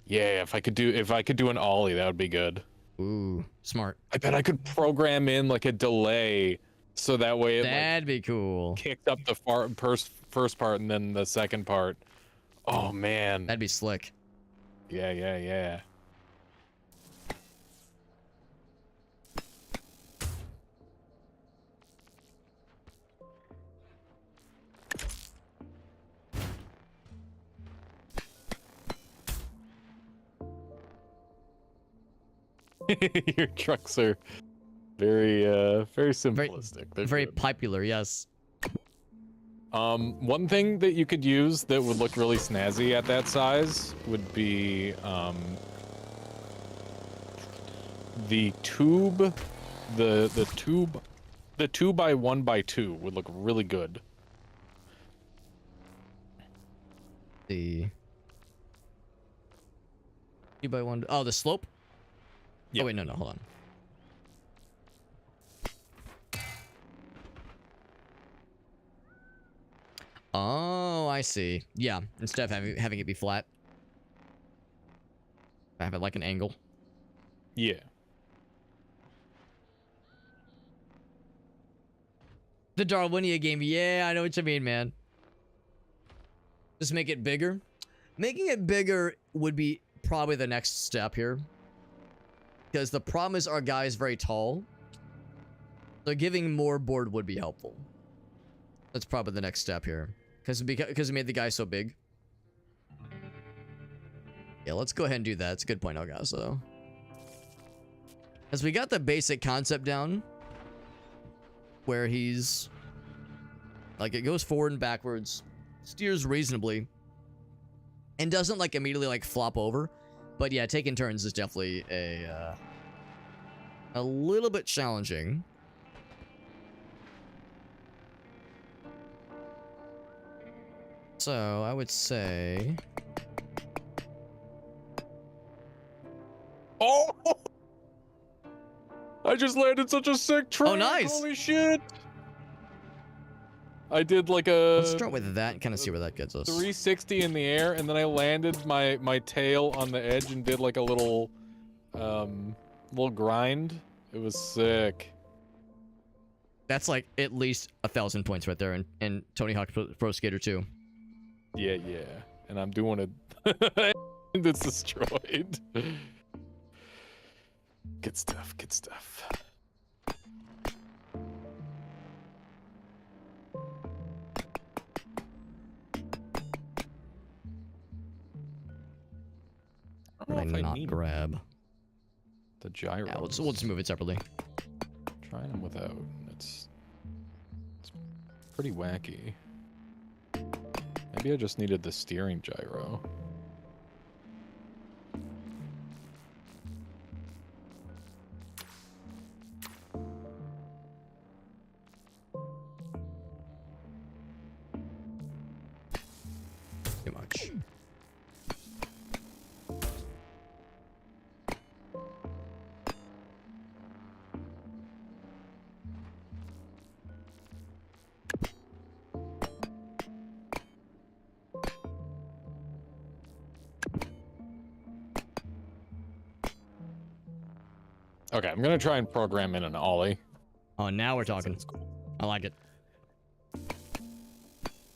Yeah, if I could do an ollie, that would be good. Ooh, smart. I bet I could program in like a delay so that way it That'd be cool. like kicked up the first part and then the second part. Oh man. That'd be slick. Yeah, yeah, yeah. Your trucks are very simplistic. They're Very good. popular, yes. One thing that you could use that would look really snazzy at that size would be the tube, the 2x1x2 would look really good. The 2x1. Oh, the slope. Yeah. Oh wait, no, hold on. Oh, I see. Yeah, instead of having it be flat, I have it like an angle. Yeah. The Darwinia game. Yeah, I know what you mean, man. Just make it bigger. Making it bigger would be probably the next step here. Because the problem is our guy is very tall. So giving more board would be helpful. That's probably the next step here. Because it made the guy so big. Yeah, let's go ahead and do that. It's a good point, Elgazo. As we got the basic concept down. Where he's... like, it goes forward and backwards. Steers reasonably. And doesn't, like, immediately, like, flop over. But yeah, taking turns is definitely a little bit challenging. So, I would say... Oh! I just landed such a sick trick. Oh, nice. Holy shit. I did like a... let's start with that and kind of see where that gets us. 360 in the air, and then I landed my tail on the edge and did like a little grind. It was sick. That's like at least 1,000 points right there in Tony Hawk Pro Skater 2. Yeah, yeah. And I'm doing it. And it's destroyed. Good stuff, good stuff. I What don't did know I if I not need grab? the gyro. Yeah, we'll just move it separately. Trying them without. It's pretty wacky. Maybe I just needed the steering gyro. Too much. Okay, I'm gonna try and program in an ollie. Oh, now we're talking. Sounds cool. I like it.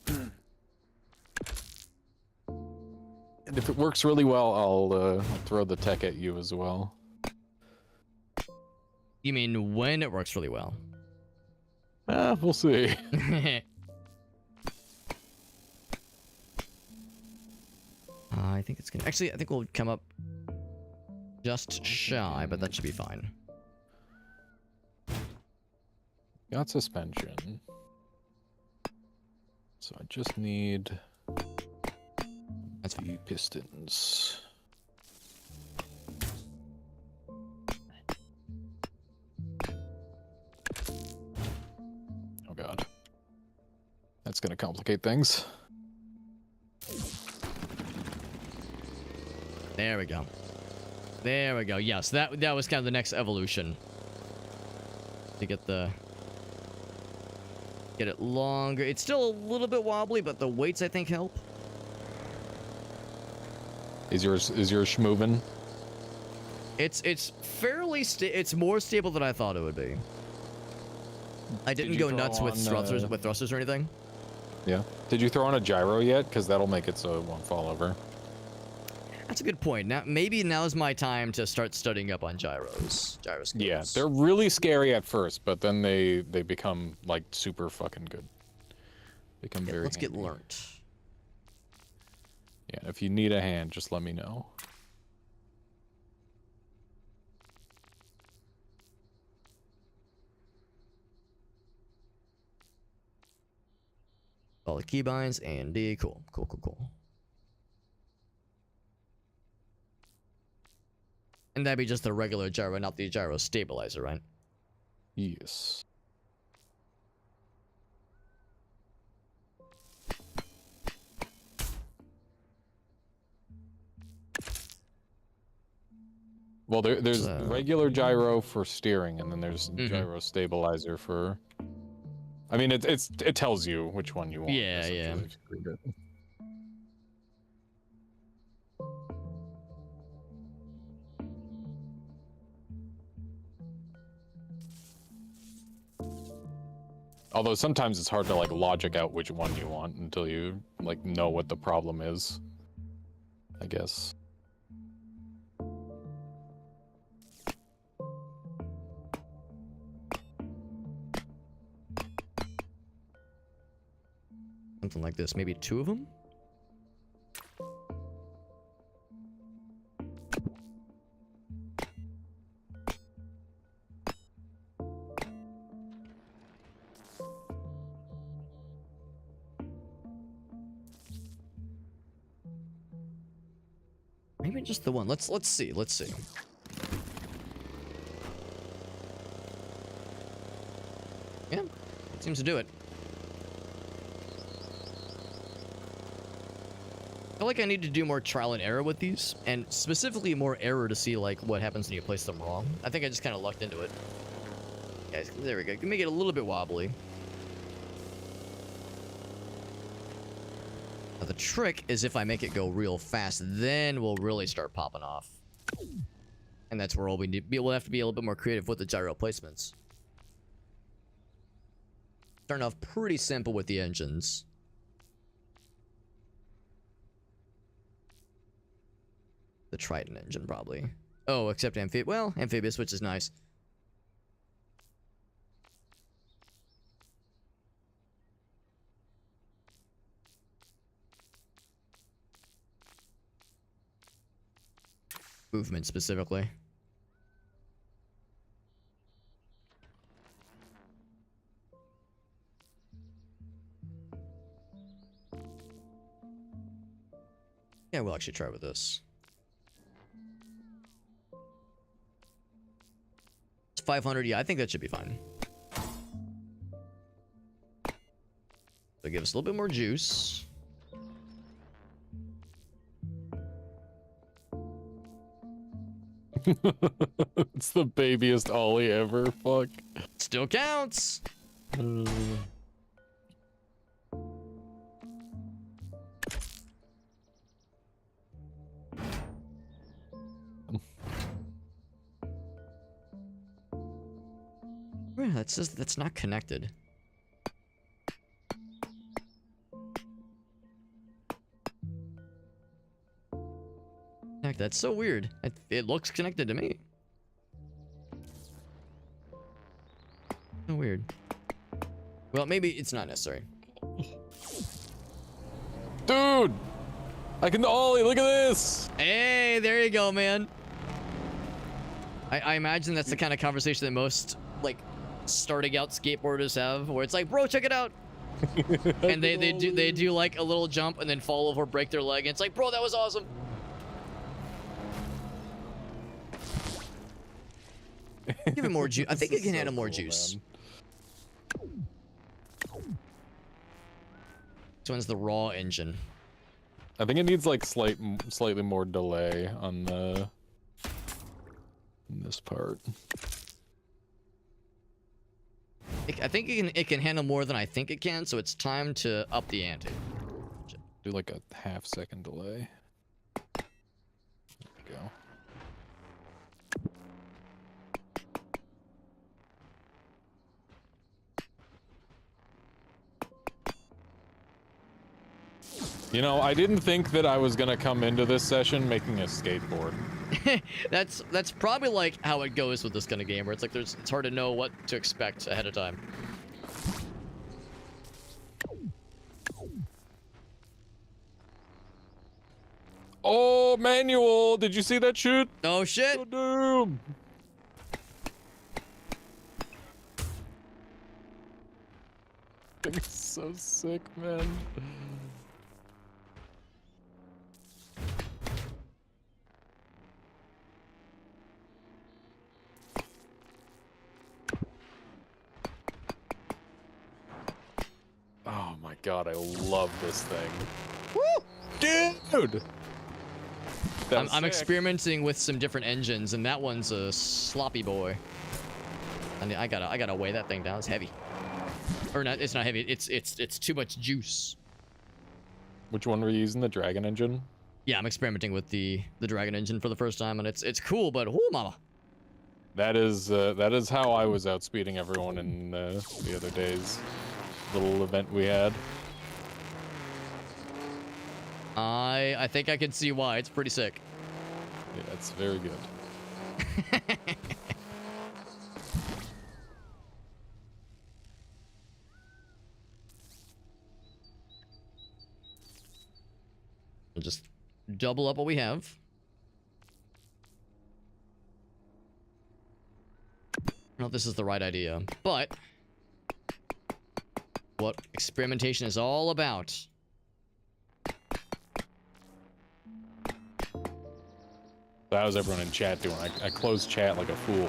And if it works really well, I'll throw the tech at you as well. You mean when it works really well? We'll see. I think it's gonna... actually, I think we'll come up just shy, but that should be fine. Got suspension. So I just need That's fine. the pistons. Oh god. That's gonna complicate things. There we go. There we go. Yes, that was kind of the next evolution. To get it longer. It's still a little bit wobbly, but the weights I think help. Is yours schmovin'? It's fairly it's more stable than I thought it would be. I didn't you go throw nuts with on, thrusters or anything. Yeah. Did you throw on a gyro yet? Because that'll make it so it won't fall over. That's a good point. Maybe now's my time to start studying up on gyroscopes. Yeah, they're really scary at first, but then they become like super fucking good. Become very. Let's get handy. learnt. Yeah, if you need a hand, just let me know. All the keybinds and D. Cool. And that'd be just the regular gyro, not the gyro stabilizer, right? Yes. Well, there's regular gyro for steering, and then there's gyro stabilizer for. I mean, it tells you which one you want. Yeah. Although sometimes it's hard to like logic out which one you want until you like know what the problem is. I guess. Something like this. Maybe 2 of them? Maybe just the one. Let's see. Yeah, it seems to do it. I feel like I need to do more trial and error with these, and specifically more error to see like what happens when you place them wrong. I think I just kind of lucked into it. Guys, there we go. You can make it a little bit wobbly. Now the trick is if I make it go real fast, then we'll really start popping off. And that's where all we need. We'll have to be a little bit more creative with the gyro placements. Starting off pretty simple with the engines. The Triton engine, probably. Oh, except amphibious, which is nice. Movement, specifically. Yeah, we'll actually try with this. 500, yeah, I think that should be fine. So give us a little bit more juice. It's the babiest ollie ever. Fuck. Still counts. Yeah, that's not connected. Heck, that's so weird. It looks connected to me. So weird. Well, maybe it's not necessary. Dude! I can ollie, look at this! Hey, there you go, man. I imagine that's the kind of conversation that most, like, starting out skateboarders have, where it's like, bro, check it out. And they do like a little jump and then fall over, break their leg, and it's like, bro, that was awesome. Give it more juice. I think it can handle more juice. Man. This one's the raw engine. I think it needs like slightly more delay on the on this part. I think it can handle more than I think it can, so it's time to up the ante. Do like a half-second delay. There we go. You know, I didn't think that I was gonna come into this session making a skateboard. That's probably like how it goes with this kind of game, where it's like it's hard to know what to expect ahead of time. Oh, manual! Did you see that shit? Oh shit! Oh, damn! It's so sick, man. Oh my god, I love this thing. Woo! Dude! I'm experimenting with some different engines, and that one's a sloppy boy. And I gotta weigh that thing down. It's heavy. Or not? It's not heavy. It's too much juice. Which one were you using? The Dragon engine? Yeah, I'm experimenting with the Dragon engine for the first time, and it's cool, but oh mama. That is how I was outspeeding everyone in the other day's little event we had. I think I can see why. It's pretty sick. Yeah, it's very good. We'll just double up what we have. I don't know if this is the right idea, but what experimentation is all about. That was everyone in chat doing. I closed chat like a fool.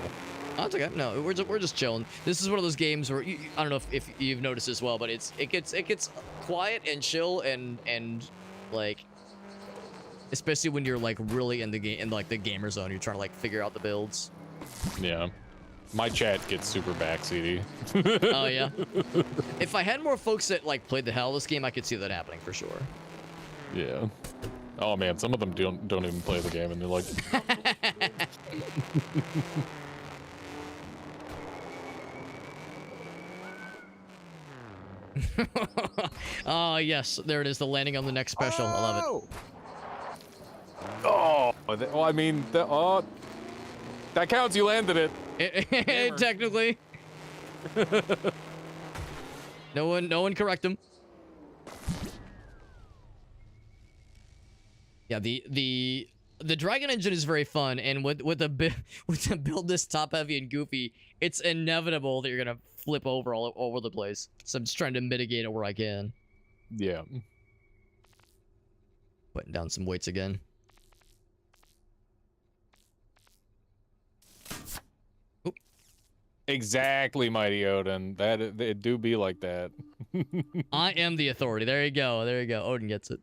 Oh, it's okay. No, we're just chilling. This is one of those games where I don't know if you've noticed as well, but it gets quiet and chill and like, especially when you're like really in the game, in like the gamer zone, you're trying to like figure out the builds. Yeah. My chat gets super backseaty. Oh yeah. If I had more folks that like played the hell out of this game, I could see that happening for sure. Yeah. Oh man, some of them don't even play the game, and they're like. Oh yes, there it is. The landing on the next special. I love it. Oh. Well, I mean, that counts. You landed it. Technically. No one correct him. Yeah, the Dragon engine is very fun, and with a build this top heavy and goofy, it's inevitable that you're gonna flip over all over the place. So I'm just trying to mitigate it where I can. Yeah. Putting down some weights again. Oop. Exactly, Mighty Odin. That it do be like that. I am the authority. There you go. There you go. Odin gets it.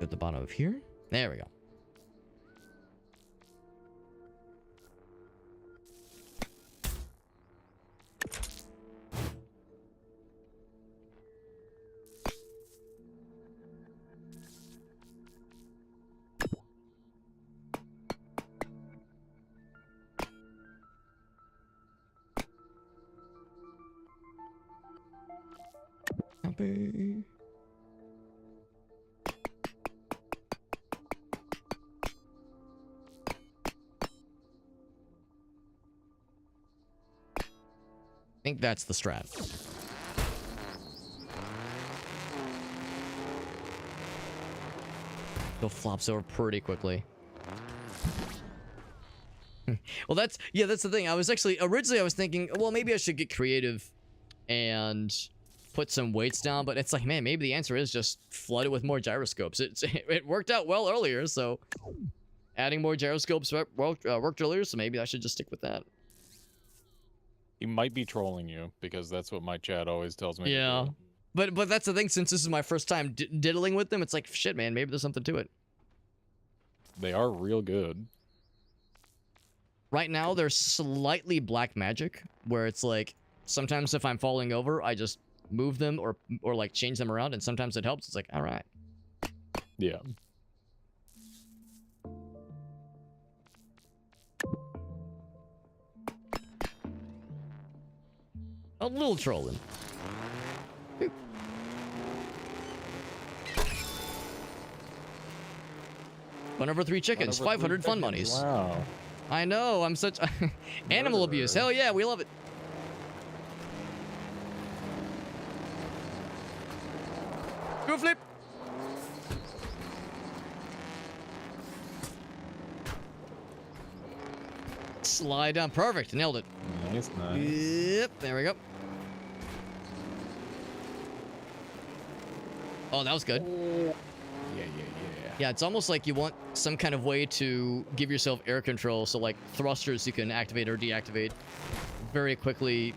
At the bottom of here. There we go. Copy. I think that's the strat. Go flops over pretty quickly. Well, that's the thing. I was actually originally I was thinking, well, maybe I should get creative and put some weights down, but it's like, man, maybe the answer is just flood it with more gyroscopes. It worked out well earlier, so adding more gyroscopes worked earlier, so maybe I should just stick with that. He might be trolling you because that's what my chat always tells me. Yeah. To do. But that's the thing, since this is my first time diddling with them, it's like, shit, man, maybe there's something to it. They are real good. Right now, they're slightly black magic, where it's like, sometimes if I'm falling over, I just move them or like change them around, and sometimes it helps. It's like, all right. Yeah. A little trolling. One over 3 chickens, 500 fun monies. Wow. I know, I'm such animal abuse. Hell yeah, we love it. Go flip. Slide down, perfect, nailed it. Nice, nice. Yep, there we go. Oh, that was good. Yeah. Yeah, it's almost like you want some kind of way to give yourself air control, so like thrusters you can activate or deactivate very quickly,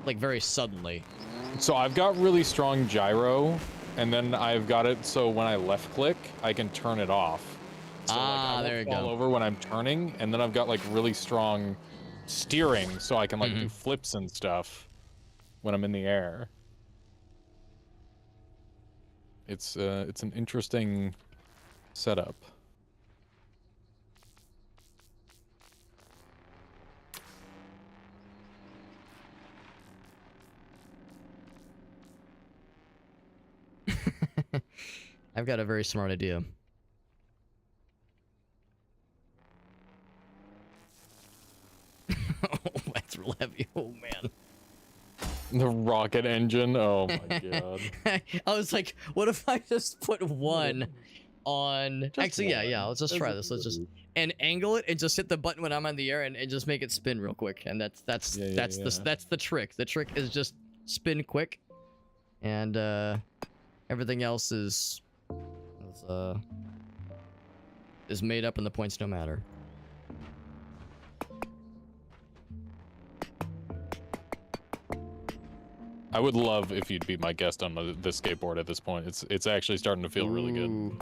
like very suddenly. So I've got really strong gyro, and then I've got it so when I left click, I can turn it off. So I there you won't fall go. over when I'm turning, and then I've got like really strong steering, so I can like do flips and stuff when I'm in the air. It's an interesting setup. I've got a very smart idea. Oh, that's real heavy. Oh man. The rocket engine. Oh my god. I was like, what if I just put one on? Just Actually, one. yeah. Let's just try this. Let's just and angle it and just hit the button when I'm in the air and just make it spin real quick. And that's the trick. The trick is just spin quick, and everything else is made up and the points don't matter. I would love if you'd be my guest on this skateboard at this point. It's actually starting to feel really good. Ooh.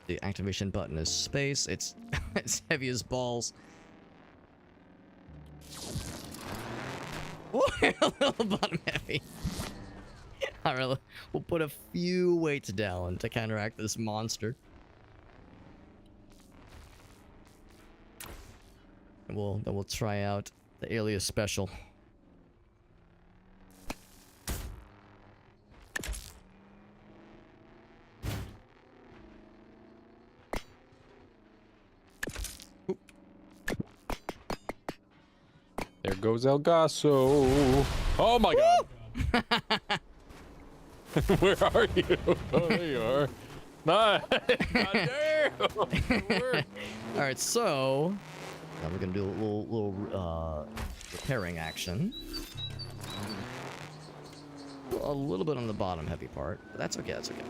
The activation button is space. It's it's heavy as balls. Ooh, a little bottom heavy. Alright, we'll put a few weights down to counteract this monster. And we'll try out the Alias special. There goes El Gaso. Oh my god. Where are you? Oh, there you are. Nice. God damn. All right, so now we're gonna do a little repairing action. A little bit on the bottom heavy part, but that's okay. That's okay.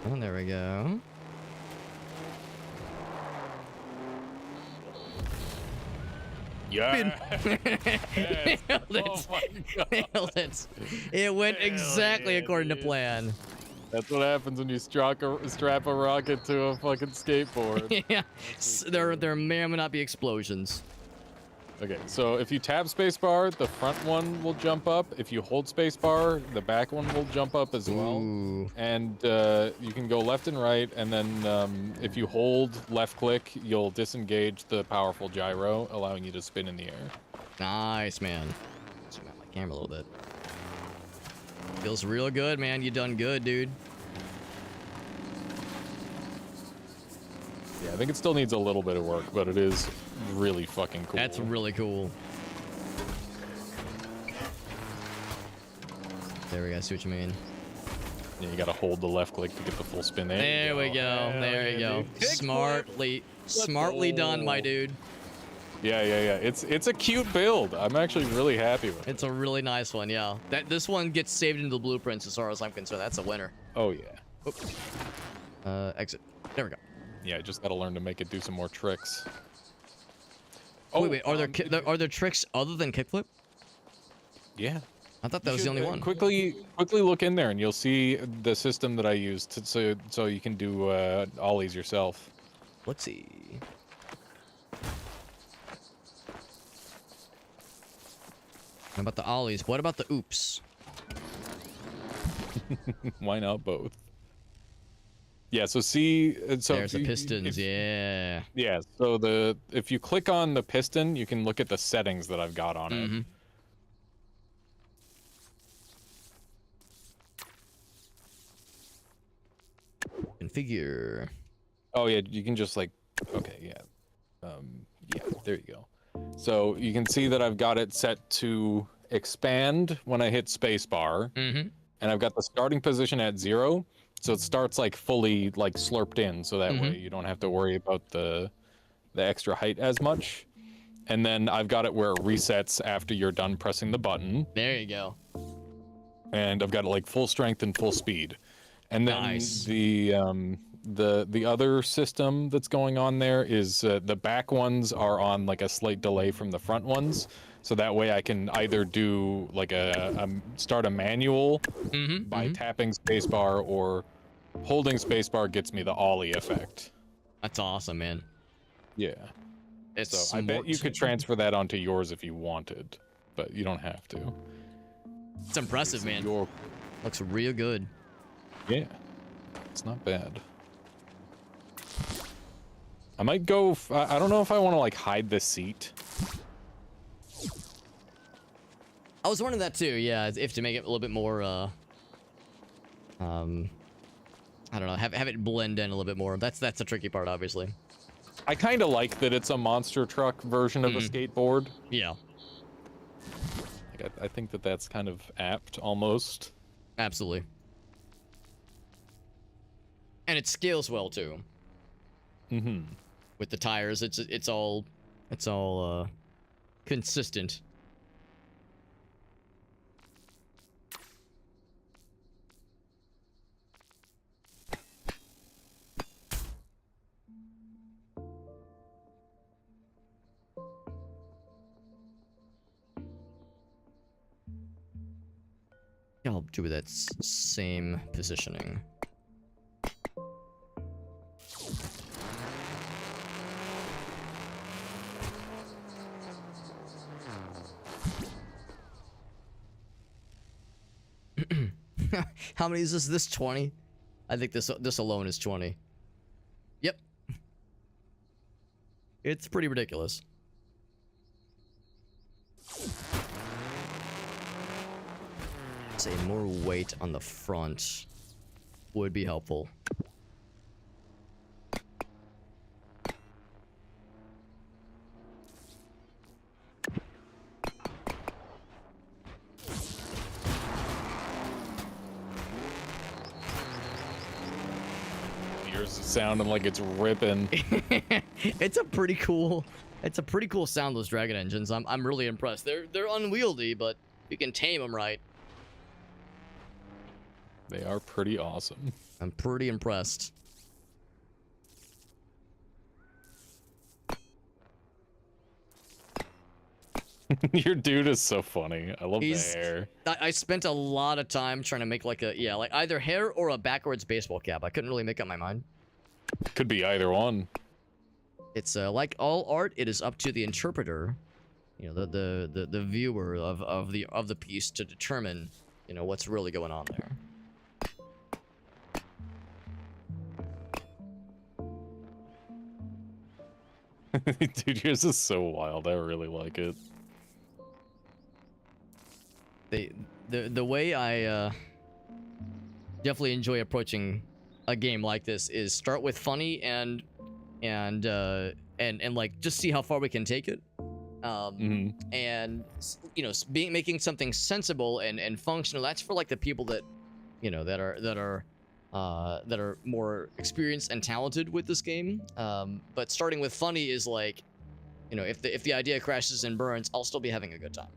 And there we go. Yeah. Nailed it. Oh my god. Nailed it. It went exactly yeah, according to dude. plan. That's what happens when you strap a rocket to a fucking skateboard. Yeah. There may or may not be explosions. Okay, so if you tap spacebar, the front one will jump up. If you hold spacebar, the back one will jump up as well. Ooh. And you can go left and right, and then if you hold left click, you'll disengage the powerful gyro, allowing you to spin in the air. Nice, man. Zoom out my camera a little bit. Feels real good, man. You done good, dude. Yeah, I think it still needs a little bit of work, but it is really fucking cool. That's really cool. There we go. I see what you mean. Yeah, you gotta hold the left click to get the full spin. There we go. Hell There yeah, you go. dude. Smartly done, my dude. Yeah. It's a cute build. I'm actually really happy with it. It's a really nice one, yeah. This one gets saved into the blueprints as far as I'm concerned. That's a winner. Oh yeah. Exit. There we go. Yeah, I just gotta learn to make it do some more tricks. Wait. Are there tricks other than kickflip? Yeah. I thought that was the only one. Quickly look in there, and you'll see the system that I used so you can do ollies yourself. Let's see. What about the ollies? What about the oops? Why not both? Yeah. So see. So There's the pistons. Yeah. Yeah. So if you click on the piston, you can look at the settings that I've got on it. Configure. Oh yeah, you can just like, okay, yeah, yeah, there you go. So you can see that I've got it set to expand when I hit spacebar, and I've got the starting position at 0, so it starts like fully like slurped in, so that way you don't have to worry about the extra height as much. And then I've got it where it resets after you're done pressing the button. There you go. And I've got it like full strength and full speed. And then Nice. the other system that's going on there is the back ones are on like a slight delay from the front ones, so that way I can either do like start a manual by tapping spacebar, or holding spacebar gets me the ollie effect. That's awesome, man. Yeah. It's So I bet you could transfer that onto yours if you wanted, but you don't have to. It's impressive, man. Your... Looks real good. Yeah, it's not bad. I might go. I don't know if I want to like hide the seat. I was wondering that too. Yeah, if to make it a little bit more. I don't know. Have it blend in a little bit more. That's the tricky part, obviously. I kind of like that it's a monster truck version of a skateboard. Yeah. Like, I think that that's kind of apt, almost. Absolutely. And it scales well too. With the tires, it's all consistent. I'll do that same positioning. How many is this? This 20? I think this alone is 20. Yep. It's pretty ridiculous. Say more weight on the front would be helpful. Yours is sounding like it's ripping. It's a pretty cool sound, those Dragon engines. I'm really impressed. They're unwieldy, but you can tame them right. They are pretty awesome. I'm pretty impressed. Your dude is so funny. I love the hair. I spent a lot of time trying to make like either hair or a backwards baseball cap. I couldn't really make up my mind. Could be either one. It's like all art, it is up to the interpreter, you know, the viewer of the piece to determine, you know, what's really going on there. Dude, yours is so wild. I really like it. The way I definitely enjoy approaching a game like this is start with funny and like just see how far we can take it, and you know, making something sensible and functional. That's for like the people that, you know, that are more experienced and talented with this game. But starting with funny is like, you know, if the idea crashes and burns, I'll still be having a good time.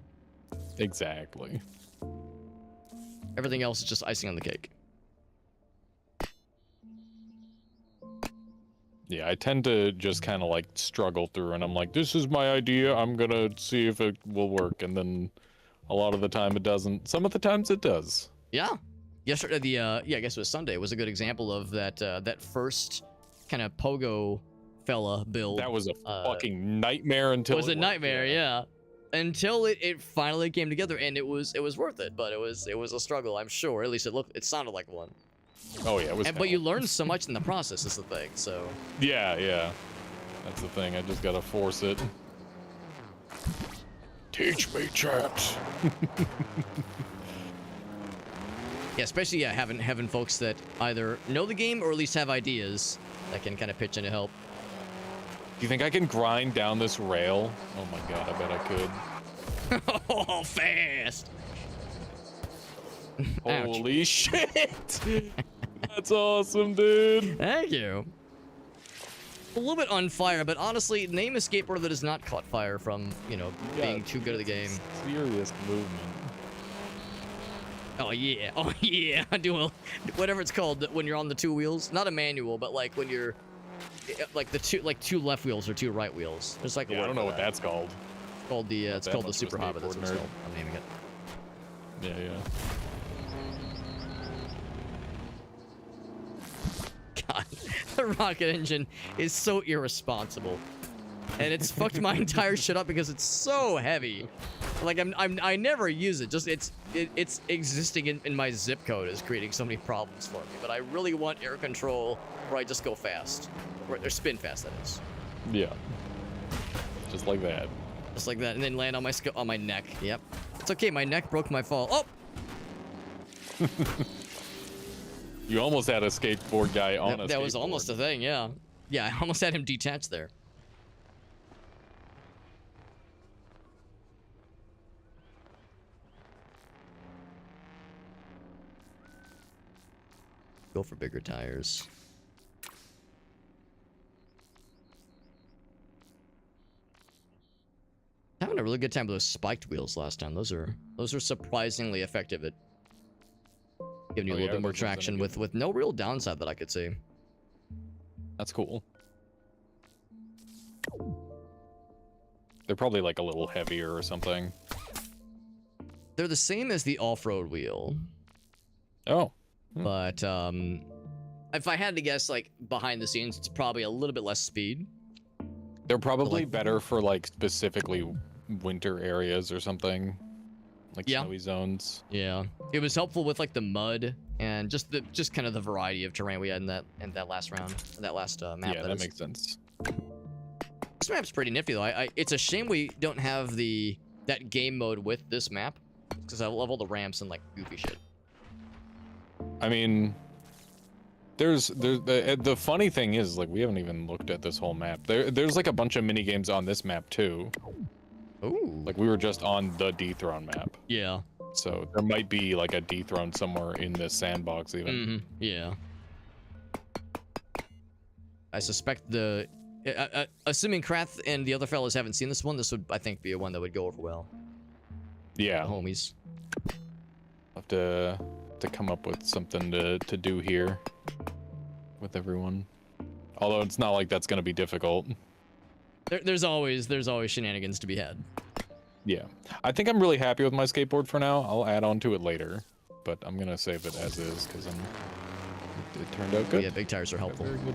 Exactly. Everything else is just icing on the cake. Yeah, I tend to just kind of like struggle through, and I'm like, this is my idea. I'm gonna see if it will work, and then a lot of the time it doesn't. Some of the times it does. Yeah. Yesterday, I guess it was Sunday, was a good example of that. That first kind of pogo fella build. That was a fucking nightmare until It was a worked, nightmare, yeah. Until it finally came together, and it was worth it. But it was a struggle, I'm sure. At least it sounded like one. Oh yeah, it was. But you learned so much in the process, is the thing. So. Yeah. That's the thing. I just gotta force it. Teach me, chat. Yeah, especially having folks that either know the game or at least have ideas that can kind of pitch in to help. Do you think I can grind down this rail? Oh my god, I bet I could. Oh, fast! Holy shit! That's awesome, dude. Thank you. A little bit on fire, but honestly, name a skateboarder that has not caught fire from, being too good at the game. Serious movement. Oh yeah, do whatever it's called when you're on the two wheels. Not a manual, but like when you're like two left wheels or two right wheels. There's like Yeah, I don't know what that's called. It's called the it's that called the much of a Super Hobbit. That's what it's skateboard nerd. called. I'm naming it. Yeah. God, the rocket engine is so irresponsible, and it's fucked my entire shit up because it's so heavy. Like I never use it. Just it's existing in my zip code is creating so many problems for me. But I really want air control where I just go fast, or spin fast. That is. Yeah. Just like that. Just like that, and then land on my neck. Yep. It's okay. My neck broke my fall. Oh. You almost had a skateboard guy on a skateboard. That was almost a thing. Yeah. Yeah. I almost had him detached there. Go for bigger tires. Having a really good time with those spiked wheels last time. Those are surprisingly effective at giving you a little bit more traction with no real downside that I could see. That's cool. They're probably like a little heavier or something. They're the same as the off-road wheel. Oh. But if I had to guess, like behind the scenes, it's probably a little bit less speed. They're probably better for like specifically winter areas or something, like snowy zones. Yeah, it was helpful with like the mud and just kind of the variety of terrain we had in that last round, that last map. Yeah, that makes sense. This map's pretty nifty though. It's a shame we don't have that game mode with this map because I love all the ramps and like goofy shit. I mean, there's the funny thing is, like, we haven't even looked at this whole map. There's like a bunch of mini games on this map too. Ooh. Like we were just on the dethrone map. Yeah. So there might be like a dethrone somewhere in this sandbox even. Mm-hmm. Yeah. I suspect assuming Krath and the other fellas haven't seen this one, this would, I think, be a one that would go over well. Yeah. The homies. Have to come up with something to do here with everyone. Although it's not like that's gonna be difficult. There's always shenanigans to be had. Yeah, I think I'm really happy with my skateboard for now. I'll add on to it later, but I'm gonna save it as is because it turned out good. Yeah, big tires are helpful. Very good.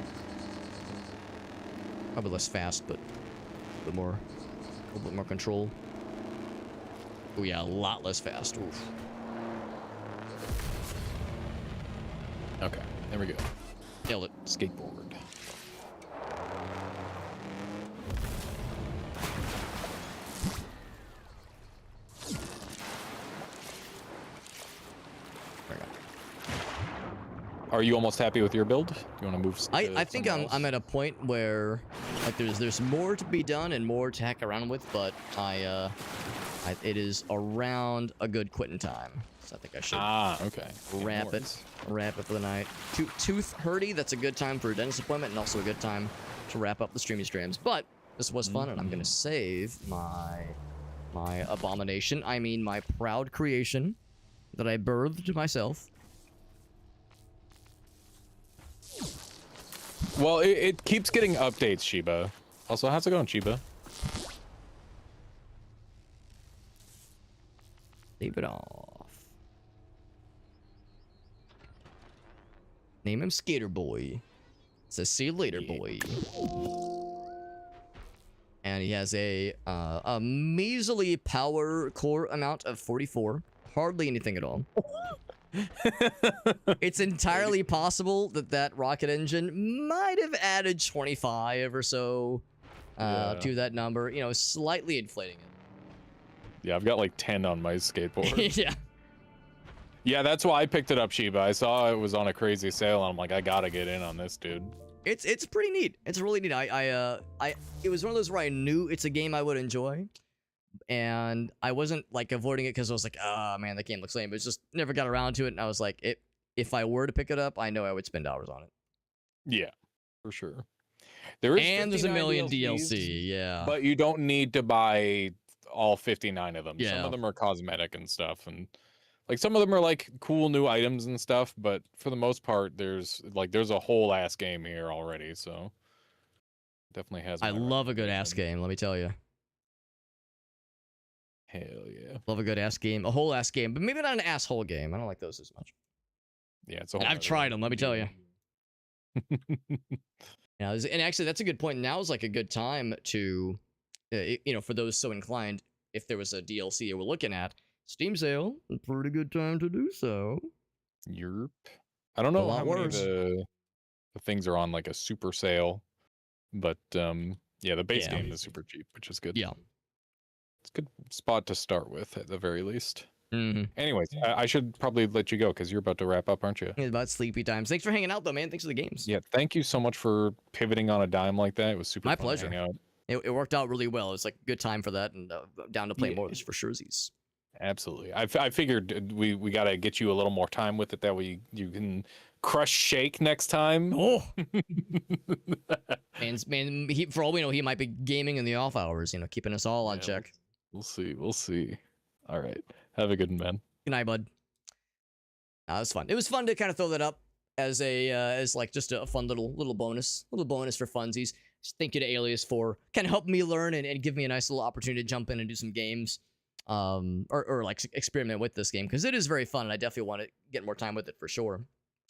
Probably less fast, but a little bit more control. Oh yeah, a lot less fast. Oof. Okay, there we go. Nailed it. Skateboard. Are you almost happy with your build? Do you want to move? I think I'm at a point where like there's more to be done and more to hack around with, but it is around a good quitting time. So I think I should okay. wrap it for the night. Tooth hurty, that's a good time for a dentist appointment and also a good time to wrap up the streamy streams. But this was fun, and I'm gonna save my abomination. I mean my proud creation that I birthed myself. Well, it keeps getting updates, Shiba. Also, how's it going, Shiba? Leave it off. Name him Skater Boy. Says see you later, boy. And he has a measly power core amount of 44. Hardly anything at all. It's entirely possible that that rocket engine might have added 25 or so to that number. You know, slightly inflating it. Yeah, I've got like 10 on my skateboard. Yeah. Yeah, that's why I picked it up, Shiba. I saw it was on a crazy sale, and I'm like, I gotta get in on this, dude. It's pretty neat. It's really neat. It was one of those where I knew it's a game I would enjoy, and I wasn't like avoiding it because I was like, oh man, that game looks lame. But it's just never got around to it, and I was like, if I were to pick it up, I know I would spend hours on it. Yeah, for sure. There is And there's a 59 million DLCs, DLC, yeah. but you don't need to buy all 59 of them. Some Yeah. of them are cosmetic and stuff, and like some of them are like cool new items and stuff. But for the most part, there's a whole ass game here already. So definitely has. I my love a good ass recommendation. game, let me tell you. Hell yeah. Love a good ass game, a whole ass game, but maybe not an asshole game. I don't like those as much. Yeah, it's a And whole I've nother tried them, let me tell you. game. Yeah, and actually, that's a good point. Now is like a good time to, you know, for those so inclined, if there was a DLC we're looking at, Steam sale, a pretty good time to do so. Yerp. I don't know lot how many of worse. the things are on like a super sale, but yeah, the base Yeah. game is super cheap, which is good. Yeah. It's a good spot to start with at the very least. Mm-hmm. Anyways, I should probably let you go because you're about to wrap up, aren't you? It's about sleepy times. Thanks for hanging out, though, man. Thanks for the games. Yeah, thank you so much for pivoting on a dime like that. It was super My fun to pleasure. hang out. It worked out really well. It was like a good time for that, and down to play Yeah. more for surezies. Absolutely. I figured we got to get you a little more time with it. That way you can crush Shake next time. Oh, man, for all we know, he might be gaming in the off hours. You know, keeping us all on Yeah, check. We'll see. We'll see. All right. Have a good one, man. Good night, bud. It was fun. It was fun to kind of throw that up as a as like just a fun little bonus for funsies. Just thank you to Alias for kind of helping me learn and give me a nice little opportunity to jump in and do some games, or like experiment with this game because it is very fun and I definitely want to get more time with it for sure.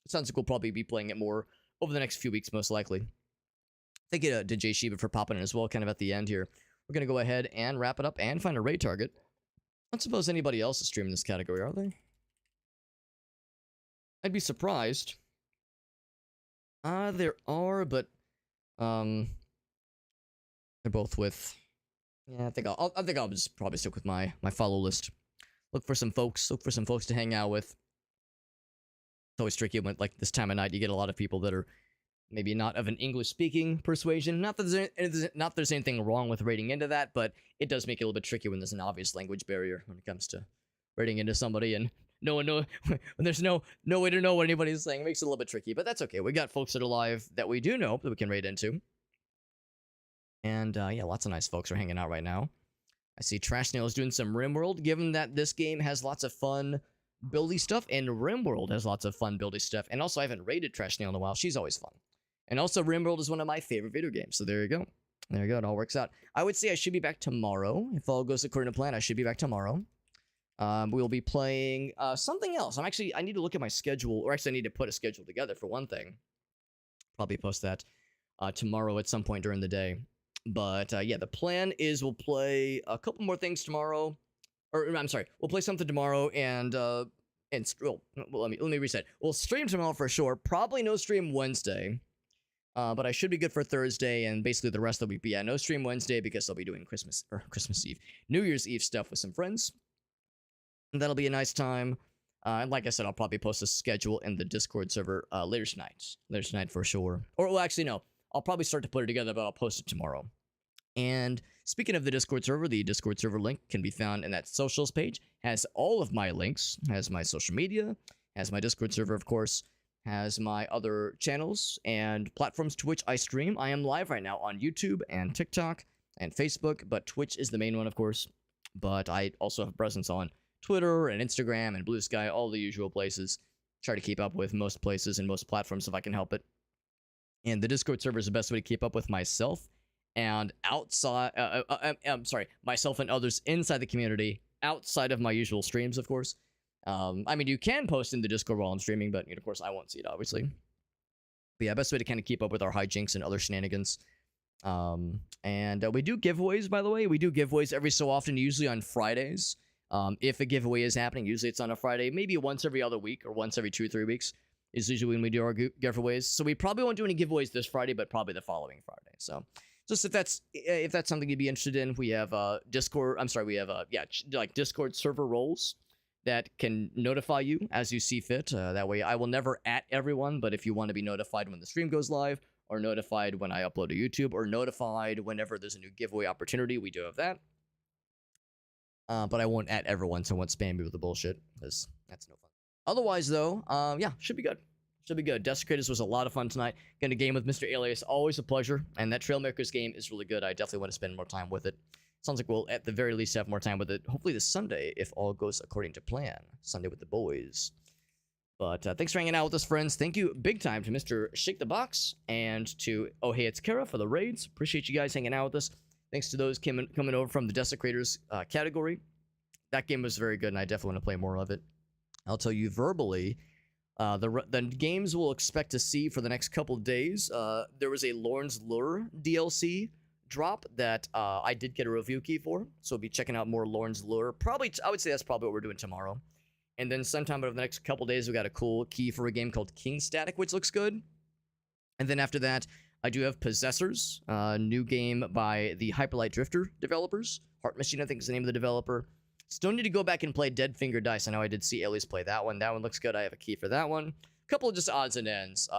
It sounds like we'll probably be playing it more over the next few weeks, most likely. Thank you to Jay Shiba for popping in as well, kind of at the end here. We're gonna go ahead and wrap it up and find a raid target. I don't suppose anybody else is streaming this category, are they? I'd be surprised. There are, but they're both with. Yeah, I think I'll just probably stick with my follow list. Look for some folks to hang out with. It's always tricky when like this time of night you get a lot of people that are maybe not of an English speaking persuasion. Not that there's anything wrong with raiding into that, but it does make it a little bit tricky when there's an obvious language barrier when it comes to raiding into somebody and no one know when there's no way to know what anybody's saying. It makes it a little bit tricky, but that's okay. We got folks that are live that we do know that we can raid into. And yeah, lots of nice folks are hanging out right now. I see Trash Snail is doing some RimWorld, given that this game has lots of fun buildy stuff, and RimWorld has lots of fun buildy stuff. And also, I haven't raided Trash Snail in a while. She's always fun. And also, RimWorld is one of my favorite video games. So there you go. There you go. It all works out. I would say I should be back tomorrow. If all goes according to plan, I should be back tomorrow. We'll be playing something else. I need to look at my schedule, or actually I need to put a schedule together for one thing. Probably post that tomorrow at some point during the day. But yeah, the plan is we'll play a couple more things tomorrow. Or I'm sorry, we'll play something tomorrow and well, let me reset. We'll stream tomorrow for sure. Probably no stream Wednesday. But I should be good for Thursday and basically the rest of the week. But yeah, no stream Wednesday because I'll be doing Christmas Eve, New Year's Eve stuff with some friends. And that'll be a nice time. And like I said, I'll probably post a schedule in the Discord server later tonight for sure. Or well, actually no, I'll probably start to put it together, but I'll post it tomorrow. And speaking of the Discord server link can be found in that socials page. Has all of my links, has my social media, has my Discord server, of course, has my other channels and platforms to which I stream. I am live right now on YouTube and TikTok and Facebook, but Twitch is the main one, of course. But I also have presence on Twitter and Instagram and Blue Sky, all the usual places. Try to keep up with most places and most platforms if I can help it. And the Discord server is the best way to keep up with myself and myself and others inside the community, outside of my usual streams, of course. I mean, you can post in the Discord while I'm streaming, but of course I won't see it, obviously. But yeah, best way to kind of keep up with our hijinks and other shenanigans. And we do giveaways, by the way. We do giveaways every so often, usually on Fridays. If a giveaway is happening, usually it's on a Friday, maybe once every other week or once every 2 or 3 weeks is usually when we do our giveaways. So we probably won't do any giveaways this Friday, but probably the following Friday. So just if that's something you'd be interested in, we have Discord. I'm sorry, we have like Discord server roles that can notify you as you see fit. That way, I will never at everyone, but if you want to be notified when the stream goes live, or notified when I upload to YouTube, or notified whenever there's a new giveaway opportunity, we do have that. But I won't at everyone, so I won't spam you with the bullshit, because that's no fun. Otherwise, though, yeah, should be good. Should be good. Desecrators was a lot of fun tonight. Getting a game with Mr. Alias, always a pleasure. And that Trailmakers game is really good. I definitely want to spend more time with it. Sounds like we'll, at the very least, have more time with it. Hopefully this Sunday, if all goes according to plan. Sunday with the boys. But thanks for hanging out with us, friends. Thank you big time to Mr. Shake the Box and to Oh Hey It's Kara for the raids. Appreciate you guys hanging out with us. Thanks to those coming over from the Desecrators category. That game was very good, and I definitely want to play more of it. I'll tell you verbally, the games we'll expect to see for the next couple days. There was a Lorne's Lure DLC drop that I did get a review key for, so we'll be checking out more Lorne's Lure. Probably, I would say that's probably what we're doing tomorrow. And then sometime over the next couple days, we got a cool key for a game called King Static, which looks good. And then after that, I do have Possessors, new game by the Hyperlight Drifter developers. Heart Machine, I think, is the name of the developer. Still need to go back and play Dead Finger Dice. I know I did see Ellie's play that one. That one looks good. I have a key for that one. A couple of just odds and ends.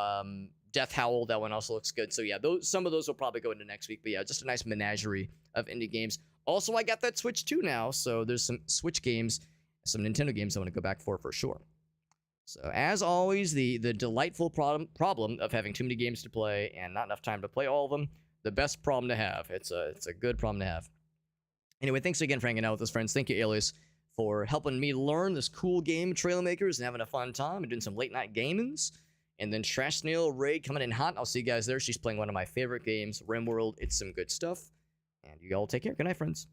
Death Howl, that one also looks good. So yeah, some of those will probably go into next week. But yeah, just a nice menagerie of indie games. Also, I got that Switch 2 now. So there's some Switch games, some Nintendo games I want to go back for sure. So as always, the delightful problem of having too many games to play and not enough time to play all of them, the best problem to have. It's a good problem to have. Anyway, thanks again for hanging out with us, friends. Thank you, Alias, for helping me learn this cool game, Trailmakers, and having a fun time and doing some late-night gamings. And then Trash Snail Ray coming in hot. I'll see you guys there. She's playing one of my favorite games, RimWorld. It's some good stuff. And you all take care. Good night, friends.